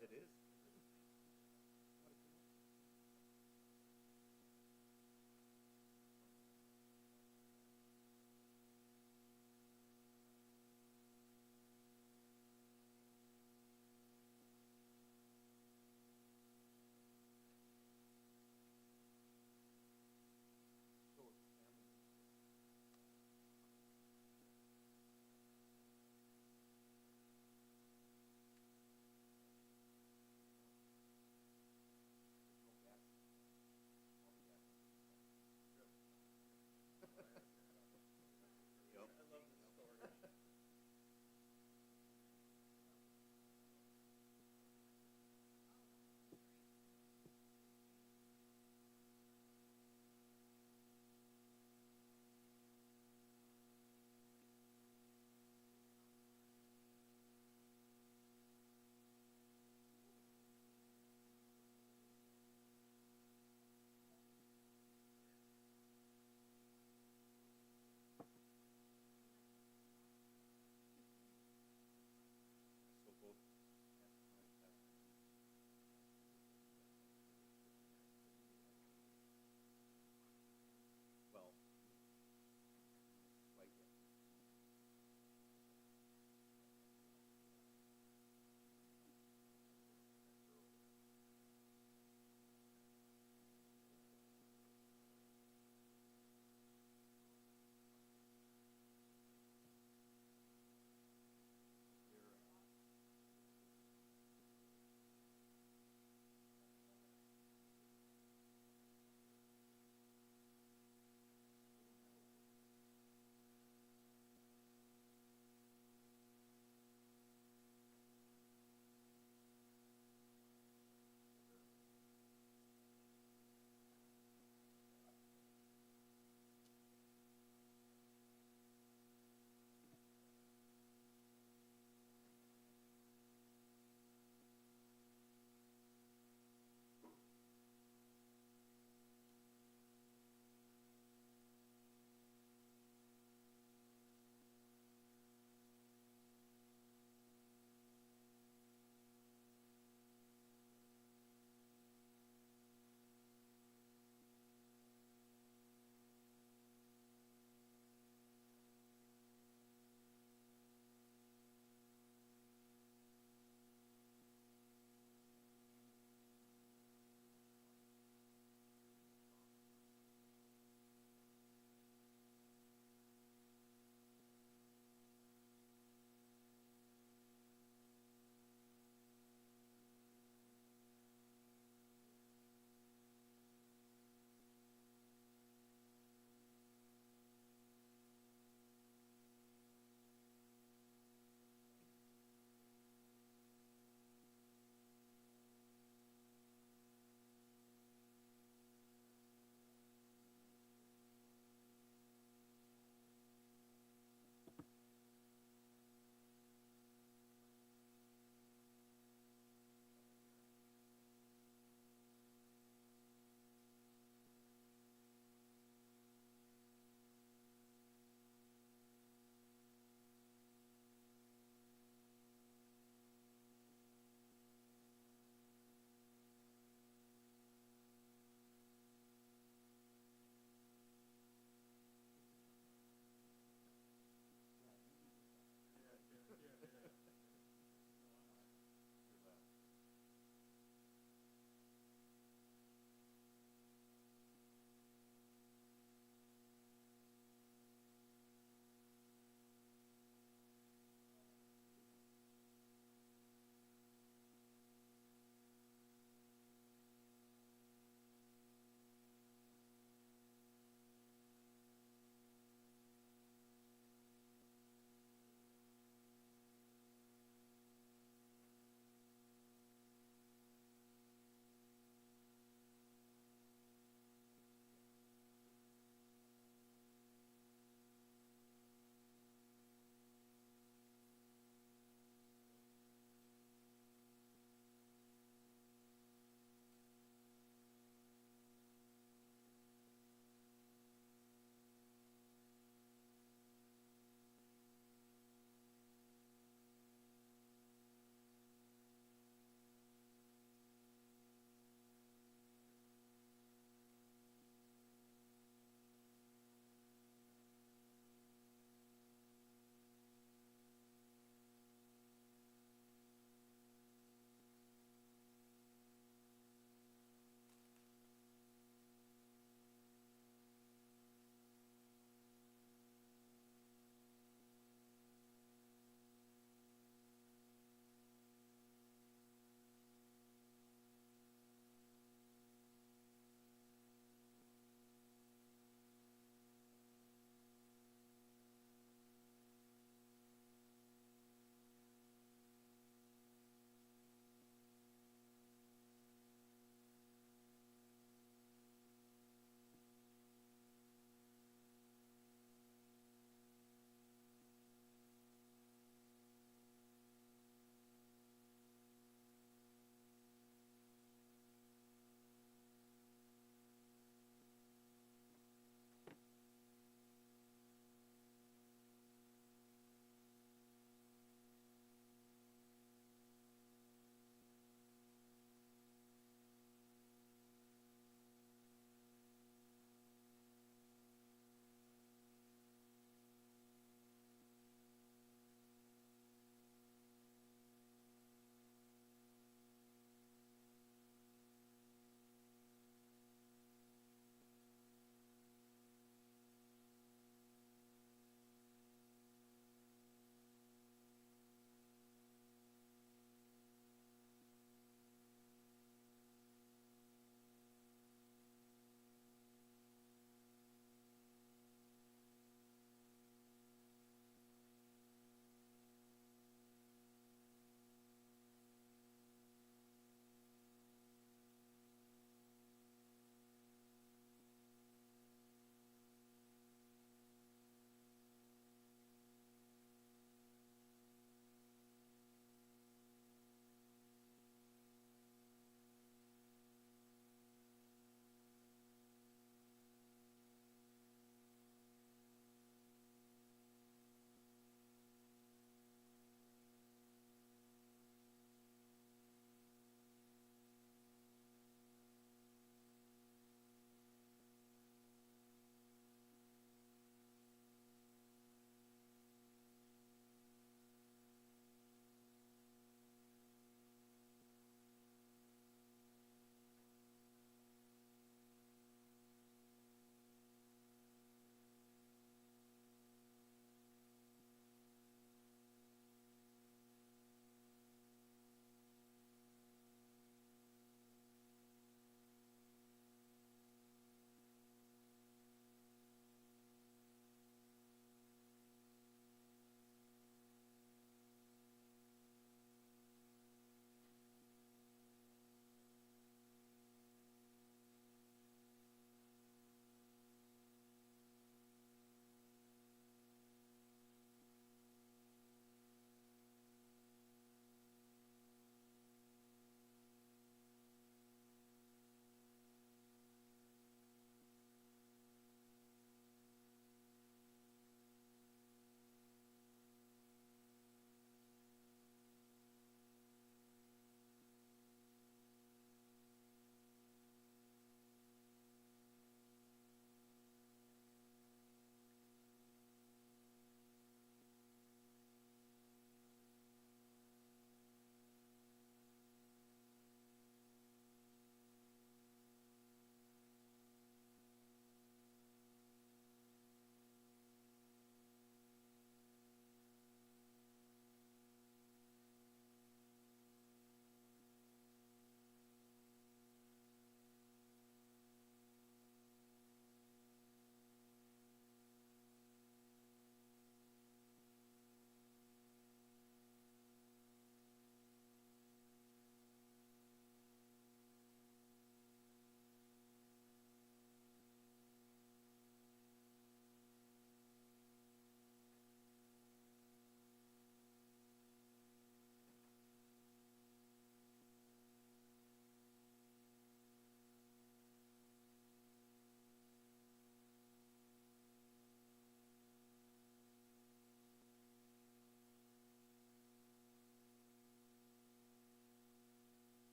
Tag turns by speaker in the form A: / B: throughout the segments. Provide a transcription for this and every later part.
A: It is. Sure.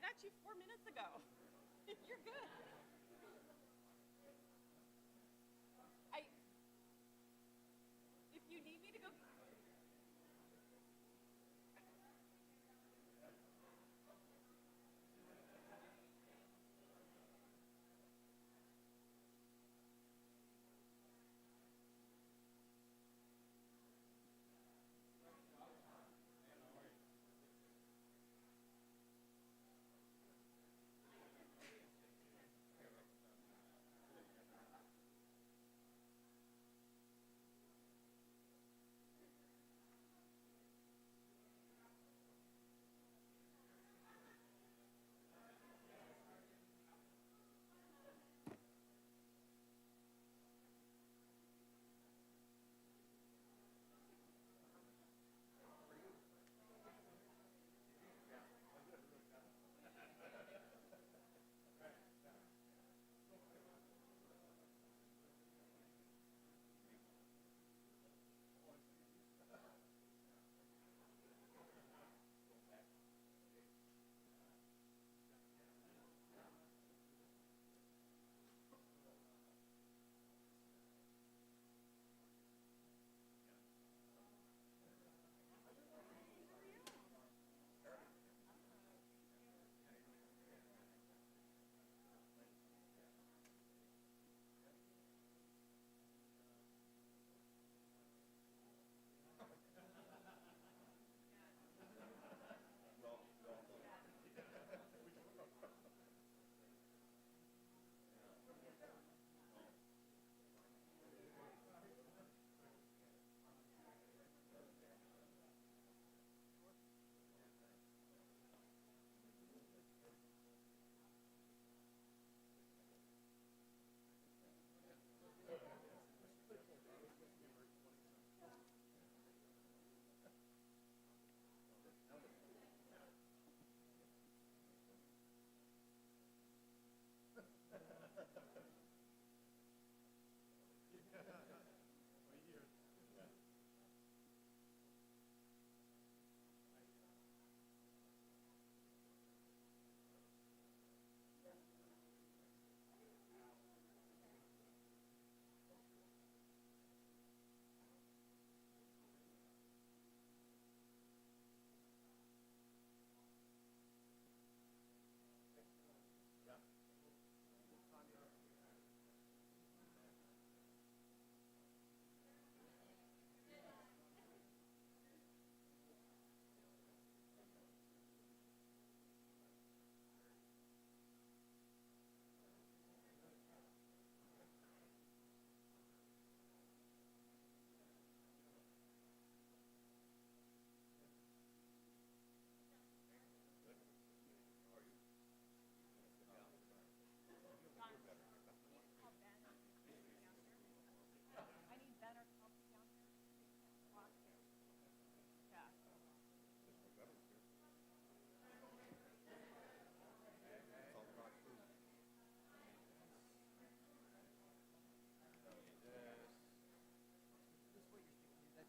A: got you 4 minutes ago. You're good. I. If you need me to go.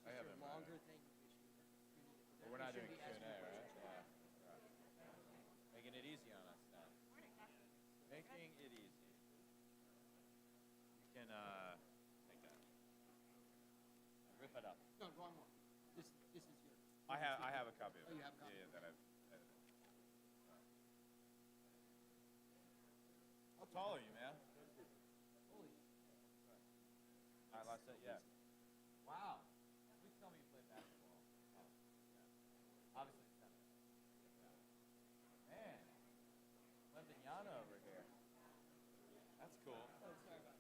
B: I haven't.
C: Longer thing.
B: But we're not doing Q&A, right? Yeah. Right. Making it easy on us now. Making it easy. You can take that. Rip it up.
C: No, wrong one. This is yours.
B: I have a copy of it.
C: Oh, you have a copy?
B: Yeah, that I've edited. How tall are you, man?
C: Holy.
B: All right, last set, yeah. Wow. Please tell me you play basketball. Oh, yeah. Obviously, tennis. Yeah. Man, Lembignano over here. That's cool.
C: Oh, sorry about that.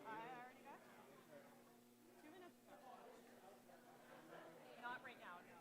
A: I already got you. 2 minutes ago. Not right now, no.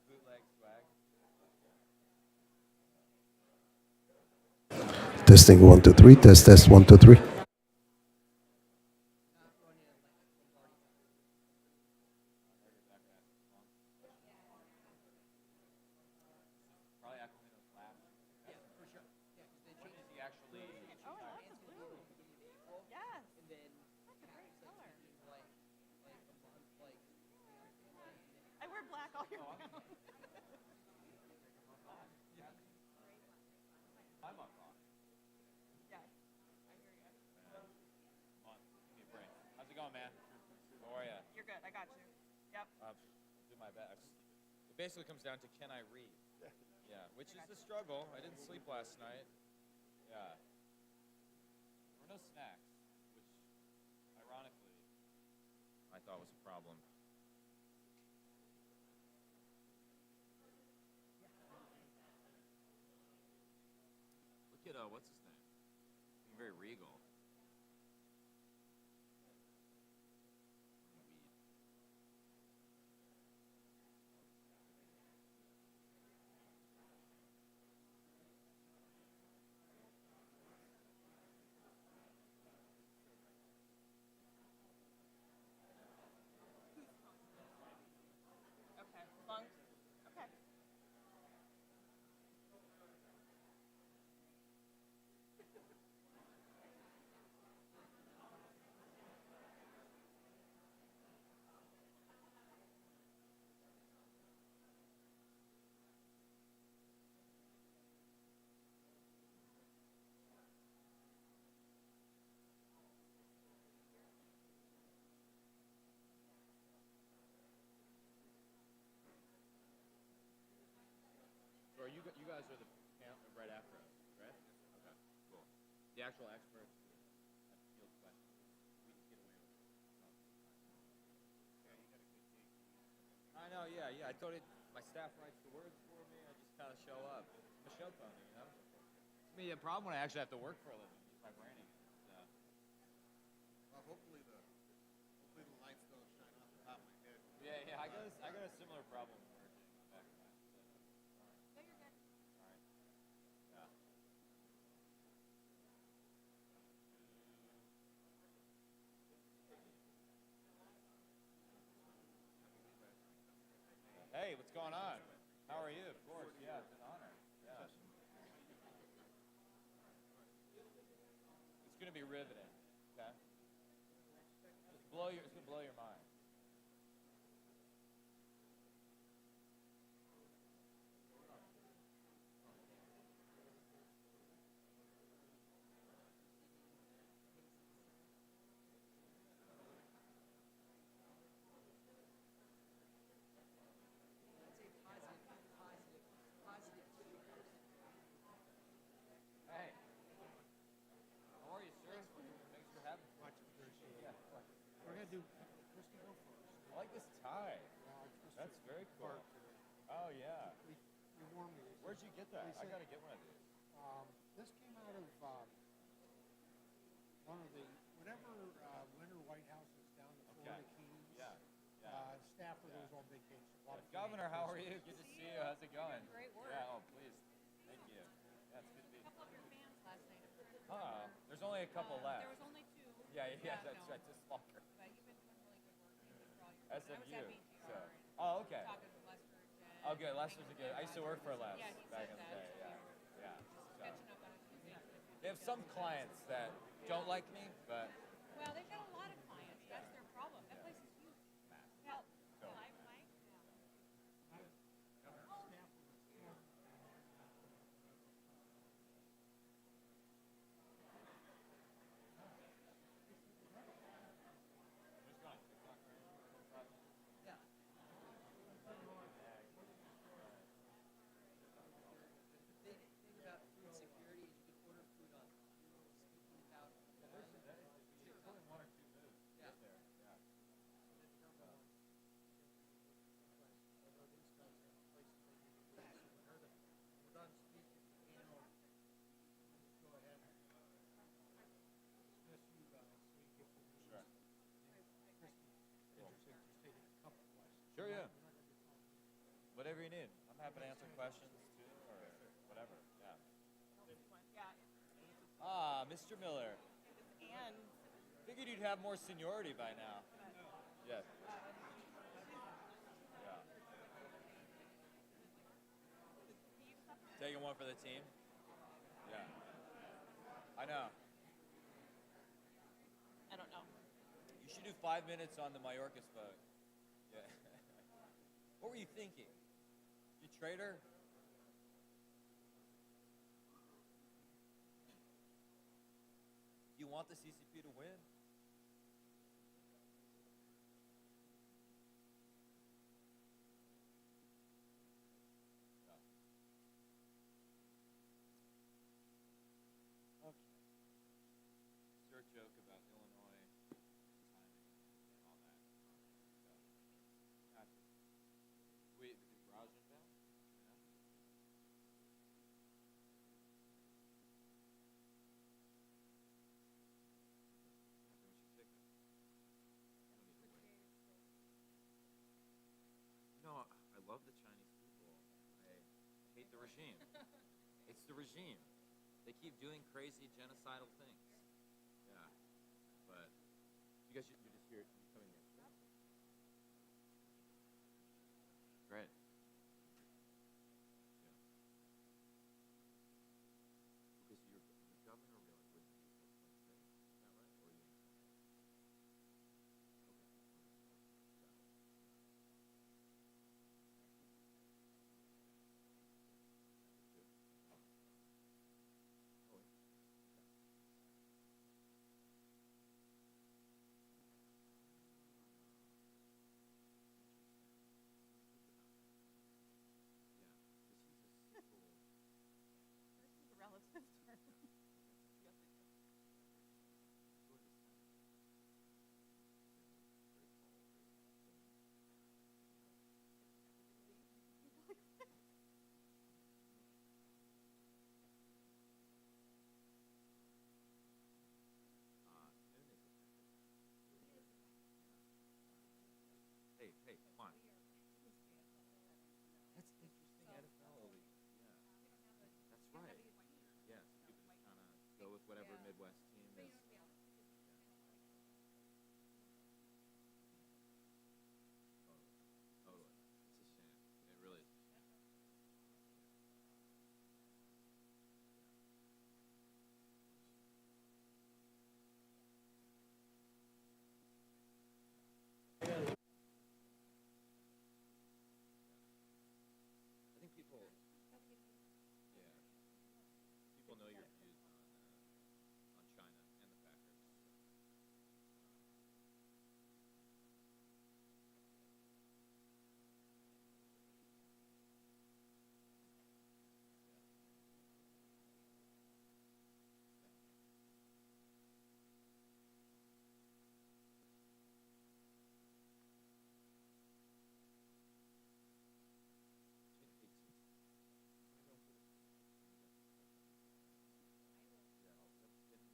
B: bootleg swag.
D: Testing 1 2 3. Test 1 2 3.
C: Not running a Lombardi.
B: Probably Aquilino's last.
C: Yeah, for sure. Yeah, because they
B: When
C: changed.
B: does he actually?
A: Oh, I love
C: Japan's
A: the
C: gonna be
A: blue.
C: in the beginning of April,
A: Yes.
C: and then
A: That's a great
C: Cap's like
A: color.
C: taking like a month, like
A: I wear black all year round.
B: I'm on rock.
A: Yes. I hear you.
B: Come on, give me a break. How's it going, man? How are ya?
A: You're good. I got you. Yep.
B: Do my best. It basically comes down to can I read? Yeah, which is the struggle. I didn't sleep last night. Yeah. There were no snacks, which, ironically, I thought was a problem. Look at what's his name? Being very regal.
A: Okay. Funk. Okay.
B: So are you guys are the panel right after us, right? Okay, cool. The actual experts at field questions. We just get away with it. I know, yeah, yeah. I told it. My staff writes the words for me. I just kind of show up. I'm a show pony, you know. It's me a problem when I actually have to work for a living, just by branding it. So.
E: Well, hopefully the lights don't shine off the top of my head.
B: Yeah, yeah. I got a similar problem working back in my.
A: No, you're good.
B: All right. Yeah. Hey, what's going on? How are you? Of course, yeah, it's an honor. Yeah. It's gonna be riveting. Okay. It's gonna blow your mind.
C: I'd say positive.
B: Hey, how are you, sir? Thanks for having me.
E: Much appreciated.
B: Yeah.
E: We're gonna do Christy go first.
B: I like this tie. That's very cool. Oh yeah.
E: You warned me.
B: Where'd you get that?
E: They
B: I
E: said-
B: gotta get one of these.
E: This came out of one of the whenever Winter White House is down to Florida Keys.
B: Yeah. Yeah.
E: Stafford
B: Yeah.
E: was on vacation. A lot of
B: Governor, how are
E: Canadian
B: you? Good to see you. How's it going?
A: Great work.
B: Yeah. Oh, please. Thank you. Yeah, it's good to be.
A: A couple of your fans last night.
B: Oh, there's only a couple left.
A: There was only two.
B: Yeah, yeah, that's
A: no.
B: right. Just small.
A: But you've been doing really good work. Thank you for all your work.
B: SMU.
A: I was at BTR
B: So.
A: and
B: Oh, okay.
A: talking to Lester and
B: Oh, good. Lester's a good. I used to work for Les
A: Yeah, he
B: back
A: said
B: in the
A: that.
B: day.
A: So
B: Yeah. Yeah. So.
A: catching up on a few things.
B: They have some clients that don't like me, but
A: Well, they've got a lot of clients. That's their problem. That place is huge. Yeah.
B: So.
A: Live mic.
C: Yeah. The big thing about food security is you can order food online. Speaking about
B: There's only one or two moves.
C: Yeah.
B: Get there. Yeah.
E: We're done speaking. You know, just go ahead and dismiss you so you get your news.
B: Sure.
E: Christy, interested in just taking a couple questions.
B: Sure, yeah.
E: We're not gonna be talking.
B: whatever you need. I'm happy to answer questions too, or whatever. Yeah. Ah, Mr. Miller.
A: And
B: Figured you'd have more seniority by now. Yes. Yeah. Taking one for the team. Yeah. I know.
A: I don't know.
B: You should do 5 minutes on the Mayorkas vote. Yeah. What were you thinking? You traitor? You want the CCP to win? Okay. Is there a joke about Illinois timing and all that? Wait, is Rajan down? No, I love the Chinese people. I hate the regime. It's the regime. They keep doing crazy genocidal things. Yeah, but you guys you're just here. You coming here? Great. Yeah. Because you're the governor really wouldn't be from one state. Is that right? Or are you?
A: Relative term.
B: Hey, come on. That's interesting, NFL. Yeah, that's right. Yeah, so people just kind of go with whatever Midwest team is. Totally. It's a shame. It really is a shame. I think people, yeah, people know your views on China and the Packers.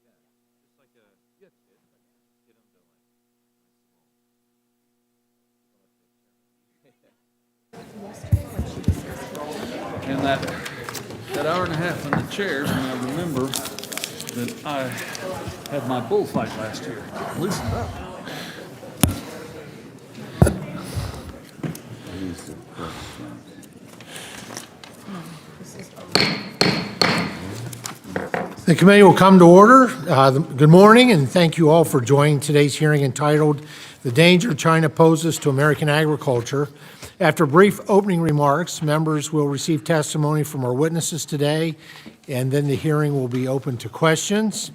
B: Yeah, just like you have kids, like, get them to like nice
F: And that hour and a half in the chairs, and I remember that I had my bullfight last year. Loosened up.
E: The committee will come to order. Good morning, and thank you all for joining today's hearing entitled "The Danger China Poses to American Agriculture." After brief opening remarks, members will receive testimony from our witnesses today, and then the hearing will be open to questions.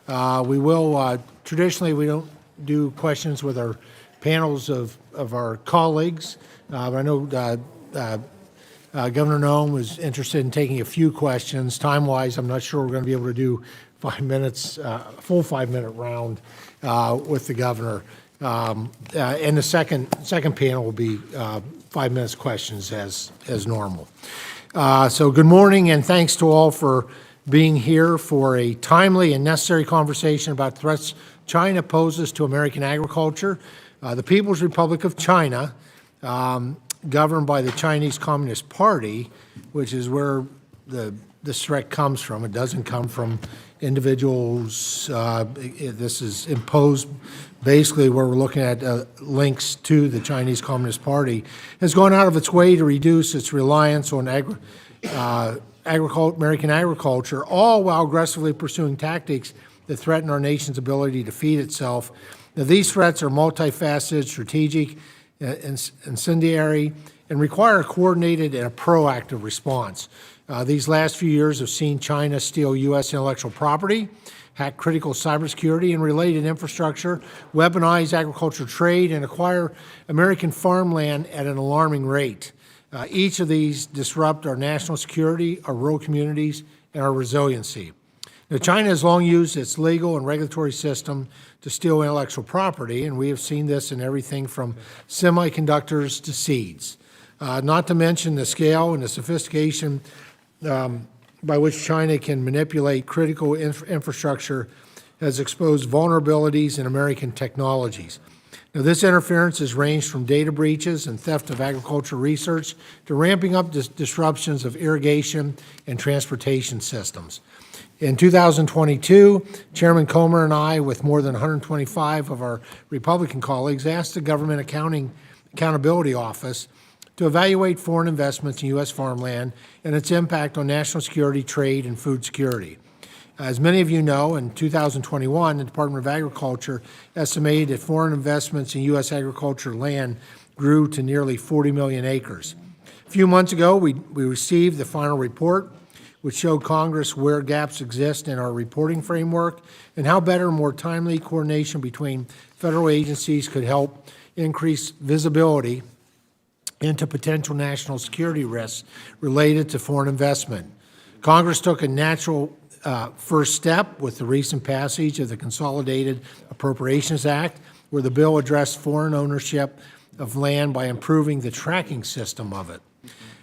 E: Traditionally, we don't do questions with our panels of our colleagues, but I know Governor Noem was interested in taking a few questions. Time-wise, I'm not sure we're going to be able to do 5 minutes, full 5-minute round with the governor. And the second panel will be 5 minutes questions as normal. So good morning, and thanks to all for being here for a timely and necessary conversation about threats China poses to American agriculture. The People's Republic of China governed by the Chinese Communist Party, which is where this threat comes from. It doesn't come from individuals. This is imposed basically where we're looking at links to the Chinese Communist Party, has gone out of its way to reduce its reliance on American agriculture, all while aggressively pursuing tactics that threaten our nation's ability to feed itself. Now, these threats are multifaceted, strategic, incendiary, and require a coordinated and a proactive response. These last few years have seen China steal U.S. intellectual property, hack critical cybersecurity and related infrastructure, weaponize agricultural trade, and acquire American farmland at an alarming rate. Each of these disrupt our national security, our rural communities, and our resiliency. Now, China has long used its legal and regulatory system to steal intellectual property, and we have seen this in everything from semiconductors to seeds. Not to mention the scale and the sophistication by which China can manipulate critical infrastructure has exposed vulnerabilities in American technologies. Now, this interference has ranged from data breaches and theft of agricultural research to ramping up disruptions of irrigation and transportation systems. In 2022, Chairman Comer and I, with more than 125 of our Republican colleagues, asked the Government Accountability Office to evaluate foreign investments in U.S. farmland and its impact on national security, trade, and food security. As many of you know, in 2021, the Department of Agriculture estimated that foreign investments in U.S. agriculture land grew to nearly 40 million acres. A few months ago, we received the final report, which showed Congress where gaps exist in our reporting framework and how better and more timely coordination between federal agencies could help increase visibility into potential national security risks related to foreign investment. Congress took a natural first step with the recent passage of the Consolidated Appropriations Act, where the bill addressed foreign ownership of land by improving the tracking system of it.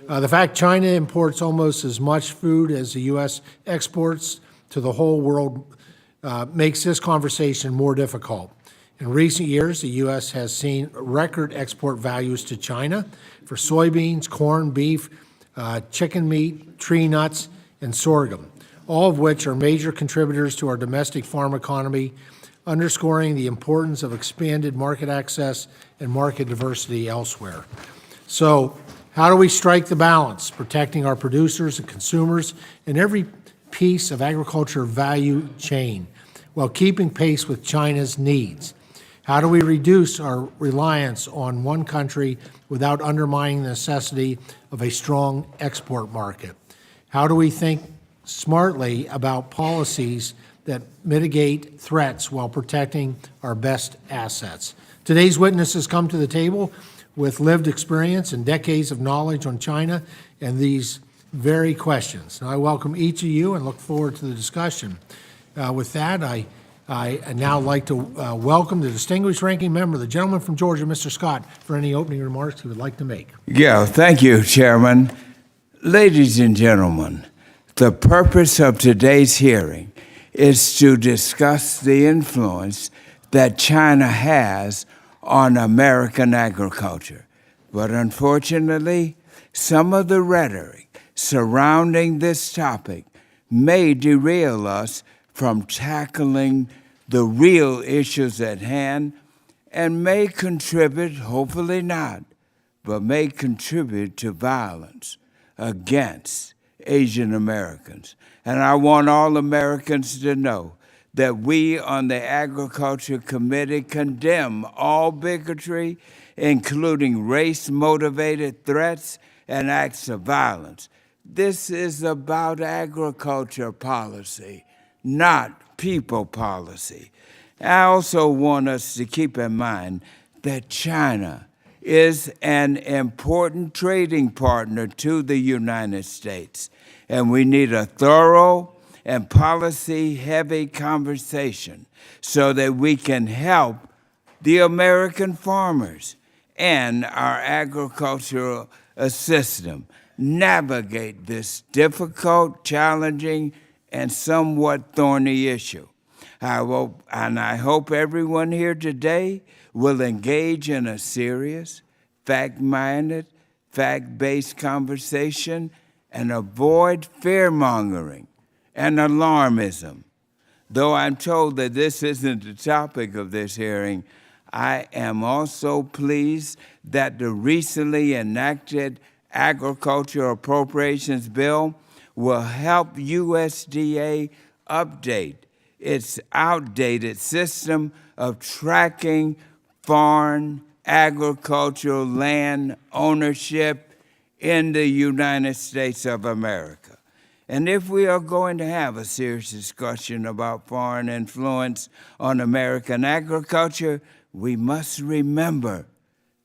E: The fact China imports almost as much food as the U.S. exports to the whole world makes this conversation more difficult. In recent years, the U.S. has seen record export values to China for soybeans, corn, beef, chicken meat, tree nuts, and sorghum, all of which are major contributors to our domestic farm economy, underscoring the importance of expanded market access and market diversity elsewhere. So, how do we strike the balance, protecting our producers and consumers in every piece of agriculture value chain while keeping pace with China's needs? How do we reduce our reliance on one country without undermining the necessity of a strong export market? How do we think smartly about policies that mitigate threats while protecting our best assets? Today's witnesses come to the table with lived experience and decades of knowledge on China and these very questions. And I welcome each of you and look forward to the discussion. With that, I now like to welcome the distinguished ranking member, the gentleman from Georgia, Mr. Scott, for any opening remarks he would like to make.
G: Yeah, thank you, Chairman. Ladies and gentlemen, the purpose of today's hearing is to discuss the influence that China has on American agriculture. But unfortunately, some of the rhetoric surrounding this topic may derail us from tackling the real issues at hand and may contribute, hopefully not, but may contribute to violence against Asian Americans. And I want all Americans to know that we on the Agriculture Committee condemn all bigotry, including race-motivated threats and acts of violence. This is about agriculture policy, not people policy. I also want us to keep in mind that China is an important trading partner to the United States, and we need a thorough and policy-heavy conversation so that we can help the American farmers and our agricultural system navigate this difficult, challenging, and somewhat thorny issue. I hope everyone here today will engage in a serious, fact-minded, fact-based conversation and avoid fear-mongering and alarmism. Though I'm told that this isn't the topic of this hearing, I am also pleased that the recently enacted Agriculture Appropriations Bill will help USDA update its outdated system of tracking foreign agricultural land ownership in the United States of America. And if we are going to have a serious discussion about foreign influence on American agriculture, we must remember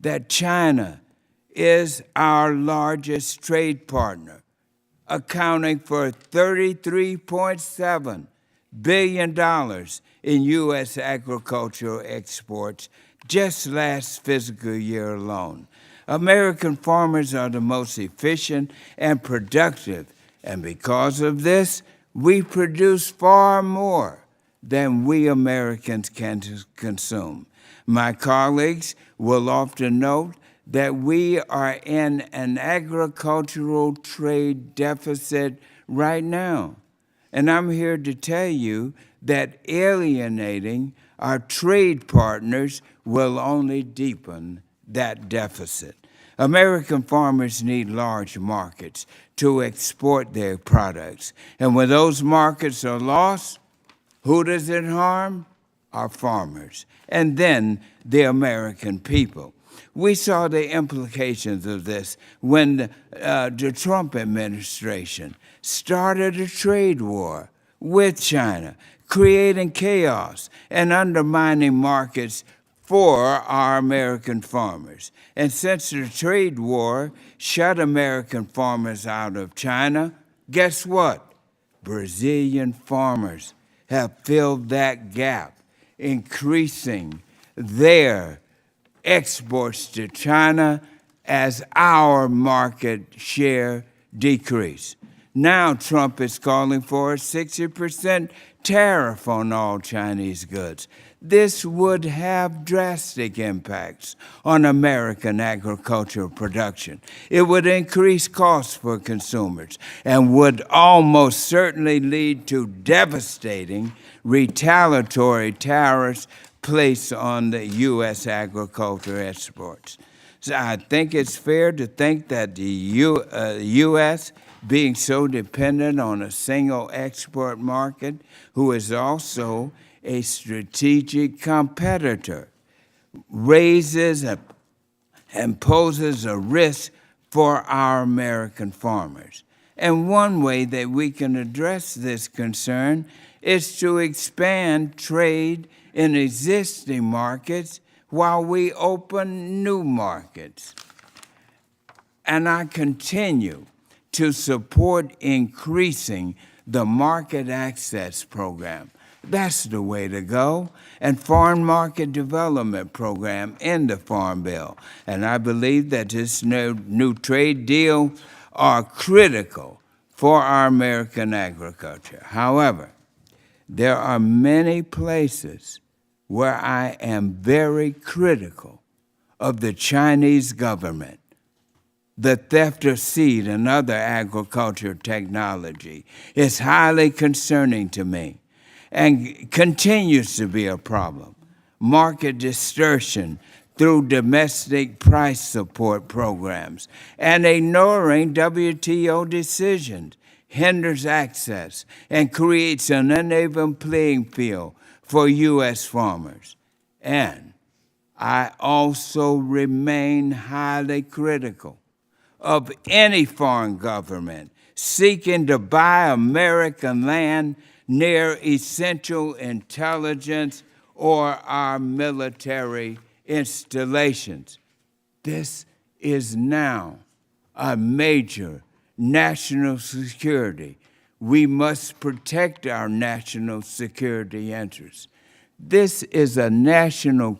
G: that China is our largest trade partner, accounting for $33.7 billion in U.S. agricultural exports just last fiscal year alone. American farmers are the most efficient and productive, and because of this, we produce far more than we Americans can consume. My colleagues will often note that we are in an agricultural trade deficit right now. And I'm here to tell you that alienating our trade partners will only deepen that deficit. American farmers need large markets to export their products. And when those markets are lost, who does it harm? Our farmers, and then the American people. We saw the implications of this when the Trump administration started a trade war with China, creating chaos and undermining markets for our American farmers. And since the trade war shut American farmers out of China, guess what? Brazilian farmers have filled that gap, increasing their exports to China as our market share decrease. Now Trump is calling for a 60% tariff on all Chinese goods. This would have drastic impacts on American agricultural production. It would increase costs for consumers and would almost certainly lead to devastating retaliatory tariffs placed on the U.S. agriculture exports. So I think it's fair to think that the U.S., being so dependent on a single export market, who is also a strategic competitor, raises and poses a risk for our American farmers. And one way that we can address this concern is to expand trade in existing markets while we open new markets. And I continue to support increasing the market access program. That's the way to go. And foreign market development program in the Farm Bill. And I believe that this new trade deal are critical for our American agriculture. However, there are many places where I am very critical of the Chinese government. The theft of seed and other agricultural technology is highly concerning to me and continues to be a problem. Market distortion through domestic price support programs and ignoring WTO decisions hinders access and creates an uneven playing field for U.S. farmers. And I also remain highly critical of any foreign government seeking to buy American land near essential intelligence or our military installations. This is now a major national security. We must protect our national security interests. This is a national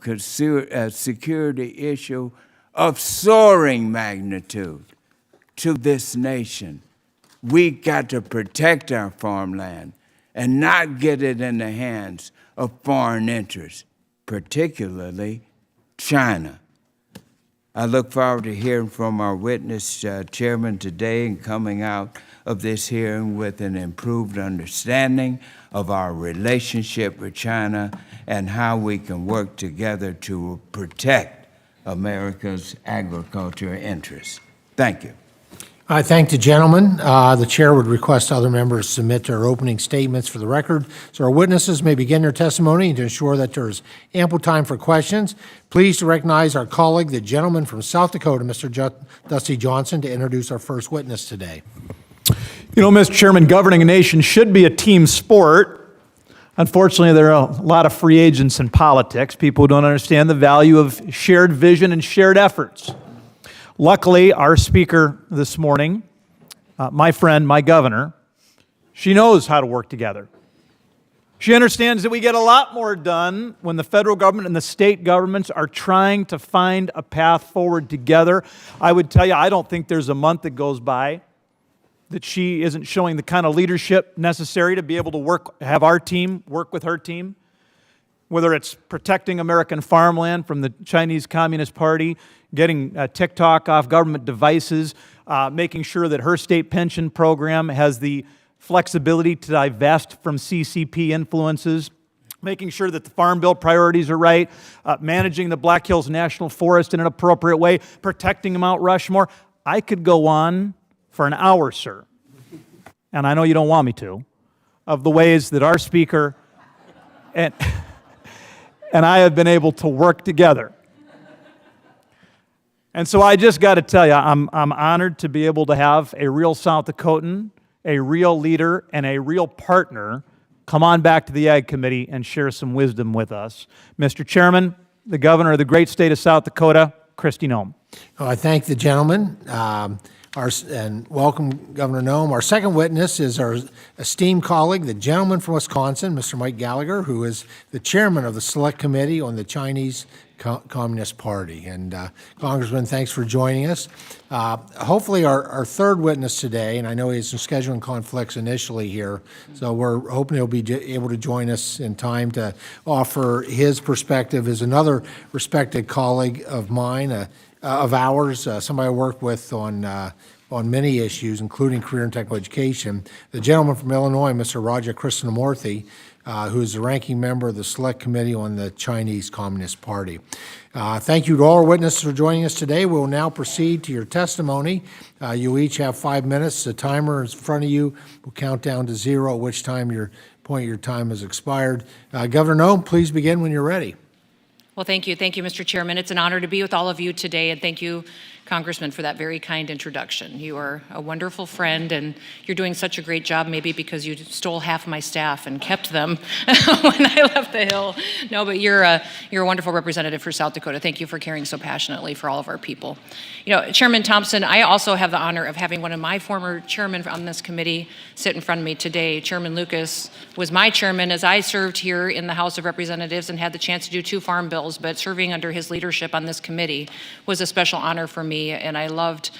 G: security issue of soaring magnitude to this nation. We got to protect our farmland and not get it in the hands of foreign interests, particularly China. I look forward to hearing from our witness chairman today and coming out of this hearing with an improved understanding of our relationship with China and how we can work together to protect America's agriculture interests. Thank you.
E: I thank the gentleman. The chair would request other members submit their opening statements for the record, so our witnesses may begin their testimony. And to ensure that there is ample time for questions, pleased to recognize our colleague, the gentleman from South Dakota, Mr. Dusty Johnson, to introduce our first witness today.
H: You know, Mr. Chairman, governing a nation should be a team sport. Unfortunately, there are a lot of free agents in politics, people who don't understand the value of shared vision and shared efforts. Luckily, our speaker this morning, my friend, my governor, she knows how to work together. She understands that we get a lot more done when the federal government and the state governments are trying to find a path forward together. I would tell you, I don't think there's a month that goes by that she isn't showing the kind of leadership necessary to be able to have our team work with her team. Whether it's protecting American farmland from the Chinese Communist Party, getting TikTok off government devices, making sure that her state pension program has the flexibility to divest from CCP influences, making sure that the Farm Bill priorities are right, managing the Black Hills National Forest in an appropriate way, protecting Mount Rushmore. I could go on for an hour, sir, and I know you don't want me to, of the ways that our speaker and I have been able to work together. And so I just got to tell you, I'm honored to be able to have a real South Dakotan, a real leader, and a real partner come on back to the Ag Committee and share some wisdom with us. Mr. Chairman, the governor of the great state of South Dakota, Kristi Noem.
E: I thank the gentleman and welcome Governor Noem. Our second witness is our esteemed colleague, the gentleman from Wisconsin, Mr. Mike Gallagher, who is the chairman of the Select Committee on the Chinese Communist Party. And Congressman, thanks for joining us. Hopefully our third witness today, and I know he has some scheduling conflicts initially here, so we're hoping he'll be able to join us in time to offer his perspective, is another respected colleague of mine, of ours, somebody I work with on many issues, including career and technical education. The gentleman from Illinois, Mr. Raja Krishnamurthy, who is the ranking member of the Select Committee on the Chinese Communist Party. Thank you to all our witnesses for joining us today. We will now proceed to your testimony. You each have 5 minutes. The timer is in front of you. We'll count down to 0, at which time your time has expired. Governor Noem, please begin when you're ready.
I: Well, thank you. Thank you, Mr. Chairman. It's an honor to be with all of you today, and thank you, Congressman, for that very kind introduction. You are a wonderful friend, and you're doing such a great job, maybe because you stole half my staff and kept them when I left the Hill. No, but you're a wonderful representative for South Dakota. Thank you for caring so passionately for all of our people. You know, Chairman Thompson, I also have the honor of having one of my former chairmen on this committee sit in front of me today. Chairman Lucas was my chairman as I served here in the House of Representatives and had the chance to do 2 farm bills, but serving under his leadership on this committee was a special honor for me. And I loved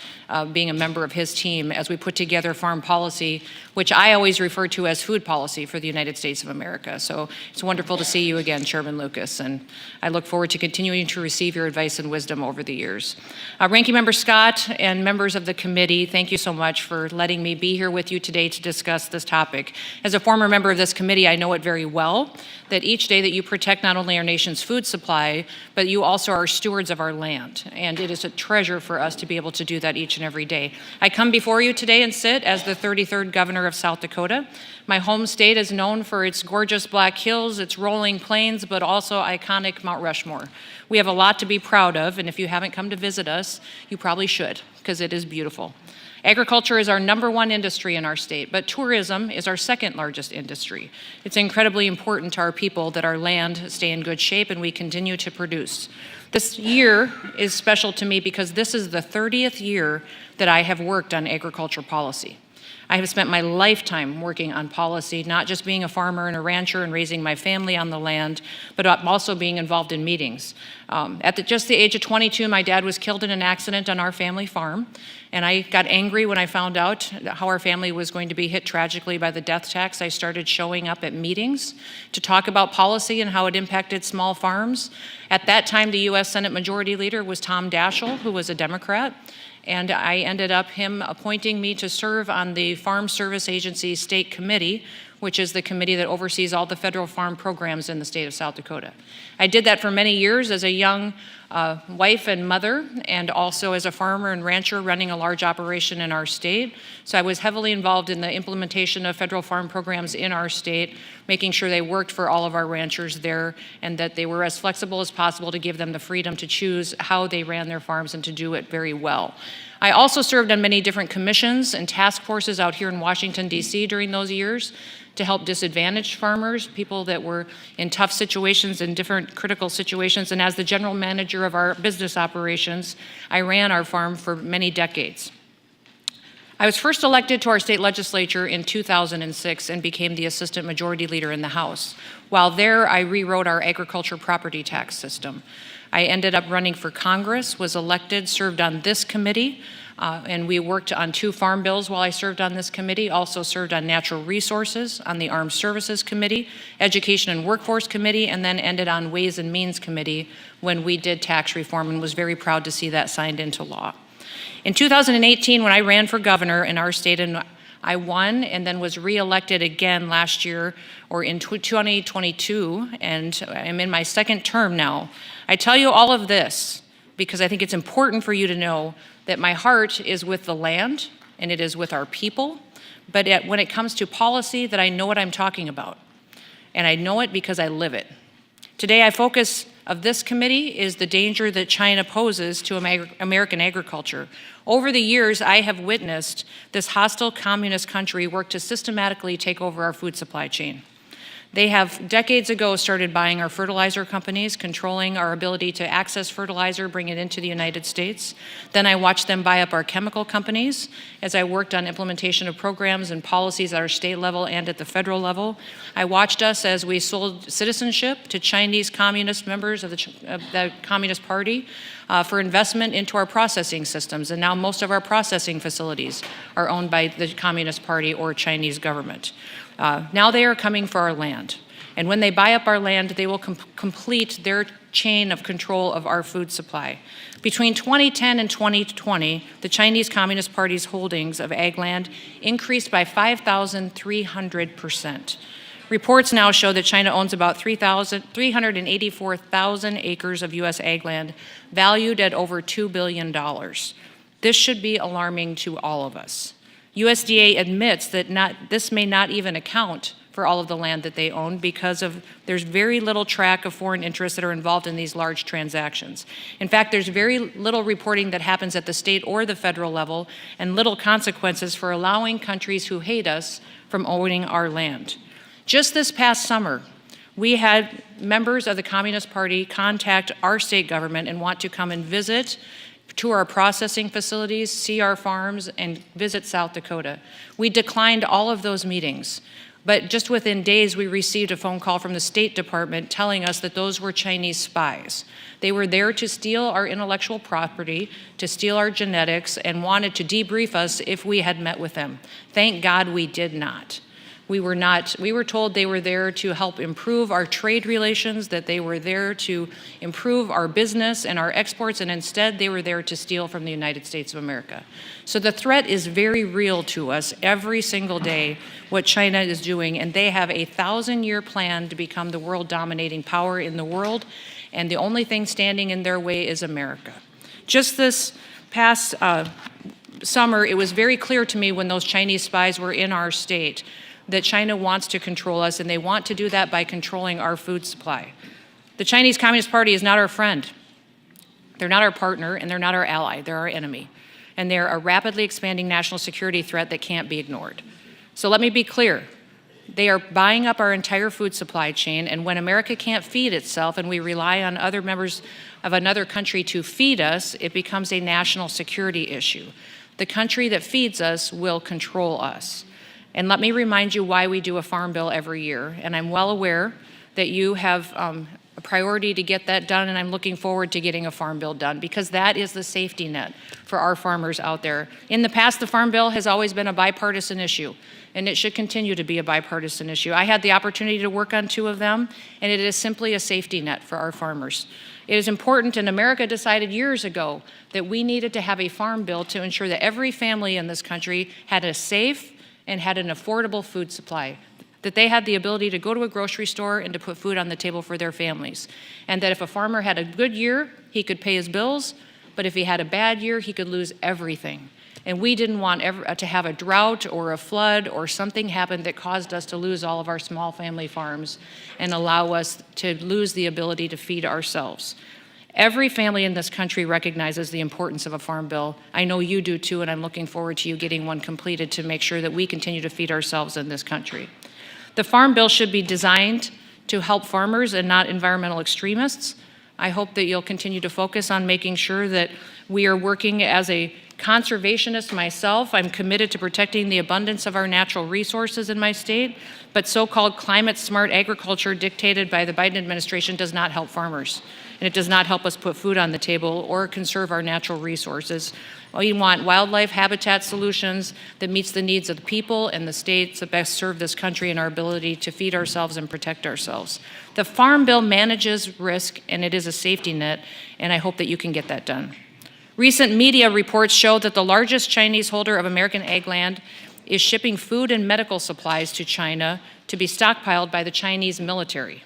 I: being a member of his team as we put together farm policy, which I always refer to as food policy for the United States of America. So it's wonderful to see you again, Chairman Lucas, and I look forward to continuing to receive your advice and wisdom over the years. Ranking Member Scott and members of the committee, thank you so much for letting me be here with you today to discuss this topic. As a former member of this committee, I know it very well, that each day that you protect not only our nation's food supply, but you also are stewards of our land. And it is a treasure for us to be able to do that each and every day. I come before you today and sit as the 33rd governor of South Dakota. My home state is known for its gorgeous Black Hills, its rolling plains, but also iconic Mount Rushmore. We have a lot to be proud of, and if you haven't come to visit us, you probably should, because it is beautiful. Agriculture is our #1 industry in our state, but tourism is our 2nd largest industry. It's incredibly important to our people that our land stay in good shape and we continue to produce. This year is special to me because this is the 30th year that I have worked on agriculture policy. I have spent my lifetime working on policy, not just being a farmer and a rancher and raising my family on the land, but also being involved in meetings. At just the age of 22, my dad was killed in an accident on our family farm, and I got angry when I found out how our family was going to be hit tragically by the death tax. I started showing up at meetings to talk about policy and how it impacted small farms. At that time, the U.S. Senate Majority Leader was Tom Daschle, who was a Democrat, and I ended up him appointing me to serve on the Farm Service Agency State Committee, which is the committee that oversees all the federal farm programs in the state of South Dakota. I did that for many years as a young wife and mother, and also as a farmer and rancher running a large operation in our state. So I was heavily involved in the implementation of federal farm programs in our state, making sure they worked for all of our ranchers there, and that they were as flexible as possible to give them the freedom to choose how they ran their farms and to do it very well. I also served on many different commissions and task forces out here in Washington, D.C. during those years to help disadvantaged farmers, people that were in tough situations and different critical situations. And as the general manager of our business operations, I ran our farm for many decades. I was first elected to our state legislature in 2006 and became the assistant majority leader in the House. While there, I rewrote our agriculture property tax system. I ended up running for Congress, was elected, served on this committee, and we worked on 2 farm bills while I served on this committee, also served on natural resources, on the Armed Services Committee, Education and Workforce Committee, and then ended on Ways and Means Committee when we did tax reform, and was very proud to see that signed into law. In 2018, when I ran for governor in our state, and I won and then was reelected again last year, or in 2022, and I'm in my second term now. I tell you all of this because I think it's important for you to know that my heart is with the land and it is with our people, but when it comes to policy, that I know what I'm talking about. And I know it because I live it. Today, our focus of this committee is the danger that China poses to American agriculture. Over the years, I have witnessed this hostile communist country work to systematically take over our food supply chain. They have decades ago started buying our fertilizer companies, controlling our ability to access fertilizer, bring it into the United States. Then I watched them buy up our chemical companies as I worked on implementation of programs and policies at our state level and at the federal level. I watched us as we sold citizenship to Chinese communist members of the Communist Party for investment into our processing systems. And now most of our processing facilities are owned by the Communist Party or Chinese government. Now they are coming for our land. And when they buy up our land, they will complete their chain of control of our food supply. Between 2010 and 2020, the Chinese Communist Party's holdings of ag land increased by 5,300%. Reports now show that China owns about 384,000 acres of U.S. ag land, valued at over $2 billion. This should be alarming to all of us. USDA admits that this may not even account for all of the land that they own because there's very little track of foreign interests that are involved in these large transactions. In fact, there's very little reporting that happens at the state or the federal level, and little consequences for allowing countries who hate us from owning our land. Just this past summer, we had members of the Communist Party contact our state government and want to come and visit to our processing facilities, see our farms, and visit South Dakota. We declined all of those meetings, but just within days we received a phone call from the State Department telling us that those were Chinese spies. They were there to steal our intellectual property, to steal our genetics, and wanted to debrief us if we had met with them. Thank God we did not. We were told they were there to help improve our trade relations, that they were there to improve our business and our exports, and instead they were there to steal from the United States of America. So the threat is very real to us every single day, what China is doing, and they have a 1,000-year plan to become the world dominating power in the world, and the only thing standing in their way is America. Just this past summer, it was very clear to me when those Chinese spies were in our state that China wants to control us, and they want to do that by controlling our food supply. The Chinese Communist Party is not our friend. They're not our partner, and they're not our ally. They're our enemy. And they're a rapidly expanding national security threat that can't be ignored. So let me be clear. They are buying up our entire food supply chain, and when America can't feed itself and we rely on other members of another country to feed us, it becomes a national security issue. The country that feeds us will control us. And let me remind you why we do a farm bill every year. And I'm well aware that you have a priority to get that done, and I'm looking forward to getting a farm bill done because that is the safety net for our farmers out there. In the past, the farm bill has always been a bipartisan issue, and it should continue to be a bipartisan issue. I had the opportunity to work on 2 of them, and it is simply a safety net for our farmers. It is important, and America decided years ago that we needed to have a farm bill to ensure that every family in this country had a safe and had an affordable food supply, that they had the ability to go to a grocery store and to put food on the table for their families, and that if a farmer had a good year, he could pay his bills, but if he had a bad year, he could lose everything. And we didn't want to have a drought or a flood or something happen that caused us to lose all of our small family farms and allow us to lose the ability to feed ourselves. Every family in this country recognizes the importance of a farm bill. I know you do too, and I'm looking forward to you getting one completed to make sure that we continue to feed ourselves in this country. The farm bill should be designed to help farmers and not environmental extremists. I hope that you'll continue to focus on making sure that we are working as a conservationist myself. I'm committed to protecting the abundance of our natural resources in my state, but so-called climate-smart agriculture dictated by the Biden administration does not help farmers, and it does not help us put food on the table or conserve our natural resources. We want wildlife habitat solutions that meets the needs of the people and the states that best serve this country and our ability to feed ourselves and protect ourselves. The Farm Bill manages risk, and it is a safety net, and I hope that you can get that done. Recent media reports show that the largest Chinese holder of American ag land is shipping food and medical supplies to China to be stockpiled by the Chinese military.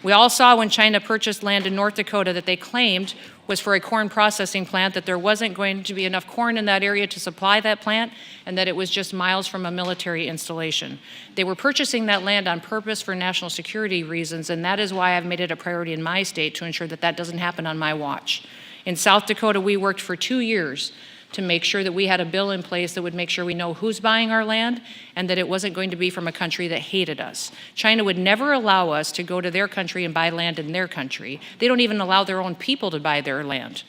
I: We all saw when China purchased land in North Dakota that they claimed was for a corn processing plant, that there wasn't going to be enough corn in that area to supply that plant, and that it was just miles from a military installation. They were purchasing that land on purpose for national security reasons, and that is why I've made it a priority in my state to ensure that that doesn't happen on my watch. In South Dakota, we worked for 2 years to make sure that we had a bill in place that would make sure we know who's buying our land and that it wasn't going to be from a country that hated us. China would never allow us to go to their country and buy land in their country. They don't even allow their own people to buy their land.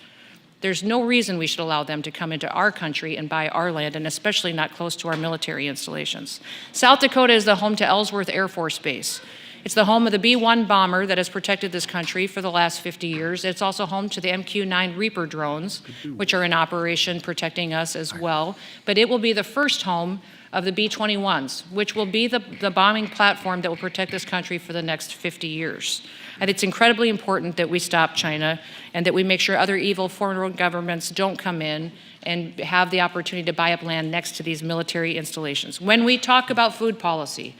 I: There's no reason we should allow them to come into our country and buy our land, and especially not close to our military installations. South Dakota is the home to Ellsworth Air Force Base. It's the home of the B-1 bomber that has protected this country for the last 50 years. It's also home to the MQ-9 Reaper drones, which are in operation protecting us as well. But it will be the first home of the B-21s, which will be the bombing platform that will protect this country for the next 50 years. And it's incredibly important that we stop China and that we make sure other evil foreign governments don't come in and have the opportunity to buy up land next to these military installations. When we talk about food policy,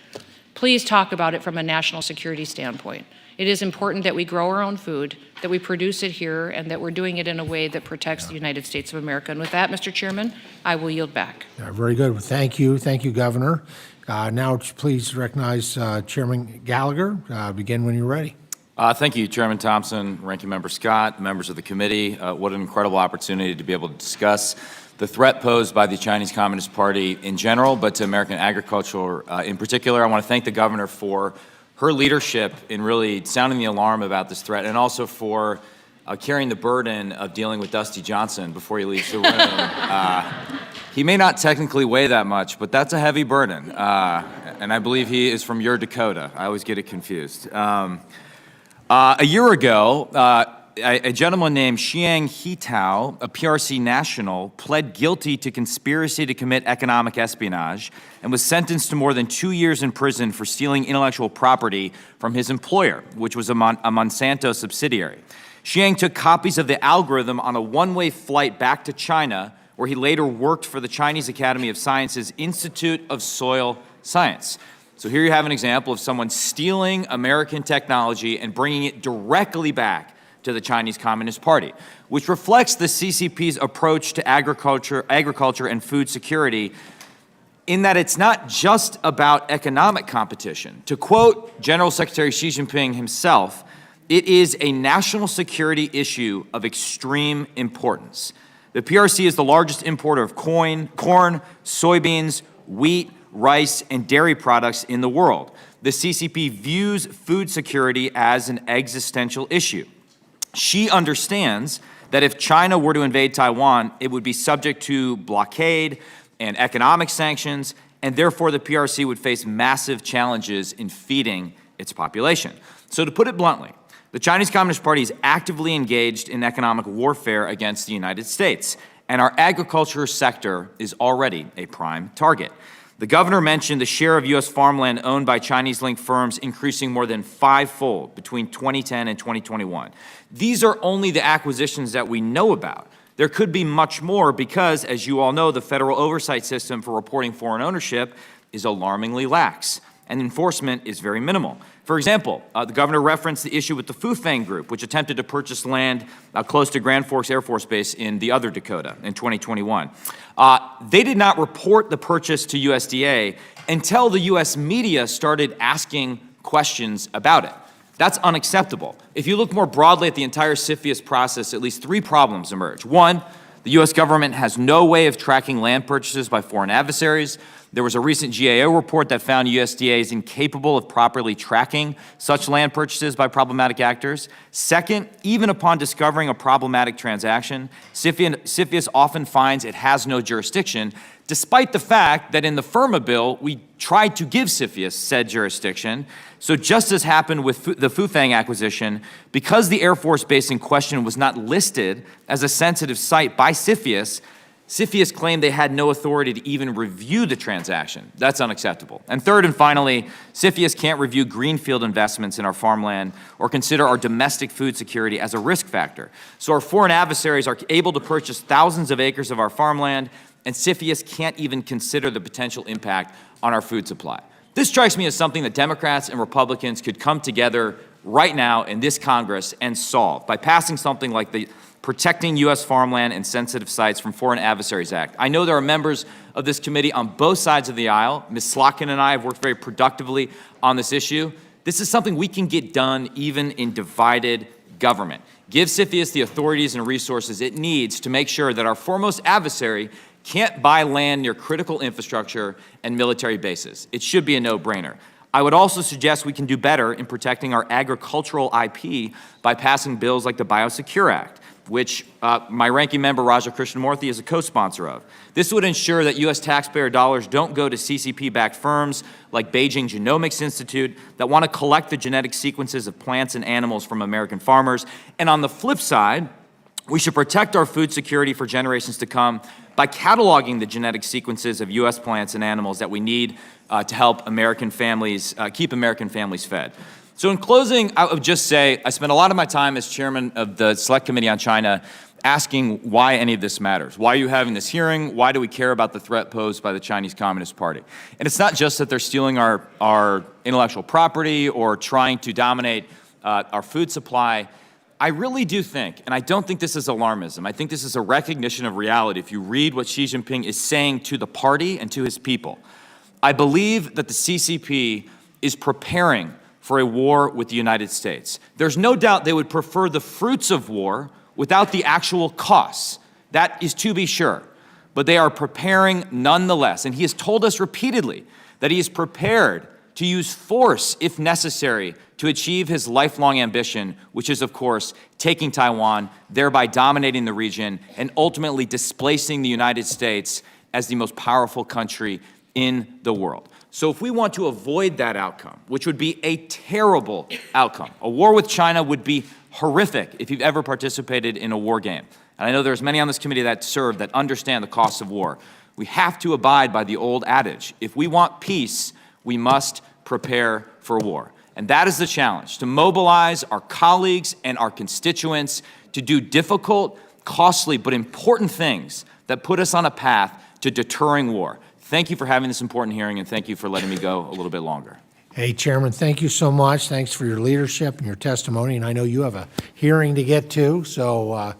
I: please talk about it from a national security standpoint. It is important that we grow our own food, that we produce it here, and that we're doing it in a way that protects the United States of America. And with that, Mr. Chairman, I will yield back.
E: Very good. Well, thank you. Thank you, Governor. Now, please recognize Chairman Gallagher. Begin when you're ready.
B: Thank you, Chairman Thompson, Ranking Member Scott, members of the committee. What an incredible opportunity to be able to discuss the threat posed by the Chinese Communist Party in general, but to American agriculture in particular. I want to thank the governor for her leadership in really sounding the alarm about this threat, and also for carrying the burden of dealing with Dusty Johnson before he leaves the room. He may not technically weigh that much, but that's a heavy burden, and I believe he is from your Dakota. I always get it confused. A year ago, a gentleman named Xiang Hitao, a PRC national, pled guilty to conspiracy to commit economic espionage and was sentenced to more than 2 years in prison for stealing intellectual property from his employer, which was a Monsanto subsidiary. Xiang took copies of the algorithm on a one-way flight back to China, where he later worked for the Chinese Academy of Sciences Institute of Soil Science. So here you have an example of someone stealing American technology and bringing it directly back to the Chinese Communist Party, which reflects the CCP's approach to agriculture and food security, in that it's not just about economic competition. To quote General Secretary Xi Jinping himself, it is a national security issue of extreme importance. The PRC is the largest importer of corn, soybeans, wheat, rice, and dairy products in the world. The CCP views food security as an existential issue. She understands that if China were to invade Taiwan, it would be subject to blockade and economic sanctions, and therefore the PRC would face massive challenges in feeding its population. So to put it bluntly, the Chinese Communist Party is actively engaged in economic warfare against the United States, and our agriculture sector is already a prime target. The governor mentioned the share of U.S. farmland owned by Chinese-linked firms increasing more than fivefold between 2010 and 2021. These are only the acquisitions that we know about. There could be much more because, as you all know, the federal oversight system for reporting foreign ownership is alarmingly lax, and enforcement is very minimal. For example, the governor referenced the issue with the Fufeng Group, which attempted to purchase land close to Grand Forks Air Force Base in the other Dakota in 2021. They did not report the purchase to USDA until the U.S. media started asking questions about it. That's unacceptable. If you look more broadly at the entire CFIUS process, at least three problems emerge. One, the U.S. government has no way of tracking land purchases by foreign adversaries. There was a recent GAO report that found USDA is incapable of properly tracking such land purchases by problematic actors. Second, even upon discovering a problematic transaction, CFIUS often finds it has no jurisdiction, despite the fact that in the FIRMA bill, we tried to give CFIUS said jurisdiction. So just as happened with the Fufeng acquisition, because the Air Force Base in question was not listed as a sensitive site by CFIUS, CFIUS claimed they had no authority to even review the transaction. That's unacceptable. And third and finally, CFIUS can't review greenfield investments in our farmland or consider our domestic food security as a risk factor. So our foreign adversaries are able to purchase thousands of acres of our farmland, and CFIUS can't even consider the potential impact on our food supply. This strikes me as something that Democrats and Republicans could come together right now in this Congress and solve by passing something like the Protecting U.S. Farmland and Sensitive Sites from Foreign Adversaries Act. I know there are members of this committee on both sides of the aisle. Ms. Slotkin and I have worked very productively on this issue. This is something we can get done even in divided government. Give CFIUS the authorities and resources it needs to make sure that our foremost adversary can't buy land near critical infrastructure and military bases. It should be a no-brainer. I would also suggest we can do better in protecting our agricultural IP by passing bills like the Biosecure Act, which my ranking member, Raja Krishnamurthy, is a co-sponsor of. This would ensure that U.S. taxpayer dollars don't go to CCP-backed firms like Beijing Genomics Institute that want to collect the genetic sequences of plants and animals from American farmers. And on the flip side, we should protect our food security for generations to come by cataloging the genetic sequences of U.S. plants and animals that we need to help American families, keep American families fed. So in closing, I would just say I spent a lot of my time as chairman of the Select Committee on China asking why any of this matters. Why are you having this hearing? Why do we care about the threat posed by the Chinese Communist Party? And it's not just that they're stealing our intellectual property or trying to dominate our food supply. I really do think, and I don't think this is alarmism, I think this is a recognition of reality. If you read what Xi Jinping is saying to the party and to his people, I believe that the CCP is preparing for a war with the United States. There's no doubt they would prefer the fruits of war without the actual costs. That is to be sure. But they are preparing nonetheless. And he has told us repeatedly that he is prepared to use force if necessary to achieve his lifelong ambition, which is, of course, taking Taiwan, thereby dominating the region and ultimately displacing the United States as the most powerful country in the world. So if we want to avoid that outcome, which would be a terrible outcome, a war with China would be horrific if you've ever participated in a war game. And I know there's many on this committee that serve that understand the costs of war. We have to abide by the old adage. If we want peace, we must prepare for war. And that is the challenge, to mobilize our colleagues and our constituents to do difficult, costly, but important things that put us on a path to deterring war. Thank you for having this important hearing, and thank you for letting me go a little bit longer.
E: Hey, Chairman, thank you so much. Thanks for your leadership and your testimony. And I know you have a hearing to get to, so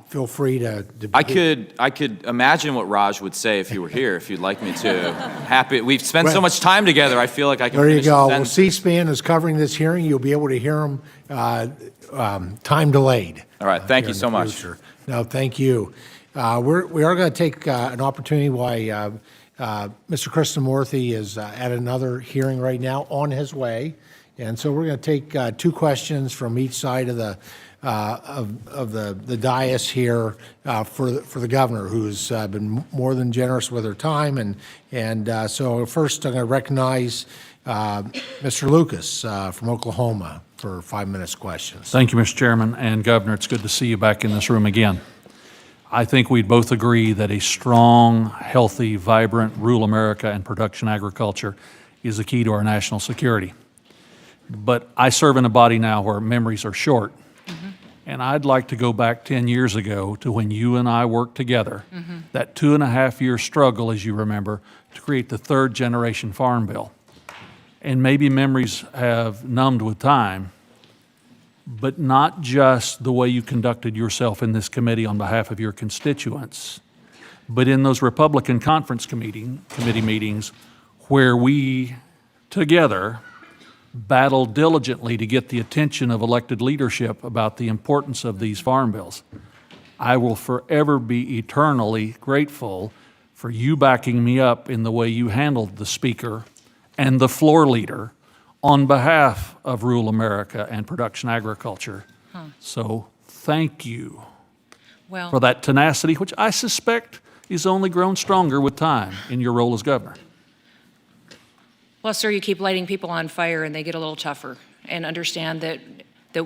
E: feel free to.
B: I could imagine what Raj would say if he were here, if you'd like me to. Happy. We've spent so much time together, I feel like I can
E: There you
B: finish
E: go.
B: the
E: Well,
B: sentence.
E: C-SPAN is covering this hearing. You'll be able to hear them time delayed.
B: All right, thank you so much.
E: Future. No, thank you. We are going to take an opportunity while Mr. Krishnamurthy is at another hearing right now on his way. And so we're going to take two questions from each side of of the dais here for the governor, who's been more than generous with her time. And so first, I'm going to recognize Mr. Lucas from Oklahoma for 5 minutes questions.
F: Thank you, Mr. Chairman, and Governor, it's good to see you back in this room again. I think we'd both agree that a strong, healthy, vibrant rural America and production agriculture is the key to our national security. But I serve in a body now where memories are short. And I'd like to go back 10 years ago to when you and I worked together, that 2.5-year struggle, as you remember, to create the third generation Farm Bill. And maybe memories have numbed with time, but not just the way you conducted yourself in this committee on behalf of your constituents, but in those Republican conference committee meetings where we together battled diligently to get the attention of elected leadership about the importance of these farm bills. I will forever be eternally grateful for you backing me up in the way you handled the speaker and the floor leader on behalf of rural America and production agriculture. So thank you for that tenacity, which I suspect is only grown stronger with time in your role as governor.
I: Well, sir, you keep lighting people on fire and they get a little tougher. And understand that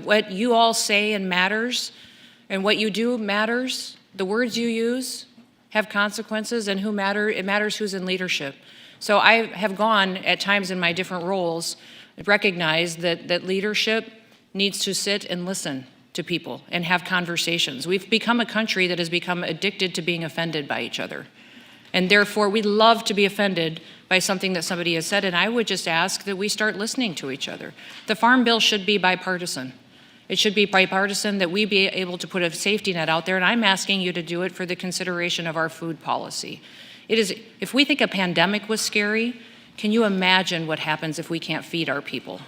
I: what you all say and matters, and what you do matters. The words you use have consequences, and it matters who's in leadership. So I have gone at times in my different roles, recognize that leadership needs to sit and listen to people and have conversations. We've become a country that has become addicted to being offended by each other. And therefore, we love to be offended by something that somebody has said, and I would just ask that we start listening to each other. The Farm Bill should be bipartisan. It should be bipartisan, that we be able to put a safety net out there, and I'm asking you to do it for the consideration of our food policy. If we think a pandemic was scary, can you imagine what happens if we can't feed our people?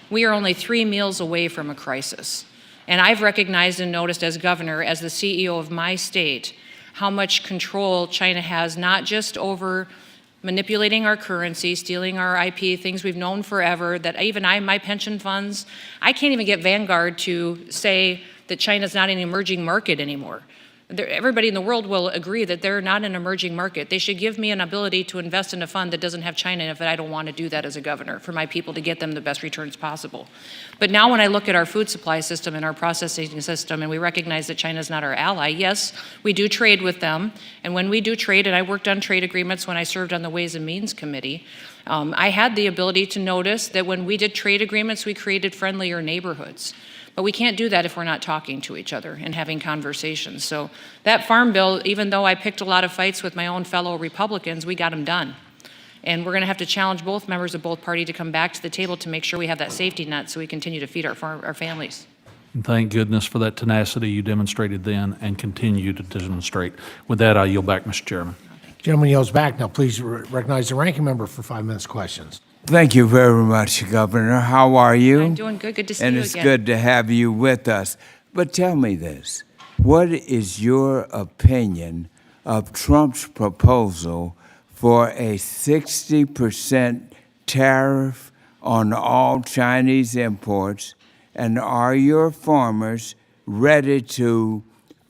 I: We are only 3 meals away from a crisis. And I've recognized and noticed as governor, as the CEO of my state, how much control China has, not just over manipulating our currency, stealing our IP, things we've known forever, that even my pension funds, I can't even get Vanguard to say that China's not an emerging market anymore. Everybody in the world will agree that they're not an emerging market. They should give me an ability to invest in a fund that doesn't have China in it, but I don't want to do that as a governor for my people to get them the best returns possible. But now when I look at our food supply system and our processing system, and we recognize that China's not our ally, yes, we do trade with them. And when we do trade, and I worked on trade agreements when I served on the Ways and Means Committee, I had the ability to notice that when we did trade agreements, we created friendlier neighborhoods. But we can't do that if we're not talking to each other and having conversations. So that Farm Bill, even though I picked a lot of fights with my own fellow Republicans, we got them done. And we're going to have to challenge both members of both parties to come back to the table to make sure we have that safety net so we continue to feed our families.
F: And thank goodness for that tenacity you demonstrated then and continue to demonstrate. With that, I yield back, Mr. Chairman.
E: Gentleman yields back. Now, please recognize the ranking member for 5 minutes questions.
G: Thank you very much, Governor. How are you?
I: I'm doing good. Good to see you again.
G: And it's good to have you with us. But tell me this. What is your opinion of Trump's proposal for a 60% tariff on all Chinese imports? And are your farmers ready to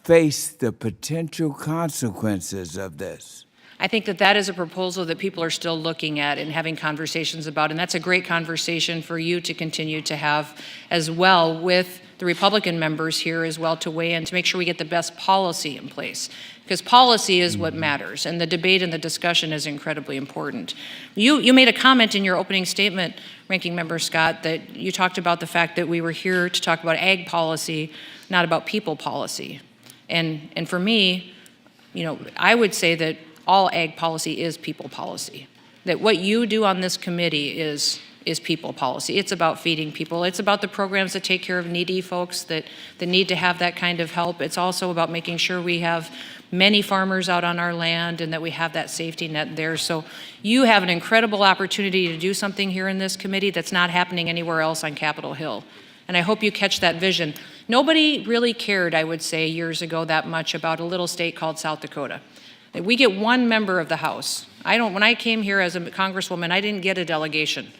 G: face the potential consequences of this?
I: I think that is a proposal that people are still looking at and having conversations about, and that's a great conversation for you to continue to have as well with the Republican members here as well, to weigh in to make sure we get the best policy in place, because policy is what matters, and the debate and the discussion is incredibly important. You made a comment in your opening statement, Ranking Member Scott, that you talked about the fact that we were here to talk about ag policy, not about people policy. And for me, I would say that all ag policy is people policy. That what you do on this committee is people policy. It's about feeding people. It's about the programs that take care of needy folks that need to have that kind of help. It's also about making sure we have many farmers out on our land and that we have that safety net there. So you have an incredible opportunity to do something here in this committee that's not happening anywhere else on Capitol Hill. And I hope you catch that vision. Nobody really cared, I would say, years ago that much about a little state called South Dakota. We get one member of the House. When I came here as a congresswoman, I didn't get a delegation.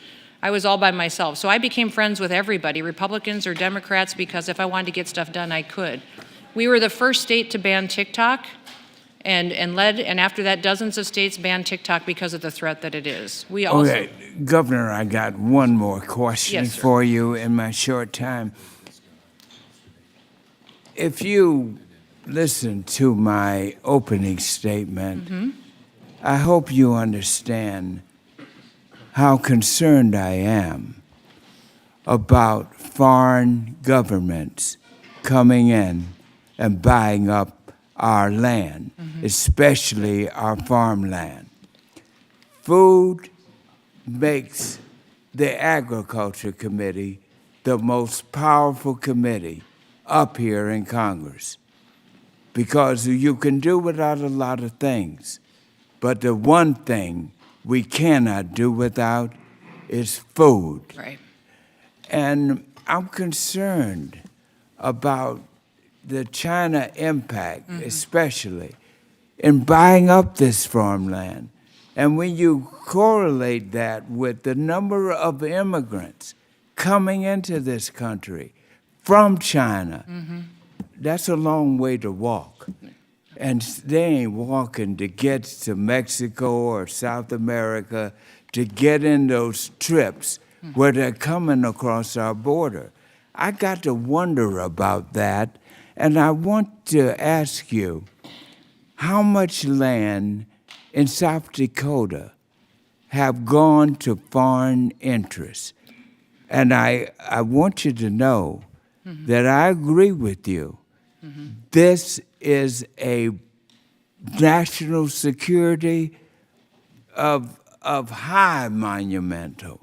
I: I was all by myself. So I became friends with everybody, Republicans or Democrats, because if I wanted to get stuff done, I could. We were the first state to ban TikTok, and after that, dozens of states banned TikTok because of the threat that it is. We also.
G: Okay, Governor, I got one more question
I: Yes, sir.
G: for you in my short time. If you listen to my opening statement, I hope you understand how concerned I am about foreign governments coming in and buying up our land, especially our farmland. Food makes the Agriculture Committee the most powerful committee up here in Congress because you can do without a lot of things, but the one thing we cannot do without is food.
I: Right.
G: And I'm concerned about the China impact, especially in buying up this farmland. And when you correlate that with the number of immigrants coming into this country from China, that's a long way to walk. And they ain't walking to get to Mexico or South America to get in those trips where they're coming across our border. I got to wonder about that, and I want to ask you, how much land in South Dakota have gone to foreign interests? And I want you to know that I agree with you. This is a national security of high monumental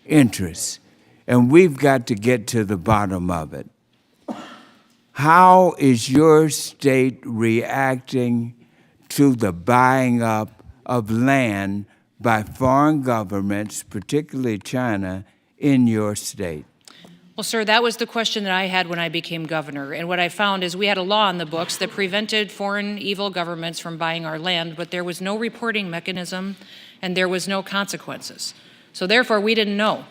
G: interest, and we've got to get to the bottom of it. How is your state reacting to the buying up of land by foreign governments, particularly China, in your state?
I: Well, sir, that was the question that I had when I became governor. And what I found is we had a law on the books that prevented foreign evil governments from buying our land, but there was no reporting mechanism and there was no consequences. So therefore, we didn't know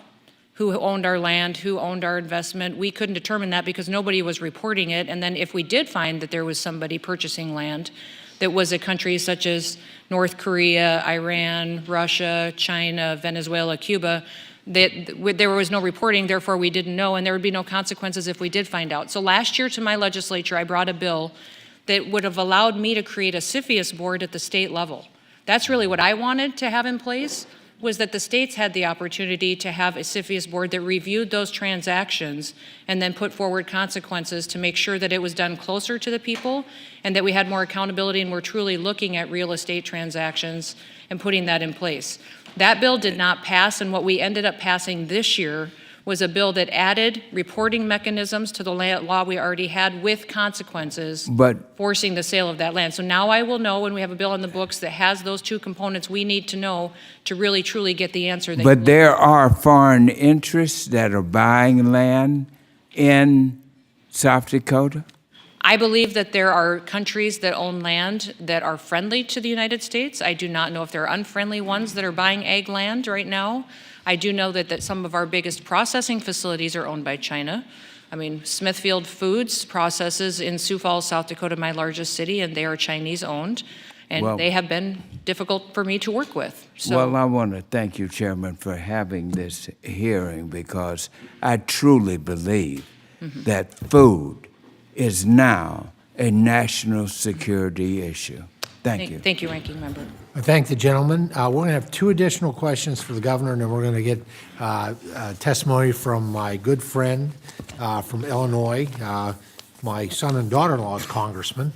I: who owned our land, who owned our investment. We couldn't determine that because nobody was reporting it. And then if we did find that there was somebody purchasing land that was a country such as North Korea, Iran, Russia, China, Venezuela, Cuba, there was no reporting, therefore we didn't know, and there would be no consequences if we did find out. So last year to my legislature, I brought a bill that would have allowed me to create a CFIUS board at the state level. That's really what I wanted to have in place, was that the states had the opportunity to have a CFIUS board that reviewed those transactions and then put forward consequences to make sure that it was done closer to the people and that we had more accountability and we're truly looking at real estate transactions and putting that in place. That bill did not pass, and what we ended up passing this year was a bill that added reporting mechanisms to the law we already had with consequences forcing the sale of that land. So now I will know when we have a bill in the books that has those two components we need to know to really truly get the answer.
G: But there are foreign interests that are buying land in South Dakota?
I: I believe that there are countries that own land that are friendly to the United States. I do not know if there are unfriendly ones that are buying ag land right now. I do know that some of our biggest processing facilities are owned by China. I mean, Smithfield Foods processes in Sioux Falls, South Dakota, my largest city, and they are Chinese owned. And they have been difficult for me to work with. So.
G: Well, I want to thank you, Chairman, for having this hearing because I truly believe that food is now a national security issue. Thank you.
I: Thank you, Ranking Member.
E: I thank the gentleman. We're going to have two additional questions for the governor, and then we're going to get testimony from my good friend from Illinois. My son and daughter-in-law is congressman.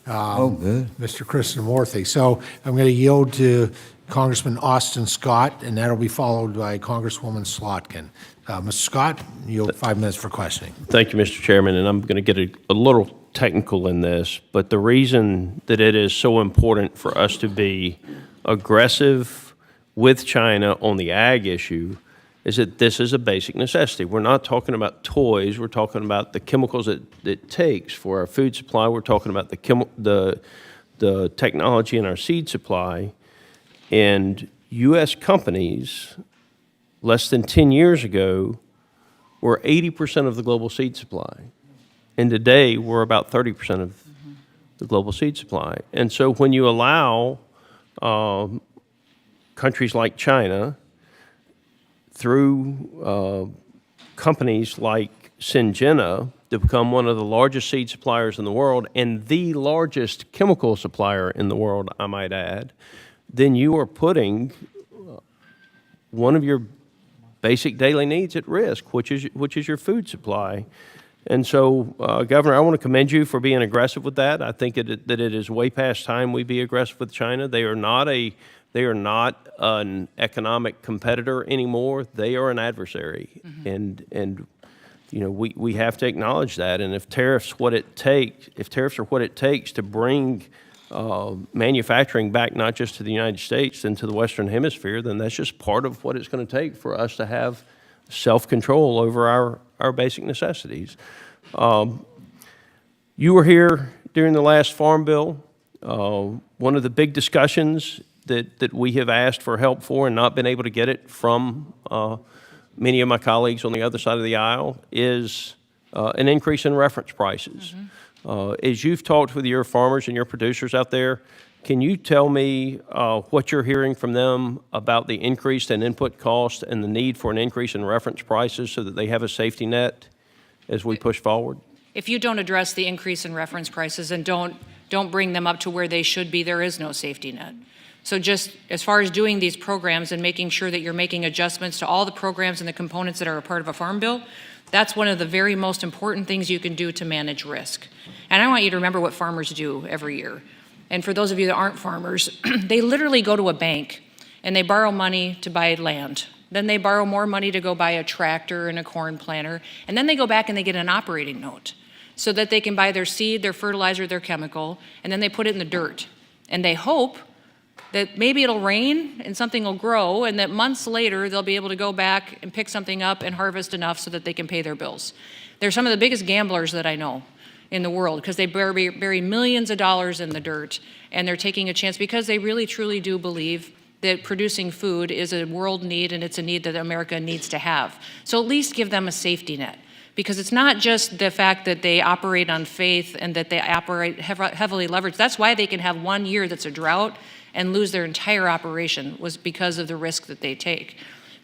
G: Good.
E: Mr. Krishnamurthy. So I'm going to yield to Congressman Austin Scott, and that'll be followed by Congresswoman Slotkin. Mr. Scott, you have 5 minutes for questioning.
J: Thank you, Mr. Chairman, and I'm going to get a little technical in this, but the reason that it is so important for us to be aggressive with China on the ag issue is that this is a basic necessity. We're not talking about toys. We're talking about the chemicals that it takes for our food supply. We're talking about the technology in our seed supply. And U.S. companies less than 10 years ago, were 80% of the global seed supply. And today, we're about 30% of the global seed supply. And so when you allow countries like China, through companies like Syngenta, to become one of the largest seed suppliers in the world and the largest chemical supplier in the world, I might add, then you are putting one of your basic daily needs at risk, which is your food supply. And so, Governor, I want to commend you for being aggressive with that. I think that it is way past time we be aggressive with China. They are not an economic competitor anymore. They are an adversary, and you know we have to acknowledge that. And if tariffs are what it takes to bring manufacturing back not just to the United States and to the Western Hemisphere, then that's just part of what it's going to take for us to have self-control over our basic necessities. You were here during the last Farm Bill. One of the big discussions that we have asked for help for and not been able to get it from many of my colleagues on the other side of the aisle is an increase in reference prices. As you've talked with your farmers and your producers out there, can you tell me what you're hearing from them about the increase in input cost and the need for an increase in reference prices so that they have a safety net as we push forward?
I: If you don't address the increase in reference prices and don't bring them up to where they should be, there is no safety net. So just as far as doing these programs and making sure that you're making adjustments to all the programs and the components that are a part of a farm bill, that's one of the very most important things you can do to manage risk. And I want you to remember what farmers do every year. And for those of you that aren't farmers, they literally go to a bank and they borrow money to buy land. Then they borrow more money to go buy a tractor and a corn planter. And then they go back and they get an operating note so that they can buy their seed, their fertilizer, their chemical, and then they put it in the dirt. And they hope that maybe it'll rain and something will grow, and that months later they'll be able to go back and pick something up and harvest enough so that they can pay their bills. They're some of the biggest gamblers that I know in the world because they bury millions of dollars in the dirt, and they're taking a chance because they really truly do believe that producing food is a world need and it's a need that America needs to have. So at least give them a safety net, because it's not just the fact that they operate on faith and that they operate heavily leveraged. That's why they can have 1 year that's a drought and lose their entire operation, was because of the risk that they take.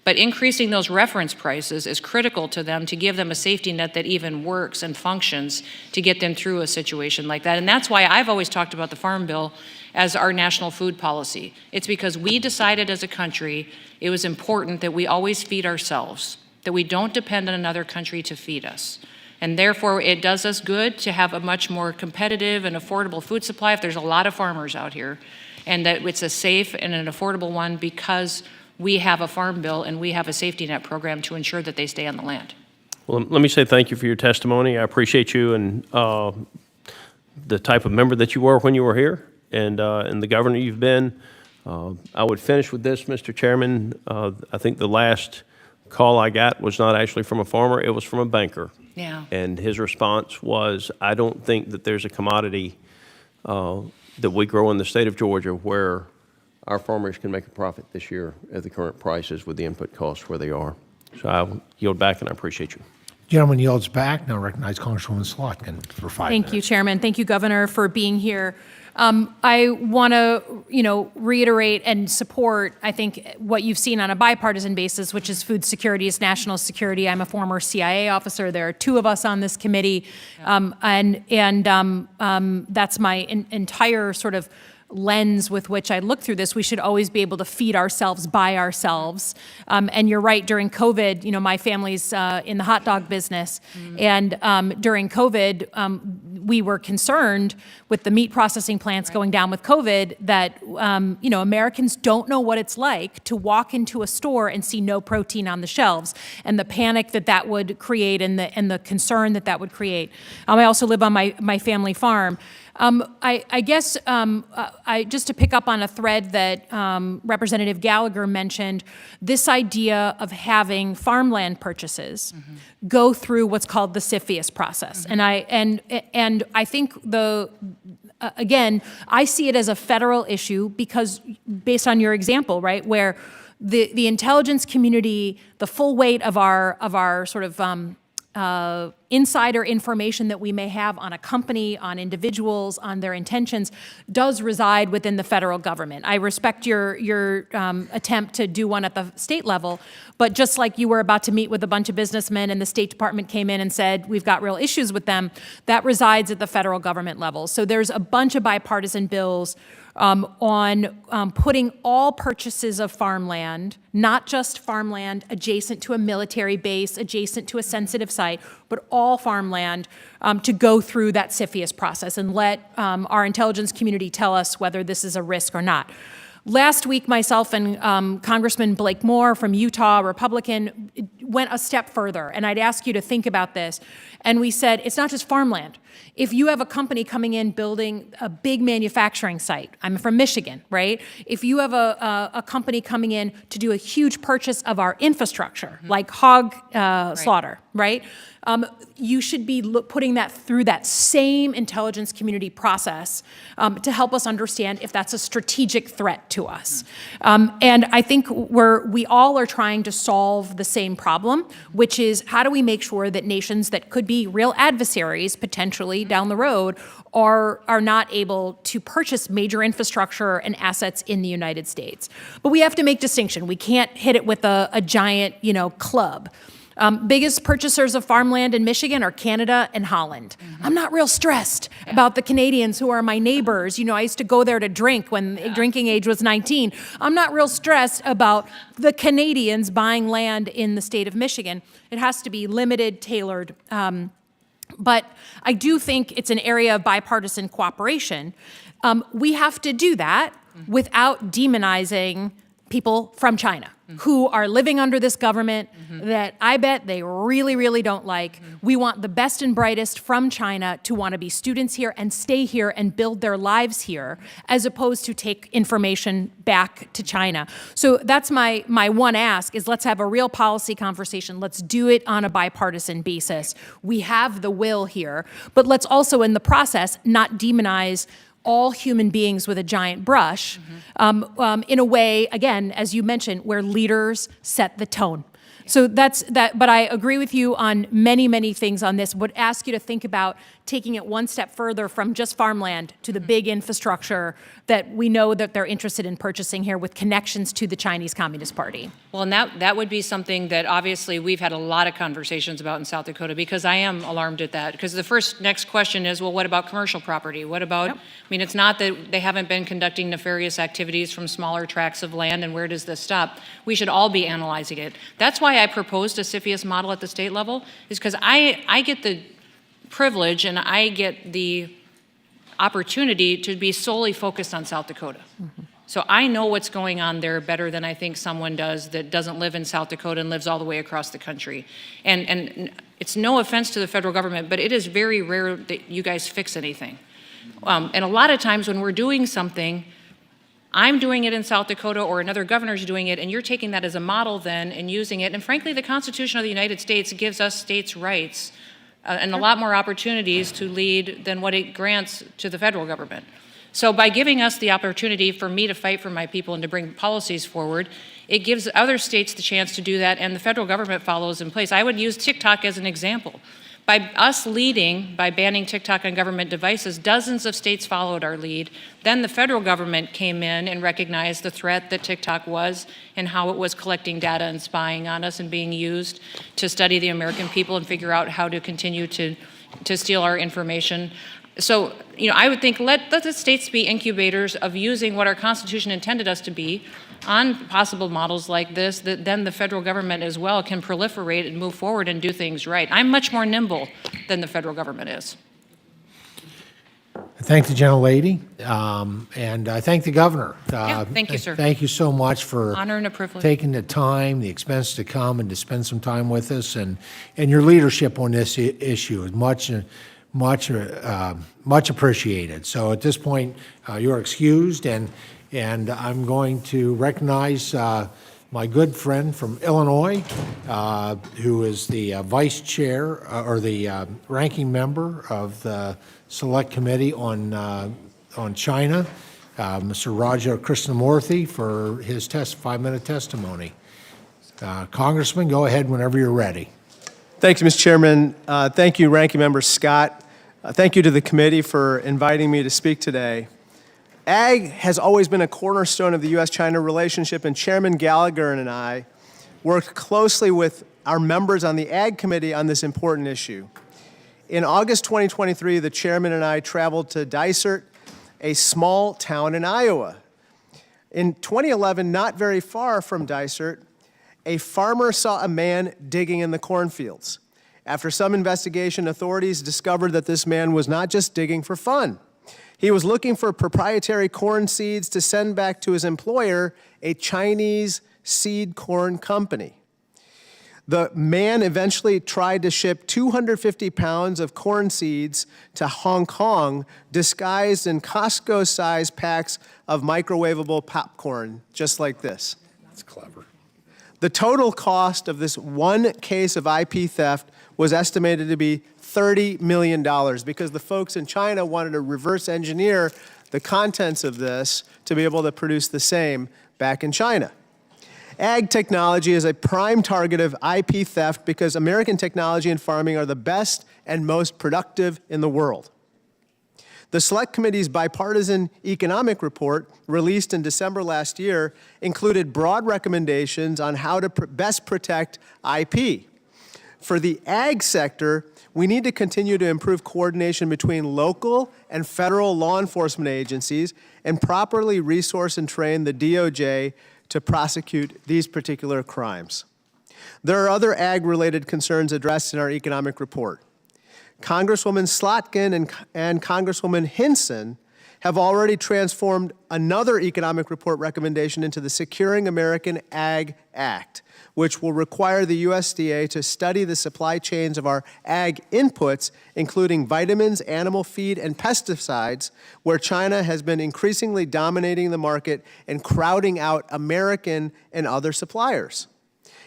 I: But increasing those reference prices is critical to them to give them a safety net that even works and functions to get them through a situation like that. And that's why I've always talked about the Farm Bill as our national food policy. It's because we decided as a country it was important that we always feed ourselves, that we don't depend on another country to feed us. And therefore, it does us good to have a much more competitive and affordable food supply if there's a lot of farmers out here, and that it's a safe and an affordable one because we have a farm bill and we have a safety net program to ensure that they stay on the land.
J: Well, let me say thank you for your testimony. I appreciate you and the type of member that you were when you were here, and the governor you've been. I would finish with this, Mr. Chairman. I think the last call I got was not actually from a farmer, it was from a banker.
I: Yeah.
J: And his response was, I don't think that there's a commodity that we grow in the state of Georgia where our farmers can make a profit this year at the current prices with the input costs where they are. So I'll yield back, and I appreciate you.
E: Gentleman yields back. Now recognize Congresswoman Slotkin for 5 minutes.
A: Thank you, Chairman. Thank you, Governor, for being here. I want to, reiterate and support, I think, what you've seen on a bipartisan basis, which is food security is national security. I'm a former CIA officer. There are 2 of us on this committee, and that's my entire sort of lens with which I look through this. We should always be able to feed ourselves by ourselves. And you're right, during COVID, my family's in the hot dog business. And during COVID, we were concerned with the meat processing plants going down with COVID that, Americans don't know what it's like to walk into a store and see no protein on the shelves, and the panic that would create and the concern that would create. I also live on my family farm. I guess just to pick up on a thread that Representative Gallagher mentioned, this idea of having farmland purchases go through what's called the CFIUS process, and I think again, I see it as a federal issue because based on your example, right, where the intelligence community, the full weight of our sort of insider information that we may have on a company, on individuals, on their intentions, does reside within the federal government. I respect your attempt to do one at the state level, but just like you were about to meet with a bunch of businessmen and the State Department came in and said, we've got real issues with them, that resides at the federal government level. So there's a bunch of bipartisan bills on putting all purchases of farmland, not just farmland adjacent to a military base, adjacent to a sensitive site, but all farmland to go through that CFIUS process and let our intelligence community tell us whether this is a risk or not. Last week, myself and Congressman Blake Moore from Utah, Republican, went a step further, and I'd ask you to think about this. And we said, it's not just farmland. If you have a company coming in building a big manufacturing site, I'm from Michigan, right? If you have a company coming in to do a huge purchase of our infrastructure, like hog slaughter, right? You should be putting that through that same intelligence community process to help us understand if that's a strategic threat to us. And I think we all are trying to solve the same problem, which is how do we make sure that nations that could be real adversaries potentially down the road are not able to purchase major infrastructure and assets in the United States. But we have to make distinction. We can't hit it with a giant, club. Biggest purchasers of farmland in Michigan are Canada and Holland. I'm not real stressed about the Canadians who are my neighbors. I used to go there to drink when drinking age was 19. I'm not real stressed about the Canadians buying land in the state of Michigan. It has to be limited, tailored. But I do think it's an area of bipartisan cooperation. We have to do that without demonizing people from China who are living under this government that I bet they really, really don't like. We want the best and brightest from China to want to be students here and stay here and build their lives here, as opposed to take information back to China. So that's my one ask is let's have a real policy conversation. Let's do it on a bipartisan basis. We have the will here, but let's also in the process not demonize all human beings with a giant brush in a way, again, as you mentioned, where leaders set the tone. So that's that, but I agree with you on many, many things on this. Would ask you to think about taking it one step further from just farmland to the big infrastructure that we know that they're interested in purchasing here with connections to the Chinese Communist Party.
I: Well, and that would be something that obviously we've had a lot of conversations about in South Dakota, because I am alarmed at that. Because the next question is, well, what about commercial property? What about, I mean, it's not that they haven't been conducting nefarious activities from smaller tracts of land, and where does this stop? We should all be analyzing it. That's why I proposed a CFIUS model at the state level, is because I get the privilege and I get the opportunity to be solely focused on South Dakota. So I know what's going on there better than I think someone does that doesn't live in South Dakota and lives all the way across the country. And it's no offense to the federal government, but it is very rare that you guys fix anything. And a lot of times when we're doing something, I'm doing it in South Dakota or another governor's doing it, and you're taking that as a model then and using it. And frankly, the Constitution of the United States gives us states' rights and a lot more opportunities to lead than what it grants to the federal government. So by giving us the opportunity for me to fight for my people and to bring policies forward, it gives other states the chance to do that, and the federal government follows in place. I would use TikTok as an example. By us leading, by banning TikTok on government devices, dozens of states followed our lead. Then the federal government came in and recognized the threat that TikTok was and how it was collecting data and spying on us and being used to study the American people and figure out how to continue to steal our information. So, I would think let the states be incubators of using what our Constitution intended us to be on possible models like this, that then the federal government as well can proliferate and move forward and do things right. I'm much more nimble than the federal government is.
E: I thank the gentlelady, and I thank the governor.
I: Thank you, sir.
E: Thank you so much for
I: Honor and a privilege.
E: taking the time, the expense to come and to spend some time with us, and your leadership on this issue is much appreciated. So at this point, you're excused, and I'm going to recognize my good friend from Illinois, who is the vice chair or the ranking member of the Select Committee on China, Mr. Raja Krishnamurthy for his 5-minute testimony. Congressman, go ahead whenever you're ready.
K: Thank you, Mr. Chairman. Thank you, Ranking Member Scott. Thank you to the committee for inviting me to speak today. Ag has always been a cornerstone of the U.S.-China relationship, and Chairman Gallagher and I worked closely with our members on the Ag Committee on this important issue. In August 2023, the chairman and I traveled to Dysart, a small town in Iowa. In 2011, not very far from Dysart, a farmer saw a man digging in the cornfields. After some investigation, authorities discovered that this man was not just digging for fun. He was looking for proprietary corn seeds to send back to his employer, a Chinese seed corn company. The man eventually tried to ship 250 pounds of corn seeds to Hong Kong, disguised in Costco-sized packs of microwavable popcorn, just like this.
E: That's clever.
K: The total cost of this one case of IP theft was estimated to be $30 million because the folks in China wanted to reverse engineer the contents of this to be able to produce the same back in China. Ag technology is a prime target of IP theft because American technology and farming are the best and most productive in the world. The Select Committee's bipartisan economic report, released in December last year, included broad recommendations on how to best protect IP. For the ag sector, we need to continue to improve coordination between local and federal law enforcement agencies and properly resource and train the DOJ to prosecute these particular crimes. There are other ag-related concerns addressed in our economic report. Congresswoman Slotkin and Congresswoman Hinson have already transformed another economic report recommendation into the Securing American Ag Act, which will require the USDA to study the supply chains of our ag inputs, including vitamins, animal feed, and pesticides, where China has been increasingly dominating the market and crowding out American and other suppliers.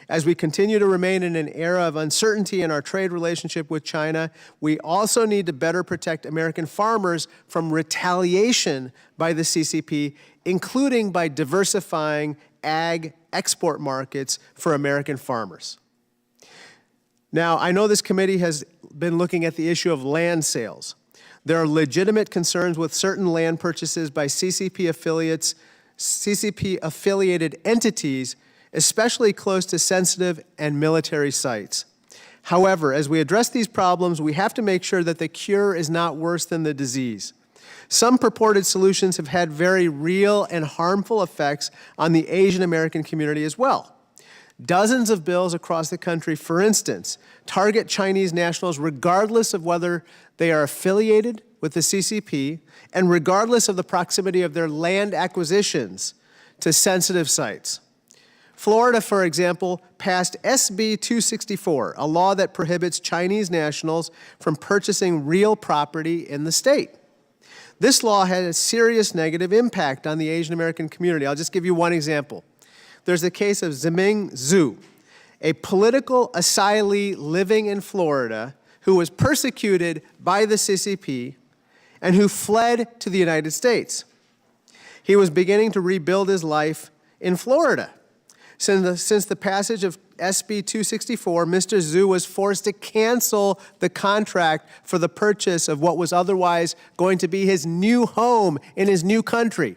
K: As we continue to remain in an era of uncertainty in our trade relationship with China, we also need to better protect American farmers from retaliation by the CCP, including by diversifying ag export markets for American farmers. Now, I know this committee has been looking at the issue of land sales. There are legitimate concerns with certain land purchases by CCP-affiliated entities, especially close to sensitive and military sites. However, as we address these problems, we have to make sure that the cure is not worse than the disease. Some purported solutions have had very real and harmful effects on the Asian American community as well. Dozens of bills across the country, for instance, target Chinese nationals regardless of whether they are affiliated with the CCP and regardless of the proximity of their land acquisitions to sensitive sites. Florida, for example, passed SB 264, a law that prohibits Chinese nationals from purchasing real property in the state. This law had a serious negative impact on the Asian American community. I'll just give you one example. There's the case of Ziming Zhu, a political asylee living in Florida who was persecuted by the CCP and who fled to the United States. He was beginning to rebuild his life in Florida. Since the passage of SB 264, Mr. Zhu was forced to cancel the contract for the purchase of what was otherwise going to be his new home in his new country.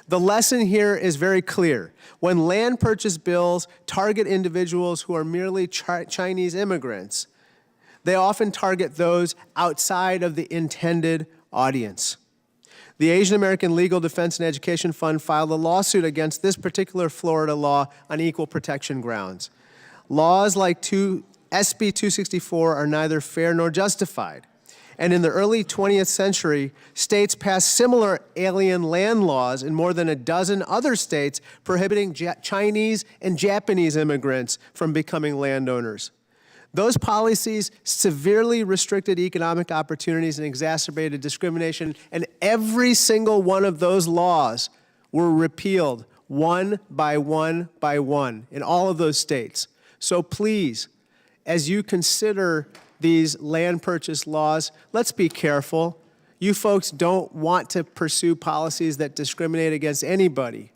K: The lesson here is very clear. When land purchase bills target individuals who are merely Chinese immigrants, they often target those outside of the intended audience. The Asian American Legal Defense and Education Fund filed a lawsuit against this particular Florida law on equal protection grounds. Laws like SB 264 are neither fair nor justified. And in the early 20th century, states passed similar alien land laws in more than a dozen other states prohibiting Chinese and Japanese immigrants from becoming landowners. Those policies severely restricted economic opportunities and exacerbated discrimination, and every single one of those laws were repealed one by one by one in all of those states. So please, as you consider these land purchase laws, let's be careful. You folks don't want to pursue policies that discriminate against anybody.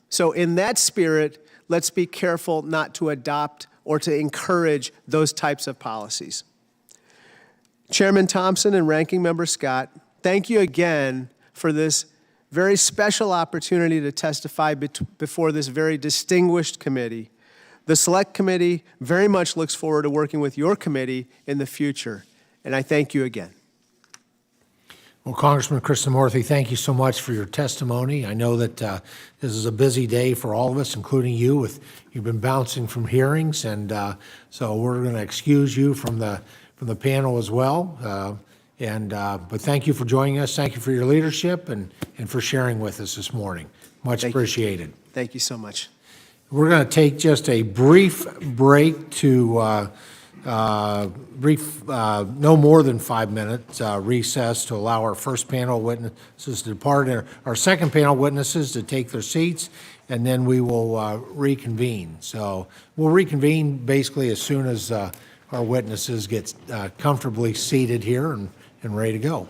K: So in that spirit, let's be careful not to adopt or to encourage those types of policies. Chairman Thompson and Ranking Member Scott, thank you again for this very special opportunity to testify before this very distinguished committee. The Select Committee very much looks forward to working with your committee in the future, and I thank you again.
E: Well, Congressman Krishnamurthy, thank you so much for your testimony. I know that this is a busy day for all of us, including you. You've been bouncing from hearings, and so we're going to excuse you from the panel as well. But thank you for joining us. Thank you for your leadership and for sharing with us this morning. Much appreciated.
K: Thank you so much.
E: We're going to take just a brief break to no more than 5 minutes recess to allow our first panel witnesses to depart, and our second panel witnesses to take their seats, and then we will reconvene. So we'll reconvene basically as soon as our witnesses get comfortably seated here and ready to go.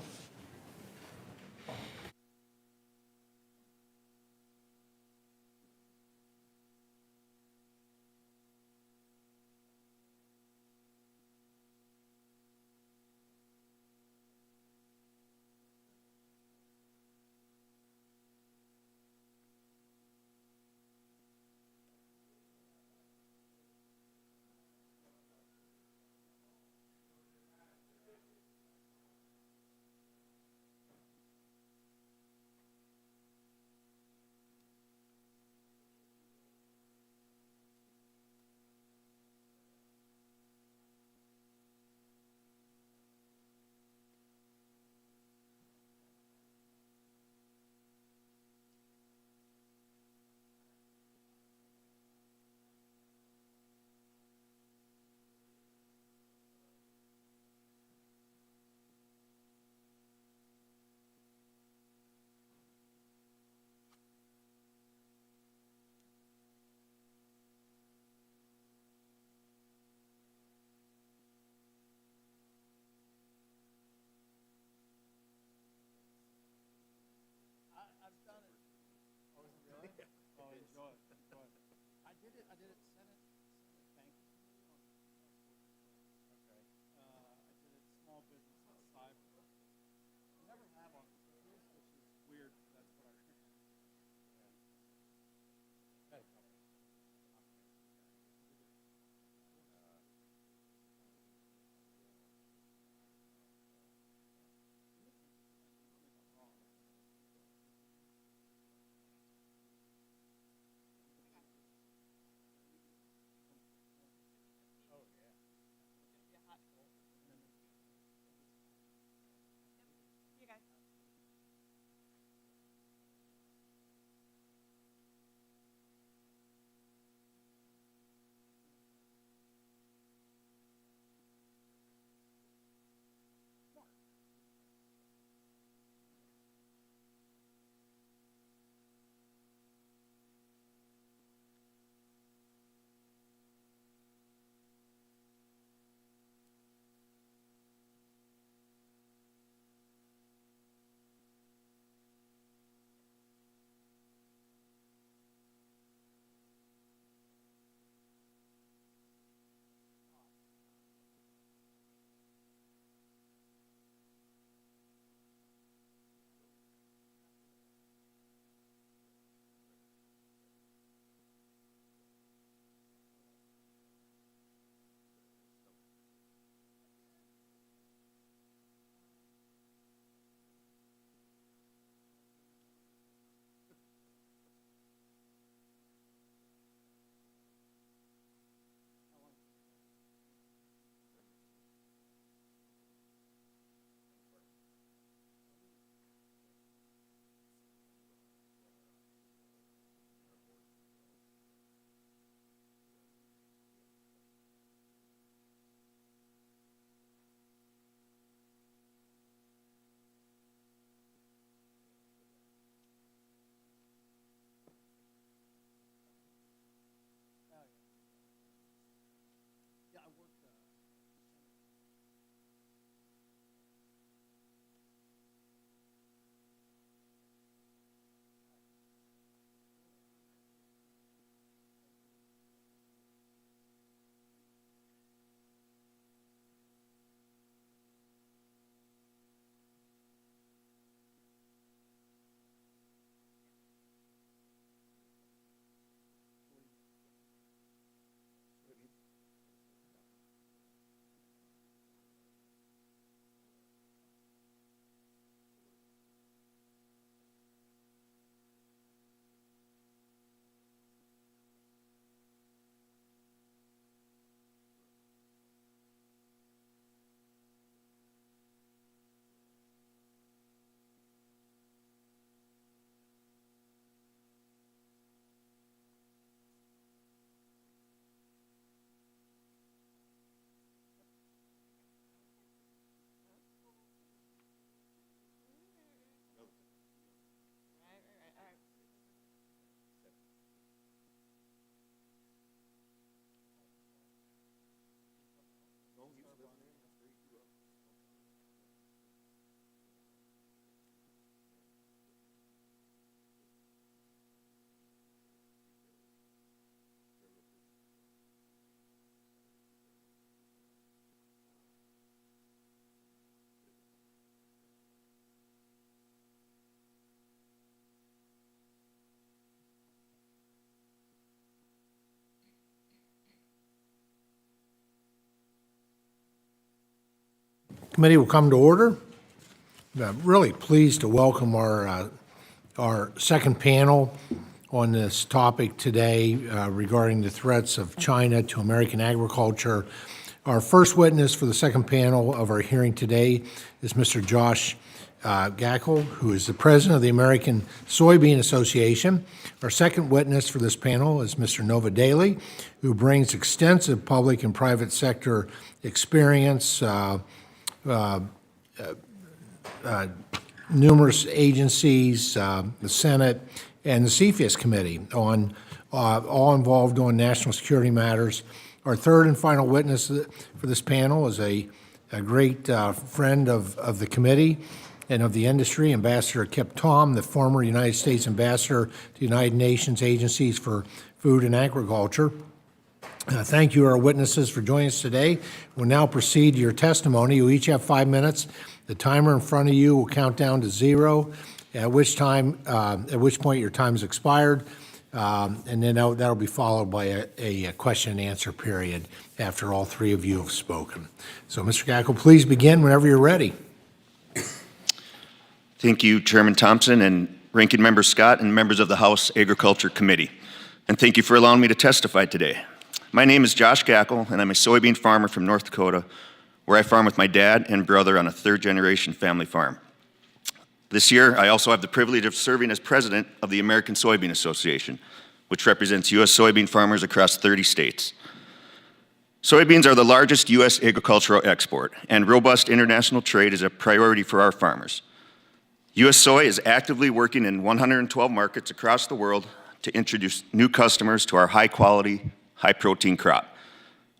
E: Committee will come to order. I'm really pleased to welcome our second panel on this topic today regarding the threats of China to American agriculture. Our first witness for the second panel of our hearing today is Mr. Josh Gackel, who is the president of the American Soybean Association. Our second witness for this panel is Mr. Nova Daly, who brings extensive public and private sector experience, numerous agencies, the Senate, and the CFIUS Committee, all involved on national security matters. Our third and final witness for this panel is a great friend of the committee and of the industry, Ambassador Kip Tom, the former United States Ambassador to the United Nations Agencies for Food and Agriculture. Thank you, our witnesses, for joining us today. We'll now proceed to your testimony. You each have 5 minutes. The timer in front of you will count down to 0, at which point your time has expired, and then that'll be followed by a question and answer period after all three of you have spoken. So, Mr. Gackel, please begin whenever you're ready.
L: Thank you, Chairman Thompson and Ranking Member Scott and members of the House Agriculture Committee. And thank you for allowing me to testify today. My name is Josh Gackel, and I'm a soybean farmer from North Dakota, where I farm with my dad and brother on a third-generation family farm. This year, I also have the privilege of serving as president of the American Soybean Association, which represents U.S. soybean farmers across 30 states. Soybeans are the largest U.S. agricultural export, and robust international trade is a priority for our farmers. U.S. Soy is actively working in 112 markets across the world to introduce new customers to our high-quality, high-protein crop.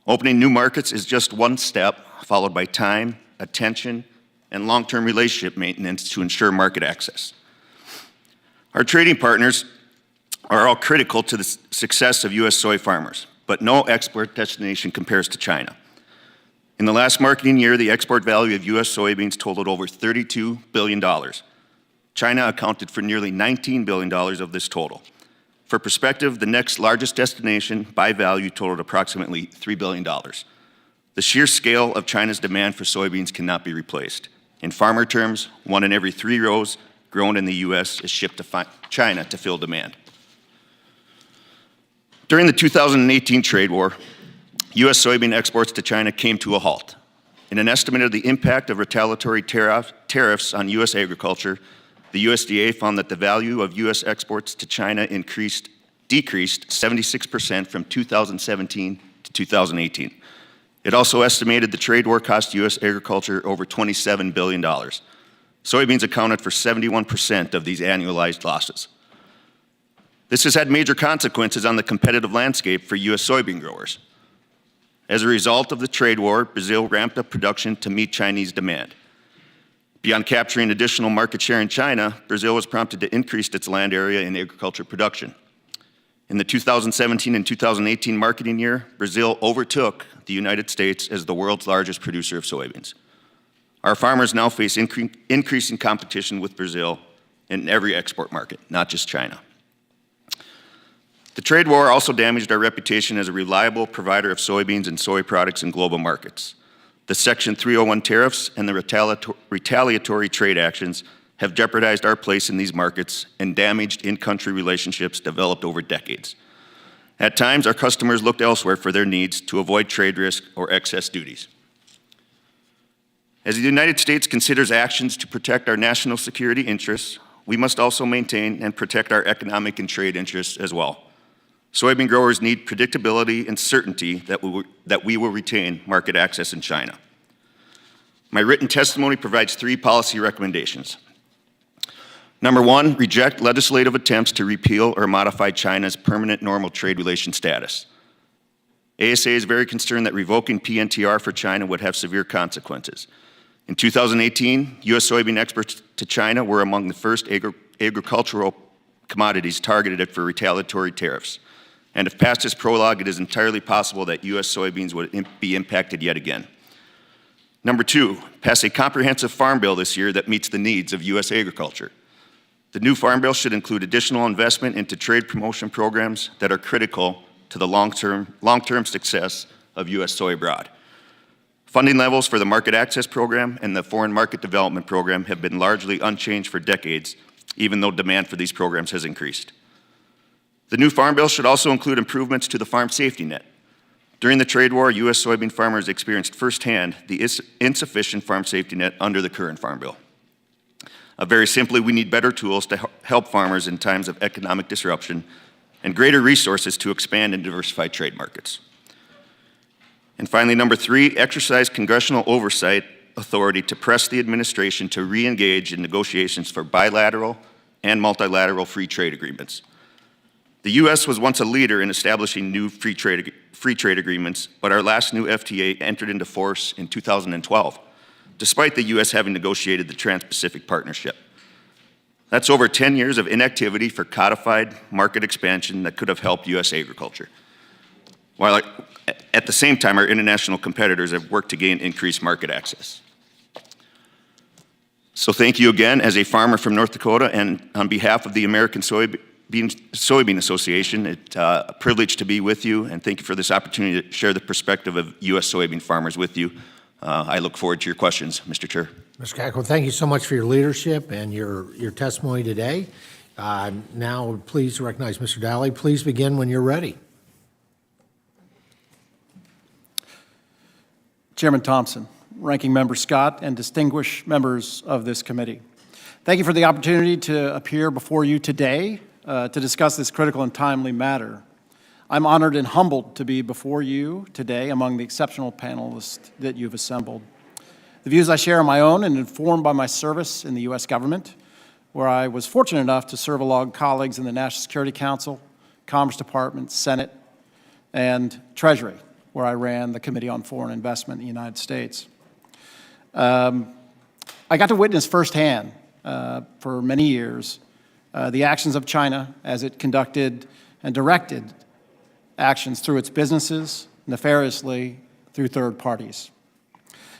L: Opening new markets is just one step, followed by time, attention, and long-term relationship maintenance to ensure market access. Our trading partners are all critical to the success of U.S. soy farmers, but no export destination compares to China. In the last marketing year, the export value of U.S. soybeans totaled over $32 billion. China accounted for nearly $19 billion of this total. For perspective, the next largest destination by value totaled approximately $3 billion. The sheer scale of China's demand for soybeans cannot be replaced. In farmer terms, 1 in every 3 rows grown in the U.S. is shipped to China to fill demand. During the 2018 trade war, U.S. soybean exports to China came to a halt. In an estimate of the impact of retaliatory tariffs on U.S. agriculture, the USDA found that the value of U.S. exports to China decreased 76% from 2017 to 2018. It also estimated the trade war cost U.S. agriculture over $27 billion. Soybeans accounted for 71% of these annualized losses. This has had major consequences on the competitive landscape for U.S. soybean growers. As a result of the trade war, Brazil ramped up production to meet Chinese demand. Beyond capturing additional market share in China, Brazil was prompted to increase its land area in agriculture production. In the 2017 and 2018 marketing year, Brazil overtook the United States as the world's largest producer of soybeans. Our farmers now face increasing competition with Brazil in every export market, not just China. The trade war also damaged our reputation as a reliable provider of soybeans and soy products in global markets. The Section 301 tariffs and the retaliatory trade actions have jeopardized our place in these markets and damaged in-country relationships developed over decades. At times, our customers looked elsewhere for their needs to avoid trade risk or excess duties. As the United States considers actions to protect our national security interests, we must also maintain and protect our economic and trade interests as well. Soybean growers need predictability and certainty that we will retain market access in China. My written testimony provides 3 policy recommendations. Number 1, reject legislative attempts to repeal or modify China's permanent normal trade relation status. ASA is very concerned that revoking PNTR for China would have severe consequences. In 2018, U.S. soybean exports to China were among the first agricultural commodities targeted for retaliatory tariffs. And if past is prologue, it is entirely possible that U.S. soybeans would be impacted yet again. Number 2, pass a comprehensive farm bill this year that meets the needs of U.S. agriculture. The new farm bill should include additional investment into trade promotion programs that are critical to the long-term success of U.S. soy abroad. Funding levels for the Market Access Program and the Foreign Market Development Program have been largely unchanged for decades, even though demand for these programs has increased. The new Farm Bill should also include improvements to the farm safety net. During the trade war, U.S. soybean farmers experienced firsthand the insufficient farm safety net under the current Farm Bill. Very simply, we need better tools to help farmers in times of economic disruption and greater resources to expand and diversify trade markets. And finally, number 3, exercise congressional oversight authority to press the administration to re-engage in negotiations for bilateral and multilateral free trade agreements. The U.S. was once a leader in establishing new free trade agreements, but our last new FTA entered into force in 2012, despite the U.S. having negotiated the Trans-Pacific Partnership. That's over 10 years of inactivity for codified market expansion that could have helped U.S. agriculture. While at the same time, our international competitors have worked to gain increased market access. So thank you again as a farmer from North Dakota, and on behalf of the American Soybean Association, it's a privilege to be with you, and thank you for this opportunity to share the perspective of U.S. soybean farmers with you. I look forward to your questions, Mr. Chair.
E: Mr. Cackle, thank you so much for your leadership and your testimony today. Now, please recognize Mr. Daly. Please begin when you're ready.
M: Chairman Thompson, Ranking Member Scott, and distinguished members of this committee. Thank you for the opportunity to appear before you today to discuss this critical and timely matter. I'm honored and humbled to be before you today among the exceptional panelists that you've assembled. The views I share are my own and informed by my service in the U.S. government, where I was fortunate enough to serve along colleagues in the National Security Council, Commerce Department, Senate, and Treasury, where I ran the Committee on Foreign Investment in the United States. I got to witness firsthand for many years the actions of China as it conducted and directed actions through its businesses, nefariously through third parties.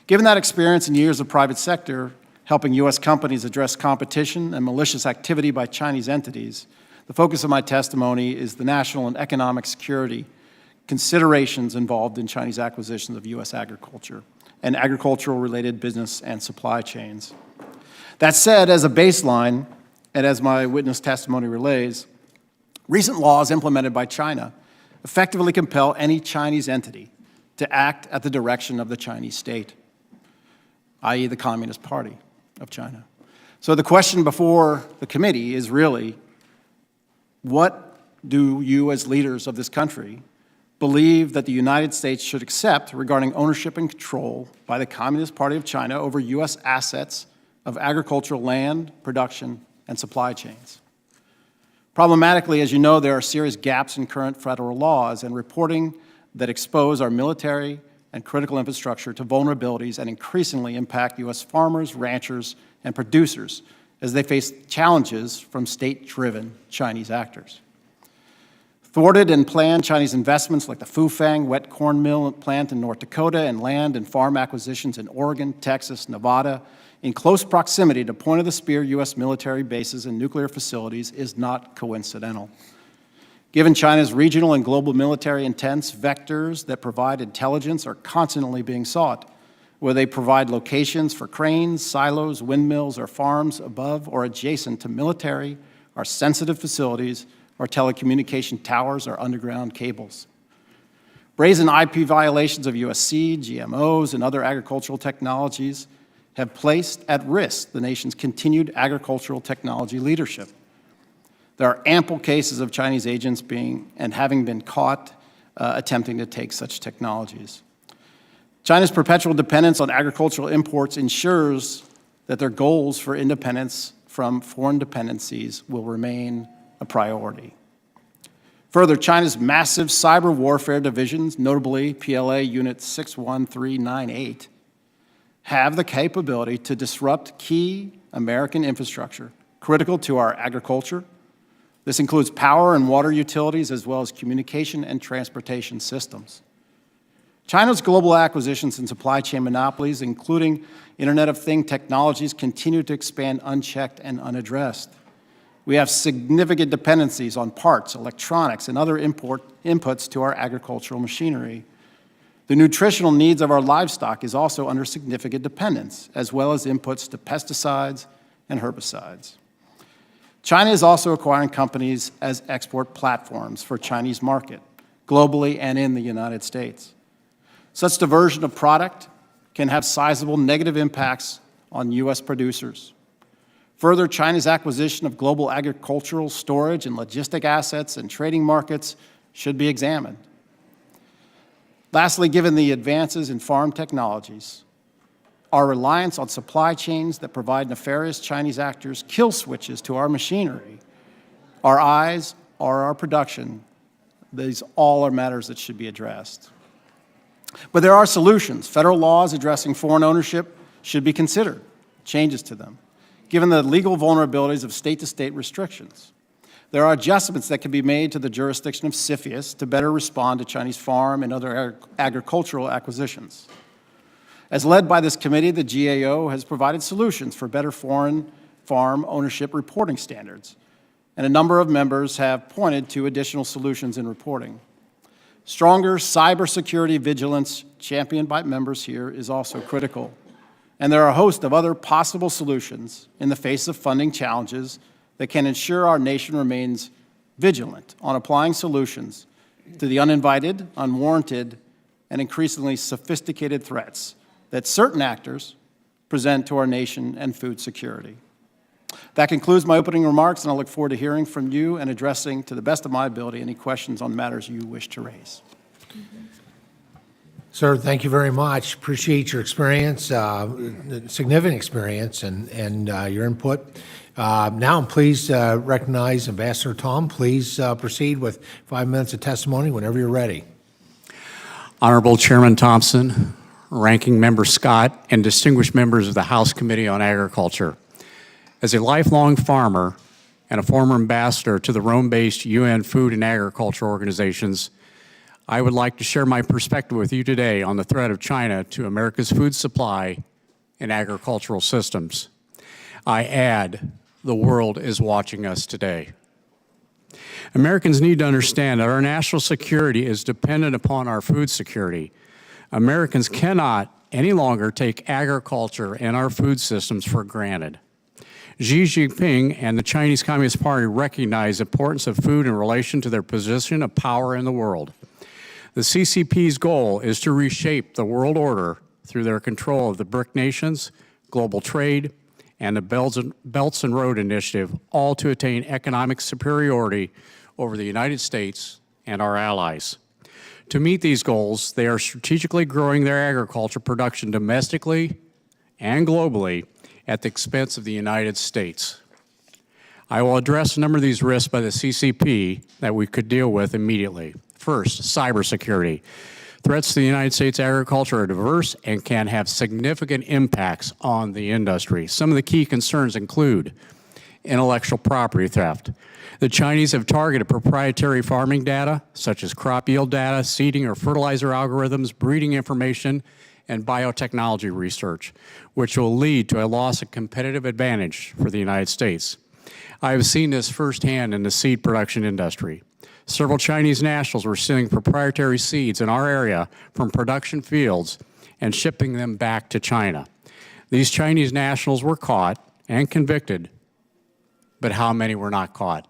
M: Given that experience and years of private sector helping U.S. companies address competition and malicious activity by Chinese entities, the focus of my testimony is the national and economic security considerations involved in Chinese acquisitions of U.S. agriculture and agricultural-related business and supply chains. That said, as a baseline, and as my witness testimony relays, recent laws implemented by China effectively compel any Chinese entity to act at the direction of the Chinese state, i.e. the Communist Party of China. So the question before the committee is really, what do you as leaders of this country believe that the United States should accept regarding ownership and control by the Communist Party of China over U.S. assets of agricultural land, production, and supply chains? Problematically, as you know, there are serious gaps in current federal laws and reporting that expose our military and critical infrastructure to vulnerabilities and increasingly impact U.S. farmers, ranchers, and producers as they face challenges from state-driven Chinese actors. Thwarted and planned Chinese investments like the Fufang wet corn mill plant in North Dakota and land and farm acquisitions in Oregon, Texas, Nevada, in close proximity to point-of-the-spear U.S. military bases and nuclear facilities is not coincidental. Given China's regional and global military intents, vectors that provide intelligence are constantly being sought, where they provide locations for cranes, silos, windmills, or farms above or adjacent to military or sensitive facilities or telecommunication towers or underground cables. Brazen IP violations of U.S. seed, GMOs, and other agricultural technologies have placed at risk the nation's continued agricultural technology leadership. There are ample cases of Chinese agents being and having been caught attempting to take such technologies. China's perpetual dependence on agricultural imports ensures that their goals for independence from foreign dependencies will remain a priority. Further, China's massive cyber warfare divisions, notably PLA Unit 61398, have the capability to disrupt key American infrastructure critical to our agriculture. This includes power and water utilities as well as communication and transportation systems. China's global acquisitions and supply chain monopolies, including Internet of Things technologies, continue to expand unchecked and unaddressed. We have significant dependencies on parts, electronics, and other inputs to our agricultural machinery. The nutritional needs of our livestock is also under significant dependence, as well as inputs to pesticides and herbicides. China is also acquiring companies as export platforms for Chinese market, globally and in the United States. Such diversion of product can have sizable negative impacts on U.S. producers. Further, China's acquisition of global agricultural storage and logistic assets and trading markets should be examined. Lastly, given the advances in farm technologies, our reliance on supply chains that provide nefarious Chinese actors kill switches to our machinery, our eyes, or our production, these all are matters that should be addressed. But there are solutions. Federal laws addressing foreign ownership should be considered, changes to them, given the legal vulnerabilities of state-to-state restrictions. There are adjustments that can be made to the jurisdiction of CFIUS to better respond to Chinese farm and other agricultural acquisitions. As led by this committee, the GAO has provided solutions for better foreign farm ownership reporting standards, and a number of members have pointed to additional solutions in reporting. Stronger cybersecurity vigilance championed by members here is also critical, and there are a host of other possible solutions in the face of funding challenges that can ensure our nation remains vigilant on applying solutions to the uninvited, unwarranted, and increasingly sophisticated threats that certain actors present to our nation and food security. That concludes my opening remarks, and I look forward to hearing from you and addressing, to the best of my ability, any questions on matters you wish to raise.
E: Sir, thank you very much. Appreciate your experience, significant experience, and your input. Now I'm pleased to recognize Ambassador Tom. Please proceed with 5 minutes of testimony whenever you're ready.
N: Honorable Chairman Thompson, Ranking Member Scott, and distinguished members of the House Committee on Agriculture. As a lifelong farmer and a former ambassador to the Rome-based UN Food and Agriculture organizations, I would like to share my perspective with you today on the threat of China to America's food supply and agricultural systems. I add, the world is watching us today. Americans need to understand that our national security is dependent upon our food security. Americans cannot any longer take agriculture and our food systems for granted. Xi Jinping and the Chinese Communist Party recognize the importance of food in relation to their position of power in the world. The CCP's goal is to reshape the world order through their control of the BRIC nations, global trade, and the Belts and Road Initiative, all to attain economic superiority over the United States and our allies. To meet these goals, they are strategically growing their agriculture production domestically and globally at the expense of the United States. I will address a number of these risks by the CCP that we could deal with immediately. First, cybersecurity. Threats to the United States agriculture are diverse and can have significant impacts on the industry. Some of the key concerns include intellectual property theft. The Chinese have targeted proprietary farming data, such as crop yield data, seeding or fertilizer algorithms, breeding information, and biotechnology research, which will lead to a loss of competitive advantage for the United States. I have seen this firsthand in the seed production industry. Several Chinese nationals were stealing proprietary seeds in our area from production fields and shipping them back to China. These Chinese nationals were caught and convicted, but how many were not caught?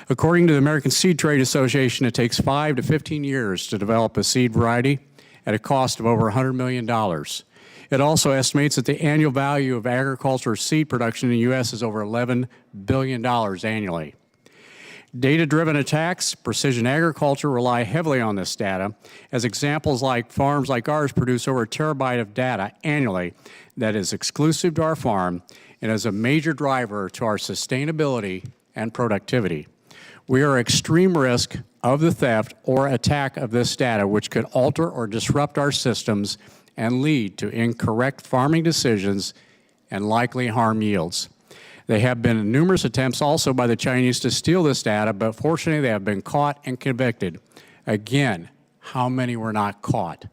N: According to the American Seed Trade Association, it takes 5 to 15 years to develop a seed variety at a cost of over $100 million. It also estimates that the annual value of agricultural seed production in the U.S. is over $11 billion annually. Data-driven attacks, precision agriculture rely heavily on this data, as examples like farms like ours produce over a terabyte of data annually that is exclusive to our farm and is a major driver to our sustainability and productivity. We are at extreme risk of the theft or attack of this data, which could alter or disrupt our systems and lead to incorrect farming decisions and likely harm yields. There have been numerous attempts also by the Chinese to steal this data, but fortunately they have been caught and convicted. Again, how many were not caught?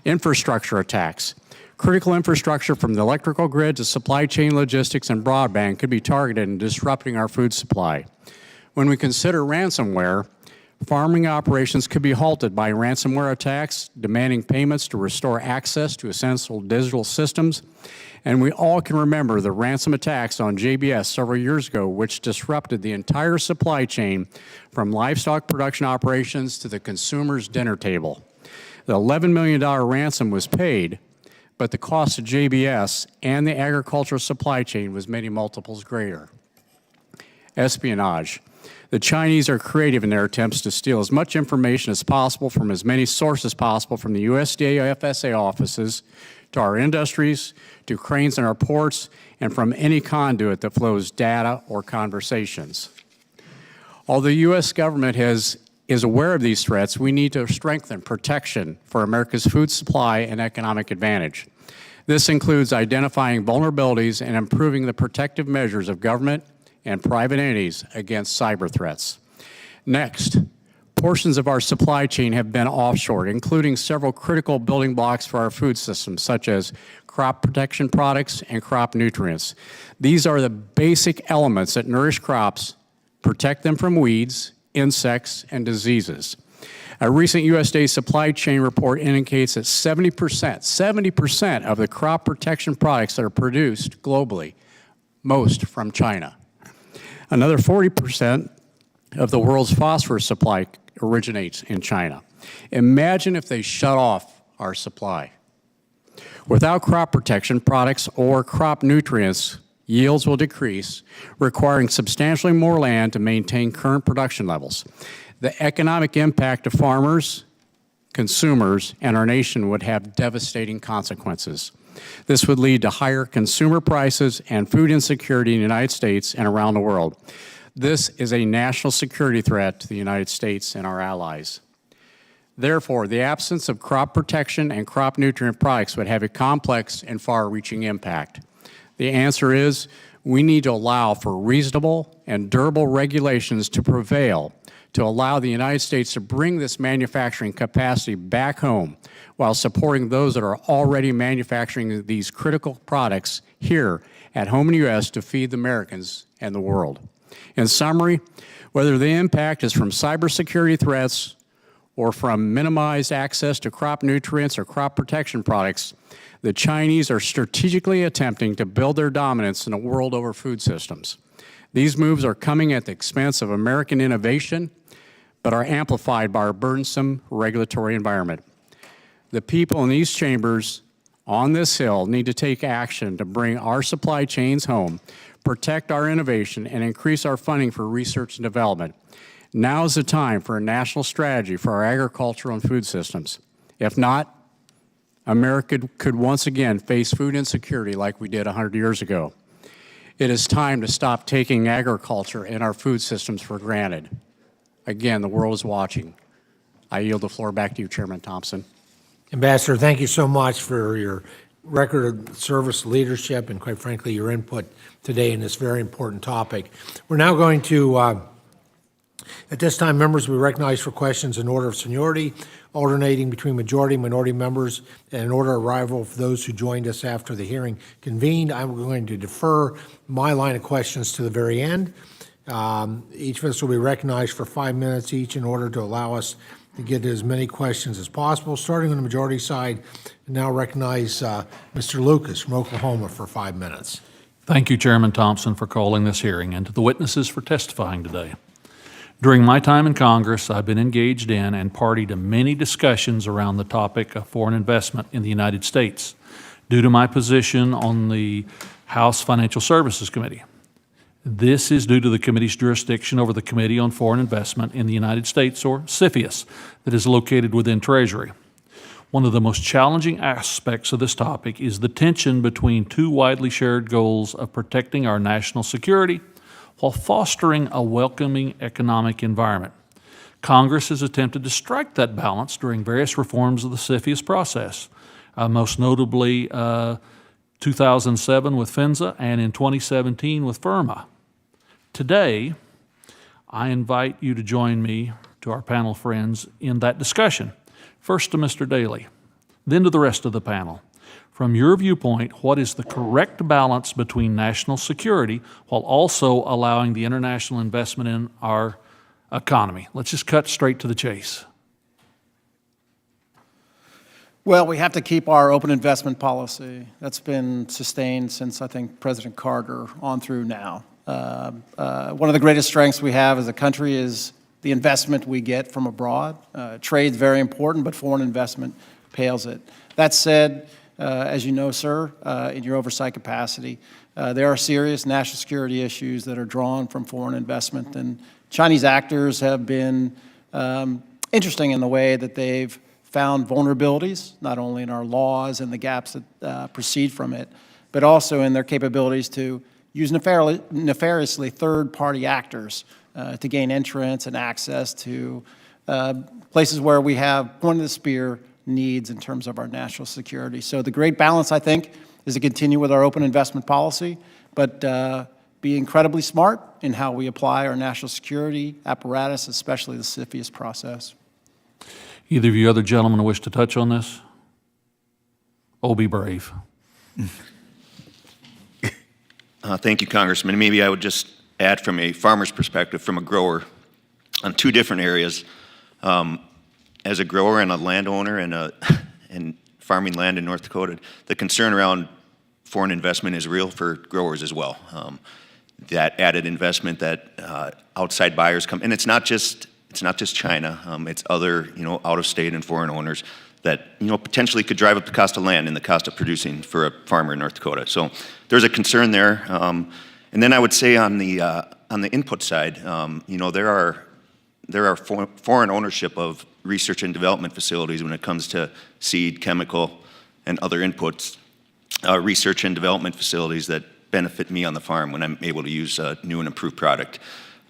N: Infrastructure attacks. Critical infrastructure from the electrical grid to supply chain logistics and broadband could be targeted in disrupting our food supply. When we consider ransomware, farming operations could be halted by ransomware attacks, demanding payments to restore access to essential digital systems. And we all can remember the ransom attacks on JBS several years ago, which disrupted the entire supply chain from livestock production operations to the consumer's dinner table. The $11 million ransom was paid, but the cost to JBS and the agricultural supply chain was many multiples greater. Espionage. The Chinese are creative in their attempts to steal as much information as possible from as many sources as possible, from the USDA FSA offices to our industries, to cranes in our ports, and from any conduit that flows data or conversations. Although the U.S. government is aware of these threats, we need to strengthen protection for America's food supply and economic advantage. This includes identifying vulnerabilities and improving the protective measures of government and private entities against cyber threats. Next, portions of our supply chain have been offshored, including several critical building blocks for our food system, such as crop protection products and crop nutrients. These are the basic elements that nourish crops, protect them from weeds, insects, and diseases. A recent USDA supply chain report indicates that 70% of the crop protection products that are produced globally, most from China. Another 40% of the world's phosphorus supply originates in China. Imagine if they shut off our supply. Without crop protection products or crop nutrients, yields will decrease, requiring substantially more land to maintain current production levels. The economic impact to farmers, consumers, and our nation would have devastating consequences. This would lead to higher consumer prices and food insecurity in the United States and around the world. This is a national security threat to the United States and our allies. Therefore, the absence of crop protection and crop nutrient products would have a complex and far-reaching impact. The answer is we need to allow for reasonable and durable regulations to prevail to allow the United States to bring this manufacturing capacity back home while supporting those that are already manufacturing these critical products here at home in the U.S. to feed the Americans and the world. In summary, whether the impact is from cybersecurity threats or from minimized access to crop nutrients or crop protection products, the Chinese are strategically attempting to build their dominance in the world over food systems. These moves are coming at the expense of American innovation, but are amplified by our burdensome regulatory environment. The people in these chambers on this Hill need to take action to bring our supply chains home, protect our innovation, and increase our funding for research and development. Now is the time for a national strategy for our agricultural and food systems. If not, America could once again face food insecurity like we did 100 years ago. It is time to stop taking agriculture and our food systems for granted. Again, the world is watching. I yield the floor back to you, Chairman Thompson.
E: Ambassador, thank you so much for your record of service, leadership, and quite frankly, your input today in this very important topic. We're now going to, at this time, members will be recognized for questions in order of seniority, alternating between majority and minority members, and in order of arrival for those who joined us after the hearing convened. I'm going to defer my line of questions to the very end. Each of us will be recognized for 5 minutes each in order to allow us to get as many questions as possible. Starting on the majority side, I now recognize Mr. Lucas from Oklahoma for 5 minutes.
F: Thank you, Chairman Thompson, for calling this hearing, and to the witnesses for testifying today. During my time in Congress, I've been engaged in and party to many discussions around the topic of foreign investment in the United States due to my position on the House Financial Services Committee. This is due to the committee's jurisdiction over the Committee on Foreign Investment in the United States, or CFIUS, that is located within Treasury. One of the most challenging aspects of this topic is the tension between two widely shared goals of protecting our national security while fostering a welcoming economic environment. Congress has attempted to strike that balance during various reforms of the CFIUS process, most notably 2007 with FINZA and in 2017 with FIRMA. Today, I invite you to join me, to our panel friends, in that discussion. First to Mr. Daley, then to the rest of the panel. From your viewpoint, what is the correct balance between national security while also allowing the international investment in our economy? Let's just cut straight to the chase.
M: Well, we have to keep our open investment policy. That's been sustained since, I think, President Carter on through now. One of the greatest strengths we have as a country is the investment we get from abroad. Trade's very important, but foreign investment pales it. That said, as you know, sir, in your oversight capacity, there are serious national security issues that are drawn from foreign investment, and Chinese actors have been interesting in the way that they've found vulnerabilities, not only in our laws and the gaps that proceed from it, but also in their capabilities to use nefariously third-party actors to gain entrance and access to places where we have point-of-the-spear needs in terms of our national security. So the great balance, I think, is to continue with our open investment policy, but be incredibly smart in how we apply our national security apparatus, especially the CFIUS process.
F: Either of you other gentlemen wish to touch on this? Oh, be brave.
L: Thank you, Congressman. Maybe I would just add from a farmer's perspective, from a grower, on two different areas. As a grower and a landowner and farming land in North Dakota, the concern around foreign investment is real for growers as well. That added investment that outside buyers come, and it's not just China. It's other out-of-state and foreign owners that potentially could drive up the cost of land and the cost of producing for a farmer in North Dakota. So there's a concern there. And then I would say on the input side, there are foreign ownership of research and development facilities when it comes to seed, chemical, and other inputs. Research and development facilities that benefit me on the farm when I'm able to use a new and improved product.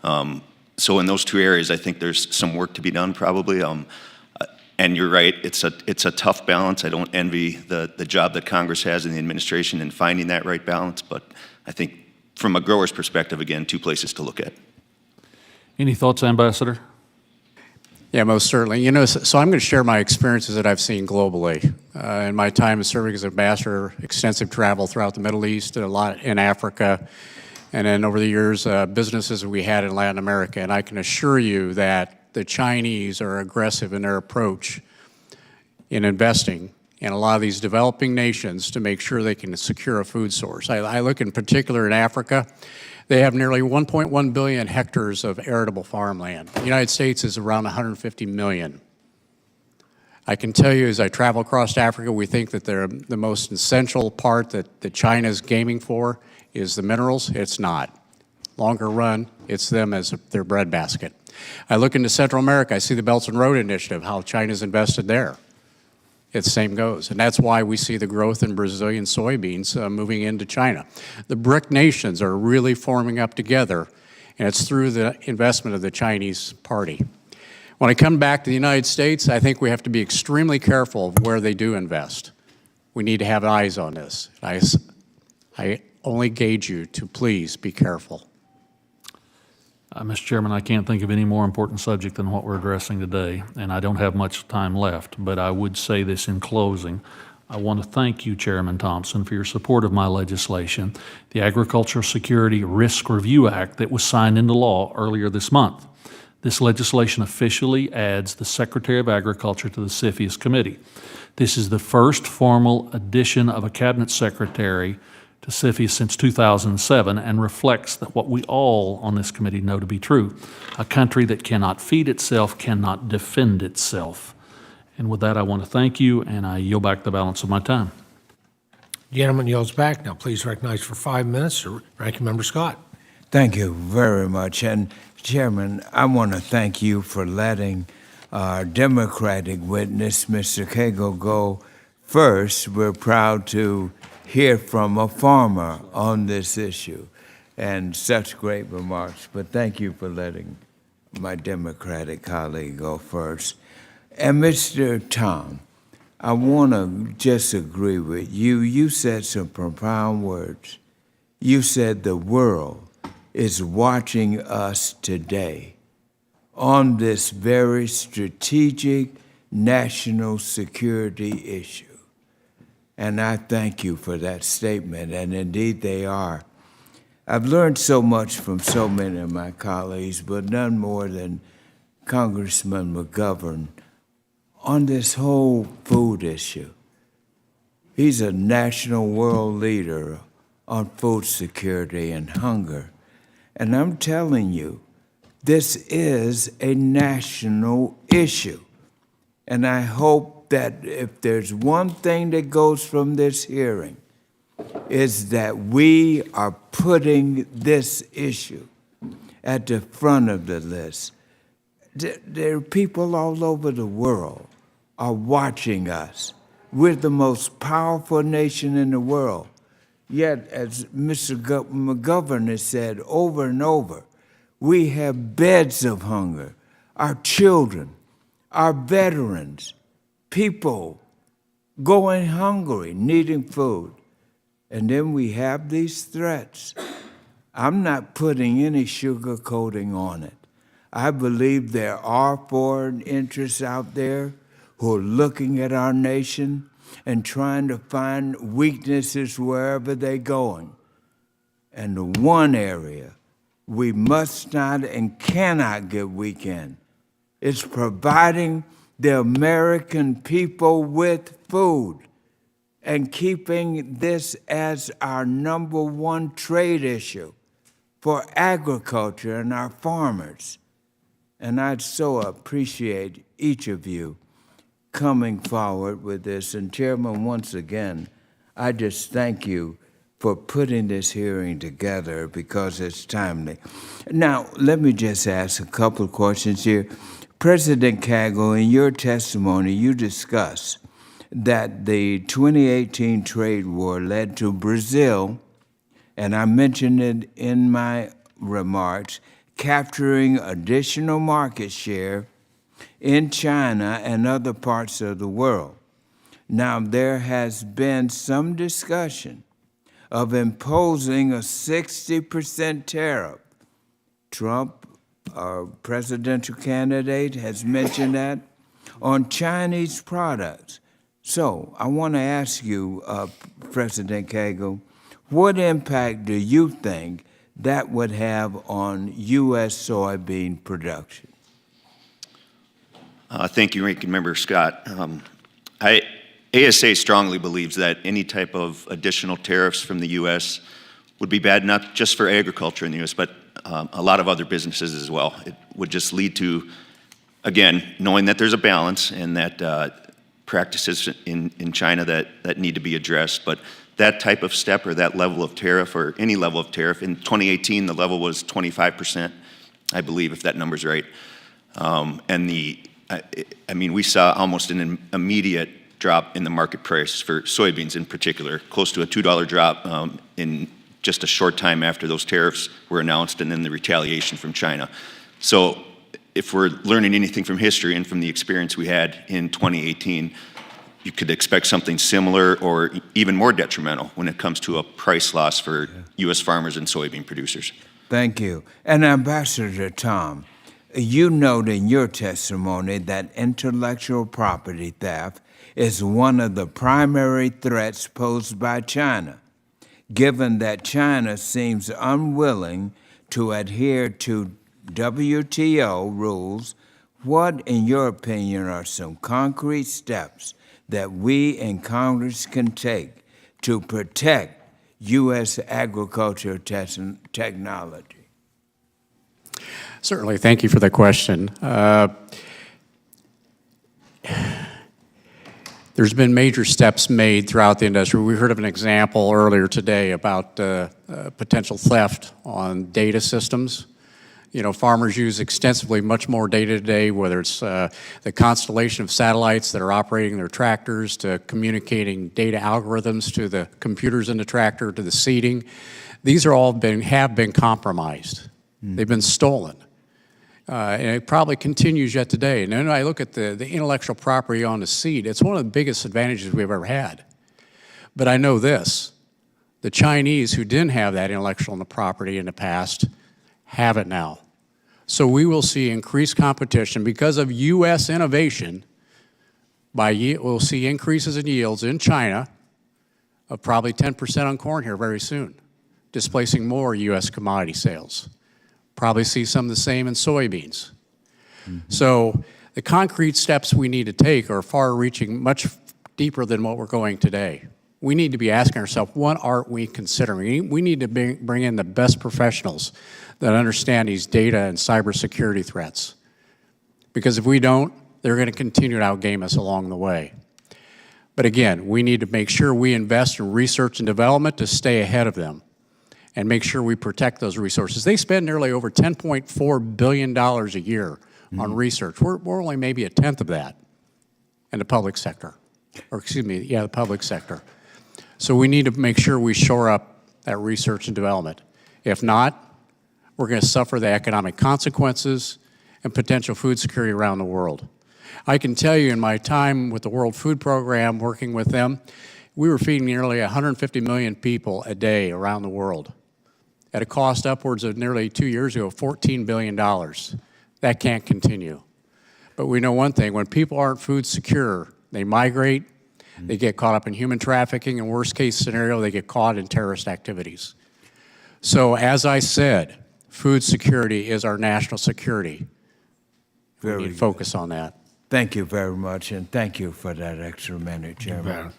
L: So in those two areas, I think there's some work to be done probably. And you're right, it's a tough balance. I don't envy the job that Congress has and the administration in finding that right balance, but I think from a grower's perspective, again, two places to look at.
F: Any thoughts, Ambassador?
N: Yeah, most certainly. So I'm going to share my experiences that I've seen globally. In my time serving as ambassador, extensive travel throughout the Middle East, a lot in Africa, and then over the years, businesses we had in Latin America. And I can assure you that the Chinese are aggressive in their approach in investing in a lot of these developing nations to make sure they can secure a food source. I look in particular in Africa. They have nearly 1.1 billion hectares of arable farmland. The United States is around 150 million. I can tell you as I travel across Africa, we think that they're the most essential part that China is gaming for is the minerals. It's not. Longer run, it's them as their breadbasket. I look into Central America, I see the Belt and Road Initiative, how China's invested there. It same goes, and that's why we see the growth in Brazilian soybeans moving into China. The BRIC nations are really forming up together, and it's through the investment of the Chinese party. When I come back to the United States, I think we have to be extremely careful of where they do invest. We need to have eyes on this. I only gauge you to please be careful.
F: Mr. Chairman, I can't think of any more important subject than what we're addressing today, and I don't have much time left, but I would say this in closing. I want to thank you, Chairman Thompson, for your support of my legislation, the Agricultural Security Risk Review Act that was signed into law earlier this month. This legislation officially adds the Secretary of Agriculture to the CFIUS committee. This is the first formal addition of a cabinet secretary to CFIUS since 2007 and reflects that what we all on this committee know to be true. A country that cannot feed itself cannot defend itself. And with that, I want to thank you, and I yield back the balance of my time.
E: Gentleman yields back. Now please recognize for 5 minutes Ranking Member Scott.
G: Thank you very much. And Chairman, I want to thank you for letting our Democratic witness, Mr. Cagle, go first. We're proud to hear from a farmer on this issue, and such great remarks. But thank you for letting my Democratic colleague go first. And Mr. Tom, I want to just agree with you. You said some profound words. You said the world is watching us today on this very strategic national security issue. And I thank you for that statement, and indeed they are. I've learned so much from so many of my colleagues, but none more than Congressman McGovern on this whole food issue. He's a national world leader on food security and hunger. And I'm telling you, this is a national issue. And I hope that if there's one thing that goes from this hearing, is that we are putting this issue at the front of the list. There are people all over the world are watching us. We're the most powerful nation in the world. Yet, as Mr. McGovern has said over and over, we have beds of hunger. Our children, our veterans, people going hungry, needing food. And then we have these threats. I'm not putting any sugar coating on it. I believe there are foreign interests out there who are looking at our nation and trying to find weaknesses wherever they're going. And the one area we must not and cannot get weak in is providing the American people with food and keeping this as our #1 trade issue for agriculture and our farmers. And I'd so appreciate each of you coming forward with this. And Chairman, once again, I just thank you for putting this hearing together because it's timely. Now, let me just ask a couple of questions here. President Cagle, in your testimony, you discussed that the 2018 trade war led to Brazil, and I mentioned it in my remarks, capturing additional market share in China and other parts of the world. Now, there has been some discussion of imposing a 60% tariff. Trump, our presidential candidate, has mentioned that on Chinese products. So I want to ask you, President Cagle, what impact do you think that would have on U.S. soybean production?
L: Thank you, Ranking Member Scott. ASA strongly believes that any type of additional tariffs from the U.S. would be bad, not just for agriculture in the U.S., but a lot of other businesses as well. It would just lead to, again, knowing that there's a balance and that practices in China that need to be addressed. But that type of step or that level of tariff or any level of tariff, in 2018, the level was 25%, I believe, if that number's right. And we saw almost an immediate drop in the market price for soybeans in particular, close to a $2 drop in just a short time after those tariffs were announced and then the retaliation from China. So if we're learning anything from history and from the experience we had in 2018, you could expect something similar or even more detrimental when it comes to a price loss for U.S. farmers and soybean producers.
G: Thank you. And Ambassador Tom, you note in your testimony that intellectual property theft is one of the primary threats posed by China. Given that China seems unwilling to adhere to WTO rules, what, in your opinion, are some concrete steps that we in Congress can take to protect U.S. agriculture technology?
N: Certainly. Thank you for the question. There's been major steps made throughout the industry. We heard of an example earlier today about potential theft on data systems. You know, farmers use extensively much more data today, whether it's the constellation of satellites that are operating their tractors to communicating data algorithms to the computers in the tractor to the seeding. These are all have been compromised. They've been stolen. And it probably continues yet today. And then I look at the intellectual property on the seed, it's one of the biggest advantages we've ever had. But I know this, the Chinese who didn't have that intellectual property in the past have it now. So we will see increased competition because of U.S. innovation. We'll see increases in yields in China of probably 10% on corn here very soon. displacing more U.S. commodity sales. Probably see some of the same in soybeans. So the concrete steps we need to take are far-reaching, much deeper than what we're going today. We need to be asking ourselves, what aren't we considering? We need to bring in the best professionals that understand these data and cybersecurity threats. Because if we don't, they're going to continue to outgame us along the way. But again, we need to make sure we invest in research and development to stay ahead of them and make sure we protect those resources. They spend nearly over $10.4 billion a year on research. We're only maybe a tenth of that in the public sector. Or excuse me, yeah, the public sector. So we need to make sure we shore up that research and development. If not, we're going to suffer the economic consequences and potential food security around the world. I can tell you in my time with the World Food Program, working with them, we were feeding nearly 150 million people a day around the world at a cost upwards of nearly 2 years ago, $14 billion. That can't continue. But we know one thing, when people aren't food secure, they migrate, they get caught up in human trafficking, and worst case scenario, they get caught in terrorist activities. So as I said, food security is our national security. We need to focus on that.
G: Thank you very much, and thank you for that extra minute, Chairman.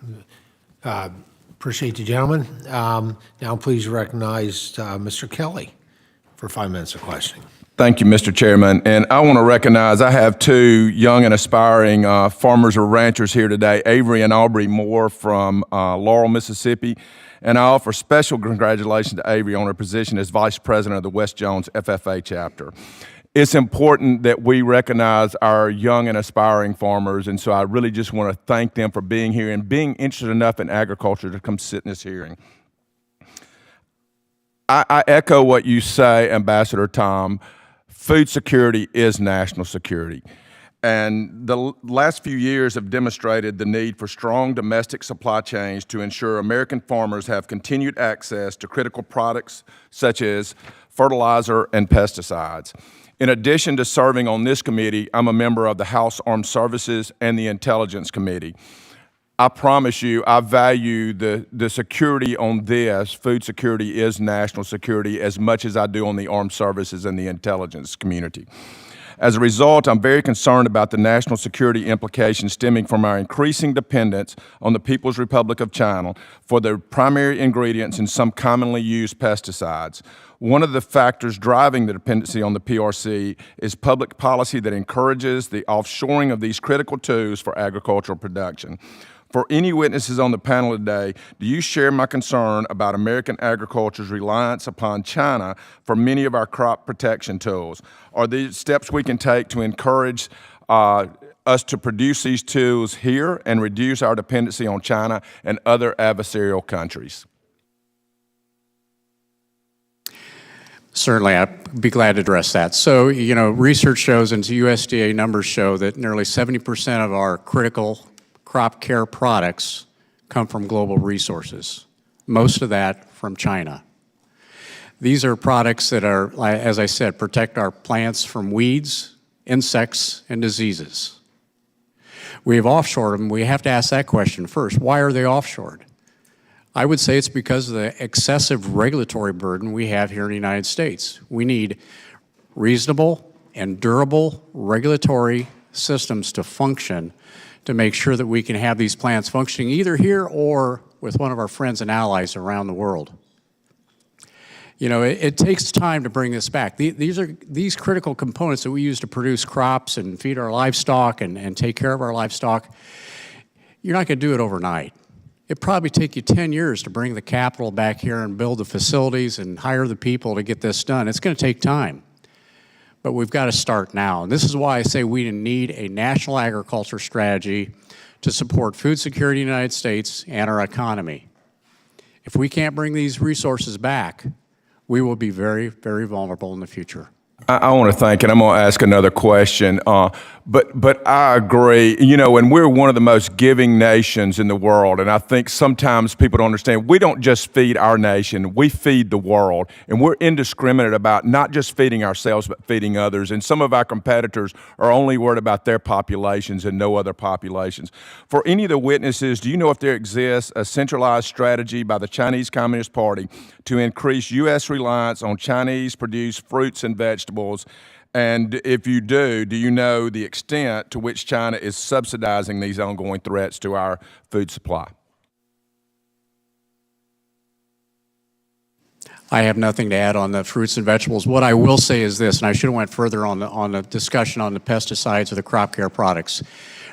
E: Appreciate you, gentlemen. Now please recognize Mr. Kelly for 5 minutes of questioning.
O: Thank you, Mr. Chairman. And I want to recognize I have two young and aspiring farmers or ranchers here today, Avery and Aubrey Moore from Laurel, Mississippi. And I offer special congratulations to Avery on her position as Vice President of the West Jones FFA chapter. It's important that we recognize our young and aspiring farmers, and so I really just want to thank them for being here and being interested enough in agriculture to come sit in this hearing. I echo what you say, Ambassador Tom. Food security is national security. And the last few years have demonstrated the need for strong domestic supply chains to ensure American farmers have continued access to critical products such as fertilizer and pesticides. In addition to serving on this committee, I'm a member of the House Armed Services and the Intelligence Committee. I promise you, I value the security on this. Food security is national security as much as I do on the armed services and the intelligence community. As a result, I'm very concerned about the national security implications stemming from our increasing dependence on the People's Republic of China for the primary ingredients in some commonly used pesticides. One of the factors driving the dependency on the PRC is public policy that encourages the offshoring of these critical tools for agricultural production. For any witnesses on the panel today, do you share my concern about American agriculture's reliance upon China for many of our crop protection tools? Are these steps we can take to encourage us to produce these tools here and reduce our dependency on China and other adversarial countries?
N: Certainly, I'd be glad to address that. So, you know, research shows and USDA numbers show that nearly 70% of our critical crop care products come from global resources, most of that from China. These are products that are, as I said, protect our plants from weeds, insects, and diseases. We've offshored them. We have to ask that question first. Why are they offshored? I would say it's because of the excessive regulatory burden we have here in the United States. We need reasonable and durable regulatory systems to function to make sure that we can have these plants functioning either here or with one of our friends and allies around the world. You know, it takes time to bring this back. These critical components that we use to produce crops and feed our livestock and take care of our livestock, you're not going to do it overnight. It'd probably take you 10 years to bring the capital back here and build the facilities and hire the people to get this done. It's going to take time. But we've got to start now. And this is why I say we need a national agriculture strategy to support food security in the United States and our economy. If we can't bring these resources back, we will be very, very vulnerable in the future.
O: I want to thank, and I'm going to ask another question. But I agree, and we're one of the most giving nations in the world. And I think sometimes people don't understand, we don't just feed our nation, we feed the world. And we're indiscriminate about not just feeding ourselves, but feeding others. And some of our competitors are only worried about their populations and no other populations. For any of the witnesses, do you know if there exists a centralized strategy by the Chinese Communist Party to increase U.S. reliance on Chinese-produced fruits and vegetables? And if you do you know the extent to which China is subsidizing these ongoing threats to our food supply?
N: I have nothing to add on the fruits and vegetables. What I will say is this, and I should have went further on the discussion on the pesticides or the crop care products.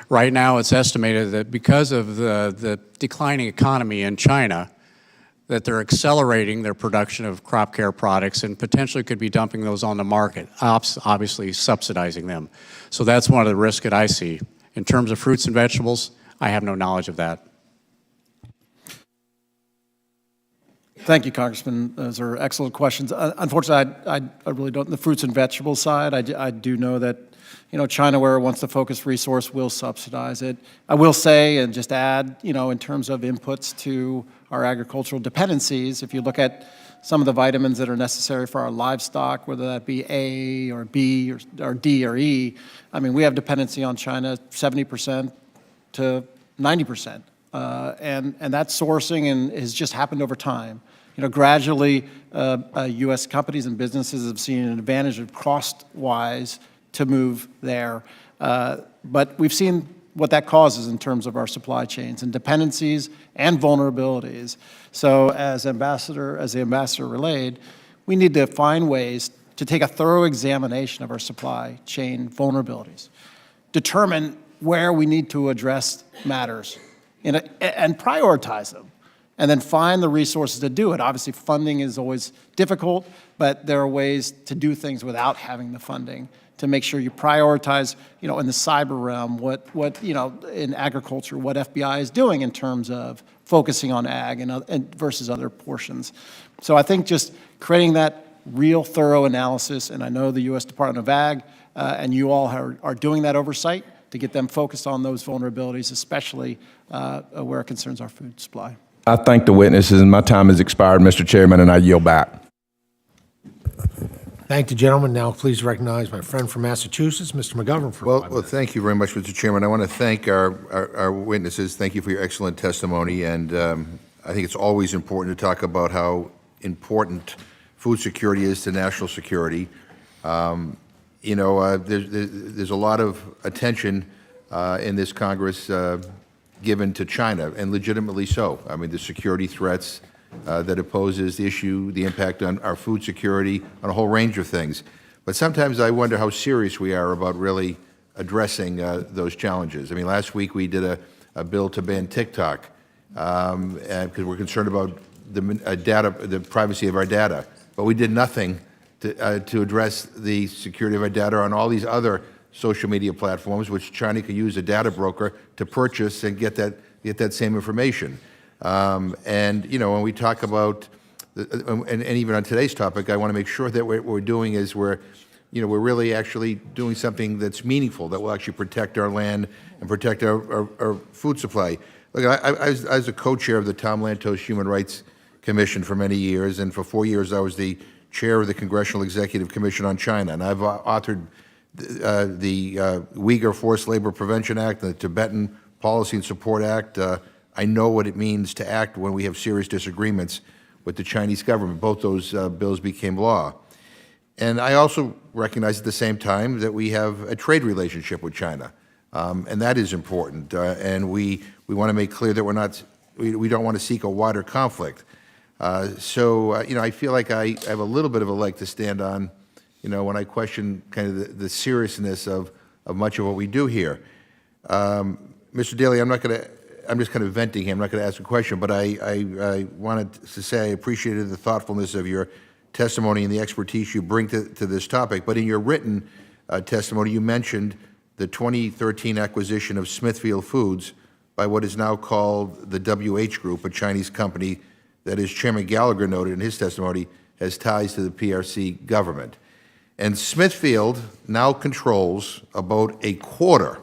N: Right now, it's estimated that because of the declining economy in China, that they're accelerating their production of crop care products and potentially could be dumping those on the market, obviously subsidizing them. So that's one of the risks that I see. In terms of fruits and vegetables, I have no knowledge of that.
M: Thank you, Congressman. Those are excellent questions. Unfortunately, I really don't, the fruits and vegetables side, I do know that, China, where it wants to focus resource, will subsidize it. I will say, and just add, in terms of inputs to our agricultural dependencies, if you look at some of the vitamins that are necessary for our livestock, whether that be A or B or D or E, I mean, we have dependency on China 70% to 90%. And that sourcing has just happened over time. Gradually, U.S. companies and businesses have seen an advantage of cost-wise to move there. But we've seen what that causes in terms of our supply chains and dependencies and vulnerabilities. So as the ambassador relayed, we need to find ways to take a thorough examination of our supply chain vulnerabilities, determine where we need to address matters, and prioritize them, and then find the resources to do it. Obviously, funding is always difficult, but there are ways to do things without having the funding, to make sure you prioritize, in the cyber realm, what in agriculture, what FBI is doing in terms of focusing on ag and versus other portions. So I think just creating that real thorough analysis, and I know the U.S. Department of Ag and you all are doing that oversight to get them focused on those vulnerabilities, especially where it concerns our food supply.
O: I thank the witnesses, and my time has expired, Mr. Chairman, and I yield back.
E: Thank the gentleman. Now please recognize my friend from Massachusetts, Mr. McGovern, for 5 minutes.
P: Well, thank you very much, Mr. Chairman. I want to thank our witnesses. Thank you for your excellent testimony, and I think it's always important to talk about how important food security is to national security. There's a lot of attention in this Congress given to China, and legitimately so. I mean, the security threats that it poses, the impact on our food security, on a whole range of things. But sometimes I wonder how serious we are about really addressing those challenges. I mean, last week we did a bill to ban TikTok because we're concerned about the privacy of our data. But we did nothing to address the security of our data on all these other social media platforms, which China could use a data broker to purchase and get that same information. When we talk about, and even on today's topic, I want to make sure that what we're doing is we're really actually doing something that's meaningful, that will actually protect our land and protect our food supply. Look, I was a co-chair of the Tom Lantos Human Rights Commission for many years, and for 4 years I was the chair of the Congressional Executive Commission on China, and I've authored the Uyghur Forced Labor Prevention Act, the Tibetan Policy and Support Act. I know what it means to act when we have serious disagreements with the Chinese government. Both those bills became law. And I also recognize at the same time that we have a trade relationship with China, and that is important. And we want to make clear that we don't want to seek a wider conflict. I feel like I have a little bit of a leg to stand on, when I question kind of the seriousness of much of what we do here. Mr. Daly, I'm just kind of venting here. I'm not going to ask a question, but I wanted to say I appreciated the thoughtfulness of your testimony and the expertise you bring to this topic. But in your written testimony, you mentioned the 2013 acquisition of Smithfield Foods by what is now called the WH Group, a Chinese company that, as Chairman Gallagher noted in his testimony, has ties to the PRC government. And Smithfield now controls about a quarter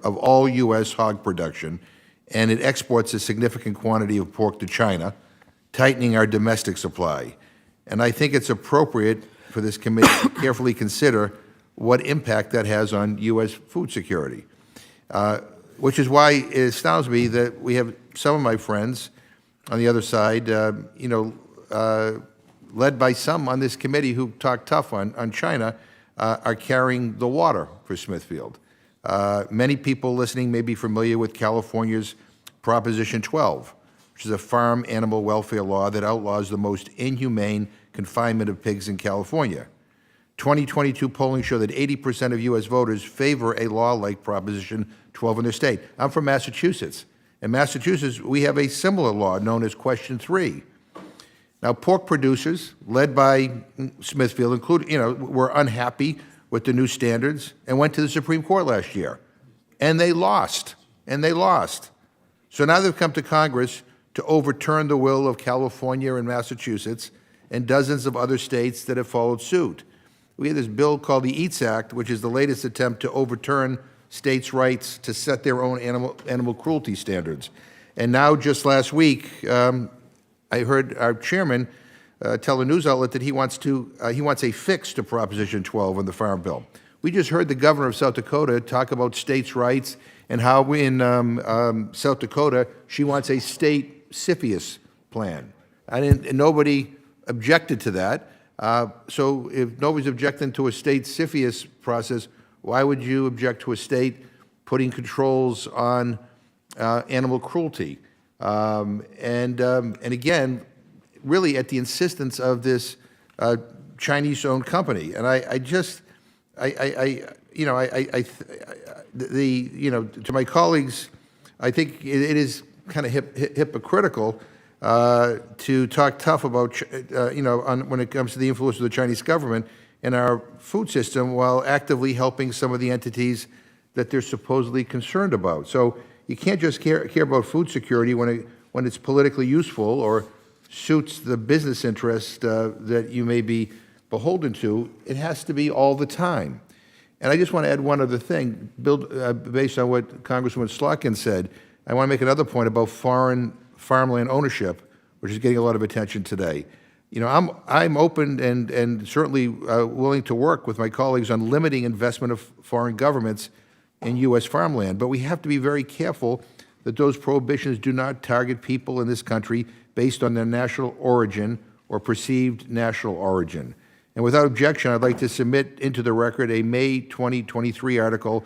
P: of all U.S. hog production, and it exports a significant quantity of pork to China, tightening our domestic supply. And I think it's appropriate for this committee to carefully consider what impact that has on U.S. food security, which is why it astounds me that we have some of my friends on the other side, led by some on this committee who talk tough on China, are carrying the water for Smithfield. Many people listening may be familiar with California's Proposition 12, which is a farm animal welfare law that outlaws the most inhumane confinement of pigs in California. 2022 polling showed that 80% of U.S. voters favor a law like Proposition 12 in their state. I'm from Massachusetts. In Massachusetts, we have a similar law known as Question 3. Now, pork producers, led by Smithfield, were unhappy with the new standards and went to the Supreme Court last year. And they lost. So now they've come to Congress to overturn the will of California and Massachusetts and dozens of other states that have followed suit. We have this bill called the EATS Act, which is the latest attempt to overturn states' rights to set their own animal cruelty standards. And now, just last week, I heard our chairman tell a news outlet that he wants a fix to Proposition 12 on the Farm Bill. We just heard the governor of South Dakota talk about states' rights and how in South Dakota she wants a state CFIUS plan. And nobody objected to that. So if nobody's objecting to a state CFIUS process, why would you object to a state putting controls on animal cruelty? And again, really at the insistence of this Chinese-owned company. And to my colleagues, I think it is kind of hypocritical to talk tough about, when it comes to the influence of the Chinese government in our food system while actively helping some of the entities that they're supposedly concerned about. So you can't just care about food security when it's politically useful or suits the business interest that you may be beholden to. It has to be all the time. And I just want to add one other thing, based on what Congresswoman Slotkin said. I want to make another point about foreign farmland ownership, which is getting a lot of attention today. I'm open and certainly willing to work with my colleagues on limiting investment of foreign governments in U.S. farmland, but we have to be very careful that those prohibitions do not target people in this country based on their national origin or perceived national origin. And without objection, I'd like to submit into the record a May 2023 article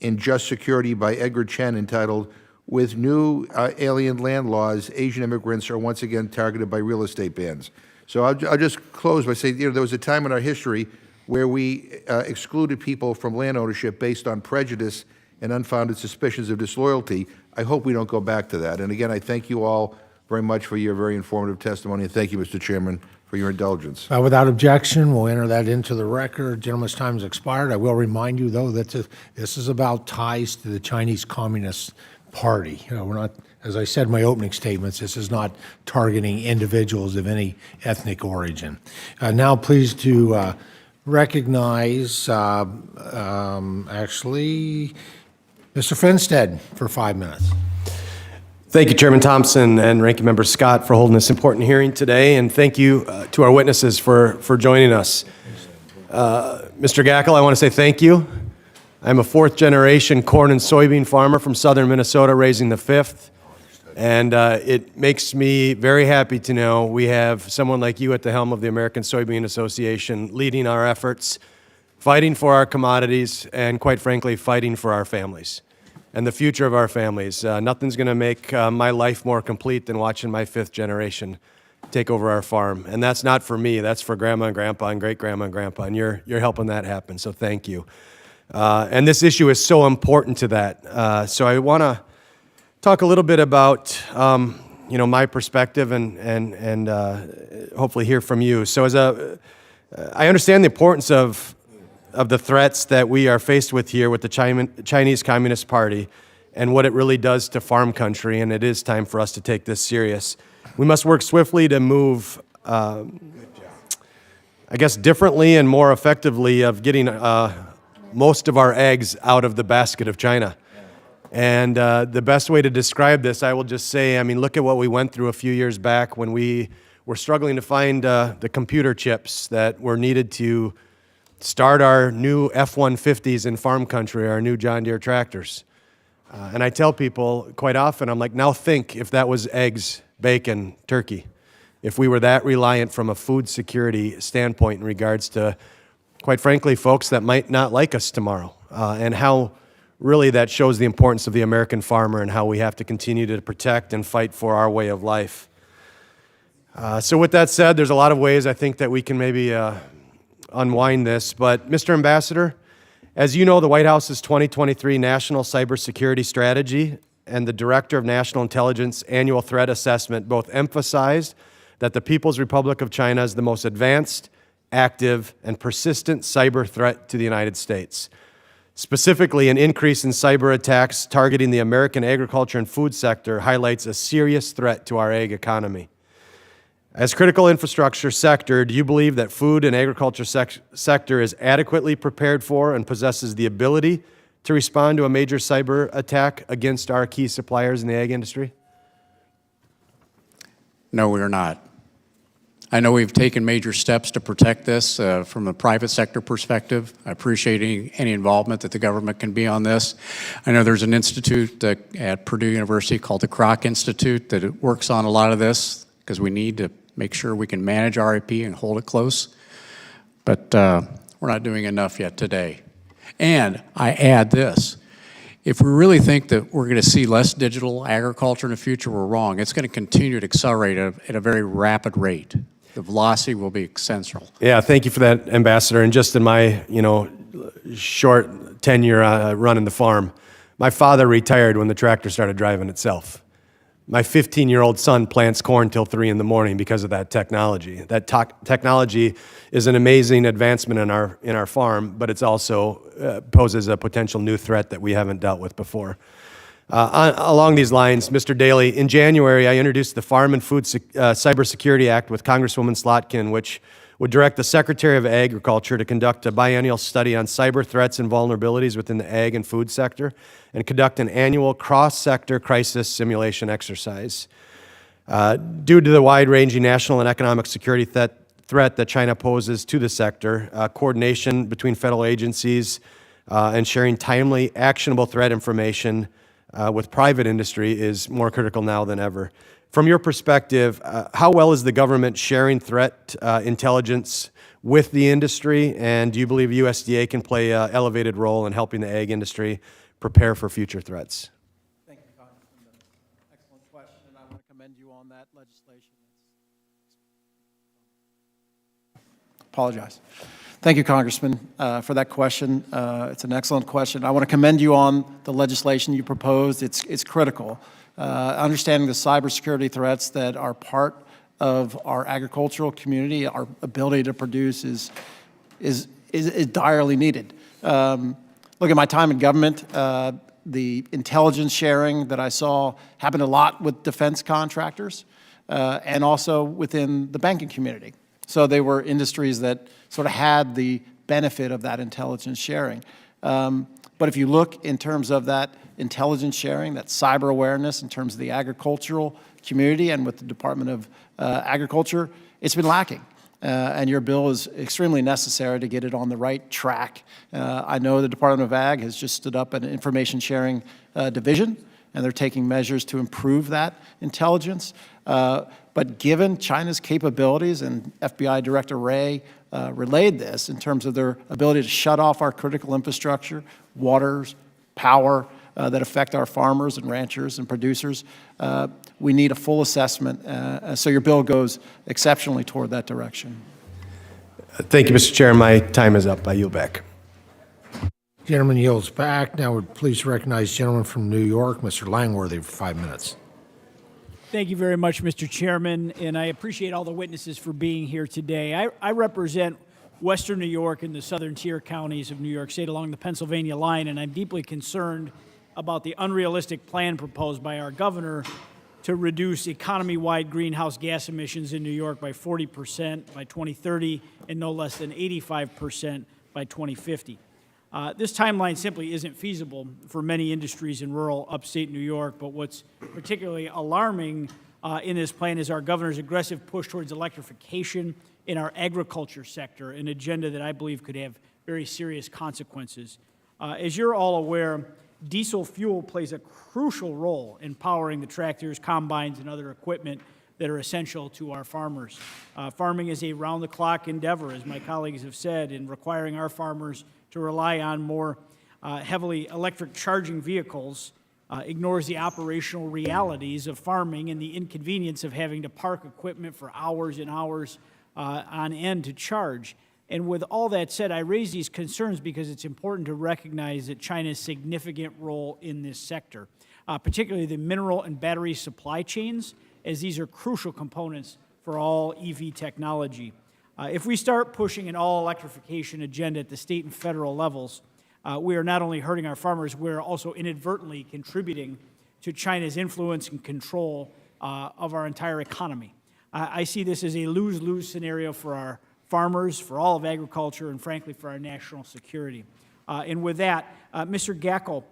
P: in Just Security by Edgar Chen entitled, "With New Alien Land Laws, Asian Immigrants Are Once Again Targeted by Real Estate Bans." So I'll just close by saying, there was a time in our history where we excluded people from land ownership based on prejudice and unfounded suspicions of disloyalty. I hope we don't go back to that. And again, I thank you all very much for your very informative testimony, and thank you, Mr. Chairman, for your indulgence.
E: Without objection, we'll enter that into the record. Gentleman's time has expired. I will remind you, though, that this is about ties to the Chinese Communist Party. We're not, as I said in my opening statements, this is not targeting individuals of any ethnic origin. Now, pleased to recognize, actually, Mr. Finstead for 5 minutes.
Q: Thank you, Chairman Thompson and Ranking Member Scott, for holding this important hearing today, and thank you to our witnesses for joining us. Mr. Gackel, I want to say thank you. I'm a fourth-generation corn and soybean farmer from southern Minnesota, raising the fifth, and it makes me very happy to know we have someone like you at the helm of the American Soybean Association leading our efforts, fighting for our commodities, and quite frankly, fighting for our families and the future of our families. Nothing's going to make my life more complete than watching my fifth generation take over our farm. And that's not for me. That's for Grandma and Grandpa and Great-Grandma and Grandpa. And you're helping that happen, so thank you. And this issue is so important to that. So I want to talk a little bit about my perspective and hopefully hear from you. So I understand the importance of the threats that we are faced with here with the Chinese Communist Party and what it really does to farm country, and it is time for us to take this serious. We must work swiftly to move I guess, differently and more effectively of getting most of our eggs out of the basket of China. And the best way to describe this, I will just say, I mean, look at what we went through a few years back when we were struggling to find the computer chips that were needed to start our new F-150s in farm country, our new John Deere tractors. And I tell people quite often, I'm like, now think if that was eggs, bacon, turkey. If we were that reliant from a food security standpoint in regards to, quite frankly, folks that might not like us tomorrow, and how really that shows the importance of the American farmer and how we have to continue to protect and fight for our way of life. So with that said, there's a lot of ways I think that we can maybe unwind this. But Mr. Ambassador, as you know, the White House's 2023 National Cybersecurity Strategy and the Director of National Intelligence Annual Threat Assessment both emphasized that the People's Republic of China is the most advanced, active, and persistent cyber threat to the United States. Specifically, an increase in cyber attacks targeting the American agriculture and food sector highlights a serious threat to our ag economy. As critical infrastructure sector, do you believe that food and agriculture sector is adequately prepared for and possesses the ability to respond to a major cyber attack against our key suppliers in the ag industry?
N: No, we are not. I know we've taken major steps to protect this from a private sector perspective. I appreciate any involvement that the government can be on this. I know there's an institute at Purdue University called the Kroc Institute that works on a lot of this because we need to make sure we can manage RIP and hold it close. But we're not doing enough yet today. And I add this. If we really think that we're going to see less digital agriculture in the future, we're wrong. It's going to continue to accelerate at a very rapid rate. The velocity will be essential.
Q: Yeah, thank you for that, Ambassador. And just in my, short tenure running the farm, my father retired when the tractor started driving itself. My 15-year-old son plants corn till 3 in the morning because of that technology. That technology is an amazing advancement in our farm, but it's also poses a potential new threat that we haven't dealt with before. Along these lines, Mr. Daley, in January, I introduced the Farm and Food Cybersecurity Act with Congresswoman Slotkin, which would direct the Secretary of Agriculture to conduct a biennial study on cyber threats and vulnerabilities within the ag and food sector and conduct an annual cross-sector crisis simulation exercise. Due to the wide-ranging national and economic security threat that China poses to the sector, coordination between federal agencies and sharing timely, actionable threat information with private industry is more critical now than ever. From your perspective, how well is the government sharing threat intelligence with the industry, and do you believe USDA can play an elevated role in helping the ag industry prepare for future threats?
M: Thank you, Congressman. Excellent question, and I want to commend you on that legislation. Apologize. Thank you, Congressman, for that question. It's an excellent question. I want to commend you on the legislation you proposed. It's critical. Understanding the cybersecurity threats that are part of our agricultural community, our ability to produce is direly needed. Look, at my time in government, the intelligence sharing that I saw happened a lot with defense contractors and also within the banking community. So they were industries that sort of had the benefit of that intelligence sharing. But if you look in terms of that intelligence sharing, that cyber awareness in terms of the agricultural community and with the Department of Agriculture, it's been lacking. And your bill is extremely necessary to get it on the right track. I know the Department of Ag has just stood up an information sharing division, and they're taking measures to improve that intelligence. But given China's capabilities, and FBI Director Wray relayed this in terms of their ability to shut off our critical infrastructure, waters, power, that affect our farmers and ranchers and producers, we need a full assessment. So your bill goes exceptionally toward that direction.
Q: Thank you, Mr. Chair. My time is up. I yield back.
E: Gentleman yields back. Now would please recognize gentleman from New York, Mr. Langworthy, for 5 minutes.
R: Thank you very much, Mr. Chairman, and I appreciate all the witnesses for being here today. I represent Western New York and the southern tier counties of New York State along the Pennsylvania line, and I'm deeply concerned about the unrealistic plan proposed by our governor to reduce economy-wide greenhouse gas emissions in New York by 40% by 2030 and no less than 85% by 2050. This timeline simply isn't feasible for many industries in rural upstate New York, but what's particularly alarming in this plan is our governor's aggressive push towards electrification in our agriculture sector, an agenda that I believe could have very serious consequences. As you're all aware, diesel fuel plays a crucial role in powering the tractors, combines, and other equipment that are essential to our farmers. Farming is a round-the-clock endeavor, as my colleagues have said, in requiring our farmers to rely on more heavily electric charging vehicles ignores the operational realities of farming and the inconvenience of having to park equipment for hours and hours on end to charge. And with all that said, I raise these concerns because it's important to recognize that China's significant role in this sector, particularly the mineral and battery supply chains, as these are crucial components for all EV technology. If we start pushing an all-electrification agenda at the state and federal levels, we are not only hurting our farmers, we're also inadvertently contributing to China's influence and control of our entire economy. I see this as a lose-lose scenario for our farmers, for all of agriculture, and frankly, for our national security. And with that, Mr. Gackel,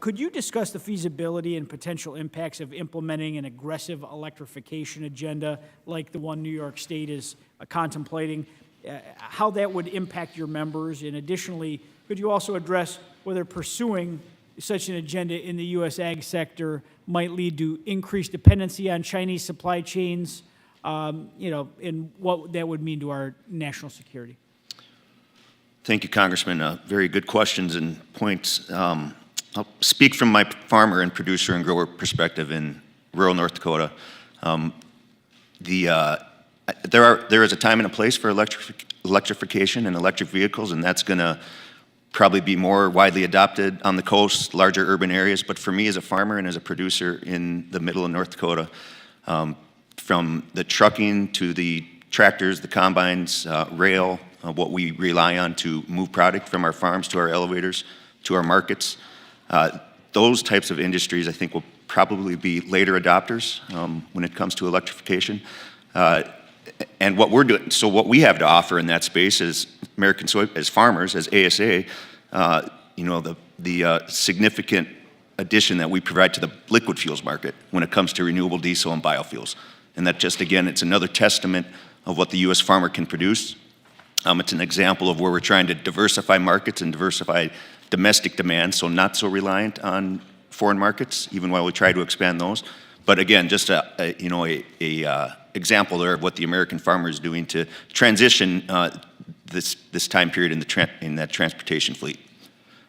R: could you discuss the feasibility and potential impacts of implementing an aggressive electrification agenda like the one New York State is contemplating, how that would impact your members? And additionally, could you also address whether pursuing such an agenda in the U.S. ag sector might lead to increased dependency on Chinese supply chains, and what that would mean to our national security?
L: Thank you, Congressman. Very good questions and points. I'll speak from my farmer and producer and grower perspective in rural North Dakota. There is a time and a place for electrification and electric vehicles, and that's going to probably be more widely adopted on the coast, larger urban areas. But for me as a farmer and as a producer in the middle of North Dakota, from the trucking to the tractors, the combines, rail, what we rely on to move product from our farms to our elevators, to our markets, those types of industries I think will probably be later adopters when it comes to electrification. And what we're doing, so what we have to offer in that space is as farmers, as ASA, the significant addition that we provide to the liquid fuels market when it comes to renewable diesel and biofuels. And that just, again, it's another testament of what the U.S. farmer can produce. It's an example of where we're trying to diversify markets and diversify domestic demand, so not so reliant on foreign markets, even while we try to expand those. But again, just a example there of what the American farmer is doing to transition this time period in that transportation fleet.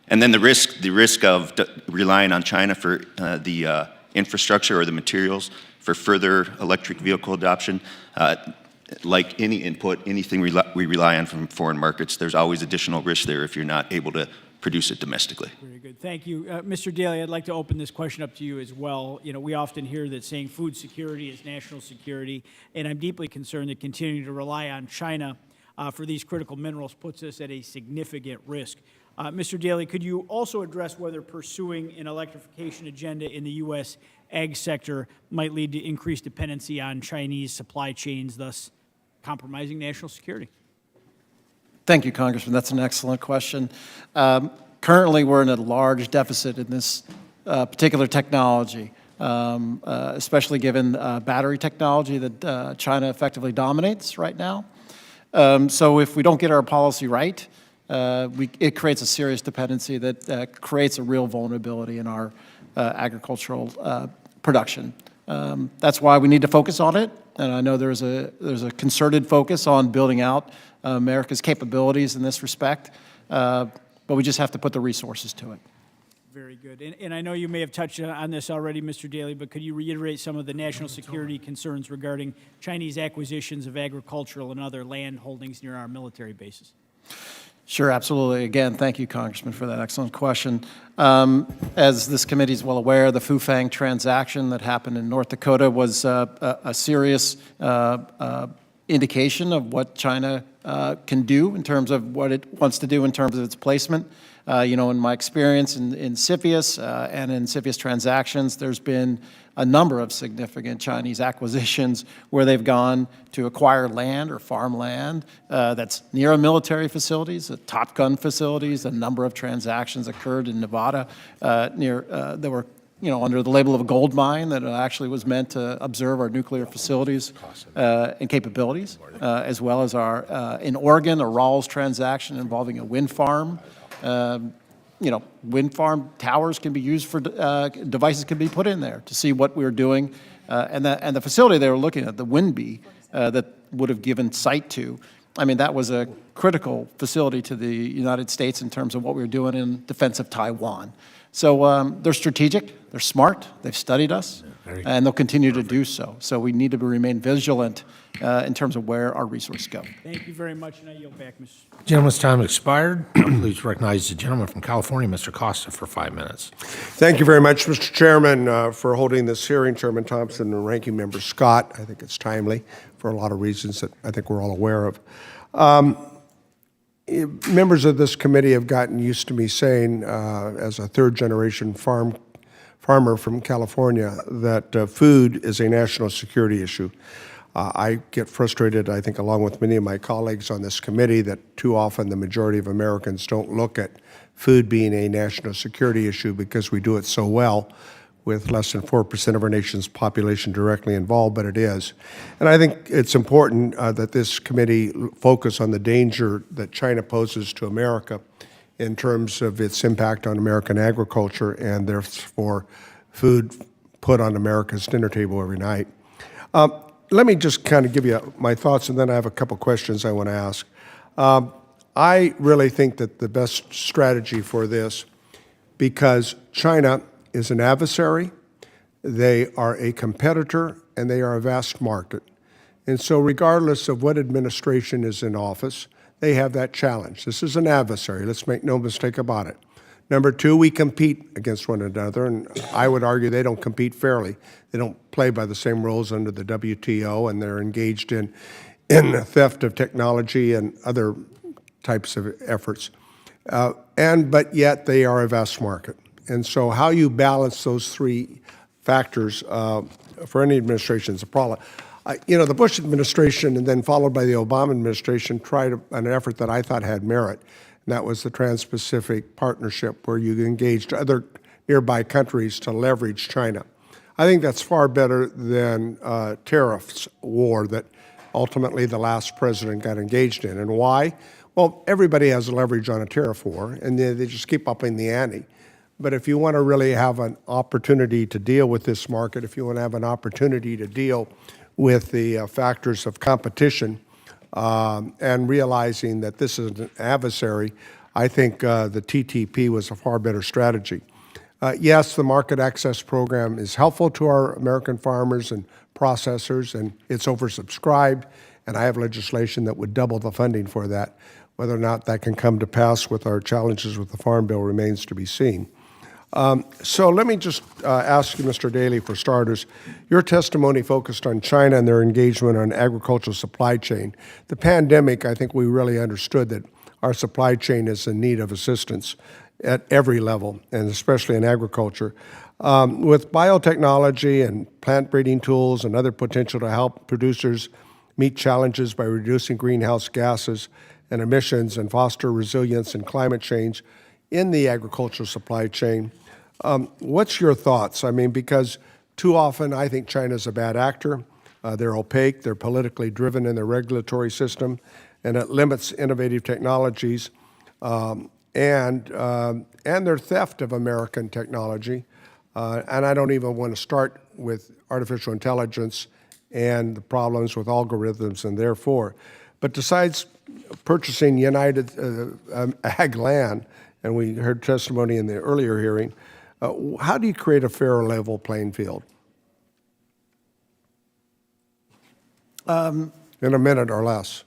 L: And then the risk of relying on China for the infrastructure or the materials for further electric vehicle adoption. Like any input, anything we rely on from foreign markets, there's always additional risk there if you're not able to produce it domestically.
R: Very good. Thank you. Mr. Daly, I'd like to open this question up to you as well. We often hear that saying food security is national security, and I'm deeply concerned that continuing to rely on China for these critical minerals puts us at a significant risk. Mr. Daly, could you also address whether pursuing an electrification agenda in the U.S. ag sector might lead to increased dependency on Chinese supply chains, thus compromising national security?
M: Thank you, Congressman. That's an excellent question. Currently, we're in a large deficit in this particular technology, especially given battery technology that China effectively dominates right now. So if we don't get our policy right, it creates a serious dependency that creates a real vulnerability in our agricultural production. That's why we need to focus on it, and I know there's a concerted focus on building out America's capabilities in this respect, but we just have to put the resources to it.
R: Very good. And I know you may have touched on this already, Mr. Daly, but could you reiterate some of the national security concerns regarding Chinese acquisitions of agricultural and other land holdings near our military bases?
M: Sure, absolutely. Again, thank you, Congressman, for that excellent question. As this committee is well aware, the Fufang transaction that happened in North Dakota was a serious indication of what China can do in terms of what it wants to do in terms of its placement. In my experience in CFIUS and in CFIUS transactions, there's been a number of significant Chinese acquisitions where they've gone to acquire land or farmland that's near military facilities, Top Gun facilities. A number of transactions occurred in Nevada that were under the label of a gold mine that actually was meant to observe our nuclear facilities and capabilities, as well as in Oregon, a Rawls transaction involving a wind farm. Wind farm towers can be used for, devices can be put in there to see what we're doing. And the facility they were looking at, the WinBee, that would have given sight to, that was a critical facility to the United States in terms of what we were doing in defense of Taiwan. So they're strategic, they're smart, they've studied us, and they'll continue to do so. So we need to remain vigilant in terms of where our resources go.
R: Thank you very much, and I yield back, Mr.
E: Gentleman's time expired. Please recognize the gentleman from California, Mr. Costa, for 5 minutes.
D: Thank you very much, Mr. Chairman, for holding this hearing, Chairman Thompson and Ranking Member Scott. I think it's timely for a lot of reasons that I think we're all aware of. Members of this committee have gotten used to me saying, as a third-generation farmer from California, that food is a national security issue. I get frustrated, I think, along with many of my colleagues on this committee, that too often the majority of Americans don't look at food being a national security issue because we do it so well, with less than 4% of our nation's population directly involved, but it is. And I think it's important that this committee focus on the danger that China poses to America in terms of its impact on American agriculture and therefore food put on America's dinner table every night. Let me just kind of give you my thoughts, and then I have a couple questions I want to ask. I really think that the best strategy for this, because China is an adversary, they are a competitor, and they are a vast market. And so regardless of what administration is in office, they have that challenge. This is an adversary. Let's make no mistake about it. Number two, we compete against one another, and I would argue they don't compete fairly. They don't play by the same rules under the WTO, and they're engaged in theft of technology and other types of efforts. But yet they are a vast market. And so how you balance those three factors for any administration is a problem. The Bush administration and then followed by the Obama administration tried an effort that I thought had merit, and that was the Trans-Pacific Partnership, where you engaged other nearby countries to leverage China. I think that's far better than tariffs war that ultimately the last president got engaged in. And why? Well, everybody has leverage on a tariff war, and they just keep upping the ante. But if you want to really have an opportunity to deal with this market, if you want to have an opportunity to deal with the factors of competition and realizing that this is an adversary, I think the TTP was a far better strategy. Yes, the market access program is helpful to our American farmers and processors, and it's oversubscribed, and I have legislation that would double the funding for that. Whether or not that can come to pass with our challenges with the Farm Bill remains to be seen. So let me just ask you, Mr. Daly, for starters, your testimony focused on China and their engagement on agricultural supply chain. The pandemic, I think we really understood that our supply chain is in need of assistance at every level, and especially in agriculture. With biotechnology and plant breeding tools and other potential to help producers meet challenges by reducing greenhouse gases and emissions and foster resilience and climate change in the agricultural supply chain, what's your thoughts? Because too often I think China's a bad actor. They're opaque, they're politically driven in their regulatory system, and it limits innovative technologies and their theft of American technology. And I don't even want to start with artificial intelligence and the problems with algorithms and therefore. But besides purchasing United ag land, and we heard testimony in the earlier hearing, how do you create a fair, level playing field? In a minute or less.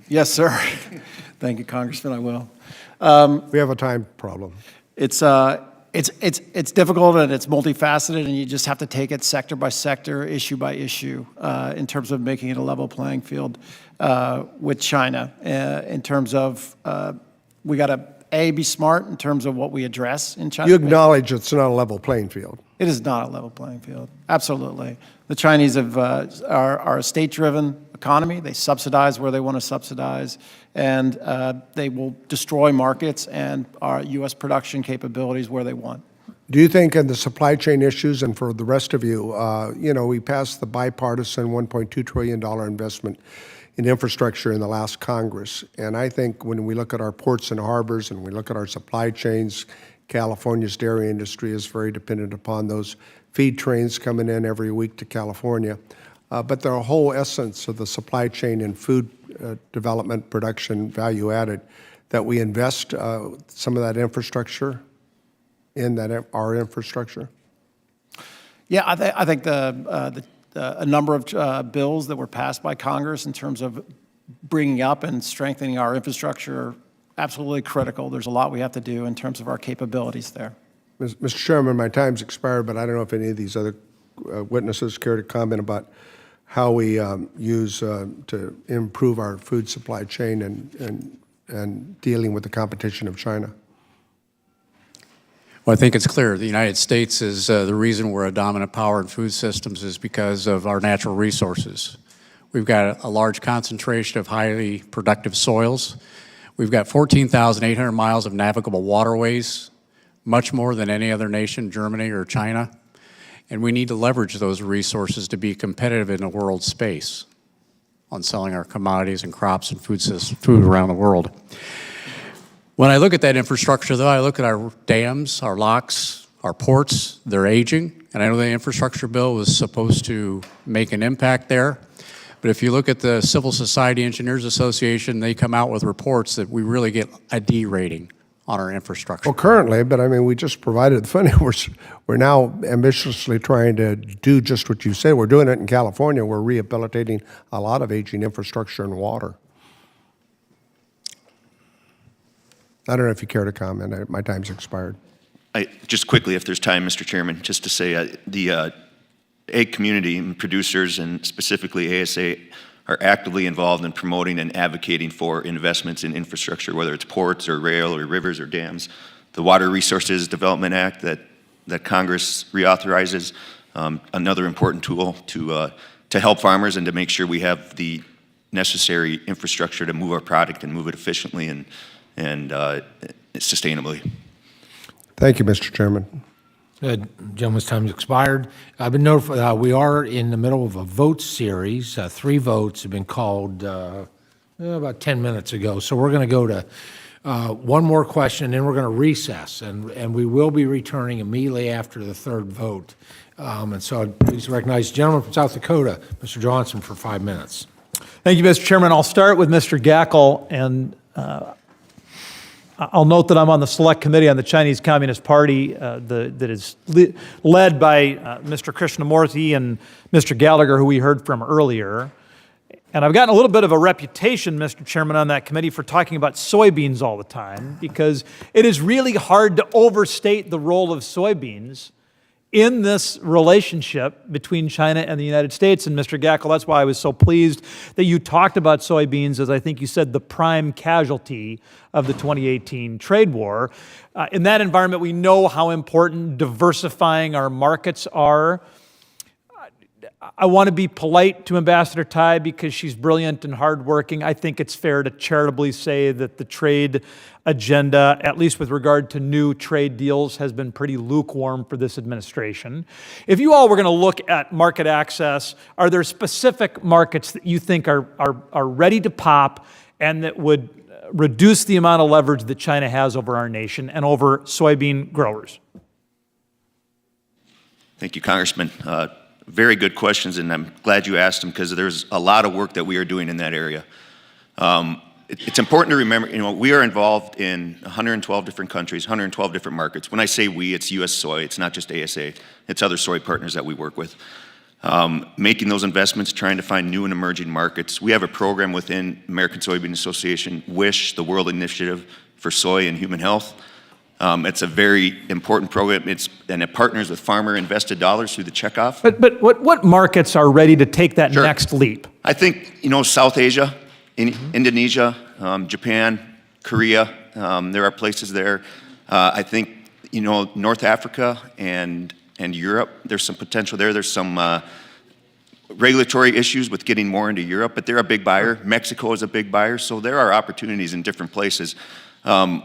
M: Yes, sir. Thank you, Congressman. I will.
D: We have a time problem.
M: It's It's difficult and it's multifaceted, and you just have to take it sector by sector, issue by issue, in terms of making it a level playing field with China. In terms of we got to be smart in terms of what we address in China.
D: You acknowledge it's not a level playing field.
M: It is not a level playing field. Absolutely. The Chinese are a state-driven economy. They subsidize where they want to subsidize, and they will destroy markets and our U.S. production capabilities where they want.
D: Do you think in the supply chain issues, and for the rest of you, we passed the bipartisan $1.2 trillion investment in infrastructure in the last Congress, and I think when we look at our ports and harbors and we look at our supply chains, California's dairy industry is very dependent upon those feed trains coming in every week to California. But the whole essence of the supply chain and food development, production, value added, that we invest some of that infrastructure in our infrastructure?
M: Yeah, I think a number of bills that were passed by Congress in terms of bringing up and strengthening our infrastructure are absolutely critical. There's a lot we have to do in terms of our capabilities there.
D: Mr. Chairman, my time's expired, but I don't know if any of these other witnesses care to comment about how we use to improve our food supply chain and dealing with the competition of China.
N: Well, I think it's clear the United States is the reason we're a dominant power in food systems is because of our natural resources. We've got a large concentration of highly productive soils. We've got 14,800 miles of navigable waterways, much more than any other nation, Germany or China. And we need to leverage those resources to be competitive in the world space on selling our commodities and crops and food around the world. When I look at that infrastructure, though, I look at our dams, our locks, our ports, they're aging. And I know the infrastructure bill was supposed to make an impact there. But if you look at the Civil Society Engineers Association, they come out with reports that we really get a D rating on our infrastructure.
D: Well, currently, but I mean, we just provided the funding. We're now ambitiously trying to do just what you said. We're doing it in California. We're rehabilitating a lot of aging infrastructure and water. I don't know if you care to comment. My time's expired.
L: Just quickly, if there's time, Mr. Chairman, just to say the egg community and producers, and specifically ASA, are actively involved in promoting and advocating for investments in infrastructure, whether it's ports or rail or rivers or dams. The Water Resources Development Act that Congress reauthorizes, another important tool to help farmers and to make sure we have the necessary infrastructure to move our product and move it efficiently and sustainably.
D: Thank you, Mr. Chairman.
E: Gentleman's time has expired. I've been notified, we are in the middle of a vote series. 3 votes have been called about 10 minutes ago. So we're going to go to one more question, and then we're going to recess. And we will be returning immediately after the 3rd vote. And so I'd please recognize the gentleman from South Dakota, Mr. Johnson, for 5 minutes.
H: Thank you, Mr. Chairman. I'll start with Mr. Gackel, and I'll note that I'm on the Select Committee on the Chinese Communist Party that is led by Mr. Krishnamurthy and Mr. Gallagher, who we heard from earlier. And I've gotten a little bit of a reputation, Mr. Chairman, on that committee for talking about soybeans all the time, because it is really hard to overstate the role of soybeans in this relationship between China and the United States. And Mr. Gackel, that's why I was so pleased that you talked about soybeans as, I think you said, the prime casualty of the 2018 trade war. In that environment, we know how important diversifying our markets are. I want to be polite to Ambassador Tai because she's brilliant and hardworking. I think it's fair to charitably say that the trade agenda, at least with regard to new trade deals, has been pretty lukewarm for this administration. If you all were going to look at market access, are there specific markets that you think are ready to pop and that would reduce the amount of leverage that China has over our nation and over soybean growers?
L: Thank you, Congressman. Very good questions, and I'm glad you asked them because there's a lot of work that we are doing in that area. It's important to remember, we are involved in 112 different countries, 112 different markets. When I say we, it's U.S. soy. It's not just ASA. It's other soy partners that we work with. Making those investments, trying to find new and emerging markets. We have a program within American Soybean Association, WISH, the World Initiative for Soy and Human Health. It's a very important program. And it partners with farmer-invested dollars through the checkoff.
H: But what markets are ready to take that next leap?
L: I think, South Asia, Indonesia, Japan, Korea, there are places there. I think, North Africa and Europe, there's some potential there. There's some regulatory issues with getting more into Europe, but they're a big buyer. Mexico is a big buyer, so there are opportunities in different places. And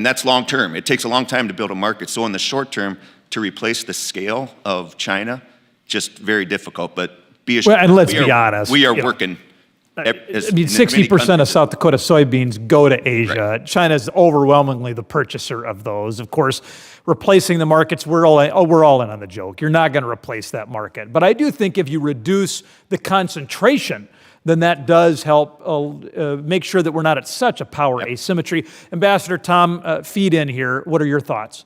L: that's long term. It takes a long time to build a market. So in the short term, to replace the scale of China, just very difficult. But be assured,
H: and let's be honest,
L: we are working.
H: 60% of South Dakota soybeans go to Asia. Right. China is overwhelmingly the purchaser of those. Of course, replacing the markets, we're all in on the joke. You're not going to replace that market. But I do think if you reduce the concentration, then that does help make sure that we're not at such a power asymmetry. Ambassador Tom, feed in here. What are your thoughts?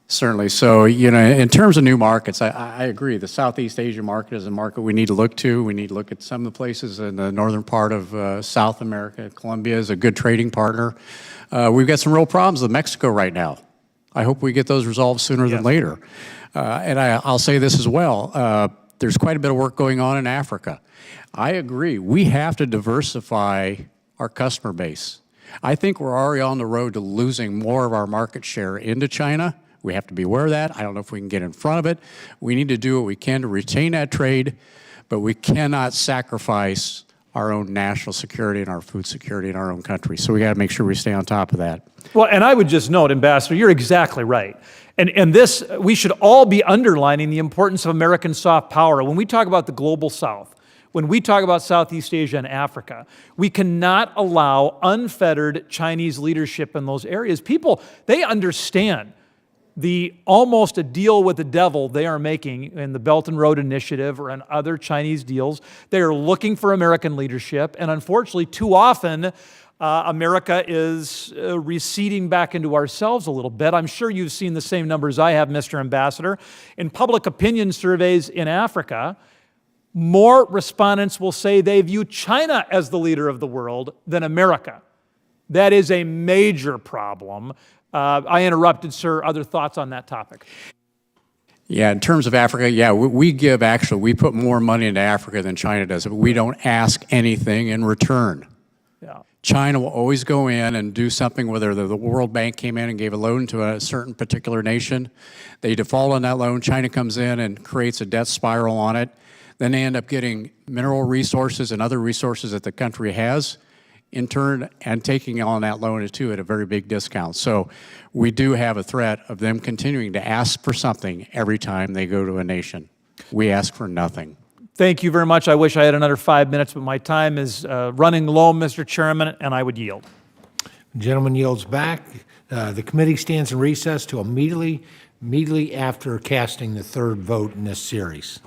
N: Certainly. So, in terms of new markets, I agree. The Southeast Asia market is a market we need to look to. We need to look at some of the places in the northern part of South America. Colombia is a good trading partner. We've got some real problems with Mexico right now. I hope we get those resolved sooner than later. And I'll say this as well. There's quite a bit of work going on in Africa. I agree. We have to diversify our customer base. I think we're already on the road to losing more of our market share into China. We have to be aware of that. I don't know if we can get in front of it. We need to do what we can to retain that trade, but we cannot sacrifice our own national security and our food security in our own country. So we got to make sure we stay on top of that.
H: Well, and I would just note, Ambassador, you're exactly right. And this, we should all be underlining the importance of American soft power. When we talk about the global South, when we talk about Southeast Asia and Africa, we cannot allow unfettered Chinese leadership in those areas. People, they understand the almost a deal with the devil they are making in the Belt and Road Initiative or in other Chinese deals. They are looking for American leadership, and unfortunately, too often, America is receding back into ourselves a little bit. I'm sure you've seen the same numbers I have, Mr. Ambassador. In public opinion surveys in Africa, more respondents will say they view China as the leader of the world than America. That is a major problem. I interrupted, sir. Other thoughts on that topic?
N: Yeah, in terms of Africa, we put more money into Africa than China does, but we don't ask anything in return.
H: Yeah.
N: China will always go in and do something, whether the World Bank came in and gave a loan to a certain particular nation. They default on that loan. China comes in and creates a debt spiral on it. Then they end up getting mineral resources and other resources that the country has, in turn, and taking on that loan too at a very big discount. So we do have a threat of them continuing to ask for something every time they go to a nation. We ask for nothing.
H: Thank you very much. I wish I had another 5 minutes, but my time is running low, Mr. Chairman, and I would yield.
E: The gentleman yields back. The committee stands in recess till immediately after casting the third vote in this series.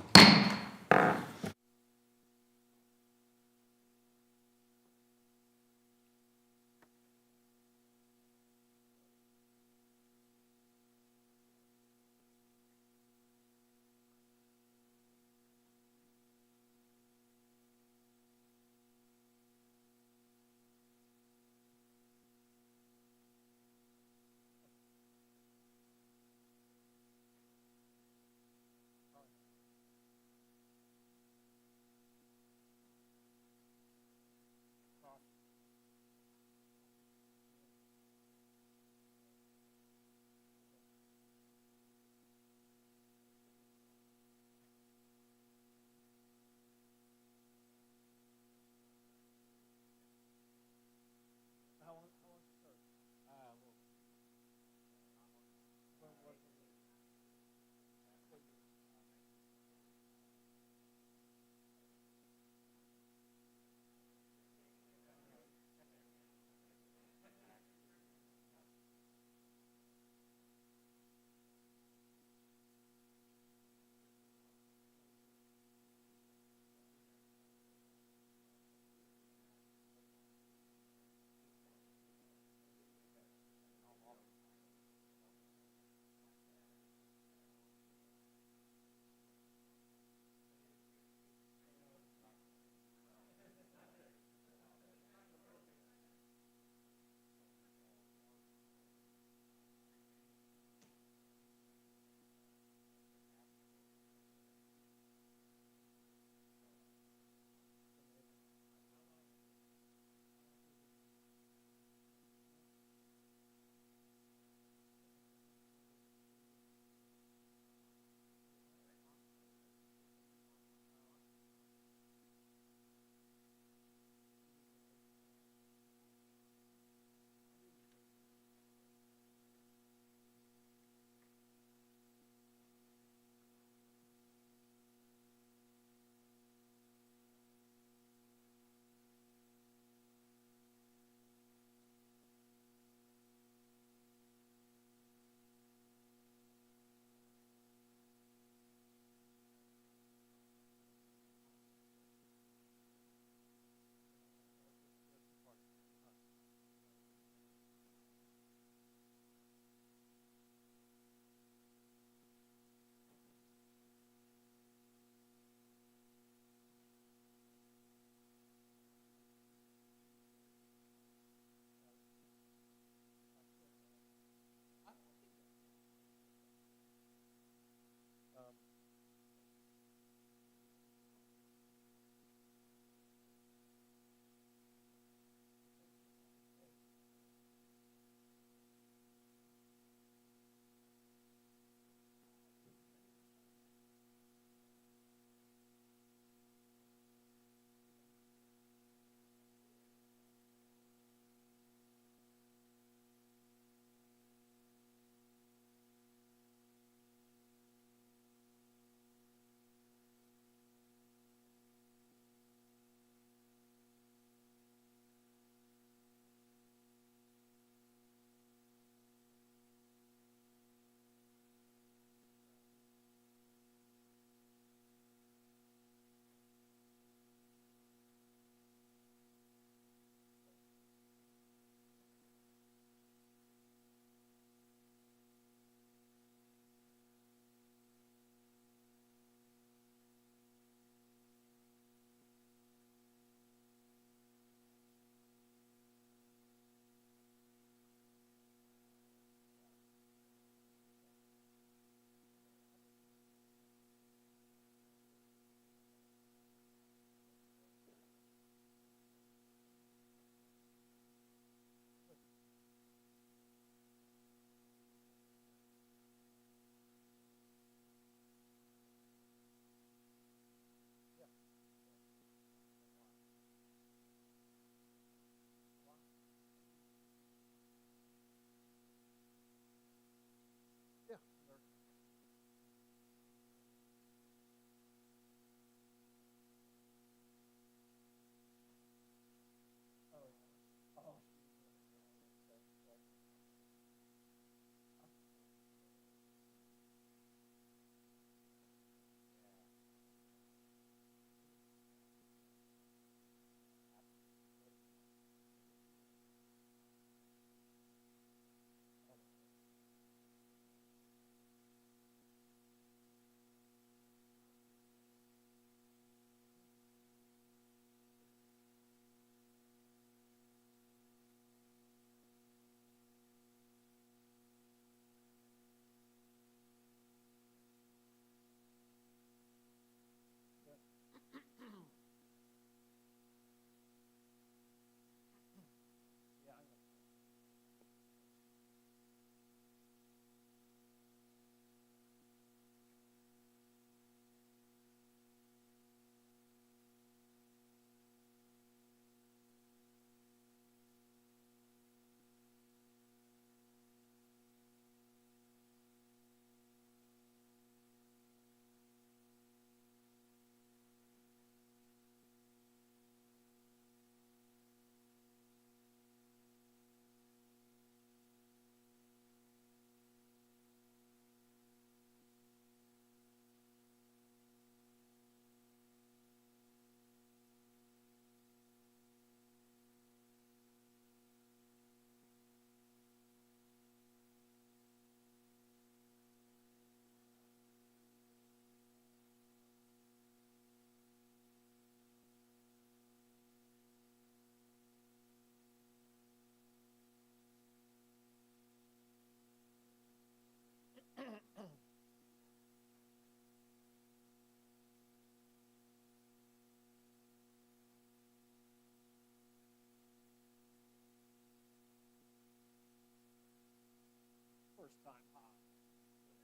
M: first time.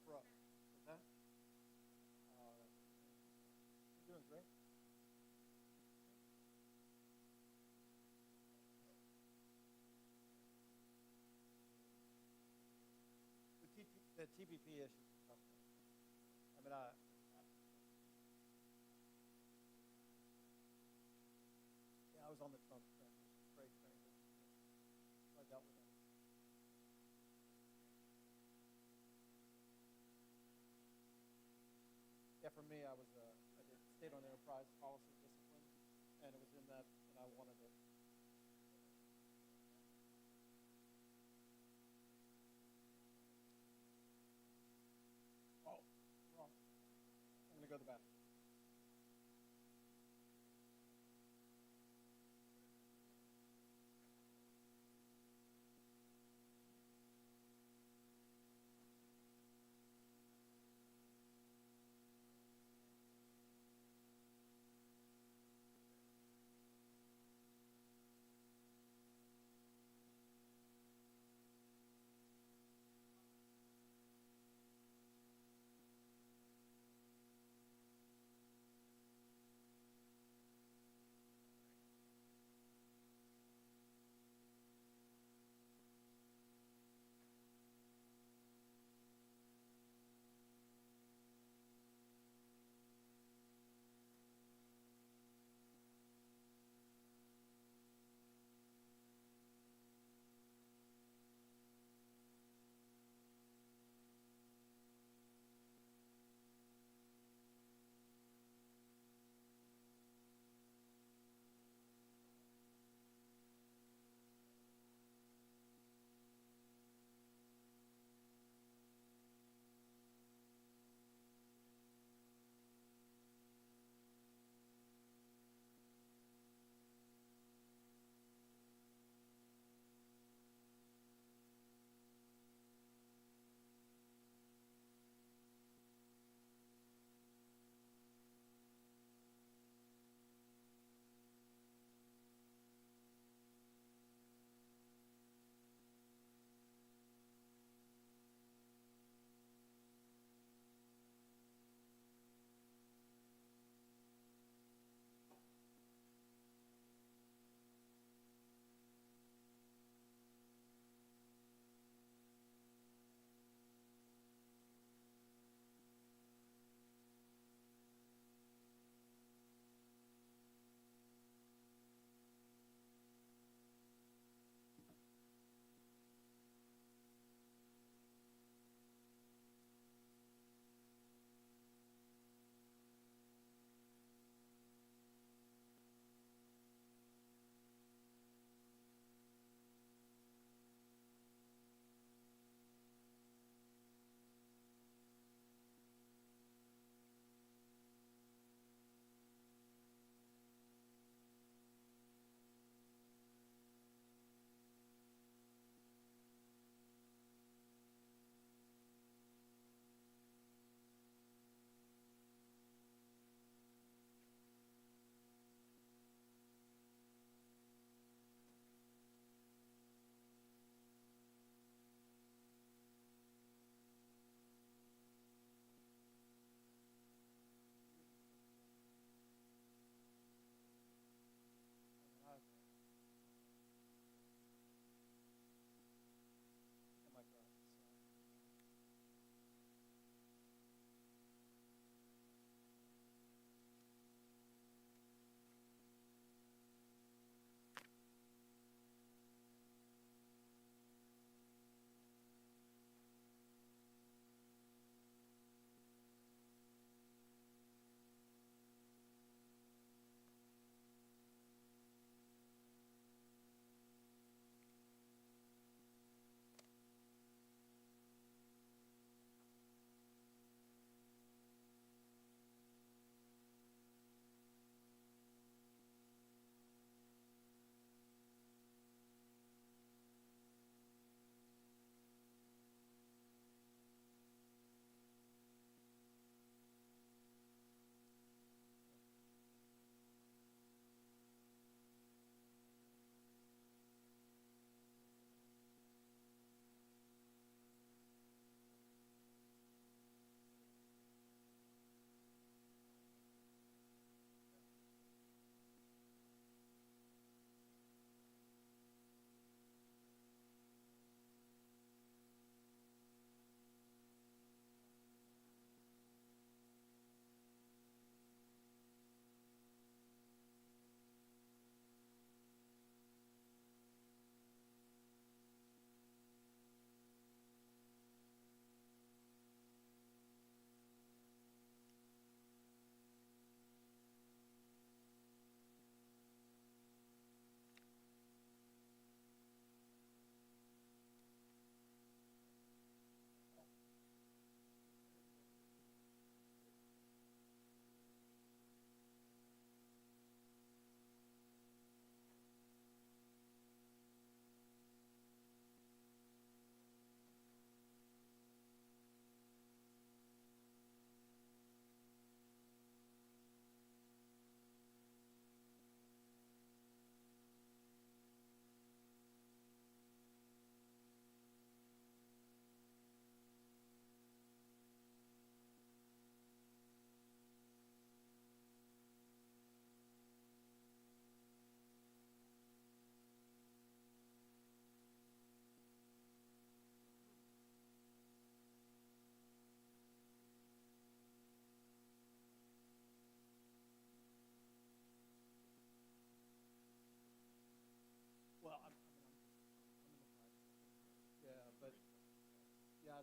M: Bro. What's that? You're doing great. The TPP issue. I mean, yeah, I was on the Trump trade train. I dealt with it. Yeah, for me, I did state on enterprise policy discipline, and it was in that, and I wanted it. Oh, wrong. I'm gonna go to the bathroom.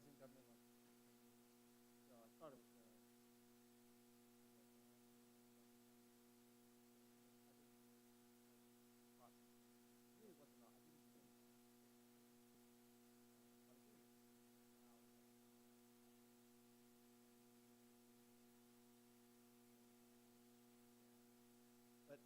M: was in government like 10 years. So I started with really wasn't. I didn't do anything. But I did. But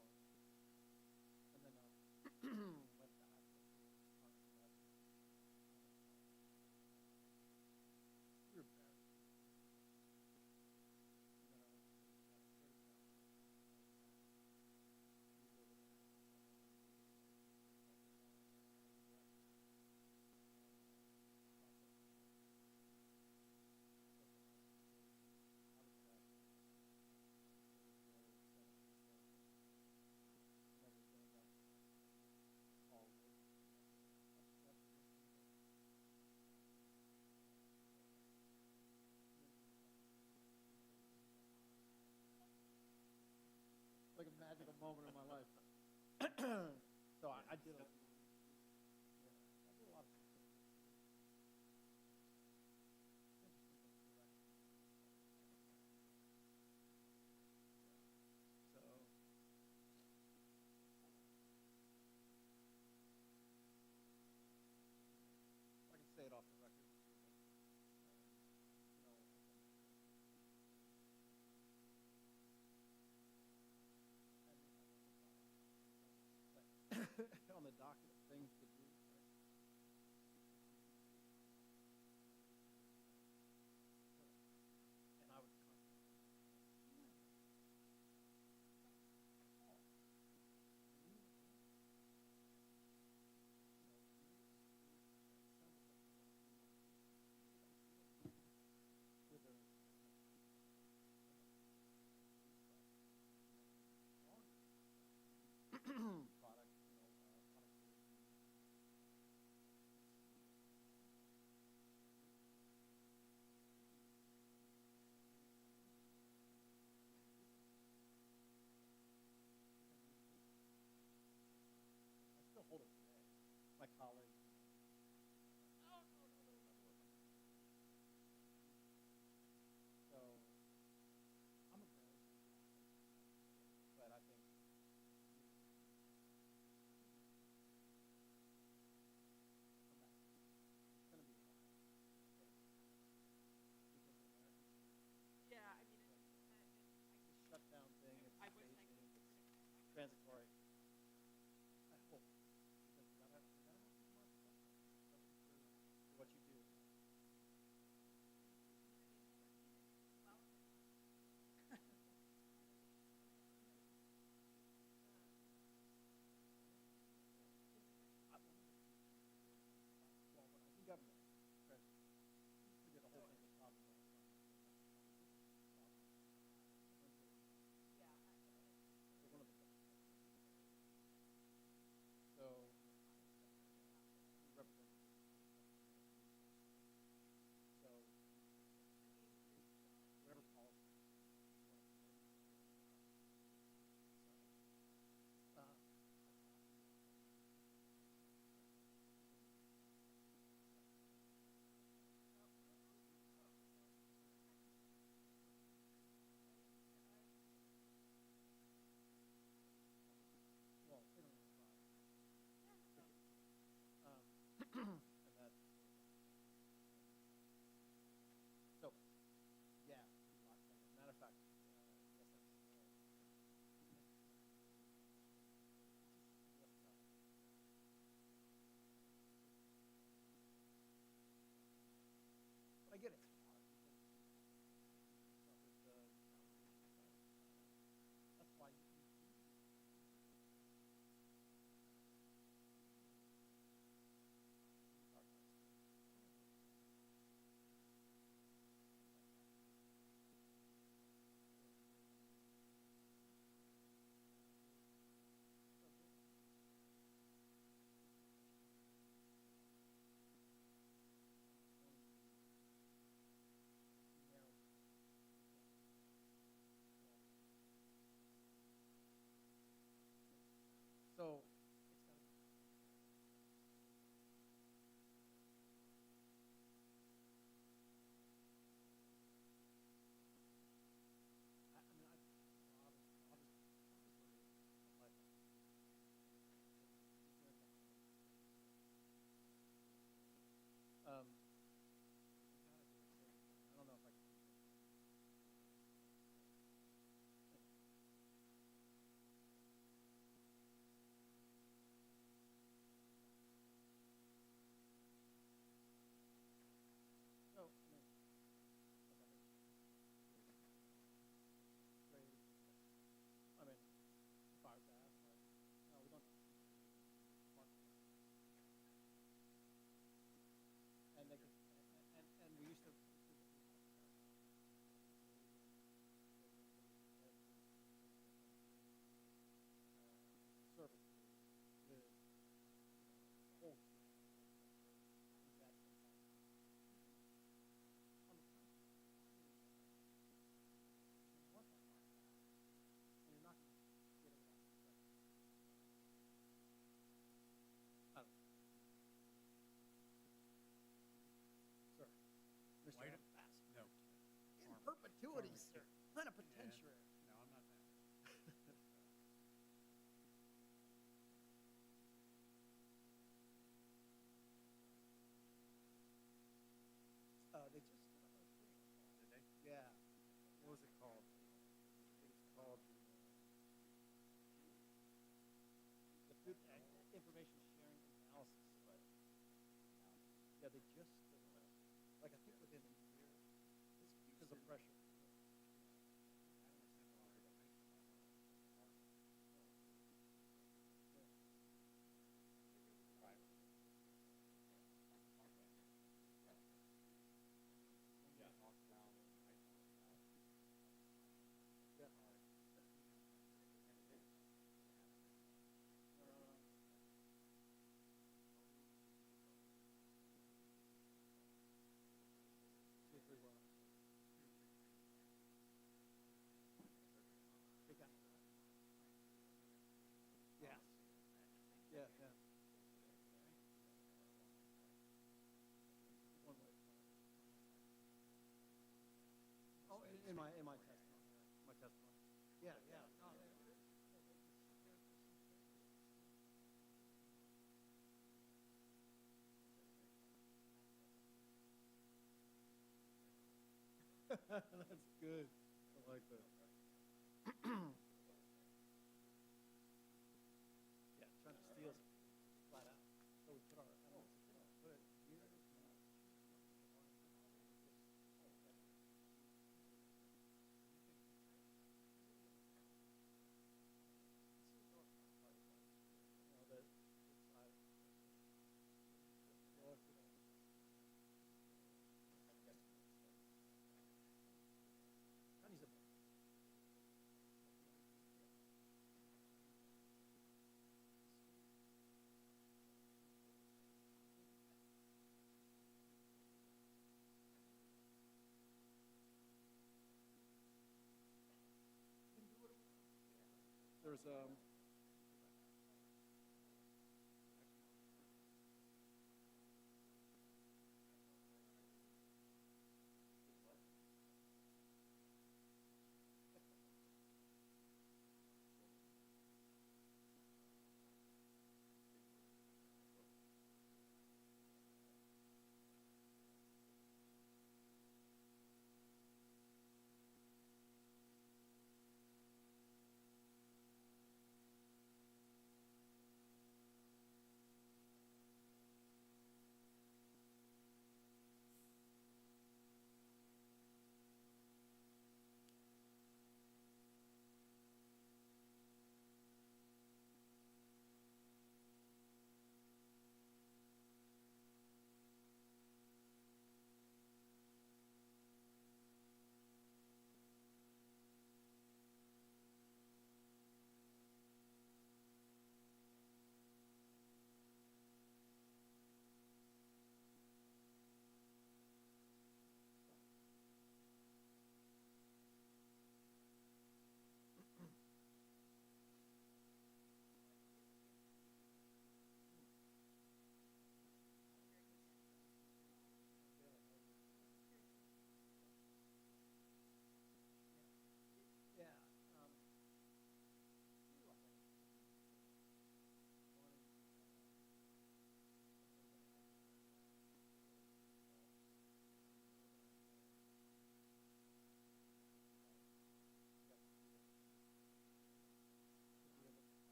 M: I mean. And then went back. We were bad. And then I went like a magical moment in my life. So I did a, yeah, I did a lot of things. So I can say it off the record. On the docket of things to do. Right? And I would with a product, I still hold it today. My colleagues. So I'm a very, but I think it's going to be
I: Yeah, I mean,
M: the shutdown thing. It's transitory. I hope. Because you gotta have some market for what you do. Well, when I was in government, we did a whole thing with problem. We're one of the best. So, we represent. So, whatever policy. Well, they don't really and that. So, yeah, matter of fact, yes, that's. But I get it. That's why you
C: Mr. Ambassador. No. In perpetuity, sir. Plenipotentiary.
N: No, I'm not that.
C: They just did a thing.
N: Did they?
C: Yeah. What was it called? It was called the Food Information Sharing Analysis. But, yeah, they just did like I think within a year, just because of pressure. Yeah. Yeah, yeah. One way. Oh, in my testimony. My testimony. Yeah, yeah. No, that's good. I like that. Yeah, trying to steal it flat out. So we put our animals, put it here. There's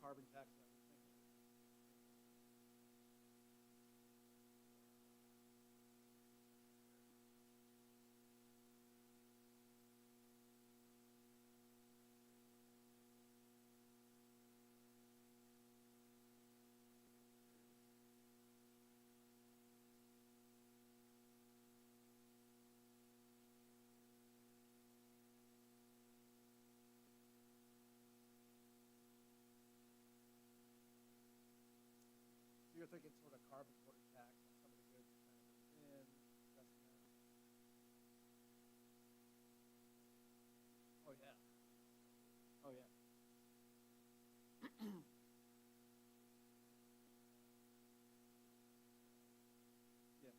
M: carbon tax that we're thinking? So you're thinking sort of carbon border tax on some of the goods that kind of comes in, addressing that? Oh, yeah. Oh, yeah. Yeah.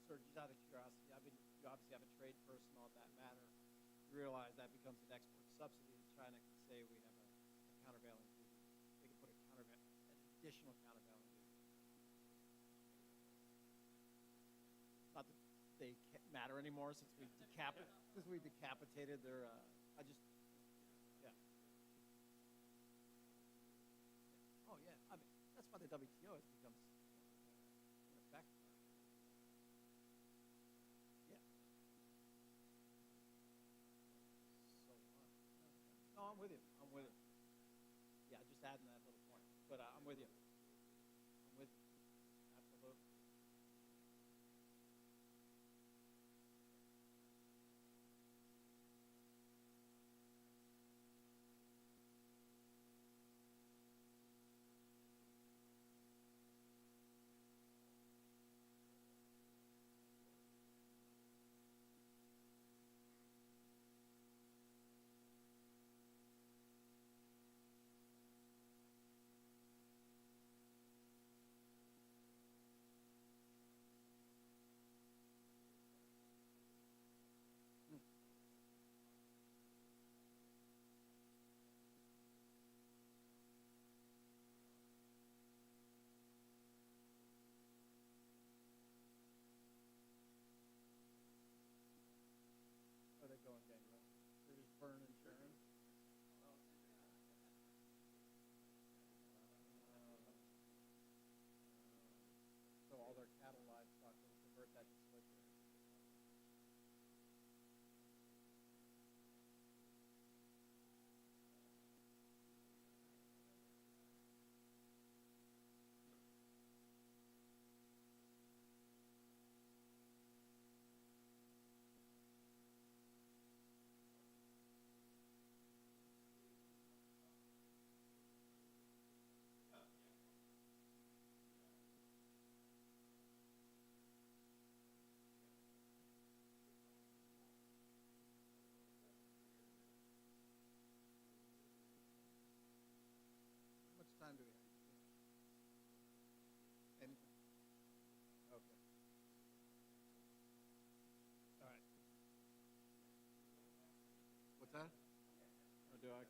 M: Sir, just out of curiosity, you obviously have a trade person on that matter. You realize that becomes an export subsidy. China can say we have a countervailing duty. They can put an additional countervailing duty. Not that they can't matter anymore since we decapitated their. Yeah. Oh yeah. I mean, that's why the WTO has become ineffective. Yeah. So no, I'm with you. I'm with you. Yeah, just adding that little point. But I'm with you. I'm with you. Absolutely. Or do I?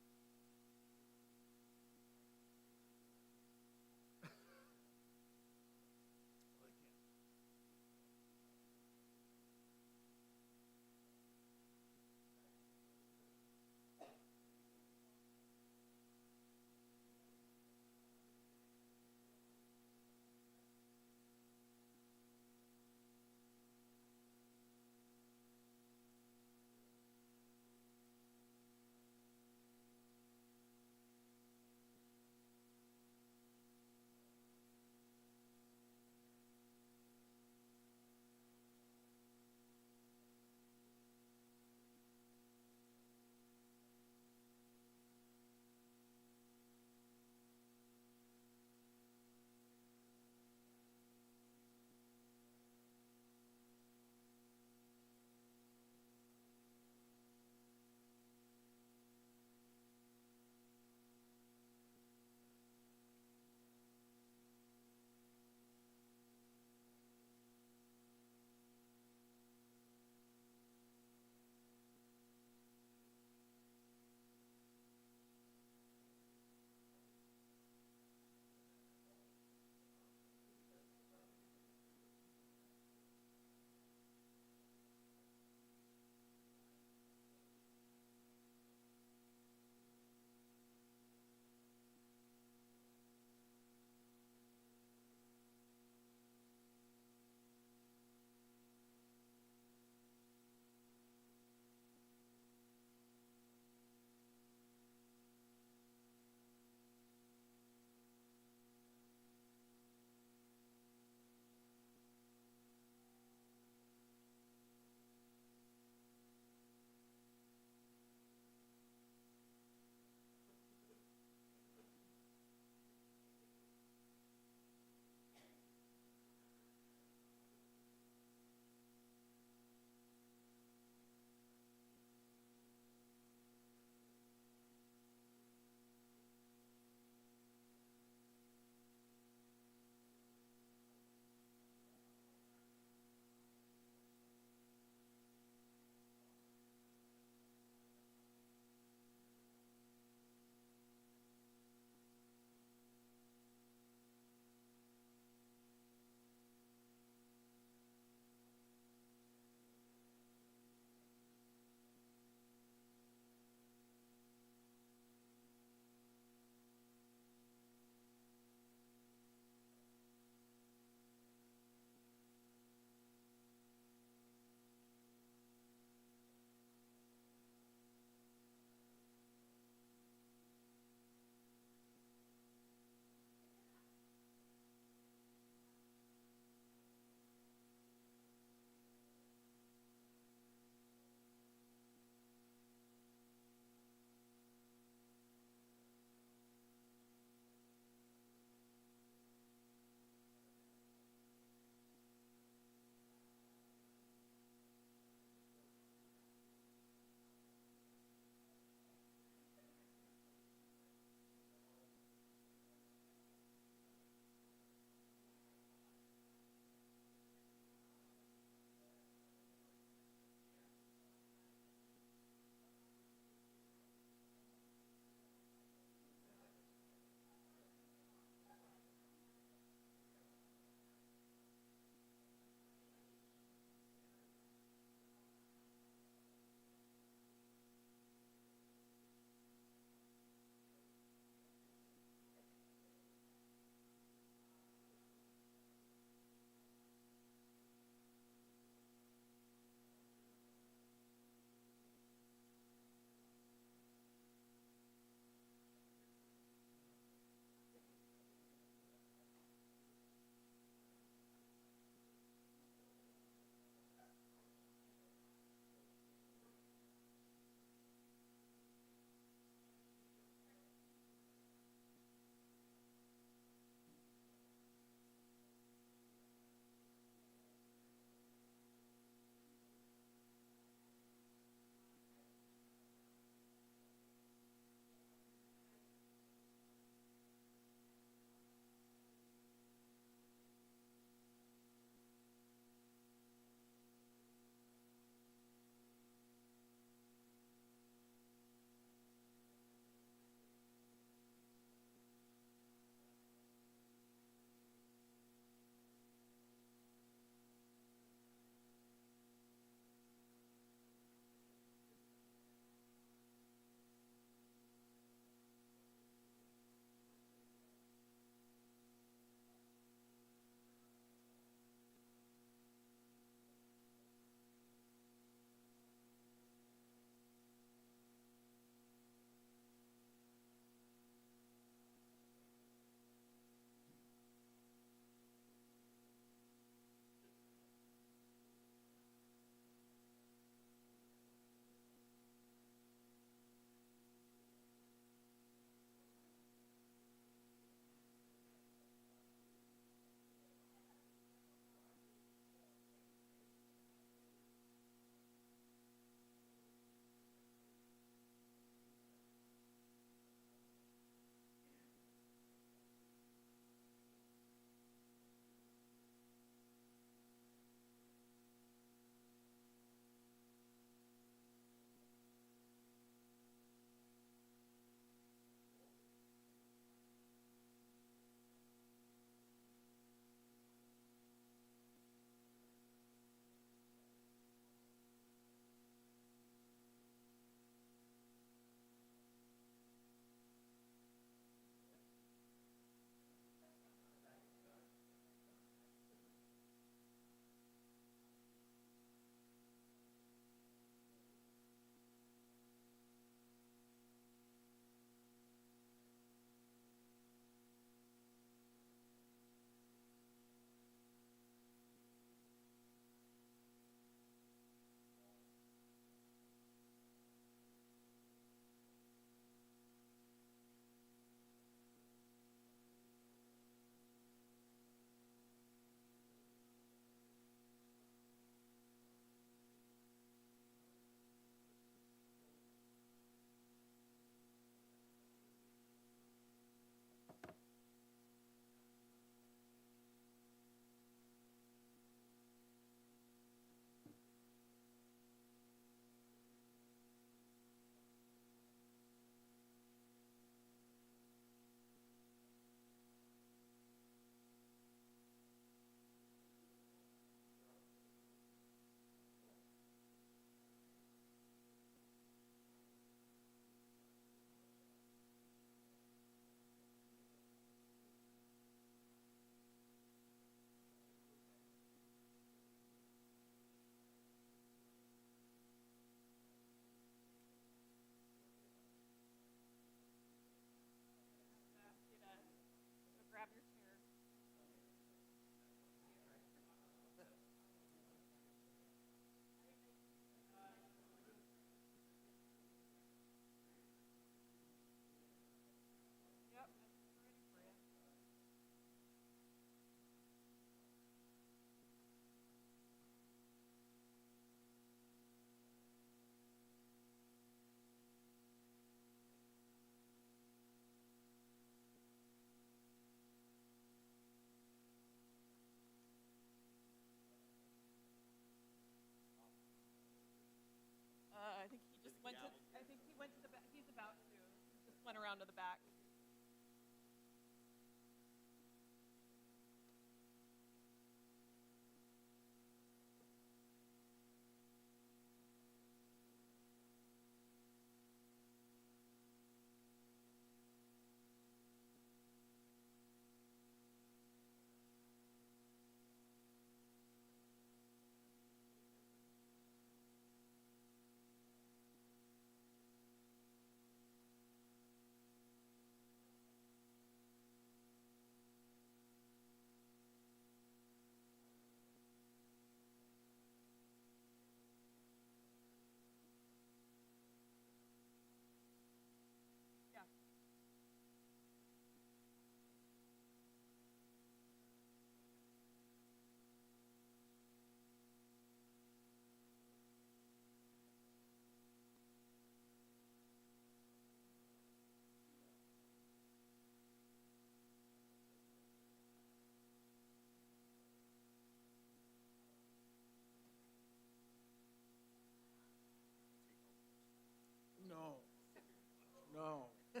M: no. I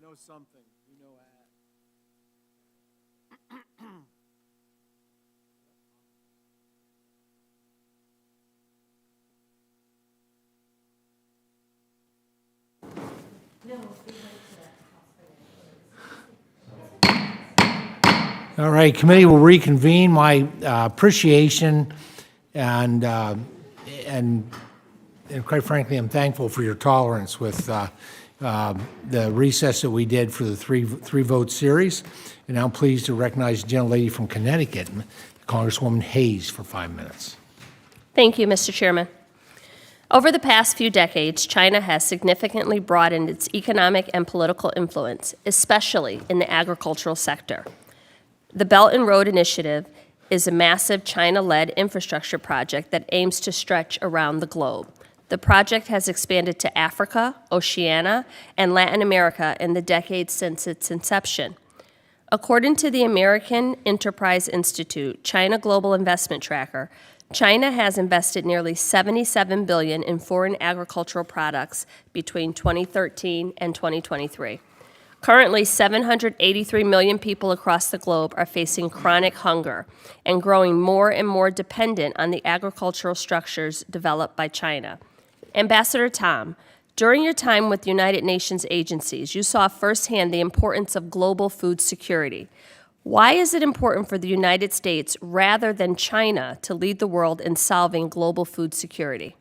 M: know something. You know that.
E: All right, committee will reconvene. My appreciation and quite frankly, I'm thankful for your tolerance with the recess that we did for the three-vote series. And now I'm pleased to recognize the gentlelady from Connecticut, Congresswoman Hayes, for 5 minutes.
S: Thank you, Mr. Chairman. Over the past few decades, China has significantly broadened its economic and political influence, especially in the agricultural sector. The Belt and Road Initiative is a massive China-led infrastructure project that aims to stretch around the globe. The project has expanded to Africa, Oceania, and Latin America in the decades since its inception. According to the American Enterprise Institute China Global Investment Tracker, China has invested nearly $77 billion in foreign agricultural products between 2013 and 2023. Currently, 783 million people across the globe are facing chronic hunger and growing more and more dependent on the agricultural structures developed by China. Ambassador Tom, during your time with United Nations agencies, you saw firsthand the importance of global food security. Why is it important for the United States rather than China to lead the world in solving global food security?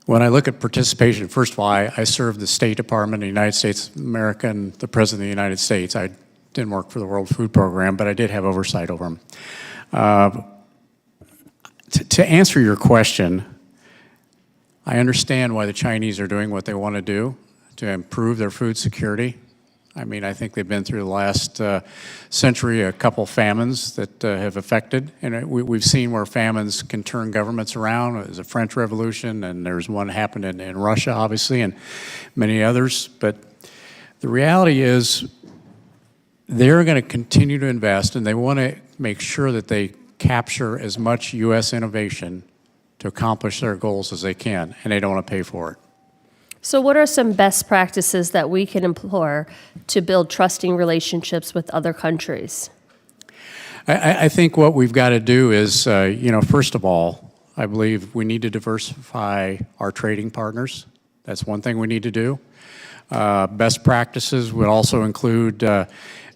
N: When I look at participation, first of all, I served the State Department of the United States of America and the President of the United States. I didn't work for the World Food Program, but I did have oversight over them. To answer your question, I understand why the Chinese are doing what they want to do to improve their food security. I mean, I think they've been through the last century a couple famines that have affected, and we've seen where famines can turn governments around. There's a French Revolution, and there's one happened in Russia, obviously, and many others. But the reality is they're going to continue to invest, and they want to make sure that they capture as much U.S. innovation to accomplish their goals as they can, and they don't want to pay for it.
S: So what are some best practices that we can employ to build trusting relationships with other countries?
N: I think what we've got to do is, first of all, I believe we need to diversify our trading partners. That's one thing we need to do. Best practices would also include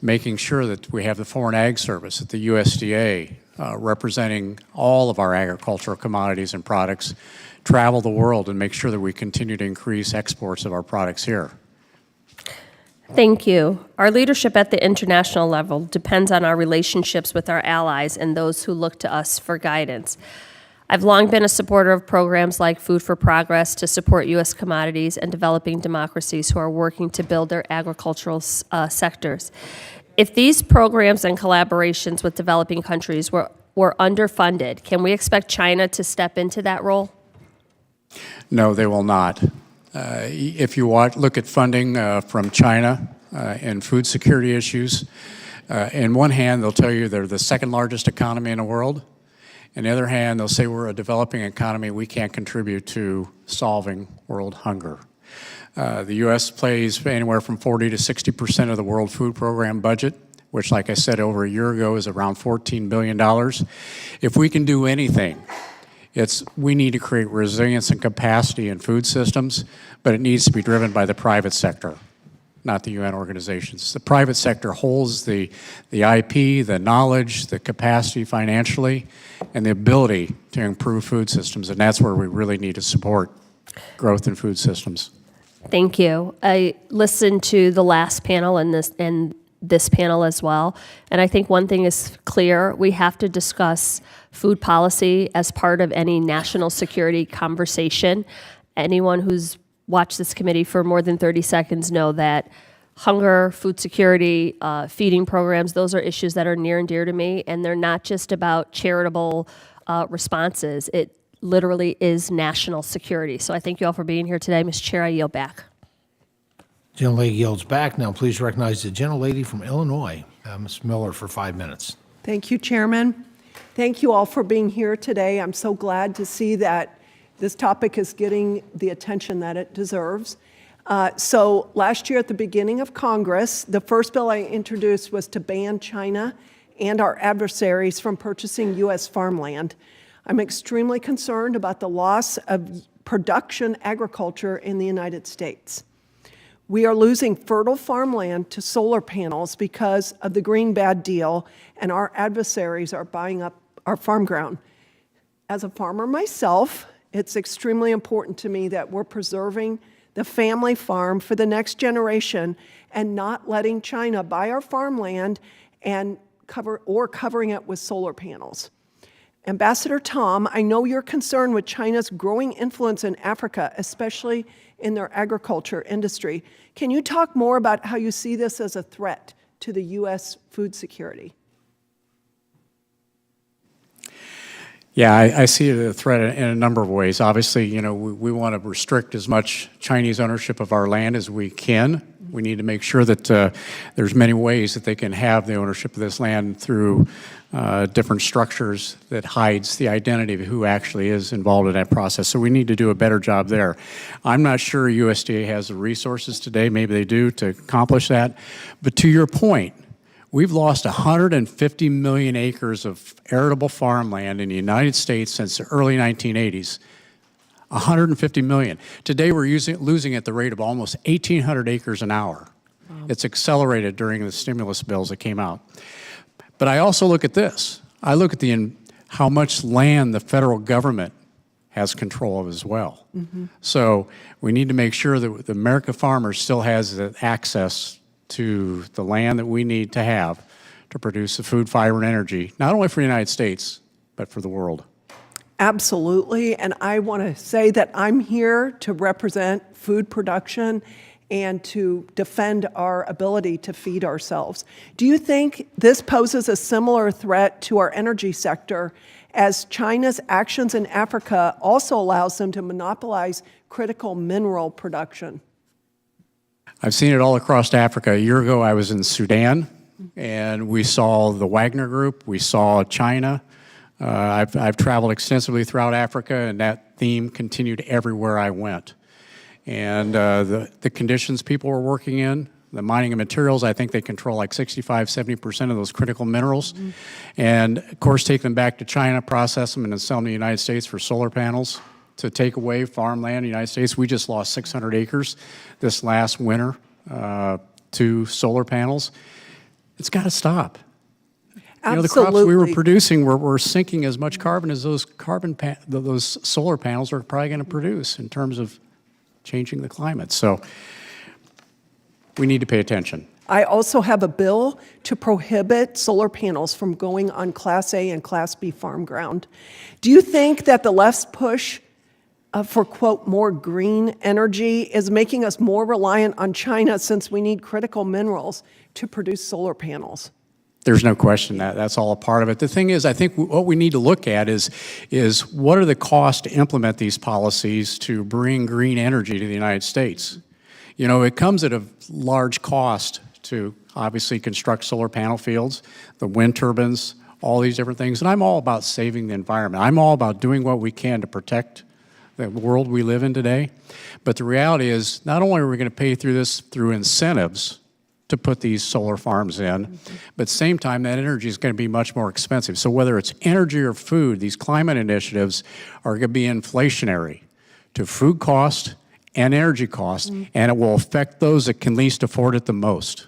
N: making sure that we have the Foreign Ag Service at the USDA representing all of our agricultural commodities and products, travel the world and make sure that we continue to increase exports of our products here.
S: Thank you. Our leadership at the international level depends on our relationships with our allies and those who look to us for guidance. I've long been a supporter of programs like Food for Progress to support U.S. commodities and developing democracies who are working to build their agricultural sectors. If these programs and collaborations with developing countries were underfunded, can we expect China to step into that role?
N: No, they will not. If you look at funding from China and food security issues, in one hand, they'll tell you they're the second largest economy in the world. On the other hand, they'll say we're a developing economy, we can't contribute to solving world hunger. The U.S. plays anywhere from 40 to 60% of the World Food Program budget, which, like I said, over a year ago is around $14 billion. If we can do anything, we need to create resilience and capacity in food systems, but it needs to be driven by the private sector, not the UN organizations. The private sector holds the IP, the knowledge, the capacity financially, and the ability to improve food systems, and that's where we really need to support growth in food systems.
S: Thank you. I listened to the last panel and this panel as well, and I think one thing is clear. We have to discuss food policy as part of any national security conversation. Anyone who's watched this committee for more than 30 seconds know that hunger, food security, feeding programs, those are issues that are near and dear to me, and they're not just about charitable responses. It literally is national security. So I thank you all for being here today. Ms. Chair, I yield back.
E: Gentlelady yields back. Now please recognize the gentlelady from Illinois, Ms. Miller, for 5 minutes.
T: Thank you, Chairman. Thank you all for being here today. I'm so glad to see that this topic is getting the attention that it deserves. So last year at the beginning of Congress, the first bill I introduced was to ban China and our adversaries from purchasing U.S. farmland. I'm extremely concerned about the loss of production agriculture in the United States. We are losing fertile farmland to solar panels because of the green bad deal, and our adversaries are buying up our farm ground. As a farmer myself, it's extremely important to me that we're preserving the family farm for the next generation and not letting China buy our farmland and covering it with solar panels. Ambassador Tom, I know you're concerned with China's growing influence in Africa, especially in their agriculture industry. Can you talk more about how you see this as a threat to the U.S. food security?
N: Yeah, I see it as a threat in a number of ways. Obviously, you know, we want to restrict as much Chinese ownership of our land as we can. We need to make sure that there's many ways that they can have the ownership of this land through different structures that hides the identity of who actually is involved in that process. So we need to do a better job there. I'm not sure USDA has the resources today, maybe they do, to accomplish that. But to your point, we've lost 150 million acres of arable farmland in the United States since the early 1980s. 150 million. Today we're losing at the rate of almost 1,800 acres an hour. Wow. It's accelerated during the stimulus bills that came out. But I also look at this. I look at how much land the federal government has control of as well. Mm-hmm. So we need to make sure that the American farmer still has the access to the land that we need to have to produce the food, fiber, and energy, not only for the United States, but for the world.
T: Absolutely, and I want to say that I'm here to represent food production and to defend our ability to feed ourselves. Do you think this poses a similar threat to our energy sector, as China's actions in Africa also allows them to monopolize critical mineral production?
N: I've seen it all across Africa. A year ago, I was in Sudan, and we saw the Wagner Group. We saw China. I've traveled extensively throughout Africa, and that theme continued everywhere I went. And the conditions people were working in, the mining of materials, I think they control like 65, 70% of those critical minerals. Mm-hmm. And, of course, take them back to China, process them, and then sell them to the United States for solar panels. To take away farmland in the United States. We just lost 600 acres this last winter to solar panels. It's got to stop.
T: Absolutely.
N: You know, the crops we were producing were sinking as much carbon as those solar panels are probably going to produce in terms of changing the climate. So we need to pay attention.
T: I also have a bill to prohibit solar panels from going on Class A and Class B farm ground. Do you think that the left's push for, quote, more green energy is making us more reliant on China, since we need critical minerals to produce solar panels?
N: There's no question that that's all a part of it. The thing is, I think what we need to look at is what are the costs to implement these policies to bring green energy to the United States? You know, it comes at a large cost to obviously construct solar panel fields, the wind turbines, all these different things. And I'm all about saving the environment. I'm all about doing what we can to protect the world we live in today. But the reality is, not only are we going to pay through this through incentives to put these solar farms in, but at the same time, that energy is going to be much more expensive. So whether it's energy or food, these climate initiatives are going to be inflationary to food cost and energy cost, and it will affect those that can least afford it the most.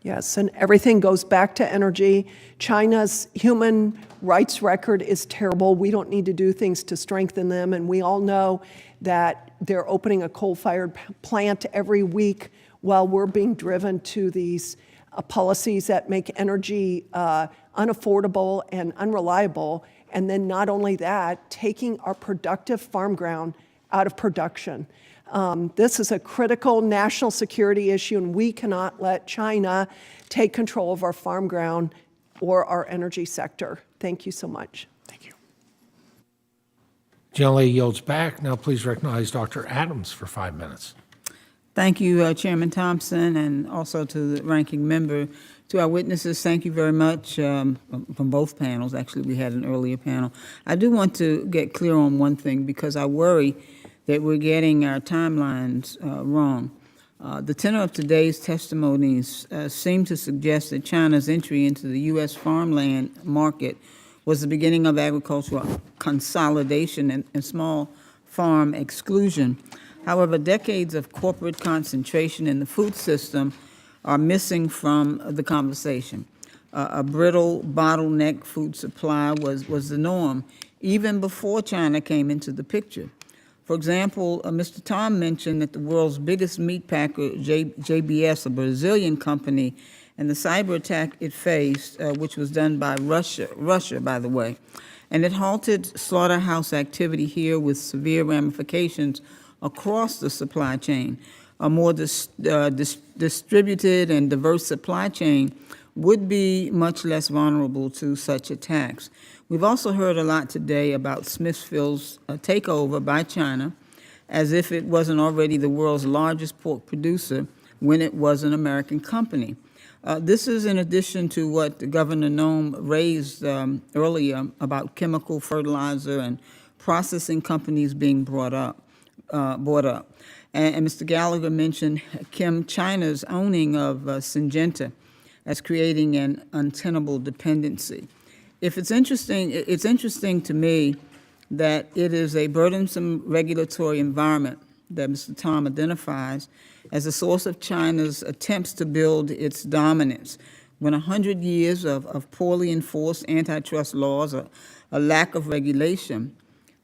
T: Yes, and everything goes back to energy. China's human rights record is terrible. We don't need to do things to strengthen them, and we all know that they're opening a coal-fired plant every week while we're being driven to these policies that make energy unaffordable and unreliable. And then not only that, taking our productive farm ground out of production. This is a critical national security issue, and we cannot let China take control of our farm ground or our energy sector. Thank you so much.
N: Thank you.
E: Gentlelady yields back. Now please recognize Dr. Adams for 5 minutes.
U: Thank you, Chairman Thompson, and also to the ranking member. To our witnesses, thank you very much from both panels. Actually, we had an earlier panel. I do want to get clear on one thing because I worry that we're getting our timelines wrong. The tenor of today's testimonies seem to suggest that China's entry into the U.S. farmland market was the beginning of agricultural consolidation and small farm exclusion. However, decades of corporate concentration in the food system are missing from the conversation. A brittle, bottleneck food supply was the norm even before China came into the picture. For example, Mr. Tom mentioned that the world's biggest meat packer, JBS, a Brazilian company, and the cyber attack it faced, which was done by Russia, by the way, and it halted slaughterhouse activity here with severe ramifications across the supply chain. A more distributed and diverse supply chain would be much less vulnerable to such attacks. We've also heard a lot today about Smithfield's takeover by China, as if it wasn't already the world's largest pork producer when it was an American company. This is in addition to what Governor Noem raised earlier about chemical fertilizer and processing companies being bought up. And Mr. Gallagher mentioned China's owning of Syngenta as creating an untenable dependency. If it's interesting to me that it is a burdensome regulatory environment that Mr. Tom identifies as a source of China's attempts to build its dominance. When 100 years of poorly enforced antitrust laws, a lack of regulation,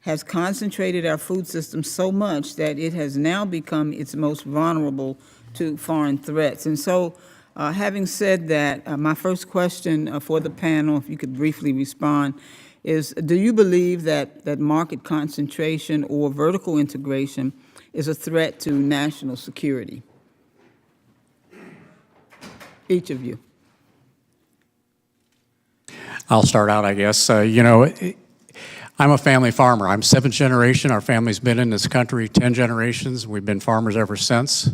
U: has concentrated our food system so much that it has now become its most vulnerable to foreign threats. And so, having said that, my first question for the panel, if you could briefly respond, is do you believe that market concentration or vertical integration is a threat to national security? Each of you.
N: I'll start out, I guess. I'm a family farmer. I'm 7th generation. Our family's been in this country 10 generations. We've been farmers ever since.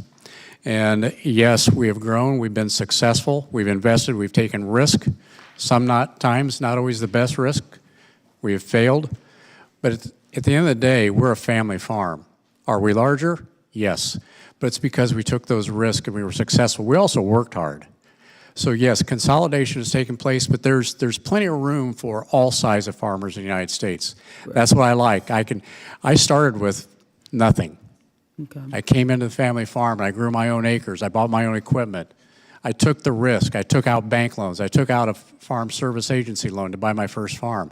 N: And yes, we have grown. We've been successful. We've invested. We've taken risk. Sometimes not always the best risk. We have failed. But at the end of the day, we're a family farm. Are we larger? Yes. But it's because we took those risks and we were successful. We also worked hard. So yes, consolidation has taken place, but there's plenty of room for all size of farmers in the United States. Right. That's what I like. I started with nothing. Okay. I came into the family farm and I grew my own acres. I bought my own equipment. I took the risk. I took out bank loans. I took out a farm service agency loan to buy my first farm.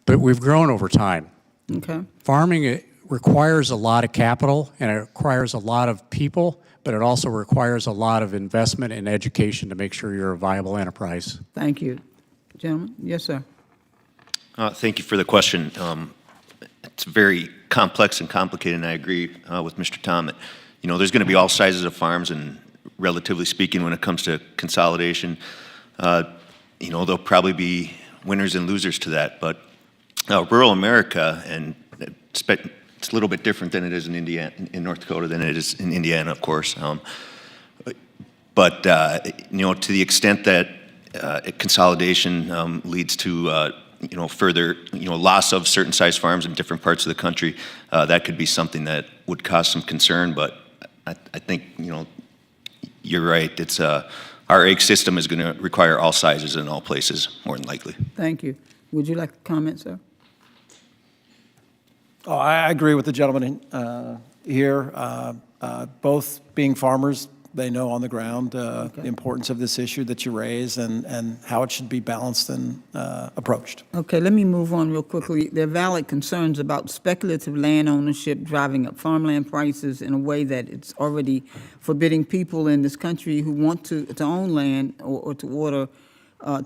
N: But we've grown over time.
U: Okay.
N: Farming, it requires a lot of capital and it requires a lot of people, but it also requires a lot of investment in education to make sure you're a viable enterprise.
U: Thank you. Gentlemen? Yes, sir.
L: Thank you for the question. It's very complex and complicated, and I agree with Mr. Tom that, there's going to be all sizes of farms, and relatively speaking, when it comes to consolidation, there'll probably be winners and losers to that. But rural America, and it's a little bit different than it is in North Dakota than it is in Indiana, of course. But to the extent that consolidation leads to further loss of certain size farms in different parts of the country, that could be something that would cause some concern. But I think you're right. It's our egg system is going to require all sizes in all places, more than likely.
U: Thank you. Would you like to comment, sir?
M: Oh, I agree with the gentleman here. Both being farmers, they know on the ground the importance of this issue that you raise and how it should be balanced and approached.
U: Okay, let me move on real quickly. There are valid concerns about speculative land ownership driving up farmland prices in a way that it's already forbidding people in this country who want to own land or to order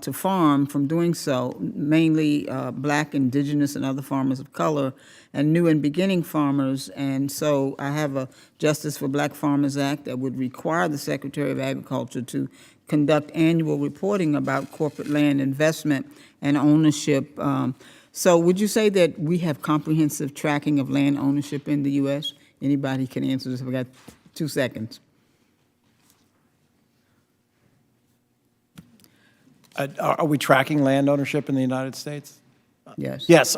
U: to farm from doing so, mainly black, indigenous, and other farmers of color, and new and beginning farmers. And so I have a Justice for Black Farmers Act that would require the Secretary of Agriculture to conduct annual reporting about corporate land investment and ownership. So would you say that we have comprehensive tracking of land ownership in the U.S.? Anybody can answer this. We got 2 seconds.
M: Are we tracking land ownership in the United States?
U: Yes.
M: Yes,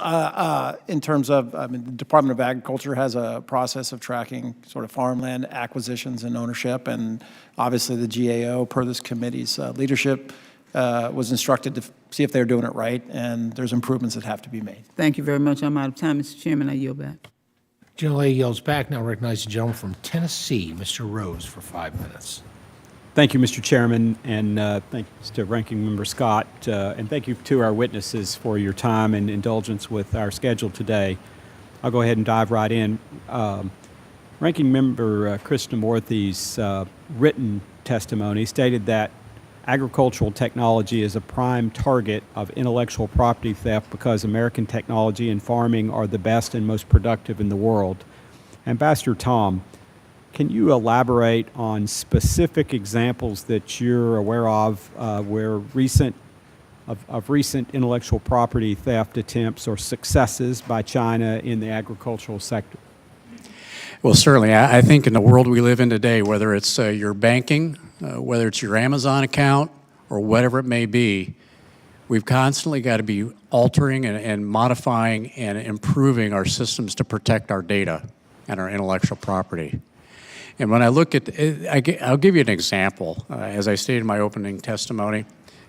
M: in terms of, I mean, the Department of Agriculture has a process of tracking sort of farmland acquisitions and ownership, and obviously the GAO, per this committee's leadership, was instructed to see if they're doing it right, and there's improvements that have to be made.
U: Thank you very much. I'm out of time, Mr. Chairman. I yield back.
E: Gentlelady yields back. Now recognize the gentleman from Tennessee, Mr. Rose, for 5 minutes.
B: Thank you, Mr. Chairman, and thanks to Ranking Member Scott, and thank you to our witnesses for your time and indulgence with our schedule today. I'll go ahead and dive right in. Ranking Member Krishnamurthy's written testimony stated that agricultural technology is a prime target of intellectual property theft because American technology and farming are the best and most productive in the world. Ambassador Tom, can you elaborate on specific examples that you're aware of where recent intellectual property theft attempts or successes by China in the agricultural sector?
N: Well, certainly. I think in the world we live in today, whether it's your banking, whether it's your Amazon account, or whatever it may be, we've constantly got to be altering and modifying and improving our systems to protect our data and our intellectual property. And when I look at, I'll give you an example. As I stated in my opening testimony,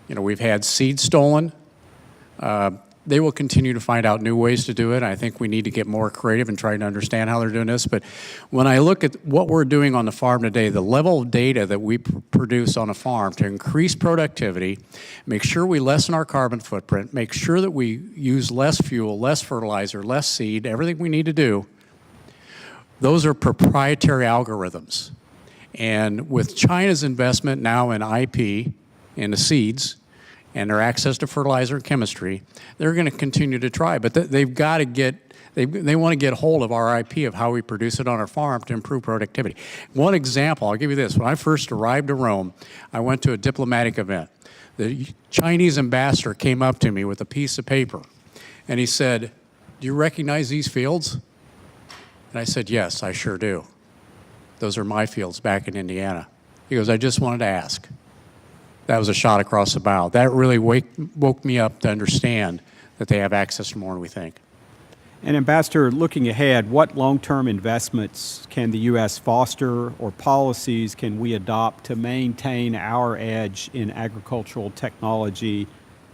N: we've had seed stolen. They will continue to find out new ways to do it. I think we need to get more creative and try to understand how they're doing this. But when I look at what we're doing on the farm today, the level of data that we produce on a farm to increase productivity, make sure we lessen our carbon footprint, make sure that we use less fuel, less fertilizer, less seed, everything we need to do, those are proprietary algorithms. And with China's investment now in IP, in the seeds, and their access to fertilizer and chemistry, they're going to continue to try. But they've got to get, they want to get hold of our IP of how we produce it on our farm to improve productivity. One example, I'll give you this. When I first arrived to Rome, I went to a diplomatic event. The Chinese ambassador came up to me with a piece of paper, and he said, "Do you recognize these fields?" And I said, "Yes, I sure do. Those are my fields back in Indiana." He goes, "I just wanted to ask." That was a shot across the bow. That really woke me up to understand that they have access to more than we think.
B: And Ambassador, looking ahead, what long-term investments can the U.S. foster or policies can we adopt to maintain our edge in agricultural technology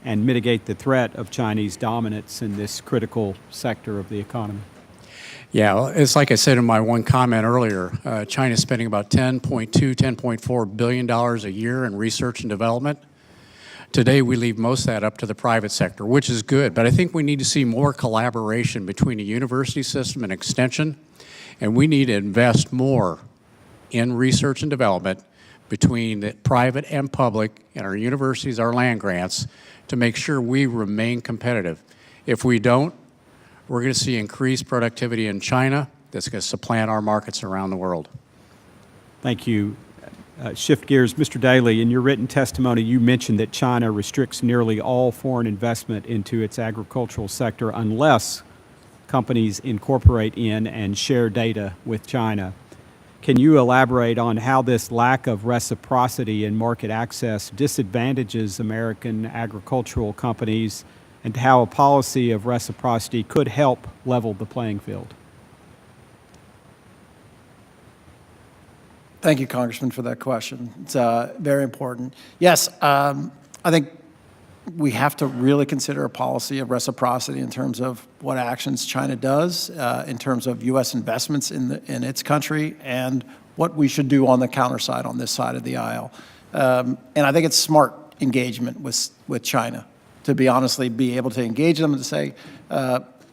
B: and mitigate the threat of Chinese dominance in this critical sector of the economy?
N: Yeah, well, it's like I said in my one comment earlier, China's spending about $10.2, $10.4 billion a year in research and development. Today, we leave most of that up to the private sector, which is good, but I think we need to see more collaboration between the university system and extension, and we need to invest more in research and development between the private and public and our universities, our land grants, to make sure we remain competitive. If we don't, we're going to see increased productivity in China that's going to supplant our markets around the world.
B: Thank you. Shift gears. Mr. Daly, in your written testimony, you mentioned that China restricts nearly all foreign investment into its agricultural sector unless companies incorporate in and share data with China. Can you elaborate on how this lack of reciprocity in market access disadvantages American agricultural companies and how a policy of reciprocity could help level the playing field?
M: Thank you, Congressman, for that question. It's very important. Yes, I think we have to really consider a policy of reciprocity in terms of what actions China does, in terms of U.S. investments in its country, and what we should do on the counter side, on this side of the aisle. And I think it's smart engagement with China, to be able to engage them and to say,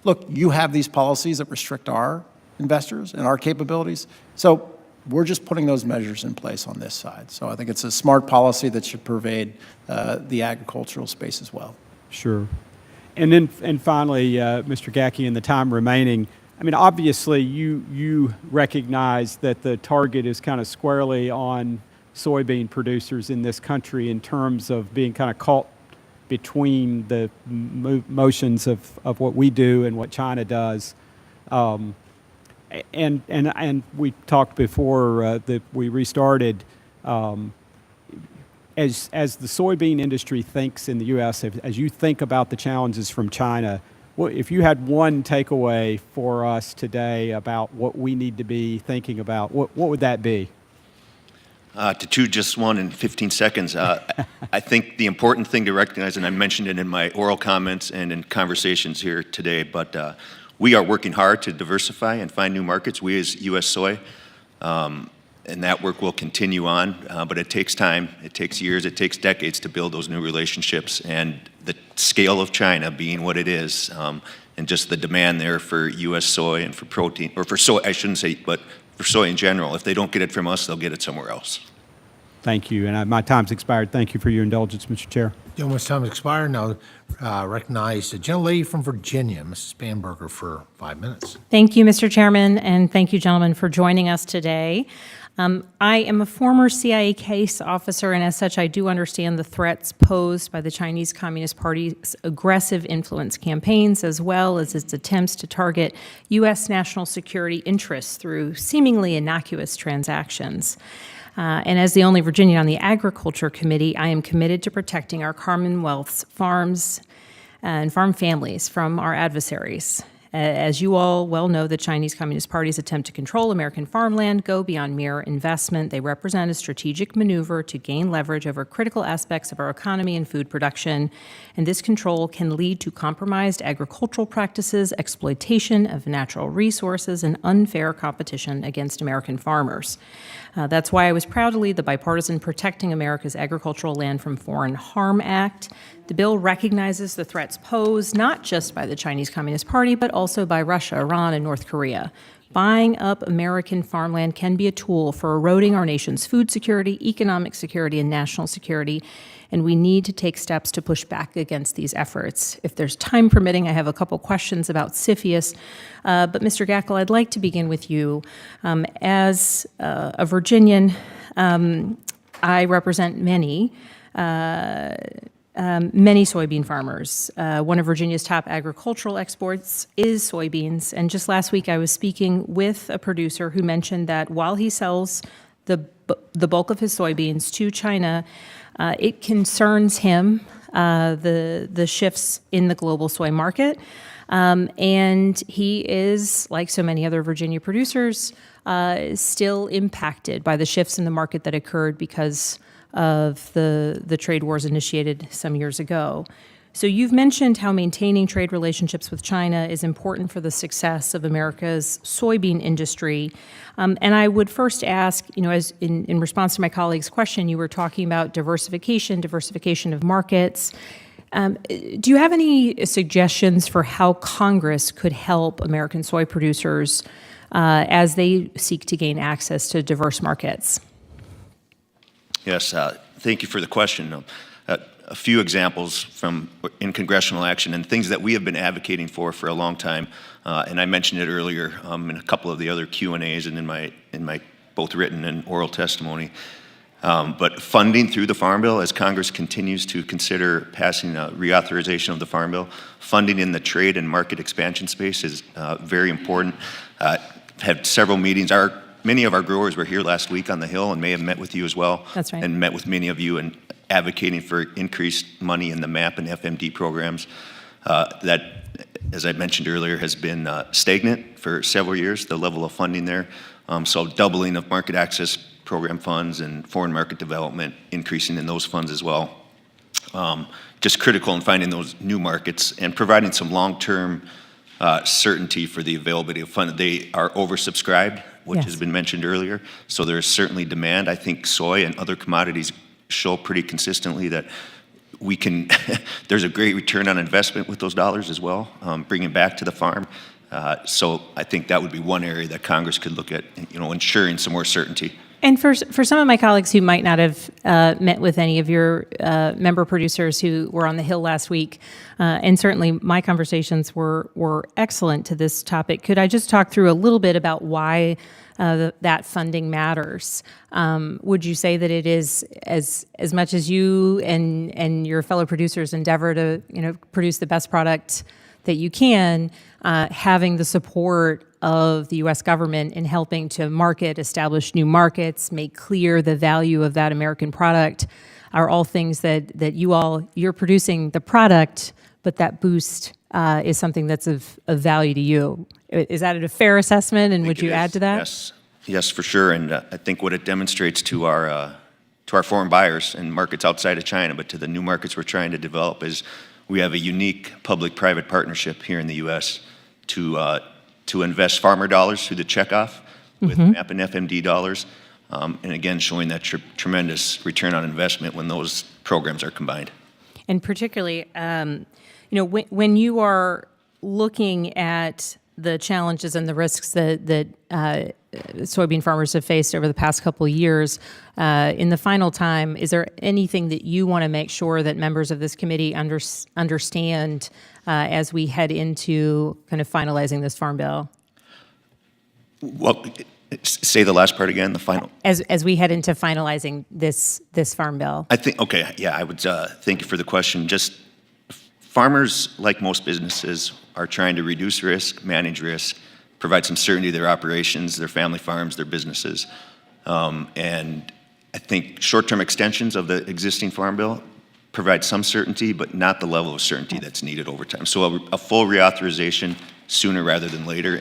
M: look, you have these policies that restrict our investors and our capabilities, so we're just putting those measures in place on this side. So I think it's a smart policy that should pervade the agricultural space as well.
B: Sure. And finally, Mr. Gacke, in the time remaining, I mean, obviously you recognize that the target is kind of squarely on soybean producers in this country in terms of being kind of caught between the motions of what we do and what China does. and we talked before that we restarted. As the soybean industry thinks in the U.S., as you think about the challenges from China, if you had one takeaway for us today about what we need to be thinking about, what would that be?
L: To choose just one in 15 seconds, I think the important thing to recognize, and I mentioned it in my oral comments and in conversations here today, but we are working hard to diversify and find new markets, we as U.S. Soy, and that work will continue on, but it takes time, it takes years, it takes decades to build those new relationships, and the scale of China being what it is, and just the demand there for U.S. soy and for protein, or for soy, I shouldn't say, but for soy in general. If they don't get it from us, they'll get it somewhere else.
B: Thank you, and my time's expired. Thank you for your indulgence, Mr. Chair.
E: Gentleman's time has expired. Now recognize the gentlelady from Virginia, Mrs. Spanberger, for 5 minutes.
J: Thank you, Mr. Chairman, and thank you, gentlemen, for joining us today. I am a former CIA case officer, and as such, I do understand the threats posed by the Chinese Communist Party's aggressive influence campaigns, as well as its attempts to target U.S. national security interests through seemingly innocuous transactions. And as the only Virginian on the Agriculture Committee, I am committed to protecting our Commonwealth's farms and farm families from our adversaries. As you all well know, the Chinese Communist Party's attempt to control American farmland go beyond mere investment. They represent a strategic maneuver to gain leverage over critical aspects of our economy and food production. And this control can lead to compromised agricultural practices, exploitation of natural resources, and unfair competition against American farmers. That's why I was proud to lead the bipartisan Protecting America's Agricultural Land from Foreign Harm Act. The bill recognizes the threats posed not just by the Chinese Communist Party, but also by Russia, Iran, and North Korea. Buying up American farmland can be a tool for eroding our nation's food security, economic security, and national security, and we need to take steps to push back against these efforts. If there's time permitting, I have a couple questions about CFIUS, but Mr. Gackel, I'd like to begin with you. As a Virginian, I represent many soybean farmers. One of Virginia's top agricultural exports is soybeans, and just last week I was speaking with a producer who mentioned that while he sells the bulk of his soybeans to China, it concerns him, the shifts in the global soy market, and he is, like so many other Virginia producers, still impacted by the shifts in the market that occurred because of the trade wars initiated some years ago. So you've mentioned how maintaining trade relationships with China is important for the success of America's soybean industry. And I would first ask, as in response to my colleague's question, you were talking about diversification of markets. Do you have any suggestions for how Congress could help American soy producers as they seek to gain access to diverse markets?
L: Yes, thank you for the question. A few examples in congressional action and things that we have been advocating for a long time, and I mentioned it earlier in a couple of the other Q&As and in my both written and oral testimony. But funding through the Farm Bill, as Congress continues to consider passing a reauthorization of the Farm Bill, funding in the trade and market expansion space is very important. Had several meetings. Many of our growers were here last week on the Hill and may have met with you as well.
J: That's right.
L: And met with many of you and advocating for increased money in the MAP and FMD programs. That, as I mentioned earlier, has been stagnant for several years, the level of funding there. So doubling of market access program funds and foreign market development, increasing in those funds as well. Just critical in finding those new markets and providing some long-term certainty for the availability of funds. They are oversubscribed, which has been mentioned earlier, so there's certainly demand. I think soy and other commodities show pretty consistently that we can, there's a great return on investment with those dollars as well, bringing back to the farm. So I think that would be one area that Congress could look at, ensuring some more certainty.
J: And for some of my colleagues who might not have met with any of your member producers who were on the Hill last week, and certainly my conversations were excellent to this topic, could I just talk through a little bit about why that funding matters? Would you say that it is as much as you and your fellow producers endeavor to produce the best product that you can, having the support of the U.S. government in helping to market, establish new markets, make clear the value of that American product are all things that you're producing the product, but that boost is something that's of value to you. Is that a fair assessment, and would you add to that?
L: Yes, yes, for sure. And I think what it demonstrates to our foreign buyers and markets outside of China, but to the new markets we're trying to develop, is we have a unique public-private partnership here in the U.S. to invest farmer dollars through the checkoff with MAP and FMD dollars, and again, showing that tremendous return on investment when those programs are combined.
J: And particularly, when you are looking at the challenges and the risks that soybean farmers have faced over the past couple of years, in the final time, is there anything that you want to make sure that members of this committee understand as we head into kind of finalizing this farm bill?
L: Well, say the last part again, the final.
J: As we head into finalizing this farm bill.
L: I think, okay, yeah, I would thank you for the question. Just farmers, like most businesses, are trying to reduce risk, manage risk, provide some certainty to their operations, their family farms, their businesses. And I think short-term extensions of the existing farm bill provide some certainty, but not the level of certainty that's needed over time. So a full reauthorization sooner rather than later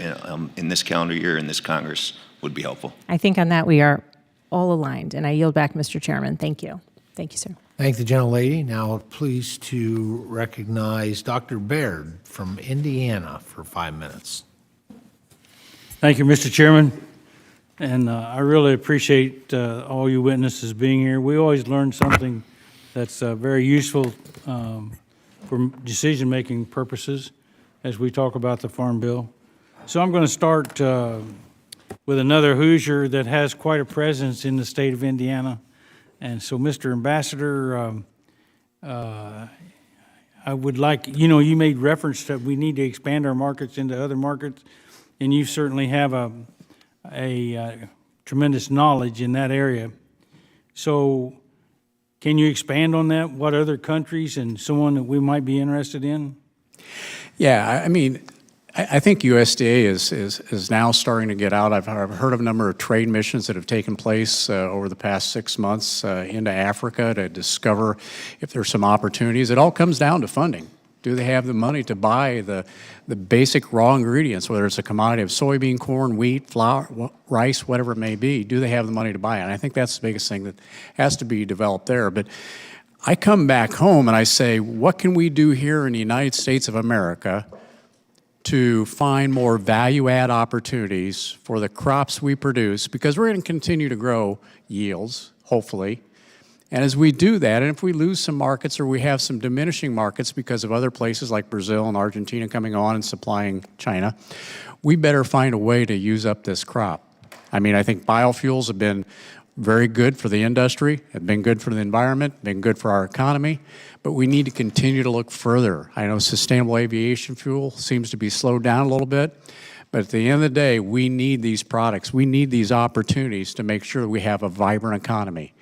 L: in this calendar year in this Congress would be helpful.
J: I think on that we are all aligned, and I yield back, Mr. Chairman. Thank you. Thank you, sir.
E: Thank the gentlelady. Now pleased to recognize Dr. Baird from Indiana for 5 minutes.
A: Thank you, Mr. Chairman. And I really appreciate all you witnesses being here. We always learn something that's very useful for decision-making purposes as we talk about the Farm Bill. So I'm going to start with another Hoosier that has quite a presence in the state of Indiana. And so, Mr. Ambassador, I would like, you made reference that we need to expand our markets into other markets, and you certainly have a tremendous knowledge in that area. So can you expand on that? What other countries and so on that we might be interested in?
N: Yeah, I mean, I think USDA is now starting to get out. I've heard of a number of trade missions that have taken place over the past 6 months into Africa to discover if there's some opportunities. It all comes down to funding. Do they have the money to buy the basic raw ingredients, whether it's a commodity of soybean, corn, wheat, flour, rice, whatever it may be? Do they have the money to buy it? And I think that's the biggest thing that has to be developed there. But I come back home and I say, what can we do here in the United States of America to find more value-add opportunities for the crops we produce, because we're going to continue to grow yields, hopefully. And as we do that, and if we lose some markets or we have some diminishing markets because of other places like Brazil and Argentina coming on and supplying China, we better find a way to use up this crop. I mean, I think biofuels have been very good for the industry, have been good for the environment, been good for our economy, but we need to continue to look further. I know sustainable aviation fuel seems to be slowed down a little bit, but at the end of the day, we need these products. We need these opportunities to make sure we have a vibrant economy.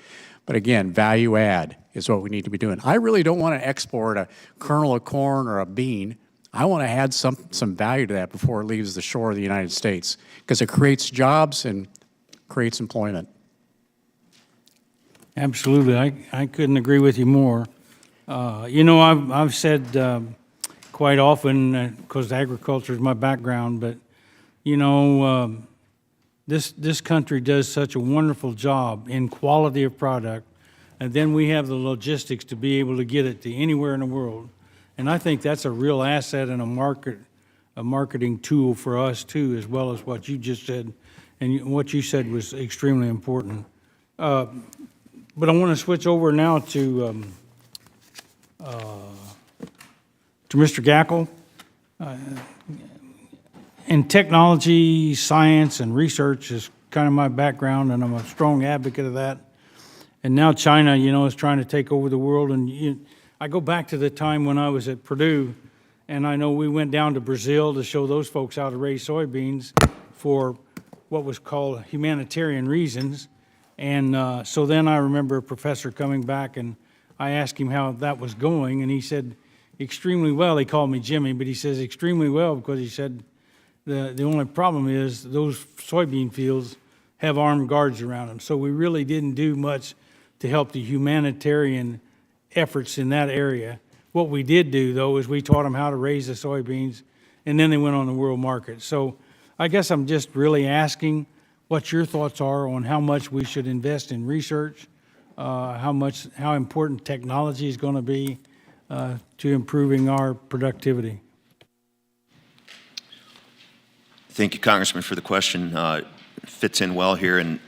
N: But again, value add is what we need to be doing. I really don't want to export a kernel of corn or a bean. I want to add some value to that before it leaves the shore of the United States, because it creates jobs and creates employment.
A: Absolutely. I couldn't agree with you more. I've said quite often, because agriculture is my background, but, this country does such a wonderful job in quality of product, and then we have the logistics to be able to get it to anywhere in the world. And I think that's a real asset and a marketing tool for us, too, as well as what you just said. And what you said was extremely important. But I want to switch over now to Mr. Gackel. And technology, science, and research is kind of my background, and I'm a strong advocate of that. And now China, is trying to take over the world. And I go back to the time when I was at Purdue, and I know we went down to Brazil to show those folks how to raise soybeans for what was called humanitarian reasons. And so then I remember a professor coming back, and I asked him how that was going, and he said, extremely well. He called me Jimmy, but he says extremely well because he said the only problem is those soybean fields have armed guards around them. So we really didn't do much to help the humanitarian efforts in that area. What we did do, though, is we taught them how to raise the soybeans, and then they went on the world market. So I guess I'm just really asking what your thoughts are on how much we should invest in research, how important technology is going to be to improving our productivity.
L: Thank you, Congressman, for the question. Fits in well here, and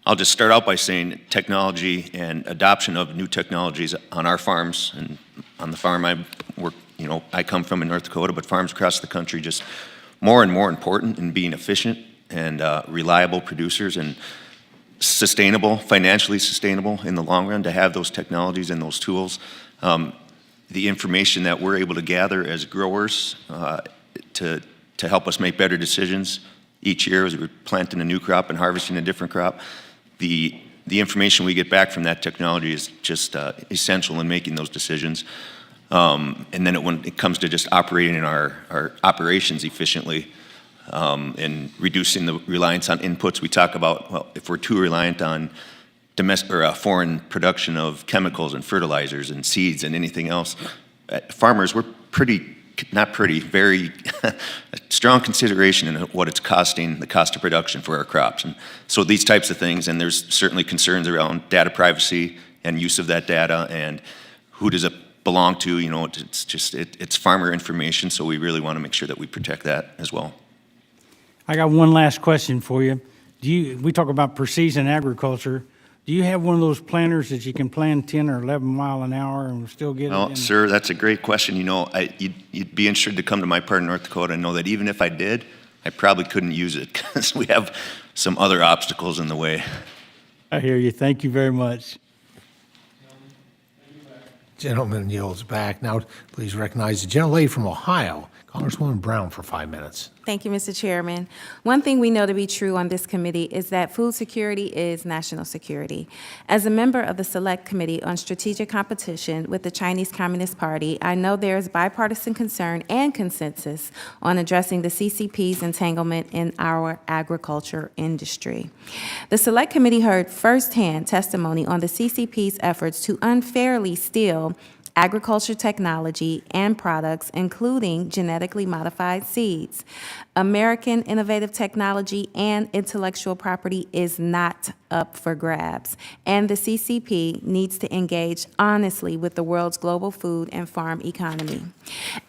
L: I'll just start out by saying technology and adoption of new technologies on our farms and on the farm I work, I come from in North Dakota, but farms across the country just more and more important in being efficient and reliable producers and sustainable, financially sustainable in the long run to have those technologies and those tools. The information that we're able to gather as growers to help us make better decisions each year as we're planting a new crop and harvesting a different crop, the information we get back from that technology is just essential in making those decisions. And then when it comes to just operating in our operations efficiently and reducing the reliance on inputs, we talk about, well, if we're too reliant on domestic or foreign production of chemicals and fertilizers and seeds and anything else, farmers, we're very strong consideration in what it's costing, the cost of production for our crops. And so these types of things, and there's certainly concerns around data privacy and use of that data and who does it belong to, it's farmer information, so we really want to make sure that we protect that as well.
A: I got one last question for you. We talk about precision agriculture. Do you have one of those planters that you can plan 10 or 11 mile an hour and still get it
L: Well,
A: in?
L: sir, that's a great question. You'd be interested to come to my part of North Dakota and know that even if I did, I probably couldn't use it because we have some other obstacles in the way.
A: I hear you. Thank you very much.
E: Gentleman yields back. Now, please recognize the gentlelady from Ohio, Congresswoman Brown, for 5 minutes.
K: Thank you, Mr. Chairman. One thing we know to be true on this committee is that food security is national security. As a member of the Select Committee on Strategic Competition with the Chinese Communist Party, I know there is bipartisan concern and consensus on addressing the CCP's entanglement in our agriculture industry. The Select Committee heard firsthand testimony on the CCP's efforts to unfairly steal agriculture technology and products, including genetically modified seeds. American innovative technology and intellectual property is not up for grabs, and the CCP needs to engage honestly with the world's global food and farm economy.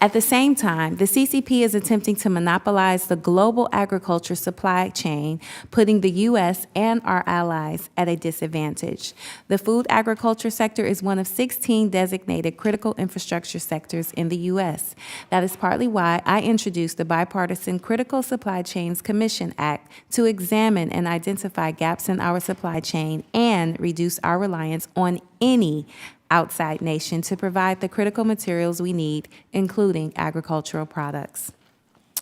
K: At the same time, the CCP is attempting to monopolize the global agriculture supply chain, putting the U.S. and our allies at a disadvantage. The food agriculture sector is one of 16 designated critical infrastructure sectors in the U.S. That is partly why I introduced the bipartisan Critical Supply Chains Commission Act to examine and identify gaps in our supply chain and reduce our reliance on any outside nation to provide the critical materials we need, including agricultural products.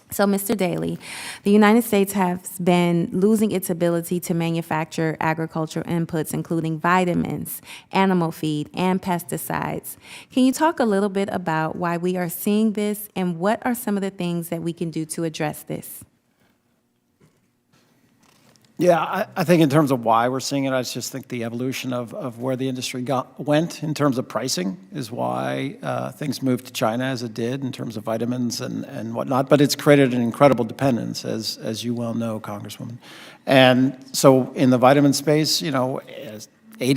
K: So, Mr. Daly, the United States has been losing its ability to manufacture agricultural inputs, including vitamins, animal feed, and pesticides. Can you talk a little bit about why we are seeing this, and what are some of the things that we can do to address this?
M: Yeah, I think in terms of why we're seeing it, I just think the evolution of where the industry went in terms of pricing is why things moved to China as it did in terms of vitamins and whatnot. But it's created an incredible dependence, as you well know, Congresswoman. And so in the vitamin space, 80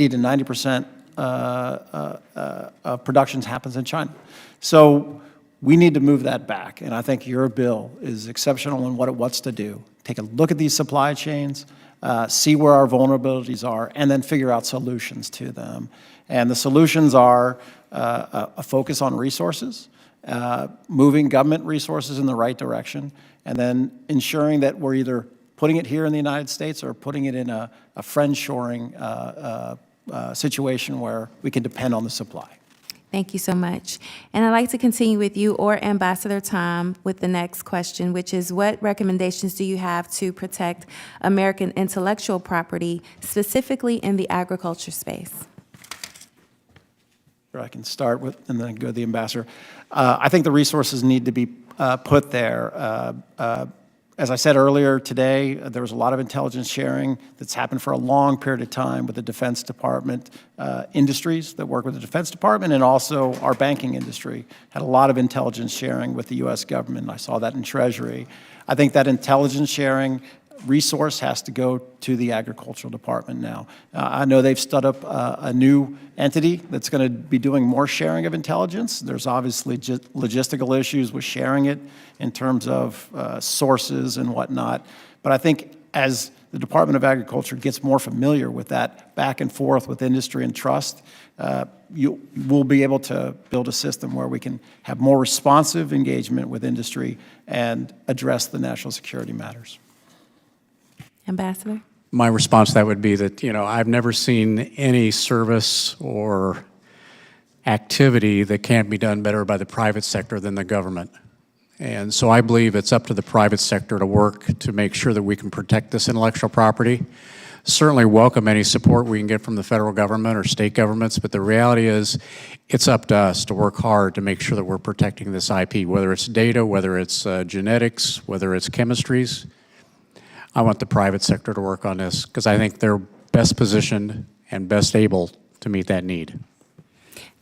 M: to 90% of productions happens in China. So we need to move that back. And I think your bill is exceptional in what it wants to do. Take a look at these supply chains, see where our vulnerabilities are, and then figure out solutions to them. And the solutions are a focus on resources, moving government resources in the right direction, and then ensuring that we're either putting it here in the United States or putting it in a friend-shoring situation where we can depend on the supply.
K: Thank you so much. And I'd like to continue with you or Ambassador Tom with the next question, which is what recommendations do you have to protect American intellectual property, specifically in the agriculture space?
M: Or I can start with, and then go to the ambassador. I think the resources need to be put there. As I said earlier today, there was a lot of intelligence sharing that's happened for a long period of time with the Defense Department industries that work with the Defense Department, and also our banking industry had a lot of intelligence sharing with the U.S. government. I saw that in Treasury. I think that intelligence sharing resource has to go to the Agricultural Department now. I know they've stood up a new entity that's going to be doing more sharing of intelligence. There's obviously logistical issues with sharing it in terms of sources and whatnot. But I think as the Department of Agriculture gets more familiar with that back and forth with industry and trust, we'll be able to build a system where we can have more responsive engagement with industry and address the national security matters.
K: Ambassador?
N: My response to that would be that, I've never seen any service or activity that can't be done better by the private sector than the government. And so I believe it's up to the private sector to work to make sure that we can protect this intellectual property. Certainly welcome any support we can get from the federal government or state governments, but the reality is it's up to us to work hard to make sure that we're protecting this IP, whether it's data, whether it's genetics, whether it's chemistries. I want the private sector to work on this because I think they're best positioned and best able to meet that need.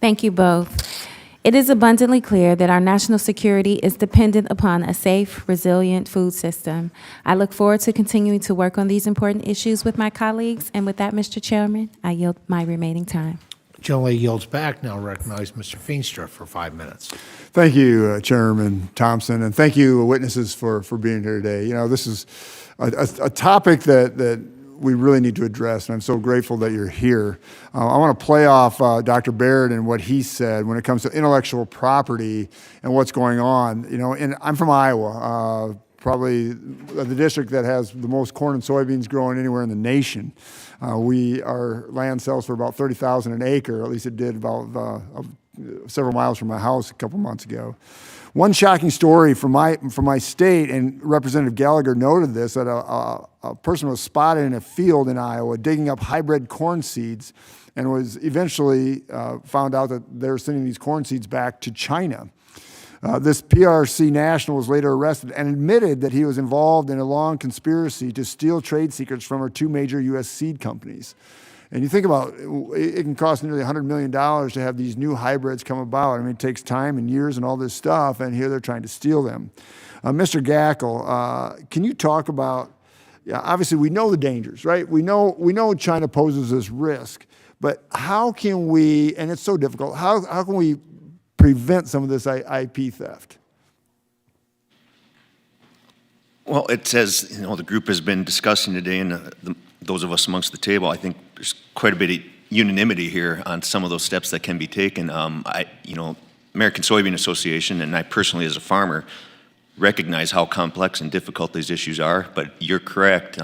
K: Thank you both. It is abundantly clear that our national security is dependent upon a safe, resilient food system. I look forward to continuing to work on these important issues with my colleagues. And with that, Mr. Chairman, I yield my remaining time.
E: Generally yields back. Now recognize Mr. Feenstra for 5 minutes.
F: Thank you, Chairman Thompson, and thank you, witnesses, for being here today. This is a topic that we really need to address, and I'm so grateful that you're here. I want to play off Dr. Baird and what he said when it comes to intellectual property and what's going on. And I'm from Iowa, probably the district that has the most corn and soybeans growing anywhere in the nation. Our land sells for about $30,000 an acre, at least it did about several miles from my house a couple months ago. One shocking story from my state, and Representative Gallagher noted this, that a person was spotted in a field in Iowa digging up hybrid corn seeds and was eventually found out that they were sending these corn seeds back to China. This PRC national was later arrested and admitted that he was involved in a long conspiracy to steal trade secrets from our two major U.S. seed companies. And you think about it can cost nearly $100 million to have these new hybrids come about. I mean, it takes time and years and all this stuff, and here they're trying to steal them. Mr. Gackel, can you talk about, obviously we know the dangers, right? We know China poses this risk, but how can we, and it's so difficult, how can we prevent some of this IP theft?
L: Well, it's as the group has been discussing today, and those of us amongst the table, I think there's quite a bit of unanimity here on some of those steps that can be taken. American Soybean Association, and I personally as a farmer, recognize how complex and difficult these issues are, but you're correct,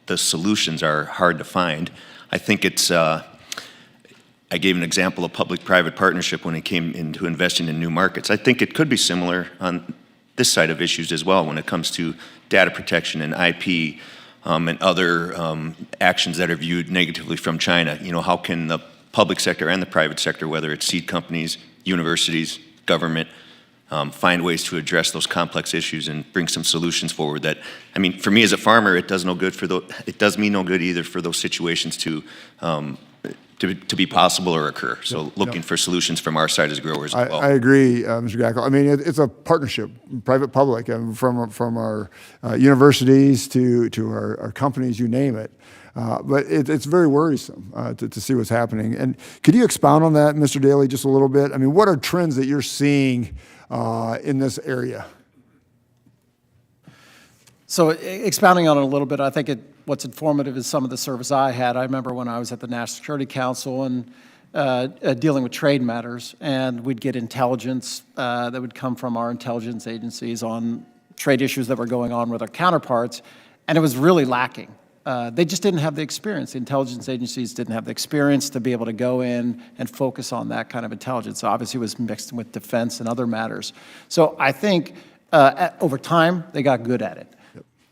L: the solutions are hard to find. I think it's, I gave an example of public-private partnership when it came into investing in new markets. I think it could be similar on this side of issues as well when it comes to data protection and IP and other actions that are viewed negatively from China. How can the public sector and the private sector, whether it's seed companies, universities, government, find ways to address those complex issues and bring some solutions forward that, for me as a farmer, it does me no good either for those situations to be possible or occur. So looking for solutions from our side as growers as well.
F: I agree, Mr. Gackel. It's a partnership, private-public, from our universities to our companies, you name it. But it's very worrisome to see what's happening. And could you expound on that, Mr. Daly, just a little bit? What are trends that you're seeing in this area?
M: So expounding on it a little bit, I think what's informative is some of the service I had. I remember when I was at the National Security Council and dealing with trade matters, and we'd get intelligence that would come from our intelligence agencies on trade issues that were going on with our counterparts, and it was really lacking. They just didn't have the experience. The intelligence agencies didn't have the experience to be able to go in and focus on that kind of intelligence. So obviously it was mixed with defense and other matters. So I think over time, they got good at it.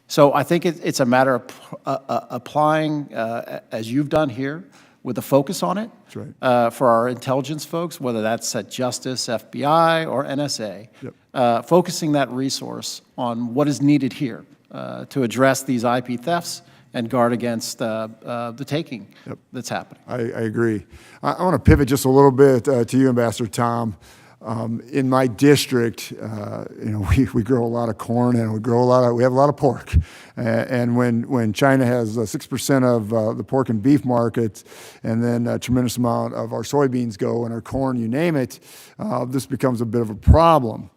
M: So I think it's a matter of applying, as you've done here, with a focus on it.
F: That's right.
M: For our intelligence folks, whether that's at Justice, FBI, or NSA,
F: Yep.
M: focusing that resource on what is needed here to address these IP thefts and guard against the taking that's happening.
F: I agree. I want to pivot just a little bit to you, Ambassador Tom. In my district, we grow a lot of corn and we have a lot of pork. And when China has 6% of the pork and beef market, and then a tremendous amount of our soybeans go and our corn, you name it, this becomes a bit of a problem.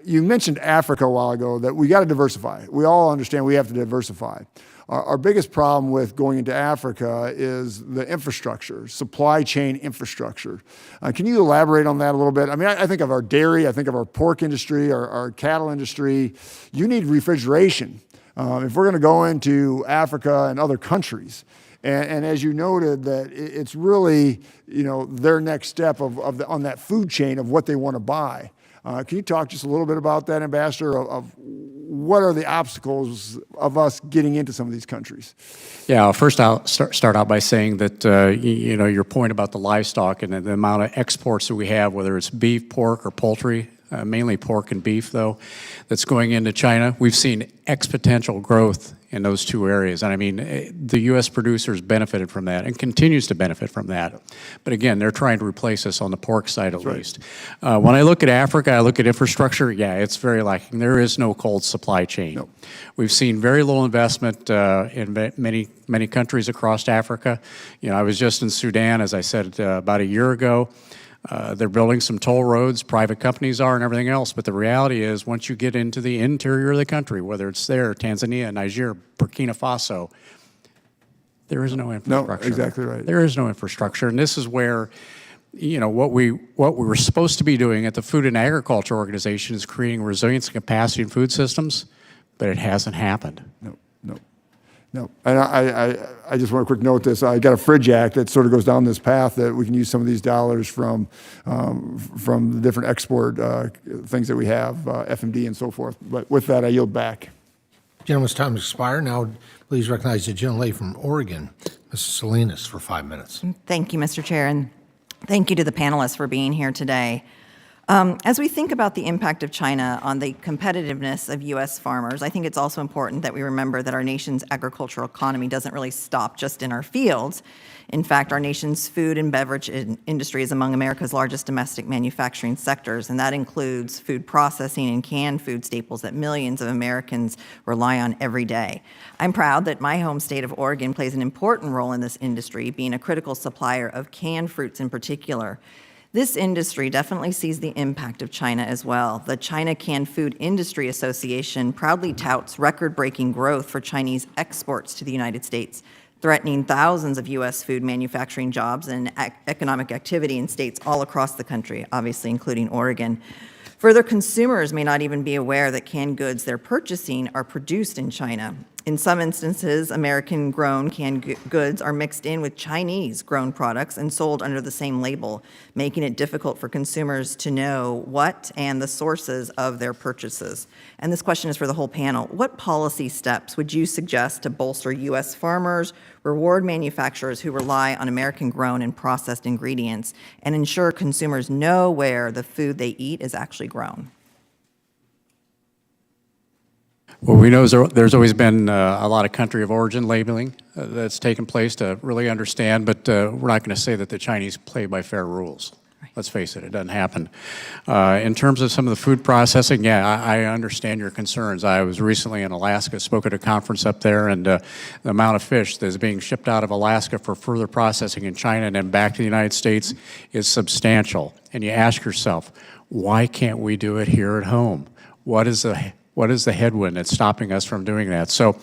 F: You mentioned Africa a while ago, that we got to diversify. We all understand we have to diversify. Our biggest problem with going into Africa is the infrastructure, supply chain infrastructure. Can you elaborate on that a little bit? I mean, I think of our dairy, I think of our pork industry, our cattle industry. You need refrigeration if we're going to go into Africa and other countries. And as you noted, that it's really their next step on that food chain of what they want to buy. Can you talk just a little bit about that, Ambassador, of what are the obstacles of us getting into some of these countries?
N: Yeah, first I'll start out by saying that, your point about the livestock and the amount of exports that we have, whether it's beef, pork, or poultry, mainly pork and beef, though, that's going into China, we've seen exponential growth in those two areas. And I mean, the U.S. producers benefited from that and continues to benefit from that. But again, they're trying to replace us on the pork side at least. When I look at Africa, I look at infrastructure, yeah, it's very lacking. There is no cold supply chain.
F: Nope.
N: We've seen very little investment in many countries across Africa. I was just in Sudan, as I said, about a year ago. They're building some toll roads, private companies are, and everything else. But the reality is, once you get into the interior of the country, whether it's there, Tanzania, Niger, Burkina Faso, there is no infrastructure.
F: No, exactly right.
N: There is no infrastructure. And this is where, what we were supposed to be doing at the Food and Agriculture Organization is creating resilience and capacity in food systems, but it hasn't happened.
F: No, and I just want to quick note this. I got a Fridge Act that sort of goes down this path that we can use some of these dollars from the different export things that we have, FMD and so forth. But with that, I yield back.
E: Gentleman's time has expired. Now, please recognize the gentlelady from Oregon, Mrs. Salinas, for 5 minutes.
G: Thank you, Mr. Chair, and thank you to the panelists for being here today. As we think about the impact of China on the competitiveness of U.S. farmers, I think it's also important that we remember that our nation's agricultural economy doesn't really stop just in our fields. In fact, our nation's food and beverage industry is among America's largest domestic manufacturing sectors, and that includes food processing and canned food staples that millions of Americans rely on every day. I'm proud that my home state of Oregon plays an important role in this industry, being a critical supplier of canned fruits in particular. This industry definitely sees the impact of China as well. The China Canned Food Industry Association proudly touts record-breaking growth for Chinese exports to the United States, threatening thousands of U.S. food manufacturing jobs and economic activity in states all across the country, obviously including Oregon. Further, consumers may not even be aware that canned goods they're purchasing are produced in China. In some instances, American-grown canned goods are mixed in with Chinese-grown products and sold under the same label, making it difficult for consumers to know what and the sources of their purchases. And this question is for the whole panel. What policy steps would you suggest to bolster U.S. farmers, reward manufacturers who rely on American-grown and processed ingredients, and ensure consumers know where the food they eat is actually grown?
N: Well, we know there's always been a lot of country of origin labeling that's taken place to really understand, but we're not going to say that the Chinese play by fair rules. Right. Let's face it, it doesn't happen. In terms of some of the food processing, yeah, I understand your concerns. I was recently in Alaska, spoke at a conference up there, and the amount of fish that is being shipped out of Alaska for further processing in China and then back to the United States is substantial. And you ask yourself, why can't we do it here at home? What is the headwind that's stopping us from doing that? So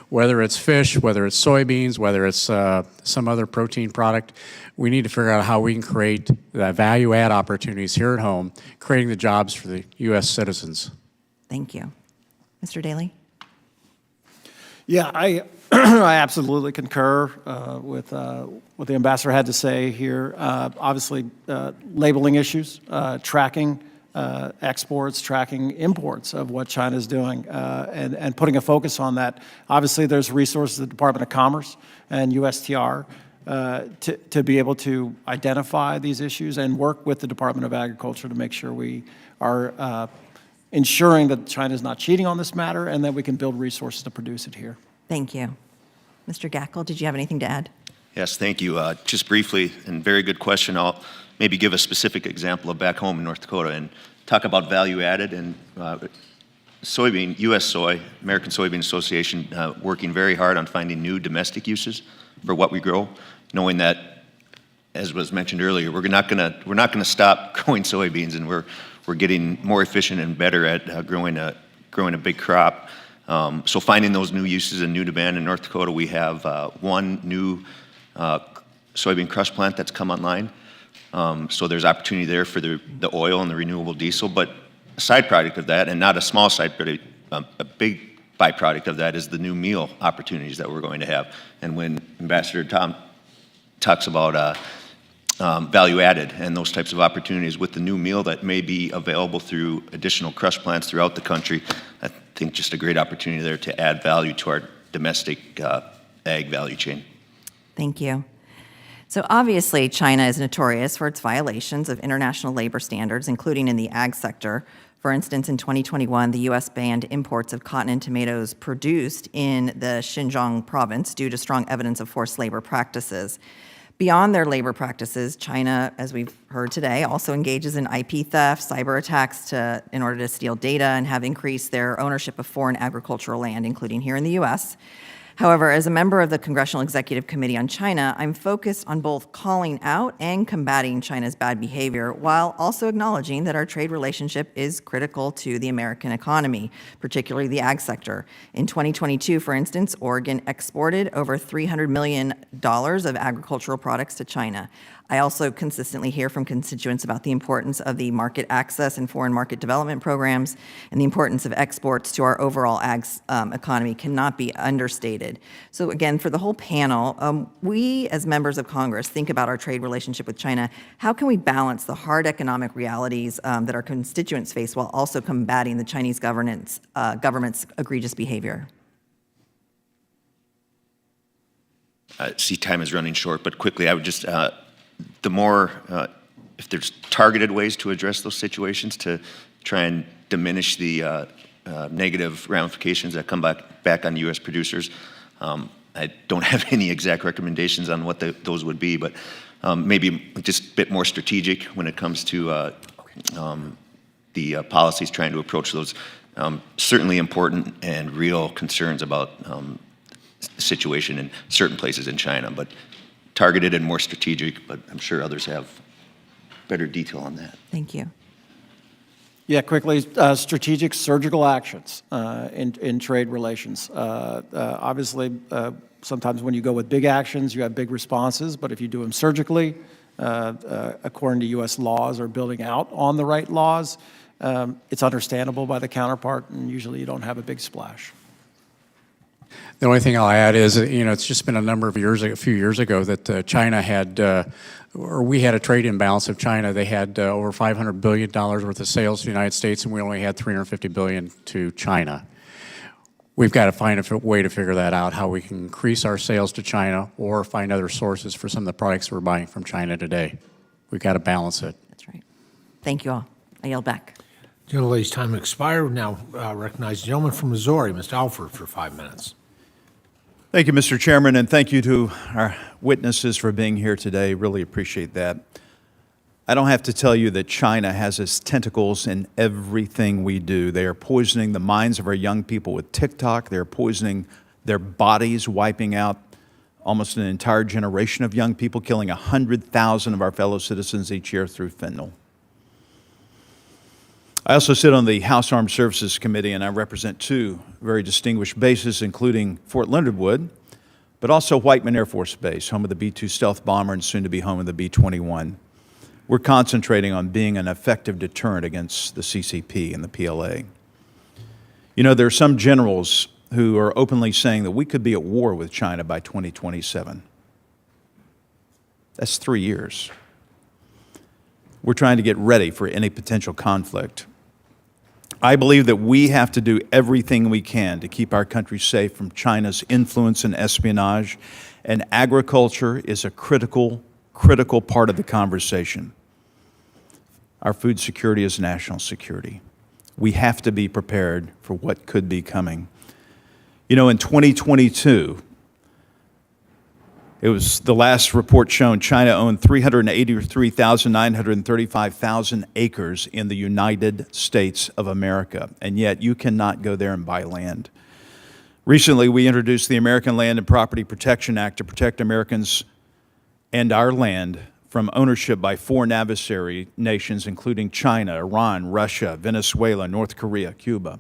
N: whether it's fish, whether it's soybeans, whether it's some other protein product, we need to figure out how we can create the value add opportunities here at home, creating the jobs for the U.S. citizens.
G: Thank you. Mr. Daly?
M: Yeah, I absolutely concur with what the ambassador had to say here. Obviously, labeling issues, tracking exports, tracking imports of what China is doing, and putting a focus on that. Obviously, there's resources at the Department of Commerce and USTR to be able to identify these issues and work with the Department of Agriculture to make sure we are ensuring that China is not cheating on this matter and that we can build resources to produce it here.
G: Thank you. Mr. Gackel, did you have anything to add?
L: Yes, thank you. Just briefly, and very good question, I'll maybe give a specific example of back home in North Dakota and talk about value added and soybean, U.S. Soy, American Soybean Association, working very hard on finding new domestic uses for what we grow, knowing that, as was mentioned earlier, we're not gonna stop growing soybeans, and we're getting more efficient and better at growing a big crop. So finding those new uses and new demand in North Dakota, we have one new soybean crush plant that's come online. So there's opportunity there for the oil and the renewable diesel. But a side product of that, and not a small side product, a big byproduct of that is the new meal opportunities that we're going to have. And when Ambassador Tom talks about value added and those types of opportunities with the new meal that may be available through additional crush plants throughout the country, I think just a great opportunity there to add value to our domestic ag value chain.
G: Thank you. So obviously, China is notorious for its violations of international labor standards, including in the ag sector. For instance, in 2021, the U.S. banned imports of cotton and tomatoes produced in the Xinjiang province due to strong evidence of forced labor practices. Beyond their labor practices, China, as we've heard today, also engages in IP theft, cyber attacks in order to steal data, and have increased their ownership of foreign agricultural land, including here in the U.S. However, as a member of the Congressional Executive Committee on China, I'm focused on both calling out and combating China's bad behavior, while also acknowledging that our trade relationship is critical to the American economy, particularly the ag sector. In 2022, for instance, Oregon exported over $300 million of agricultural products to China. I also consistently hear from constituents about the importance of the market access and foreign market development programs, and the importance of exports to our overall ag economy cannot be understated. So again, for the whole panel, we as members of Congress think about our trade relationship with China. How can we balance the hard economic realities that our constituents face while also combating the Chinese government's egregious behavior?
L: See, time is running short, but quickly, I would just, the more, if there's targeted ways to address those situations to try and diminish the negative ramifications that come back on U.S. producers, I don't have any exact recommendations on what those would be, but maybe just a bit more strategic when it comes to the policies trying to approach those certainly important and real concerns about the situation in certain places in China, but targeted and more strategic, but I'm sure others have better detail on that.
G: Thank you.
M: Yeah, quickly, strategic surgical actions in trade relations. Obviously, sometimes when you go with big actions, you have big responses, but if you do them surgically, according to U.S. laws or building out on the right laws, it's understandable by the counterpart, and usually you don't have a big splash.
N: The only thing I'll add is, it's just been a few years ago that China had, or we had a trade imbalance of China. They had over $500 billion worth of sales to the United States, and we only had $350 billion to China. We've got to find a way to figure that out, how we can increase our sales to China or find other sources for some of the products we're buying from China today. We've got to balance it.
G: That's right. Thank you all. I yield back.
E: Gentlelady's time expired. Now recognize the gentleman from Missouri, Mr. Alford, for 5 minutes.
O: Thank you, Mr. Chairman, and thank you to our witnesses for being here today. Really appreciate that. I don't have to tell you that China has its tentacles in everything we do. They are poisoning the minds of our young people with TikTok. They're poisoning their bodies, wiping out almost an entire generation of young people, killing 100,000 of our fellow citizens each year through fentanyl. I also sit on the House Armed Services Committee, and I represent two very distinguished bases, including Fort Leonard Wood, but also Whiteman Air Force Base, home of the B-2 stealth bomber and soon to be home of the B-21. We're concentrating on being an effective deterrent against the CCP and the PLA. You know, there are some generals who are openly saying that we could be at war with China by 2027. That's 3 years. we're trying to get ready for any potential conflict. I believe that we have to do everything we can to keep our country safe from China's influence and espionage, and agriculture is a critical part of the conversation. Our food security is national security. We have to be prepared for what could be coming. You know, in 2022, it was the last report shown China owned 383,935,000 acres in the United States of America, and yet you cannot go there and buy land. Recently, we introduced the American Land and Property Protection Act to protect Americans and our land from ownership by foreign adversary nations, including China, Iran, Russia, Venezuela, North Korea, Cuba.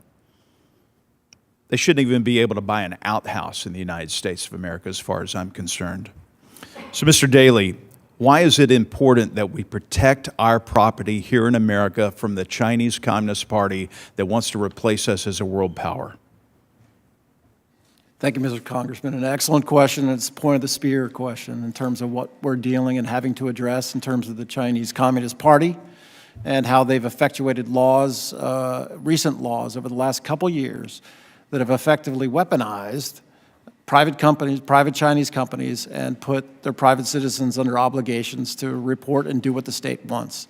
O: They shouldn't even be able to buy an outhouse in the United States of America, as far as I'm concerned. So, Mr. Daley, why is it important that we protect our property here in America from the Chinese Communist Party that wants to replace us as a world power?
M: Thank you, Mr. Congressman. An excellent question. It's a point of the spear question in terms of what we're dealing and having to address in terms of the Chinese Communist Party and how they've effectuated laws, recent laws over the last couple years that have effectively weaponized private companies, private Chinese companies, and put their private citizens under obligations to report and do what the state wants.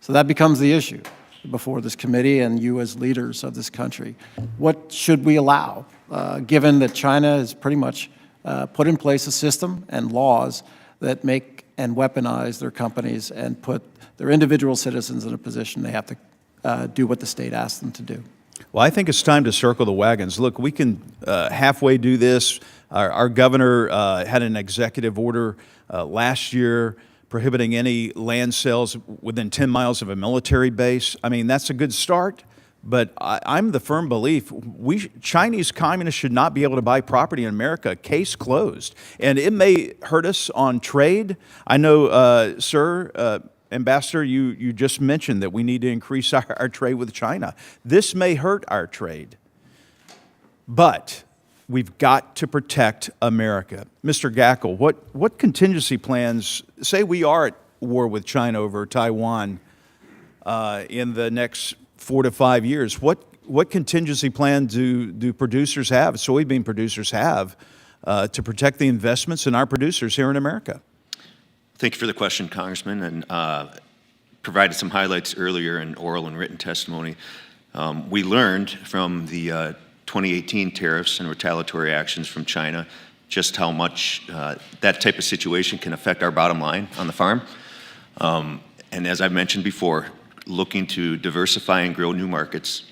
M: So that becomes the issue before this committee and you as leaders of this country. What should we allow, given that China has pretty much put in place a system and laws that make and weaponize their companies and put their individual citizens in a position they have to do what the state asks them to do?
O: Well, I think it's time to circle the wagons. Look, we can halfway do this. Our governor had an executive order last year prohibiting any land sales within 10 miles of a military base. I mean, that's a good start, but I'm the firm belief Chinese communists should not be able to buy property in America. Case closed. And it may hurt us on trade. I know, sir, Ambassador, you just mentioned that we need to increase our trade with China. This may hurt our trade, but we've got to protect America. Mr. Gackel, what contingency plans, say we are at war with China over Taiwan in the next 4 to 5 years, what contingency plan do producers have, soybean producers have, to protect the investments in our producers here in America?
L: Thank you for the question, Congressman, and provided some highlights earlier in oral and written testimony. We learned from the 2018 tariffs and retaliatory actions from China just how much that type of situation can affect our bottom line on the farm. And as I've mentioned before, looking to diversify and grow new markets,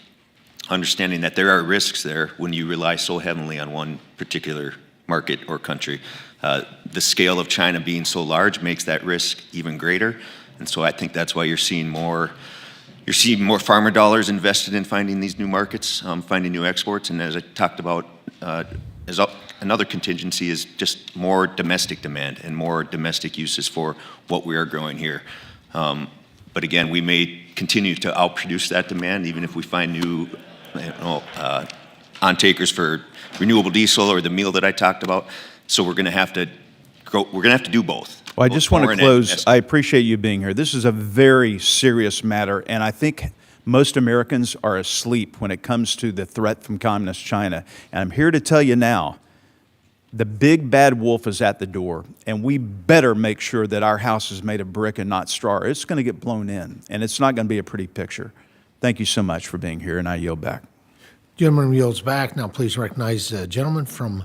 L: understanding that there are risks there when you rely so heavily on one particular market or country. The scale of China being so large makes that risk even greater, and so I think that's why you're seeing more farmer dollars invested in finding these new markets, finding new exports, and as I talked about, another contingency is just more domestic demand and more domestic uses for what we are growing here. But again, we may continue to outproduce that demand even if we find new on-takers for renewable diesel or the meal that I talked about. So we're going to have to do both.
O: Well, I just want to close. I appreciate you being here. This is a very serious matter, and I think most Americans are asleep when it comes to the threat from Communist China. And I'm here to tell you now, the big bad wolf is at the door, and we better make sure that our house is made of brick and not straw. It's going to get blown in, and it's not going to be a pretty picture. Thank you so much for being here, and I yield back.
E: Gentleman yields back. Now please recognize the gentleman from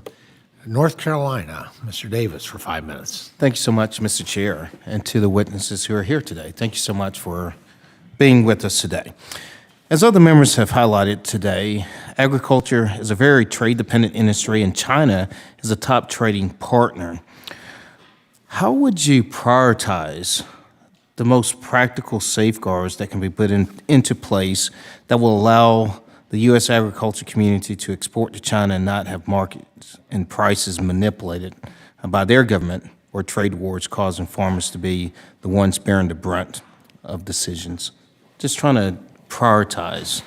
E: North Carolina, Mr. Davis, for 5 minutes.
P: Thank you so much, Mr. Chair, and to the witnesses who are here today. Thank you so much for being with us today. As other members have highlighted today, agriculture is a very trade-dependent industry, and China is a top trading partner. How would you prioritize the most practical safeguards that can be put into place that will allow the U.S. agriculture community to export to China and not have markets and prices manipulated by their government or trade wars causing farmers to be the ones bearing the brunt of decisions? Just trying to prioritize.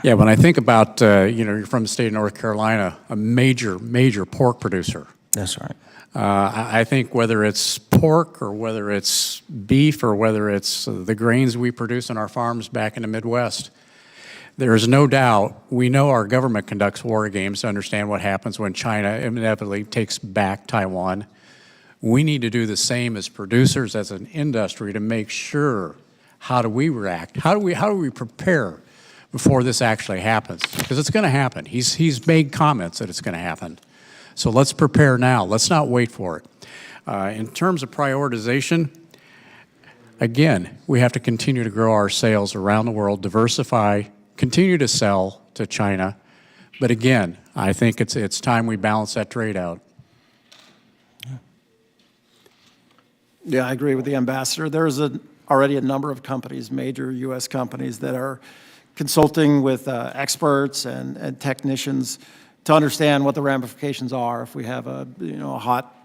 N: Yeah, when I think about, you're from the state of North Carolina, a major pork producer.
P: That's right.
N: I think whether it's pork or whether it's beef or whether it's the grains we produce on our farms back in the Midwest, there is no doubt, we know our government conducts war games to understand what happens when China inevitably takes back Taiwan. We need to do the same as producers, as an industry, to make sure, how do we react? How do we prepare before this actually happens? Because it's going to happen. He's made comments that it's going to happen. So let's prepare now. Let's not wait for it. In terms of prioritization, again, we have to continue to grow our sales around the world, diversify, continue to sell to China. But again, I think it's time we balance that trade out.
M: Yeah, I agree with the ambassador. There's already a number of companies, major U.S. companies, that are consulting with experts and technicians to understand what the ramifications are if we have a hot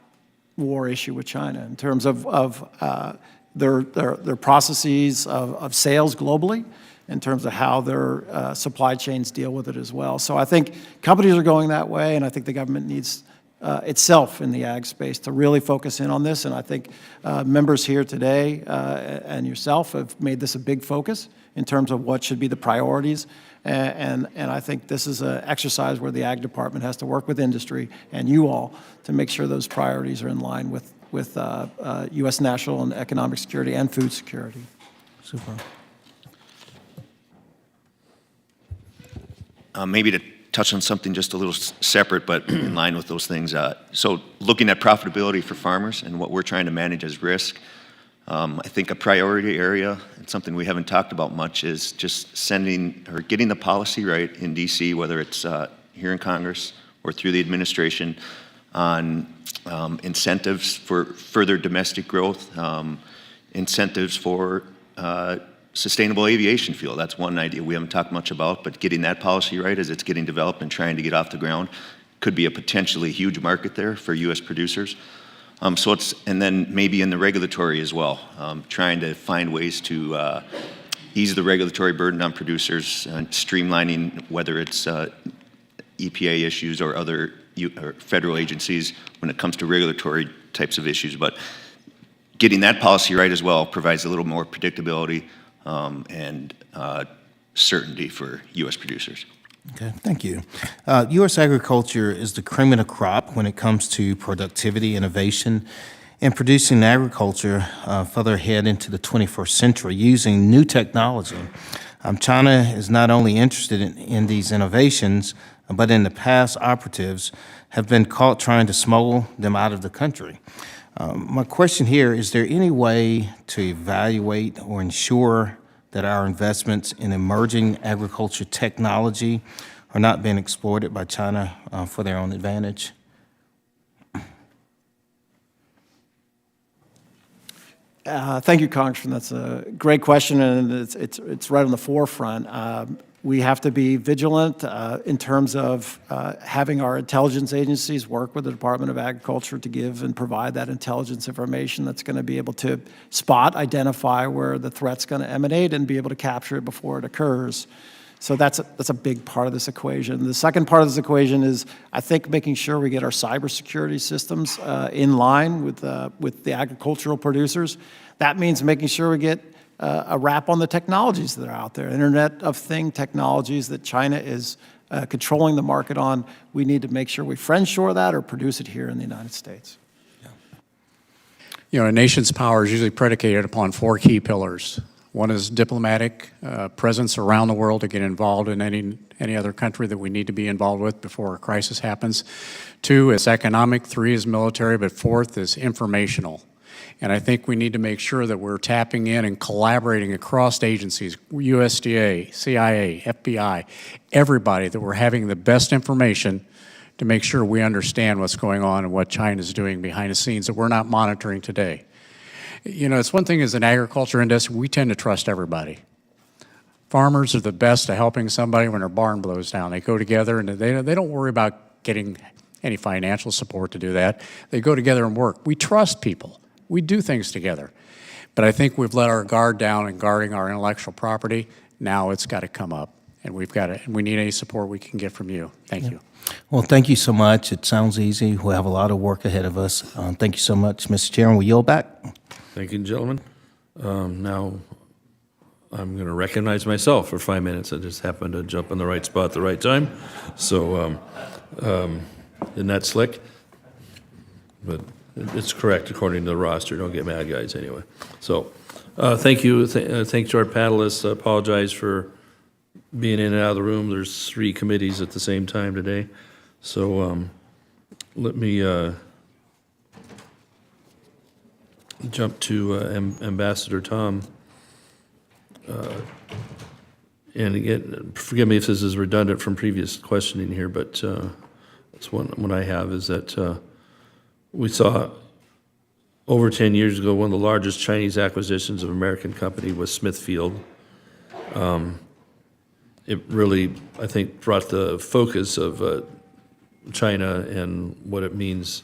M: war issue with China in terms of their processes of sales globally, in terms of how their supply chains deal with it as well. So I think companies are going that way, and I think the government needs itself in the ag space to really focus in on this. And I think members here today and yourself have made this a big focus in terms of what should be the priorities. And I think this is an exercise where the Ag Department has to work with industry and you all to make sure those priorities are in line with U.S. national and economic security and food security.
P: Super.
L: Maybe to touch on something just a little separate, but in line with those things. So looking at profitability for farmers and what we're trying to manage as risk, I think a priority area, and something we haven't talked about much, is just sending or getting the policy right in D.C., whether it's here in Congress or through the administration, on incentives for further domestic growth, incentives for sustainable aviation fuel. That's one idea we haven't talked much about, but getting that policy right as it's getting developed and trying to get off the ground could be a potentially huge market there for U.S. producers. And then maybe in the regulatory as well, trying to find ways to ease the regulatory burden on producers and streamlining whether it's EPA issues or other or federal agencies when it comes to regulatory types of issues. But getting that policy right as well provides a little more predictability and certainty for U.S. producers.
P: Okay, thank you. U.S. agriculture is the cream of the crop when it comes to productivity, innovation, and producing agriculture further ahead into the 21st century using new technology. China is not only interested in these innovations, but in the past, operatives have been caught trying to smuggle them out of the country. My question here, is there any way to evaluate or ensure that our investments in emerging agriculture technology are not being exploited by China for their own advantage?
M: Thank you, Congressman. That's a great question, and it's right on the forefront. We have to be vigilant in terms of having our intelligence agencies work with the Department of Agriculture to give and provide that intelligence information that's going to be able to spot, identify where the threat's going to emanate and be able to capture it before it occurs. So that's a big part of this equation. The second part of this equation is, I think, making sure we get our cybersecurity systems in line with the agricultural producers. That means making sure we get a wrap on the technologies that are out there, Internet of Things technologies that China is controlling the market on. We need to make sure we friend-shore that or produce it here in the United States.
N: You know, a nation's power is usually predicated upon 4 key pillars. One is diplomatic presence around the world to get involved in any other country that we need to be involved with before a crisis happens. 2 is economic, 3 is military, but 4th is informational. And I think we need to make sure that we're tapping in and collaborating across agencies, USDA, CIA, FBI, everybody, that we're having the best information to make sure we understand what's going on and what China's doing behind the scenes that we're not monitoring today. You know, it's one thing as an agriculture industry, we tend to trust everybody. Farmers are the best at helping somebody when their barn blows down. They go together and they don't worry about getting any financial support to do that. They go together and work. We trust people. We do things together. But I think we've let our guard down in guarding our intellectual property. Now it's got to come up. and we need any support we can get from you. Thank you.
P: Well, thank you so much. It sounds easy. We'll have a lot of work ahead of us. Thank you so much, Mr. Chairman. We yield back.
Q: Thank you, gentlemen. Now, I'm going to recognize myself for 5 minutes. I just happened to jump in the right spot at the right time. So, isn't that slick? But it's correct according to the roster. Don't get mad, guys, anyway. So, thank you. Thanks to our panelists. I apologize for being in and out of the room. There's 3 committees at the same time today. So, let me jump to Ambassador Tom. And again, forgive me if this is redundant from previous questioning here, but that's one I have, is that we saw over 10 years ago one of the largest Chinese acquisitions of an American company was Smithfield. It really, I think, brought the focus of China and what it means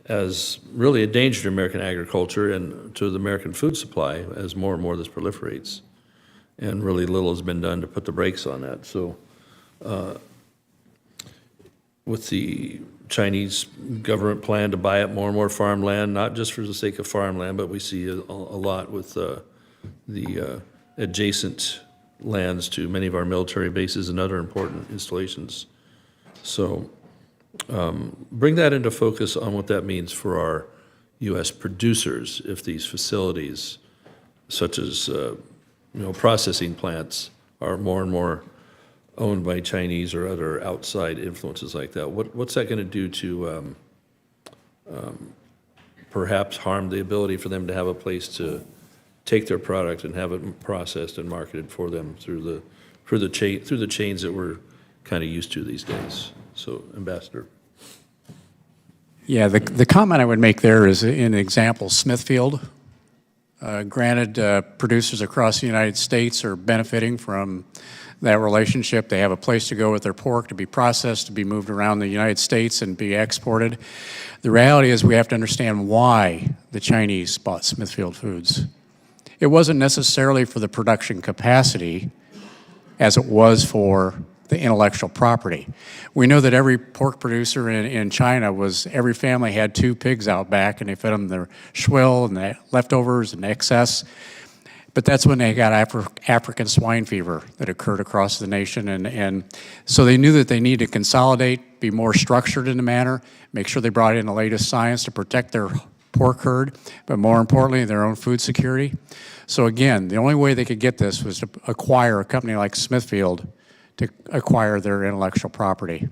Q: as really a danger to American agriculture and to the American food supply as more and more of this proliferates. And really little has been done to put the brakes on that. So with the Chinese government plan to buy up more and more farmland, not just for the sake of farmland, but we see a lot with the adjacent lands to many of our military bases and other important installations. So bring that into focus on what that means for our U.S. producers if these facilities, such as processing plants, are more and more owned by Chinese or other outside influences like that. What's that going to do to perhaps harm the ability for them to have a place to take their product and have it processed and marketed for them through the chains that we're kind of used to these days? So, Ambassador.
N: Yeah, the comment I would make there is an example, Smithfield. Granted, producers across the United States are benefiting from that relationship. They have a place to go with their pork to be processed, to be moved around the United States and be exported. The reality is we have to understand why the Chinese bought Smithfield Foods. It wasn't necessarily for the production capacity as it was for the intellectual property. We know that every pork producer in China every family had 2 pigs out back, and they fed them their swill and the leftovers and excess. But that's when they got African swine fever that occurred across the nation. And so they knew that they needed to consolidate, be more structured in the manner, make sure they brought in the latest science to protect their pork herd, but more importantly, their own food security. So again, the only way they could get this was to acquire a company like Smithfield to acquire their intellectual property.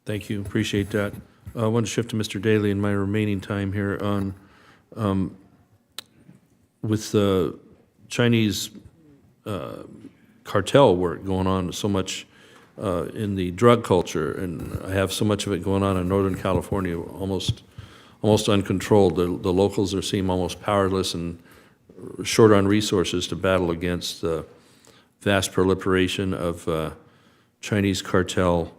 Q: Thank you. Appreciate that. I want to shift to Mr. Daly in my remaining time here on with the Chinese cartel work going on so much in the drug culture, and I have so much of it going on in Northern California, almost uncontrolled. The locals seem almost powerless and short on resources to battle against the vast proliferation of Chinese cartel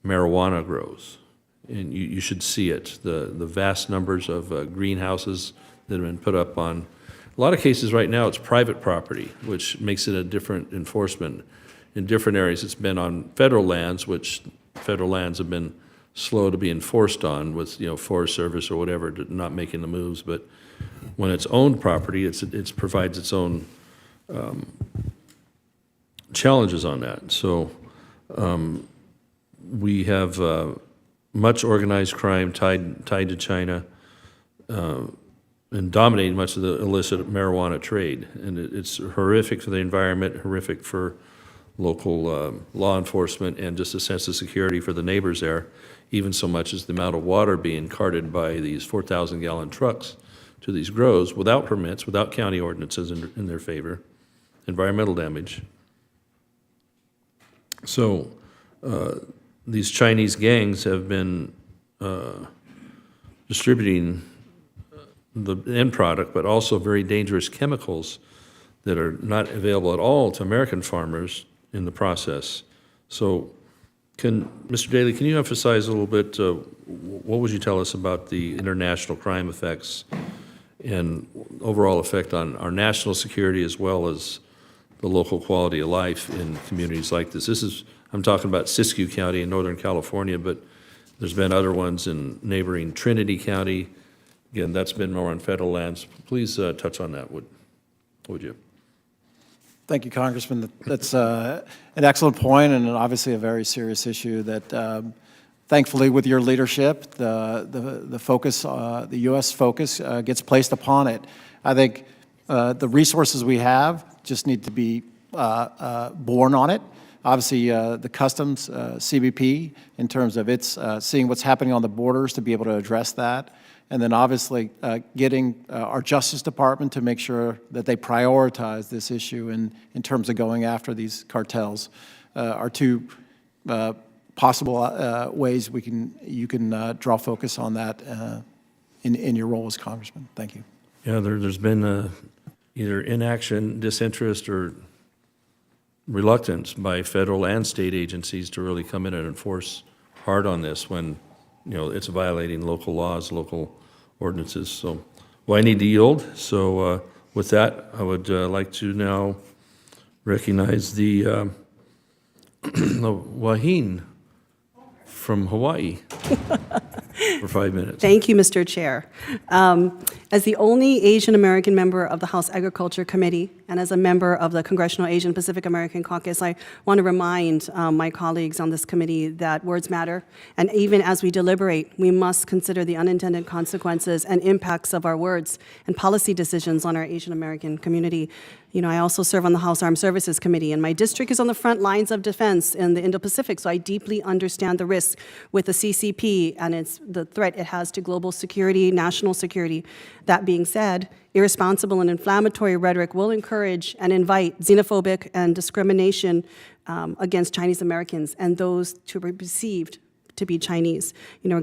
Q: marijuana grows. And you should see it, the vast numbers of greenhouses that have been put up on. A lot of cases right now it's private property, which makes it a different enforcement. In different areas it's been on federal lands, which federal lands have been slow to be enforced on with Forest Service or whatever, not making the moves. But when it's owned property, it provides its own challenges on that. So we have much organized crime tied to China and dominating much of the illicit marijuana trade. And it's horrific for the environment, horrific for local law enforcement, and just a sense of security for the neighbors there, even so much as the amount of water being carted by these 4,000-gallon trucks to these grows without permits, without county ordinances in their favor, environmental damage. So these Chinese gangs have been distributing the end product, but also very dangerous chemicals that are not available at all to American farmers in the process. So Mr. Daly, can you emphasize a little bit, what would you tell us about the international crime effects and overall effect on our national security as well as the local quality of life in communities like this. I'm talking about Siskiyou County in Northern California, but there's been other ones in neighboring Trinity County. Again, that's been more on federal lands. Please touch on that, would you?
M: Thank you, Congressman. That's an excellent point and obviously a very serious issue that thankfully with your leadership, the focus, the U.S. focus gets placed upon it. I think the resources we have just need to be born on it. Obviously, the Customs, CBP, in terms of its seeing what's happening on the borders to be able to address that. And then obviously getting our Justice Department to make sure that they prioritize this issue in terms of going after these cartels are two possible ways you can draw focus on that in your role as Congressman. Thank you.
Q: Yeah, there's been either inaction, disinterest, or reluctance by federal and state agencies to really come in and enforce hard on this when, it's violating local laws, local ordinances. So, well, I need to yield. So with that, I would like to now recognize the Wahine from Hawaii for 5 minutes.
R: Thank you, Mr. Chair. As the only Asian American member of the House Agriculture Committee and as a member of the Congressional Asian Pacific American Caucus, I want to remind my colleagues on this committee that words matter. And even as we deliberate, we must consider the unintended consequences and impacts of our words and policy decisions on our Asian American community. I also serve on the House Armed Services Committee, and my district is on the front lines of defense in the Indo-Pacific, so I deeply understand the risks with the CCP and the threat it has to global security, national security. That being said, irresponsible and inflammatory rhetoric will encourage and invite xenophobic and discrimination against Chinese Americans and those to be perceived to be Chinese.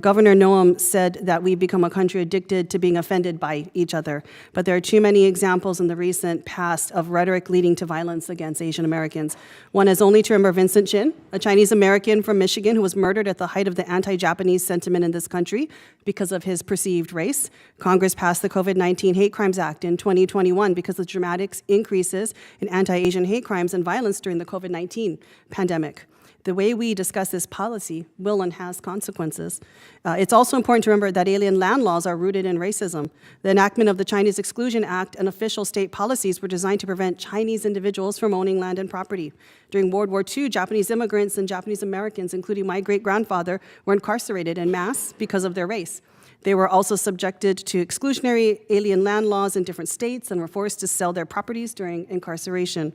R: Governor Noem said that we've become a country addicted to being offended by each other, but there are too many examples in the recent past of rhetoric leading to violence against Asian Americans. One is only to remember Vincent Chin, a Chinese American from Michigan who was murdered at the height of the anti-Japanese sentiment in this country because of his perceived race. Congress passed the COVID-19 Hate Crimes Act in 2021 because of dramatic increases in anti-Asian hate crimes and violence during the COVID-19 pandemic. The way we discuss this policy will and has consequences. It's also important to remember that alien land laws are rooted in racism. The enactment of the Chinese Exclusion Act and official state policies were designed to prevent Chinese individuals from owning land and property. During World War II, Japanese immigrants and Japanese Americans, including my great-grandfather, were incarcerated en masse because of their race. They were also subjected to exclusionary alien land laws in different states and were forced to sell their properties during incarceration.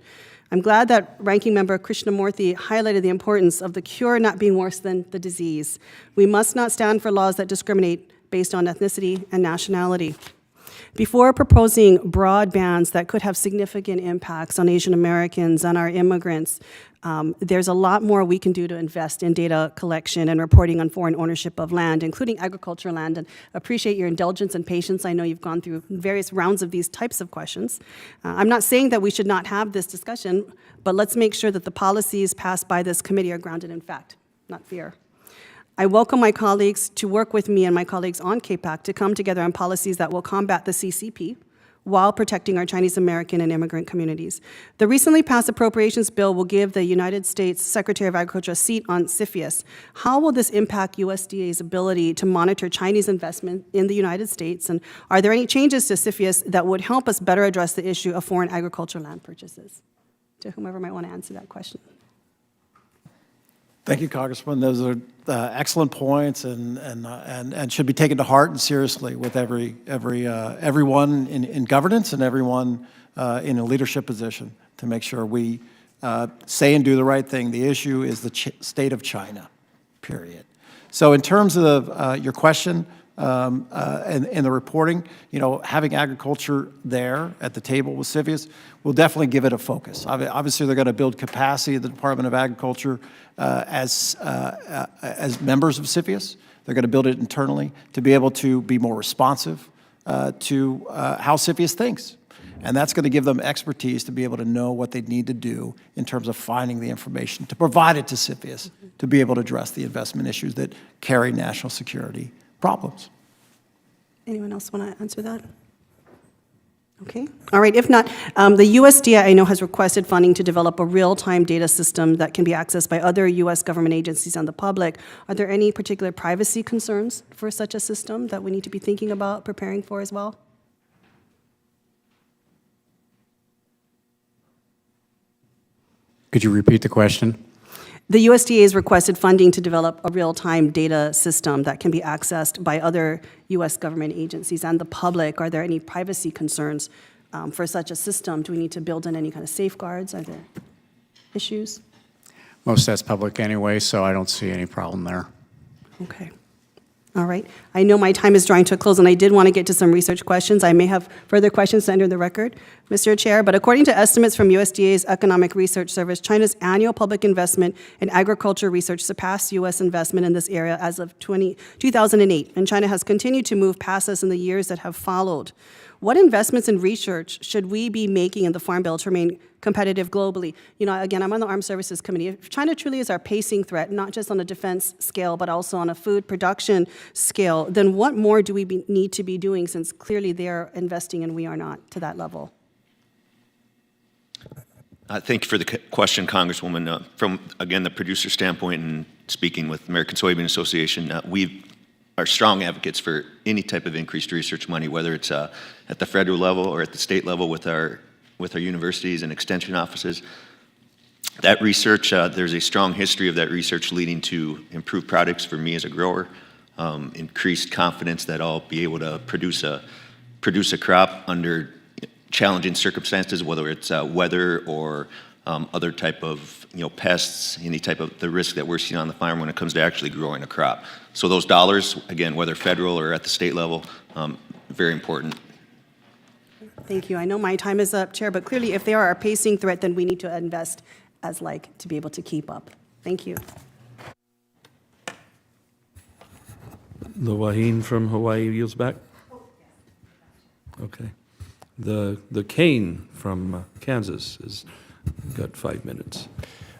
R: I'm glad that Ranking Member Krishnamurthy highlighted the importance of the cure not being worse than the disease. We must not stand for laws that discriminate based on ethnicity and nationality. Before proposing broad bans that could have significant impacts on Asian Americans and our immigrants, there's a lot more we can do to invest in data collection and reporting on foreign ownership of land, including agricultural land, and appreciate your indulgence and patience. I know you've gone through various rounds of these types of questions. I'm not saying that we should not have this discussion, but let's make sure that the policies passed by this committee are grounded in fact, not fear. I welcome my colleagues to work with me and my colleagues on CAPAC to come together on policies that will combat the CCP while protecting our Chinese American and immigrant communities. The recently passed appropriations bill will give the United States Secretary of Agriculture a seat on CFIUS. How will this impact USDA's ability to monitor Chinese investment in the United States? And are there any changes to CFIUS that would help us better address the issue of foreign agricultural land purchases? To whomever might want to answer that question.
M: Thank you, Congressman. Those are excellent points and should be taken to heart and seriously with everyone in governance and everyone in a leadership position to make sure we say and do the right thing. The issue is the state of China, period. So in terms of your question and the reporting, having agriculture there at the table with CFIUS will definitely give it a focus. Obviously, they're going to build capacity at the Department of Agriculture as members of CFIUS. They're going to build it internally to be able to be more responsive to how CFIUS thinks. And that's going to give them expertise to be able to know what they need to do in terms of finding the information, to provide it to CFIUS to be able to address the investment issues that carry national security problems.
R: Anyone else want to answer that? Okay, all right, if not, the USDA, I know, has requested funding to develop a real-time data system that can be accessed by other U.S. government agencies and the public. Are there any particular privacy concerns for such a system that we need to be thinking about preparing for as well?
N: Could you repeat the question?
R: The USDA has requested funding to develop a real-time data system that can be accessed by other U.S. government agencies and the public. Are there any privacy concerns for such a system? Do we need to build in any kind of safeguards? Are there issues?
N: Most of that's public anyway, so I don't see any problem there.
R: Okay. All right. I know my time is drawing to a close, and I did want to get to some research questions. I may have further questions to enter the record, Mr. Chair, but according to estimates from USDA's Economic Research Service, China's annual public investment in agriculture research surpassed U.S. investment in this area as of 2008, and China has continued to move past us in the years that have followed. What investments in research should we be making in the Farm Bill to remain competitive globally? You know, again, I'm on the Armed Services Committee. If China truly is our pacing threat, not just on a defense scale, but also on a food production scale, then what more do we need to be doing, since clearly they're investing and we are not to that level?
L: Thank you for the question, Congresswoman. From, again, the producer standpoint and speaking with American Soybean Association, we are strong advocates for any type of increased research money, whether it's at the federal level or at the state level with our universities and extension offices. That research, there's a strong history of that research leading to improved products for me as a grower, increased confidence that I'll be able to produce a crop under challenging circumstances, whether it's weather or other type of pests, any type of the risk that we're seeing on the farm when it comes to actually growing a crop. So those dollars, again, whether federal or at the state level, very important.
R: Thank you. I know my time is up, Chair, but clearly if they are our pacing threat, then we need to invest as like to be able to keep up. Thank you.
Q: The Wahine from Hawaii yields back. Okay. The Kane from Kansas has got 5 minutes.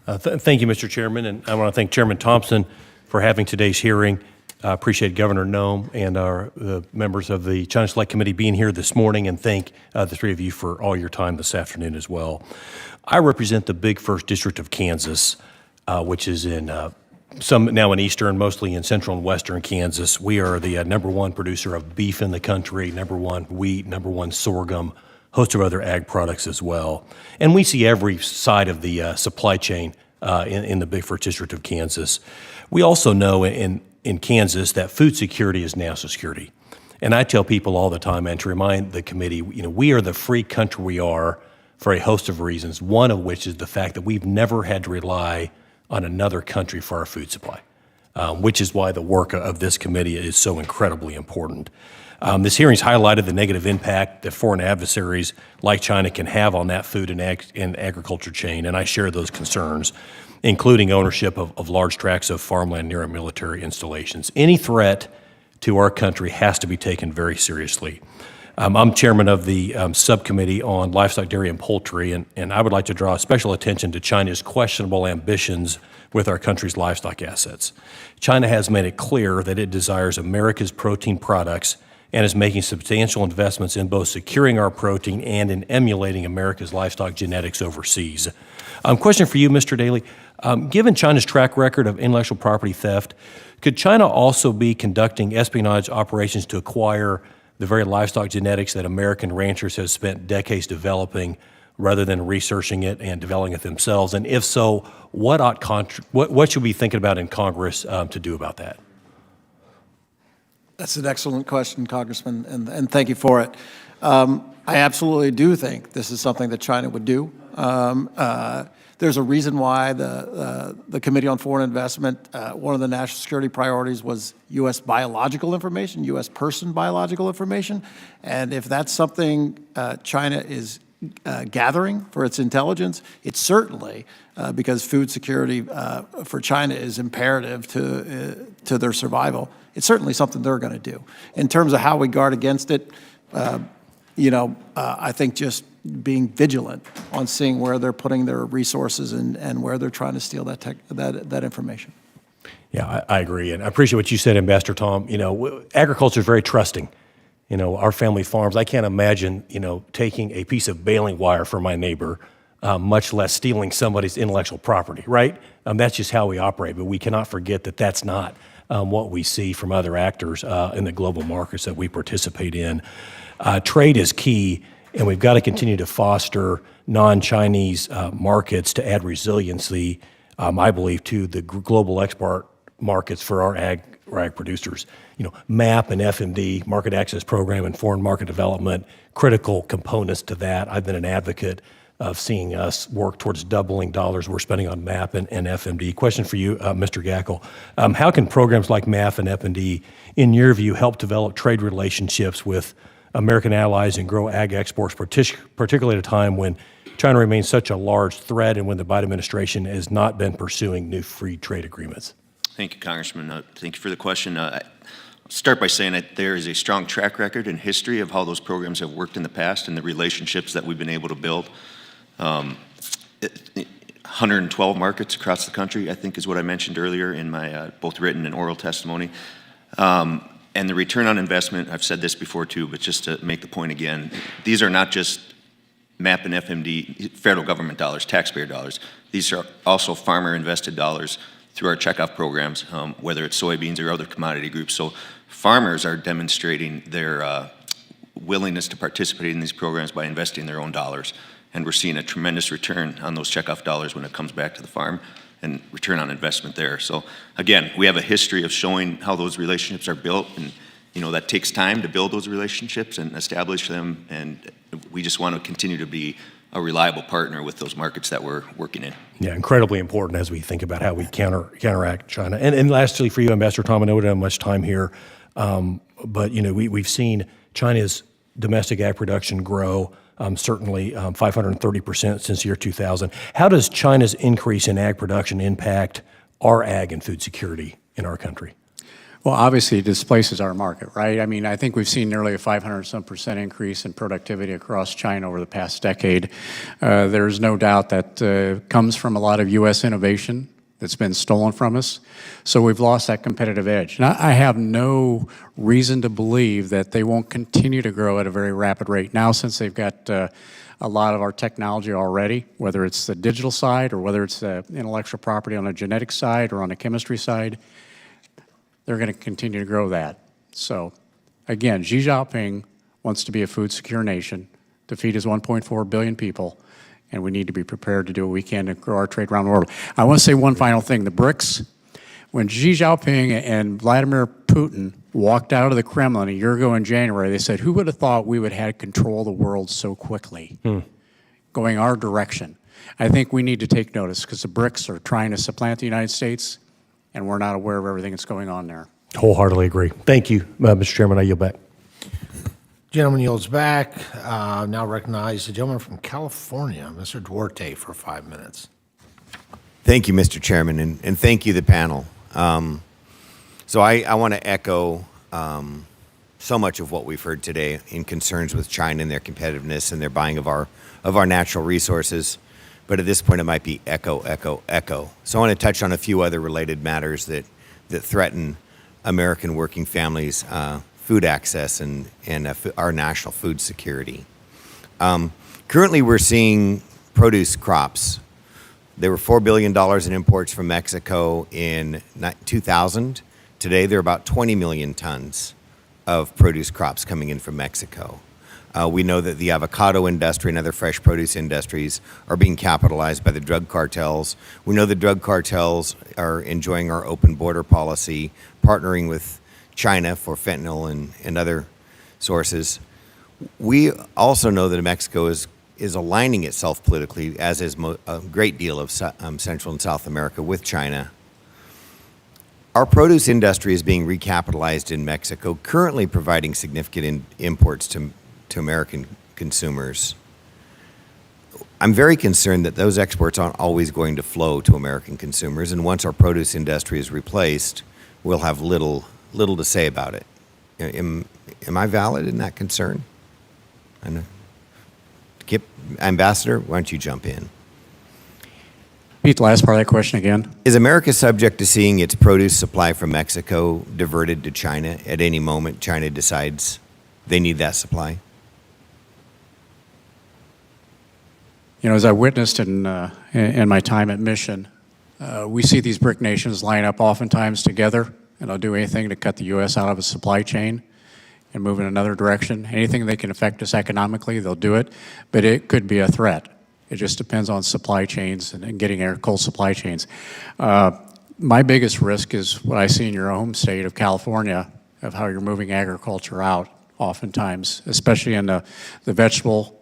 D: Thank you, Mr. Chairman, and I want to thank Chairman Thompson for having today's hearing. I appreciate Governor Noem and the members of the China Select Committee being here this morning, and thank the three of you for all your time this afternoon as well. I represent the big First District of Kansas, which is in some now in eastern, mostly in central and western Kansas. We are the #1 producer of beef in the country, #1 wheat, #1 sorghum, host of other ag products as well. And we see every side of the supply chain in the big First District of Kansas. We also know in Kansas that food security is national security. And I tell people all the time, and to remind the committee, we are the free country we are for a host of reasons, one of which is the fact that we've never had to rely on another country for our food supply, which is why the work of this committee is so incredibly important. This hearing's highlighted the negative impact that foreign adversaries like China can have on that food and agriculture chain, and I share those concerns, including ownership of large tracts of farmland near our military installations. Any threat to our country has to be taken very seriously. I'm chairman of the subcommittee on livestock, dairy, and poultry, and I would like to draw special attention to China's questionable ambitions with our country's livestock assets. China has made it clear that it desires America's protein products and is making substantial investments in both securing our protein and in emulating America's livestock genetics overseas. Question for you, Mr. Daly. Given China's track record of intellectual property theft, could China also be conducting espionage operations to acquire the very livestock genetics that American ranchers have spent decades developing rather than researching it and developing it themselves? And if so, what should we be thinking about in Congress to do about that?
M: That's an excellent question, Congressman, and thank you for it. I absolutely do think this is something that China would do. There's a reason why the Committee on Foreign Investment, one of the national security priorities was U.S. biological information, U.S. person biological information. And if that's something China is gathering for its intelligence, it's certainly, because food security for China is imperative to their survival, it's certainly something they're going to do. In terms of how we guard against it, I think just being vigilant on seeing where they're putting their resources and where they're trying to steal that information.
D: Yeah, I agree, and I appreciate what you said, Ambassador Tom. Agriculture is very trusting, our family farms. I can't imagine, taking a piece of baling wire from my neighbor, much less stealing somebody's intellectual property, right? That's just how we operate, but we cannot forget that that's not what we see from other actors in the global markets that we participate in. Trade is key, and we've got to continue to foster non-Chinese markets to add resiliency, I believe, to the global export markets for our ag producers. MAP and FMD, Market Access Program, and Foreign Market Development, critical components to that. I've been an advocate of seeing us work towards doubling dollars we're spending on MAP and FMD. Question for you, Mr. Gackel. How can programs like MAP and FMD, in your view, help develop trade relationships with American allies and grow ag exports, particularly at a time when China remains such a large threat and when the Biden administration has not been pursuing new free trade agreements?
L: Thank you, Congressman. Thank you for the question. I'll start by saying that there is a strong track record and history of how those programs have worked in the past and the relationships that we've been able to build. 112 markets across the country, I think, is what I mentioned earlier in my both written and oral testimony. And the return on investment, I've said this before too, but just to make the point again, these are not just MAP and FMD, federal government dollars, taxpayer dollars. These are also farmer invested dollars through our checkoff programs, whether it's soybeans or other commodity groups. So farmers are demonstrating their willingness to participate in these programs by investing their own dollars. And we're seeing a tremendous return on those checkoff dollars when it comes back to the farm and return on investment there. So again, we have a history of showing how those relationships are built, and that takes time to build those relationships and establish them, and we just want to continue to be a reliable partner with those markets that we're working in.
D: Yeah, incredibly important as we think about how we counteract China. And lastly, for you, Ambassador Tom, I know we don't have much time here, but we've seen China's domestic ag production grow, certainly 530% since the year 2000. How does China's increase in ag production impact our ag and food security in our country?
N: Well, obviously, it displaces our market, right? I mean, I think we've seen nearly a 500% increase in productivity across China over the past decade. There's no doubt that comes from a lot of U.S. innovation that's been stolen from us. So we've lost that competitive edge. And I have no reason to believe that they won't continue to grow at a very rapid rate. Now, since they've got a lot of our technology already, whether it's the digital side or whether it's the intellectual property on the genetic side or on the chemistry side, they're going to continue to grow that. So, again, Xi Jinping wants to be a food secure nation to feed his 1.4 billion people, and we need to be prepared to do what we can to grow our trade around the world. I want to say one final thing. The BRICS, when Xi Jinping and Vladimir Putin walked out of the Kremlin a year ago in January, they said, who would have thought we would have control of the world so quickly, going our direction? I think we need to take notice because the BRICS are trying to supplant the United States, and we're not aware of everything that's going on there.
D: Wholeheartedly agree. Thank you, Mr. Chairman. I yield back.
E: Gentleman yields back. Now recognize the gentleman from California, Mr. Duarte, for 5 minutes.
H: Thank you, Mr. Chairman, and thank you, the panel. So I want to echo so much of what we've heard today in concerns with China and their competitiveness and their buying of our natural resources. But at this point, it might be echo, echo, echo. So I want to touch on a few other related matters that threaten American working families' food access and our national food security. Currently, we're seeing produce crops. There were $4 billion in imports from Mexico in 2000. Today, there are about 20 million tons of produce crops coming in from Mexico. We know that the avocado industry and other fresh produce industries are being capitalized by the drug cartels. We know the drug cartels are enjoying our open border policy, partnering with China for fentanyl and other sources. We also know that Mexico is aligning itself politically, as is a great deal of Central and South America, with China. Our produce industry is being recapitalized in Mexico, currently providing significant imports to American consumers. I'm very concerned that those exports aren't always going to flow to American consumers, and once our produce industry is replaced, we'll have little to say about it. Am I valid in that concern? I know. Kip, Ambassador, why don't you jump in?
N: Repeat the last part of that question again.
H: Is America subject to seeing its produce supply from Mexico diverted to China at any moment China decides they need that supply?
N: You know, as I witnessed in my time at Mission, we see these BRIC nations line up oftentimes together, and they'll do anything to cut the U.S. out of a supply chain and move in another direction. Anything that can affect us economically, they'll do it, but it could be a threat. It just depends on supply chains and getting coal supply chains. My biggest risk is what I see in your home state of California, of how you're moving agriculture out oftentimes, especially in the vegetable,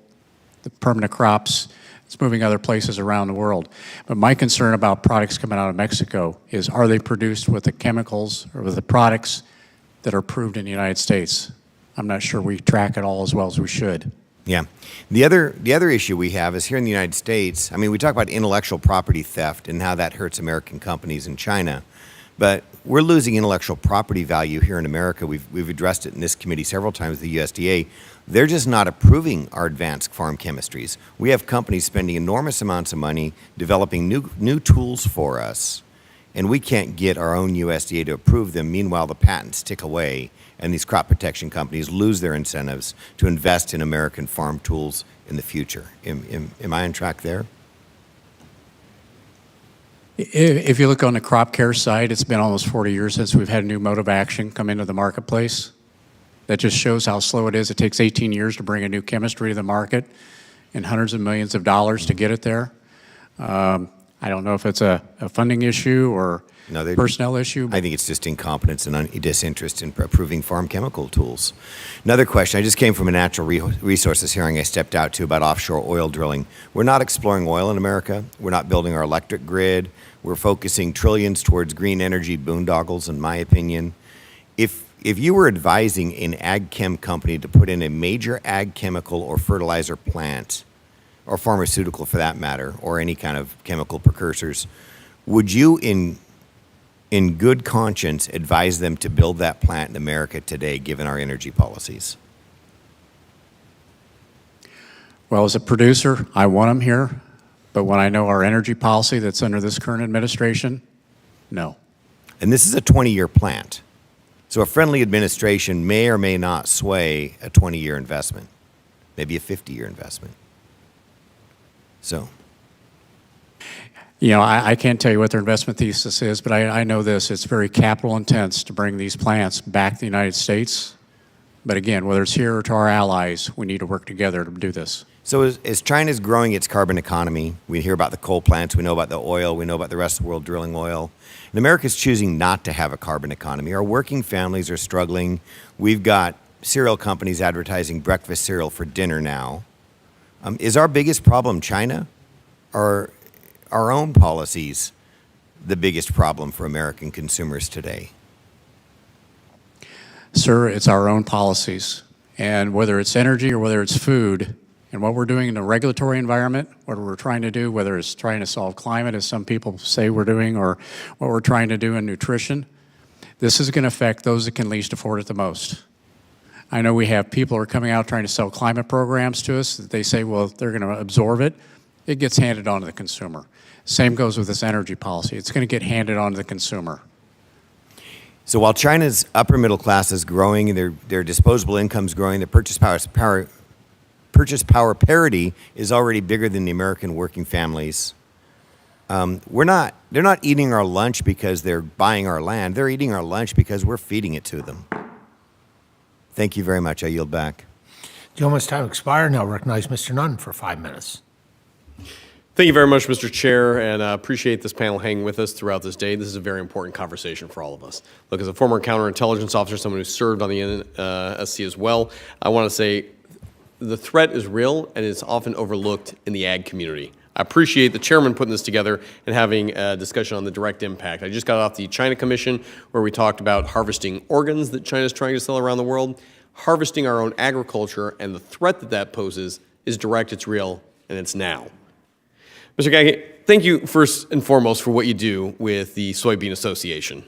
N: the permanent crops. It's moving other places around the world. But my concern about products coming out of Mexico is, are they produced with the chemicals or with the products that are approved in the United States? I'm not sure we track it all as well as we should.
H: Yeah. The other issue we have is here in the United States, I mean, we talk about intellectual property theft and how that hurts American companies in China, but we're losing intellectual property value here in America. We've addressed it in this committee several times, the USDA. They're just not approving our advanced farm chemistries. We have companies spending enormous amounts of money developing new tools for us, and we can't get our own USDA to approve them. Meanwhile, the patents tick away, and these crop protection companies lose their incentives to invest in American farm tools in the future. Am I on track there?
N: If you look on the crop care side, it's been almost 40 years since we've had a new mode of action come into the marketplace. That just shows how slow it is. It takes 18 years to bring a new chemistry to the market and hundreds of millions of dollars to get it there. I don't know if it's a funding issue or personnel issue.
H: I think it's just incompetence and disinterest in approving farm chemical tools. Another question, I just came from a natural resources hearing I stepped out to about offshore oil drilling. We're not exploring oil in America. We're not building our electric grid. We're focusing trillions towards green energy boondoggles, in my opinion. If you were advising an ag chem company to put in a major ag chemical or fertilizer plant, or pharmaceutical for that matter, or any kind of chemical precursors, would you in good conscience advise them to build that plant in America today, given our energy policies?
N: Well, as a producer, I want them here, but when I know our energy policy that's under this current administration, no.
H: And this is a 20-year plant. So a friendly administration may or may not sway a 20-year investment, maybe a 50-year investment. So,
N: you know, I can't tell you what their investment thesis is, but I know this. It's very capital intense to bring these plants back to the United States. But again, whether it's here or to our allies, we need to work together to do this.
H: So as China's growing its carbon economy, we hear about the coal plants, we know about the oil, we know about the rest of the world drilling oil. And America's choosing not to have a carbon economy. Our working families are struggling. We've got cereal companies advertising breakfast cereal for dinner now. Is our biggest problem China, or our own policies the biggest problem for American consumers today?
N: Sir, it's our own policies. And whether it's energy or whether it's food, and what we're doing in the regulatory environment, what we're trying to do, whether it's trying to solve climate, as some people say we're doing, or what we're trying to do in nutrition, this is going to affect those that can least afford it the most. I know we have people who are coming out trying to sell climate programs to us that they say, well, they're going to absorb it. It gets handed on to the consumer. Same goes with this energy policy. It's going to get handed on to the consumer.
H: So while China's upper middle class is growing, and their disposable income's growing, their purchase power parity is already bigger than the American working families. They're not eating our lunch because they're buying our land. They're eating our lunch because we're feeding it to them. Thank you very much. I yield back.
E: Gentleman's time expired. Now recognize Mr. Nunn for 5 minutes.
I: Thank you very much, Mr. Chair, and appreciate this panel hanging with us throughout this day. This is a very important conversation for all of us. Look, as a former counterintelligence officer, someone who served on the NSC as well, I want to say the threat is real and it's often overlooked in the ag community. I appreciate the chairman putting this together and having a discussion on the direct impact. I just got off the China Commission where we talked about harvesting organs that China's trying to sell around the world. Harvesting our own agriculture and the threat that that poses is direct, it's real, and it's now. Mr. Gagey, thank you first and foremost for what you do with the Soybean Association.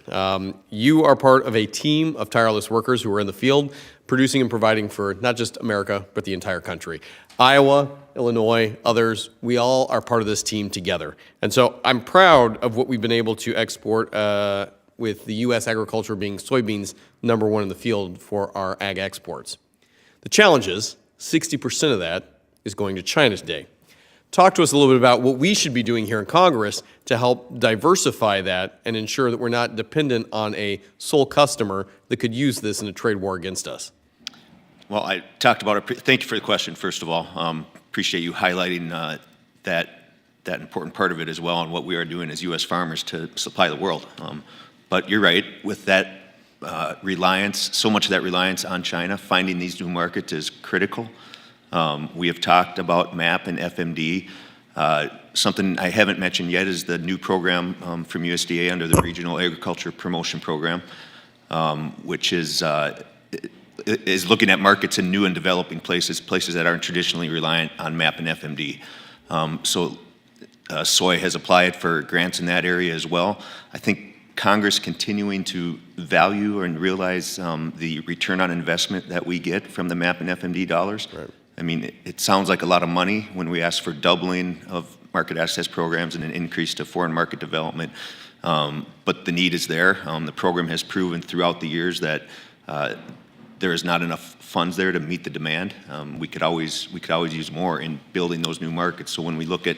I: You are part of a team of tireless workers who are in the field producing and providing for not just America, but the entire country. Iowa, Illinois, others, we all are part of this team together. And so I'm proud of what we've been able to export with the U.S. agriculture being soybeans #1 in the field for our ag exports. The challenge is 60% of that is going to China today. Talk to us a little bit about what we should be doing here in Congress to help diversify that and ensure that we're not dependent on a sole customer that could use this in a trade war against us.
L: Well, I talked about it. Thank you for the question, first of all. Appreciate you highlighting that important part of it as well and what we are doing as U.S. farmers to supply the world. But you're right, with that reliance, so much of that reliance on China, finding these new markets is critical. We have talked about MAP and FMD. Something I haven't mentioned yet is the new program from USDA under the Regional Agriculture Promotion Program, which is looking at markets in new and developing places that aren't traditionally reliant on MAP and FMD. Soy has applied for grants in that area as well. I think Congress continuing to value and realize the return on investment that we get from the MAP and FMD dollars. Right. I mean, it sounds like a lot of money when we ask for doubling of market access programs and an increase to foreign market development, but the need is there. The program has proven throughout the years that there is not enough funds there to meet the demand. We could always use more in building those new markets. So when we look at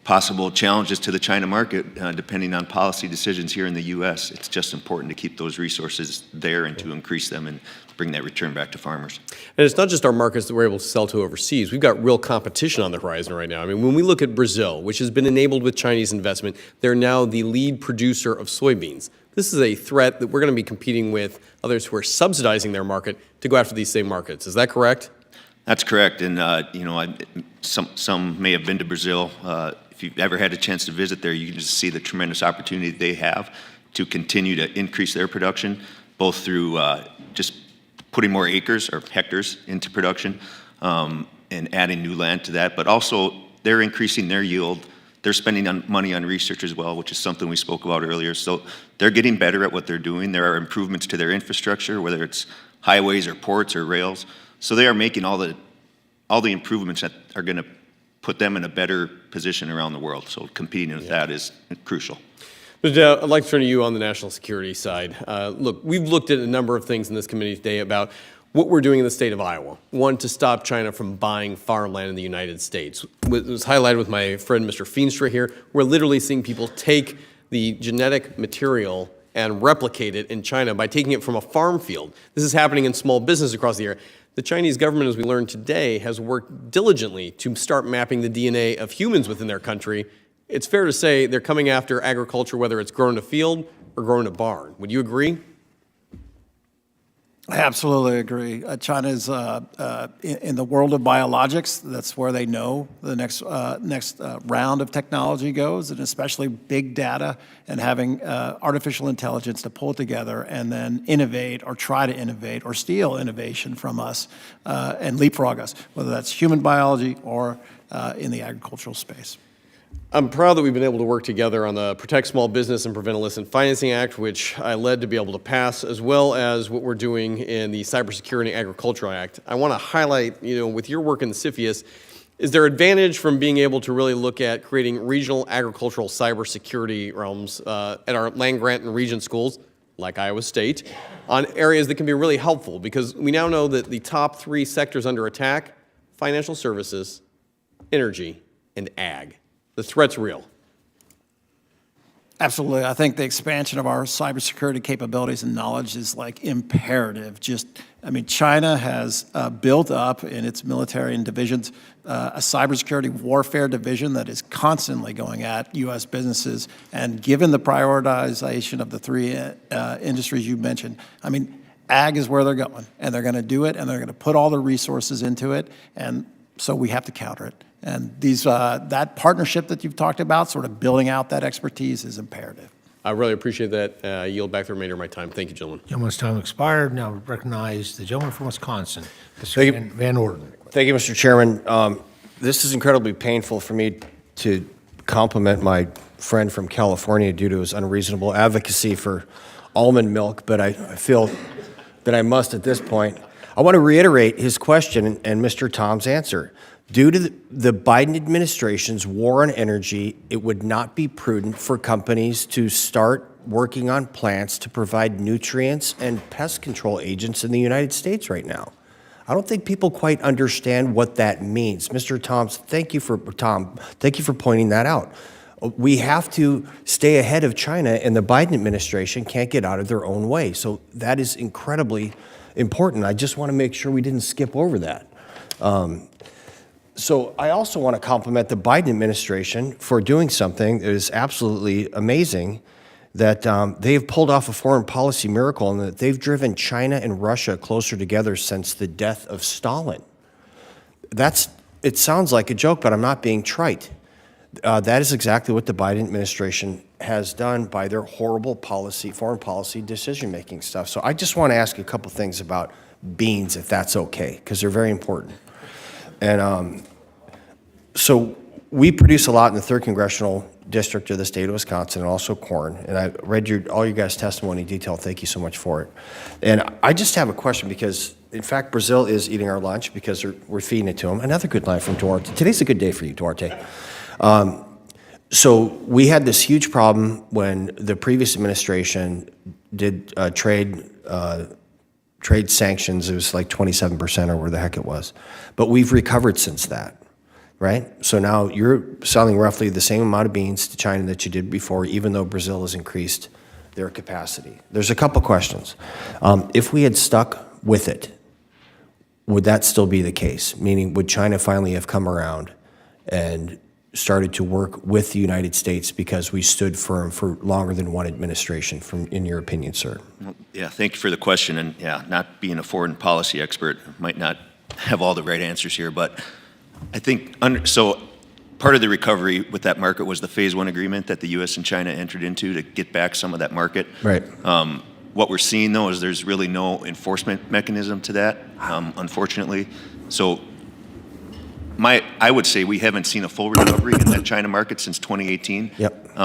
L: possible challenges to the China market, depending on policy decisions here in the U.S., it's just important to keep those resources there and to increase them and bring that return back to farmers.
I: And it's not just our markets that we're able to sell to overseas. We've got real competition on the horizon right now. I mean, when we look at Brazil, which has been enabled with Chinese investment, they're now the lead producer of soybeans. This is a threat that we're going to be competing with others who are subsidizing their market to go after these same markets. Is that correct?
L: That's correct. And, some may have been to Brazil. If you've ever had a chance to visit there, you can just see the tremendous opportunity they have to continue to increase their production, both through just putting more acres or hectares into production and adding new land to that, but also they're increasing their yield. They're spending money on research as well, which is something we spoke about earlier. So they're getting better at what they're doing. There are improvements to their infrastructure, whether it's highways or ports or rails. So they are making all the improvements that are going to put them in a better position around the world. So competing with that is crucial.
I: But I'd like to turn to you on the national security side. Look, we've looked at a number of things in this committee today about what we're doing in the state of Iowa. One, to stop China from buying farmland in the United States. It was highlighted with my friend Mr. Feenstra here. We're literally seeing people take the genetic material and replicate it in China by taking it from a farm field. This is happening in small business across the area. The Chinese government, as we learned today, has worked diligently to start mapping the DNA of humans within their country. It's fair to say they're coming after agriculture, whether it's grown in a field or grown in a barn. Would you agree?
M: I absolutely agree. China is in the world of biologics. That's where they know the next round of technology goes, and especially big data and having artificial intelligence to pull it together and then innovate or try to innovate or steal innovation from us and leapfrog us, whether that's human biology or in the agricultural space.
I: I'm proud that we've been able to work together on the Protect Small Business and Prevent Illicit Financing Act, which I led to be able to pass, as well as what we're doing in the Cybersecurity Agricultural Act. I want to highlight, with your work in the CFIUS, is there advantage from being able to really look at creating regional agricultural cybersecurity realms at our land-grant and region schools, like Iowa State, on areas that can be really helpful? Because we now know that the top 3 sectors under attack, financial services, energy, and ag. The threat's real.
M: Absolutely. I think the expansion of our cybersecurity capabilities and knowledge is imperative. China has built up in its military and divisions a cybersecurity warfare division that is constantly going at U.S. businesses. And given the prioritization of the 3 industries you mentioned, ag is where they're going, and they're going to do it, and they're going to put all the resources into it, and so we have to counter it. And that partnership that you've talked about, sort of building out that expertise, is imperative.
I: I really appreciate that. I yield back the remainder of my time. Thank you, gentlemen.
E: Gentleman's time expired. Now recognize the gentleman from Wisconsin, Mr. Van Orden.
C: Thank you, Mr. Chairman. This is incredibly painful for me to compliment my friend from California due to his unreasonable advocacy for almond milk, but I feel that I must at this point. I want to reiterate his question and Mr. Tom's answer. Due to the Biden administration's war on energy, it would not be prudent for companies to start working on plants to provide nutrients and pest control agents in the United States right now. I don't think people quite understand what that means. Mr. Thompson, thank you for pointing that out. We have to stay ahead of China, and the Biden administration can't get out of their own way. So that is incredibly important. I just want to make sure we didn't skip over that. So I also want to compliment the Biden administration for doing something that is absolutely amazing, that they've pulled off a foreign policy miracle and that they've driven China and Russia closer together since the death of Stalin. It sounds like a joke, but I'm not being trite. That is exactly what the Biden administration has done by their horrible foreign policy decision-making stuff. So I just want to ask a couple things about beans, if that's okay, because they're very important. And so we produce a lot in the 3rd Congressional District of the state of Wisconsin, and also corn. And I read all your guys' testimony in detail. Thank you so much for it. And I just have a question because, in fact, Brazil is eating our lunch because we're feeding it to them. Another good line from Duarte. Today's a good day for you, Duarte. So we had this huge problem when the previous administration did trade sanctions. It was like 27% or where the heck it was. But we've recovered since that, right? So now you're selling roughly the same amount of beans to China that you did before, even though Brazil has increased their capacity. There's a couple questions. If we had stuck with it, would that still be the case? Meaning, would China finally have come around and started to work with the United States because we stood firm for longer than one administration, in your opinion, sir?
L: Well, yeah, thank you for the question. And yeah, not being a foreign policy expert, might not have all the right answers here, but I think, so part of the recovery with that market was the Phase 1 agreement that the U.S. and China entered into to get back some of that market.
C: Right.
L: What we're seeing, though, is there's really no enforcement mechanism to that, unfortunately. So I would say we haven't seen a full recovery in that China market since 2018.
C: Yep.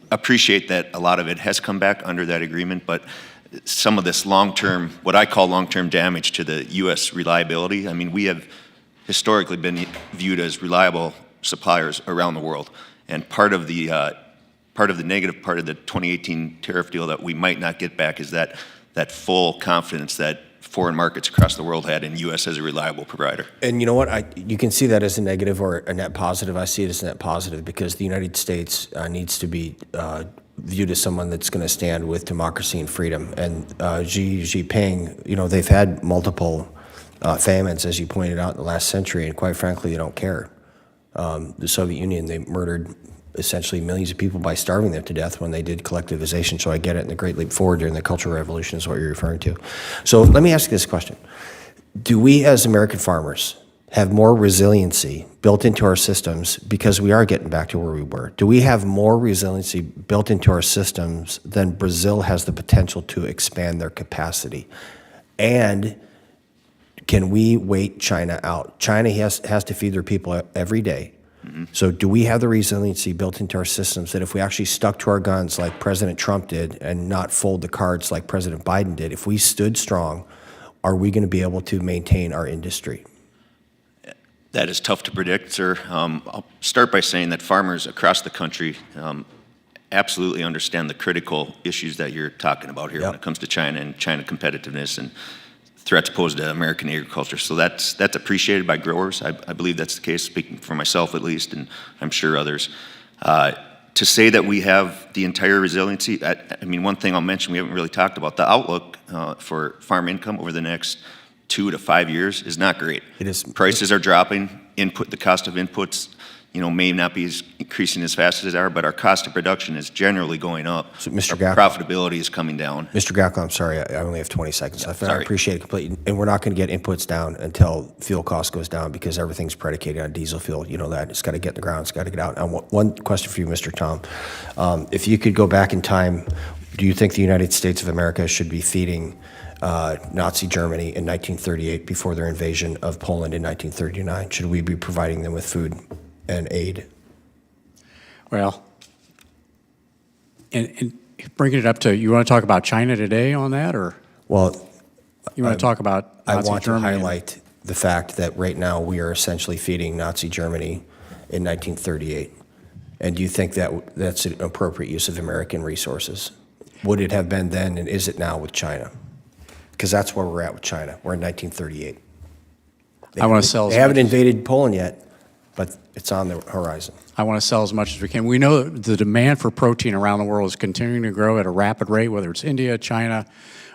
L: Appreciate that a lot of it has come back under that agreement, but some of this long-term, what I call long-term damage to the U.S. reliability, I mean, we have historically been viewed as reliable suppliers around the world. And part of the negative part of the 2018 tariff deal that we might not get back is that full confidence that foreign markets across the world had in U.S. as a reliable provider.
C: And you know what? You can see that as a negative or a net positive. I see it as a net positive because the United States needs to be viewed as someone that's going to stand with democracy and freedom. And Xi Jinping, they've had multiple famines, as you pointed out, in the last century, and quite frankly, they don't care. The Soviet Union, they murdered essentially millions of people by starving them to death when they did collectivization. So I get it, and the Great Leap Forward during the Cultural Revolution is what you're referring to. So let me ask you this question. Do we as American farmers have more resiliency built into our systems because we are getting back to where we were? Do we have more resiliency built into our systems than Brazil has the potential to expand their capacity? And can we wait China out? China has to feed their people every day. Mm-hmm. So do we have the resiliency built into our systems that if we actually stuck to our guns like President Trump did and not fold the cards like President Biden did, if we stood strong, are we going to be able to maintain our industry?
L: That is tough to predict, sir. I'll start by saying that farmers across the country absolutely understand the critical issues that you're talking about here when it comes to China and China competitiveness and threats posed to American agriculture. So that's appreciated by growers. I believe that's the case, speaking for myself at least, and I'm sure others. To say that we have the entire resiliency, I mean, one thing I'll mention, we haven't really talked about, the outlook for farm income over the next 2 to 5 years is not great.
C: It is.
L: Prices are dropping. The cost of inputs, may not be increasing as fast as they are, but our cost of production is generally going up.
C: So, Mr.
L: Our profitability is coming down.
C: Mr. Gackel, I'm sorry, I only have 20 seconds left.
L: Sorry.
C: I appreciate it completely. And we're not going to get inputs down until fuel cost goes down because everything's predicated on diesel fuel. You know that. It's got to get in the ground. It's got to get out. And one question for you, Mr. Tom. If you could go back in time, do you think the United States of America should be feeding Nazi Germany in 1938 before their invasion of Poland in 1939? Should we be providing them with food and aid?
N: Well, and bringing it up to, you want to talk about China today on that, or?
C: Well,
N: you want to talk about Nazi
C: I want
N: Germany?
C: to highlight the fact that right now we are essentially feeding Nazi Germany in 1938. And do you think that that's an appropriate use of American resources? Would it have been then, and is it now with China? Because that's where we're at with China. We're in 1938.
N: I want to sell as
C: They haven't
N: much
C: invaded Poland yet, but it's on the horizon.
N: I want to sell as much as we can. We know that the demand for protein around the world is continuing to grow at a rapid rate, whether it's India, China,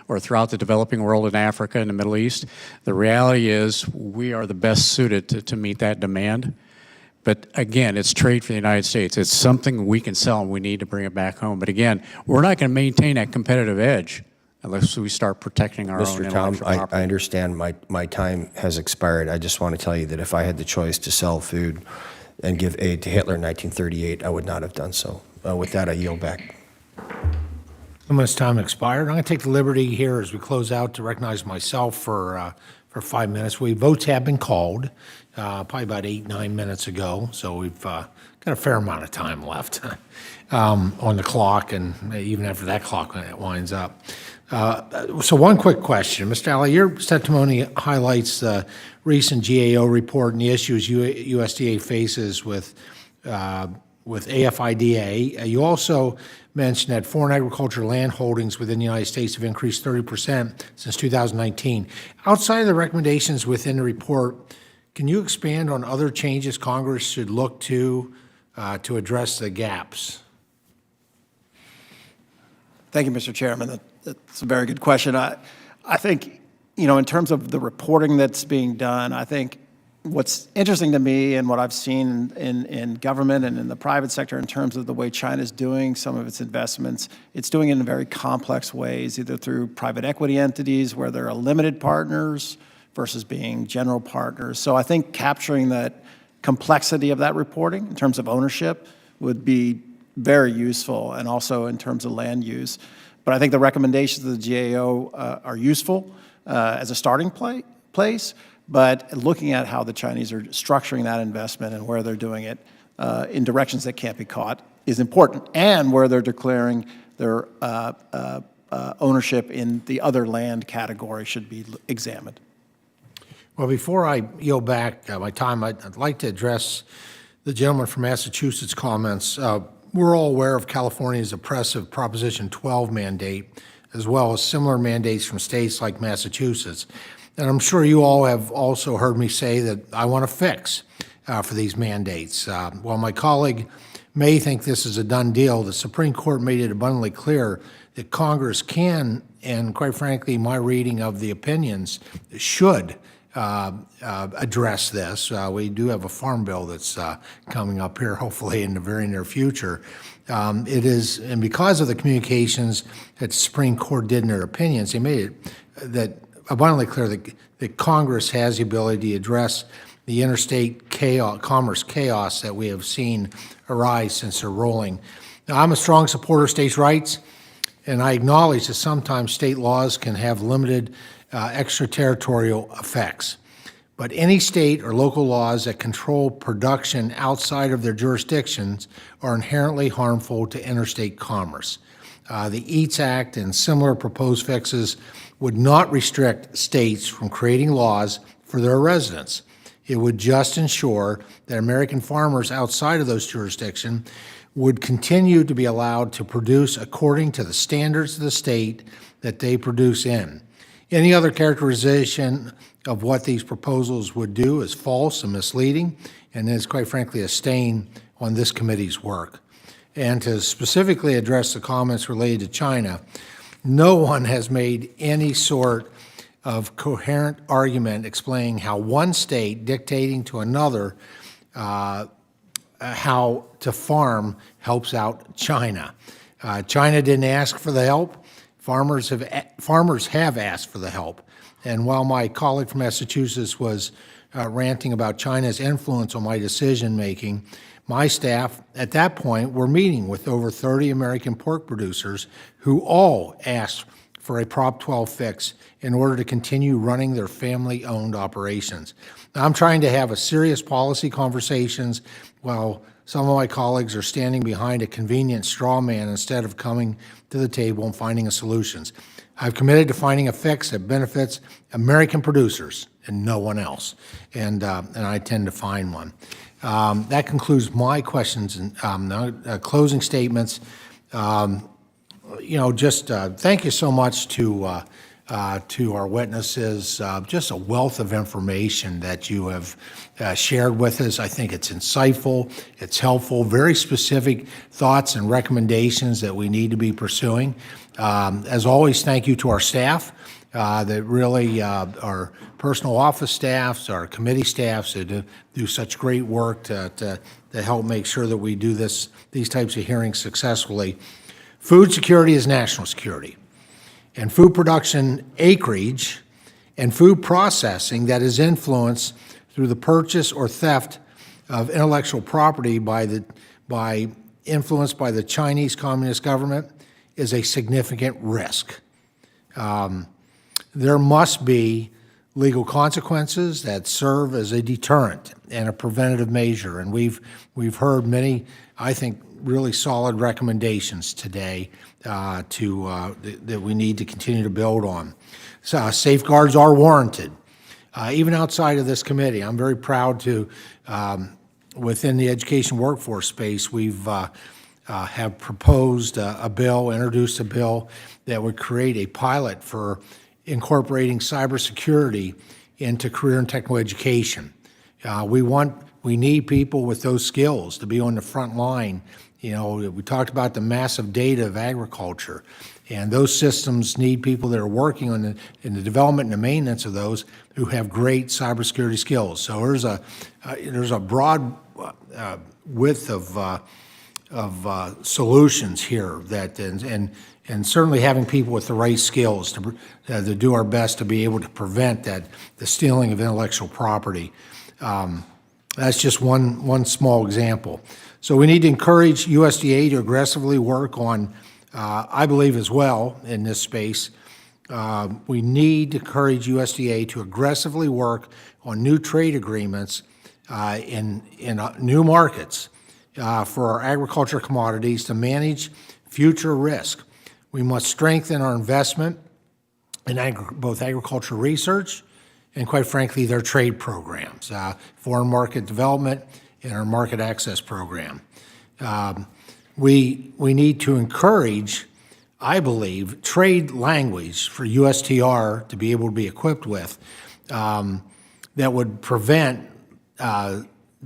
N: or throughout the developing world in Africa and the Middle East. The reality is we are the best suited to meet that demand. But again, it's trade for the United States. It's something we can sell, and we need to bring it back home. But again, we're not going to maintain that competitive edge unless we start protecting our own
C: Mr. Tom,
N: intellectual property.
C: I understand my time has expired. I just want to tell you that if I had the choice to sell food and give aid to Hitler in 1938, I would not have done so. With that, I yield back.
E: How much time expired? I'm going to take the liberty here as we close out to recognize myself for 5 minutes. Votes have been called, probably about 8-9 minutes ago, so we've got a fair amount of time left on the clock, and even after that clock winds up. So one quick question. Mr. Alley, your testimony highlights the recent GAO report and the issues USDA faces with AFIDA. You also mentioned that foreign agriculture land holdings within the United States have increased 30% since 2019. Outside of the recommendations within the report, can you expand on other changes Congress should look to address the gaps?
M: Thank you, Mr. Chairman. That's a very good question. I think, in terms of the reporting that's being done, I think what's interesting to me and what I've seen in government and in the private sector in terms of the way China's doing some of its investments, it's doing it in very complex ways, either through private equity entities where there are limited partners versus being general partners. So I think capturing that complexity of that reporting in terms of ownership would be very useful, and also in terms of land use. But I think the recommendations of the GAO are useful as a starting place, but looking at how the Chinese are structuring that investment and where they're doing it in directions that can't be caught is important, and where they're declaring their ownership in the other land category should be examined.
E: Well, before I yield back my time, I'd like to address the gentleman from Massachusetts' comments. We're all aware of California's oppressive Proposition 12 mandate, as well as similar mandates from states like Massachusetts. And I'm sure you all have also heard me say that I want a fix for these mandates. While my colleague may think this is a done deal, the Supreme Court made it abundantly clear that Congress can, and quite frankly, my reading of the opinions, should address this. We do have a farm bill that's coming up here, hopefully in the very near future. It is, and because of the communications that the Supreme Court did in their opinions, they made it that abundantly clear that Congress has the ability to address the interstate commerce chaos that we have seen arise since they're rolling. Now, I'm a strong supporter of states' rights, and I acknowledge that sometimes state laws can have limited extraterritorial effects. But any state or local laws that control production outside of their jurisdictions are inherently harmful to interstate commerce. The EATS Act and similar proposed fixes would not restrict states from creating laws for their residents. It would just ensure that American farmers outside of those jurisdictions would continue to be allowed to produce according to the standards of the state that they produce in. Any other characterization of what these proposals would do is false and misleading, and is quite frankly a stain on this committee's work. And to specifically address the comments related to China, no one has made any sort of coherent argument explaining how one state dictating to another how to farm helps out China. China didn't ask for the help. Farmers have asked for the help. And while my colleague from Massachusetts was ranting about China's influence on my decision-making, my staff at that point were meeting with over 30 American pork producers who all asked for a Prop 12 fix in order to continue running their family-owned operations. Now, I'm trying to have a serious policy conversations while some of my colleagues are standing behind a convenient straw man instead of coming to the table and finding solutions. I've committed to finding a fix that benefits American producers and no one else, and I intend to find one. That concludes my questions and closing statements. Thank you so much to to our witnesses, just a wealth of information that you have shared with us. I think it's insightful, it's helpful, very specific thoughts and recommendations that we need to be pursuing. As always, thank you to our staff, that really, our personal office staffs, our committee staffs that do such great work to help make sure that we do these types of hearings successfully. Food security is national security. And food production acreage and food processing that is influenced through the purchase or theft of intellectual property influenced by the Chinese Communist government is a significant risk. There must be legal consequences that serve as a deterrent and a preventative measure. And we've heard many, I think, really solid recommendations today that we need to continue to build on. So, safeguards are warranted. Even outside of this committee, I'm very proud to, within the education workforce space, we've have proposed introduced a bill that would create a pilot for incorporating cybersecurity into career and technical education. We need people with those skills to be on the front line. You know, we talked about the massive data of agriculture, and those systems need people that are working in the development and the maintenance of those who have great cybersecurity skills. So there's a broad width of solutions here that and certainly having people with the right skills to do our best to be able to prevent the stealing of intellectual property. That's just one small example. So we need to encourage USDA to aggressively work on, I believe as well in this space, we need to encourage USDA to aggressively work on new trade agreements in new markets for our agriculture commodities to manage future risk. We must strengthen our investment in both agriculture research and, quite frankly, their trade programs, foreign market development and our market access program. We need to encourage, I believe, trade language for USTR to be able to be equipped with that would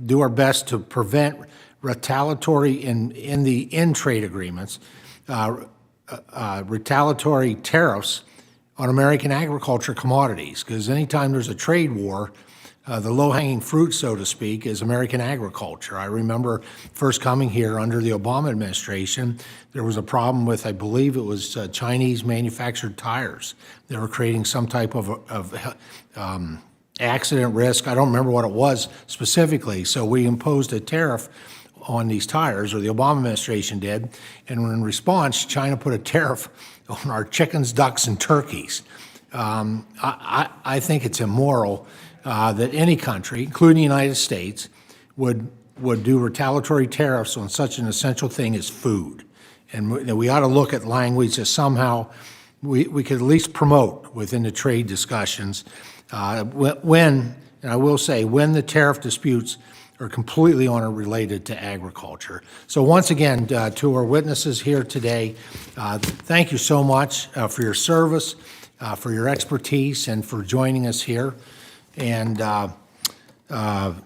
E: do our best to prevent retaliatory in trade agreements, retaliatory tariffs on American agriculture commodities, because anytime there's a trade war, the low-hanging fruit, so to speak, is American agriculture. I remember first coming here under the Obama administration, there was a problem with, I believe it was Chinese manufactured tires. They were creating some type of accident risk. I don't remember what it was specifically. So we imposed a tariff on these tires, or the Obama administration did, and in response, China put a tariff on our chickens, ducks, and turkeys. I think it's immoral that any country, including the United States, would do retaliatory tariffs on such an essential thing as food. And we ought to look at language that somehow we could at least promote within the trade discussions when, and I will say, when the tariff disputes are completely unrelated to agriculture. So once again, to our witnesses here today, thank you so much for your service, for your expertise, and for joining us here. And under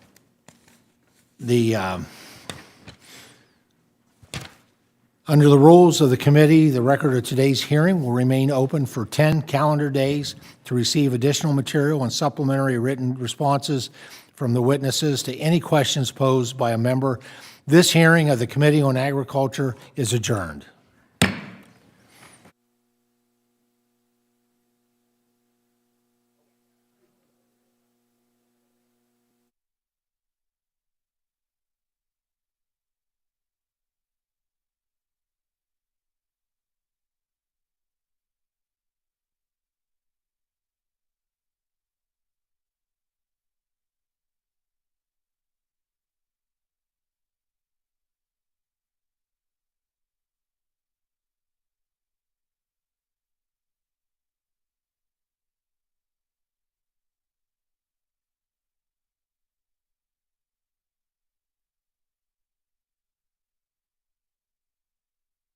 E: the rules of the committee, the record of today's hearing will remain open for 10 calendar days to receive additional material and supplementary written responses from the witnesses to any questions posed by a member. This hearing of the Committee on Agriculture is adjourned.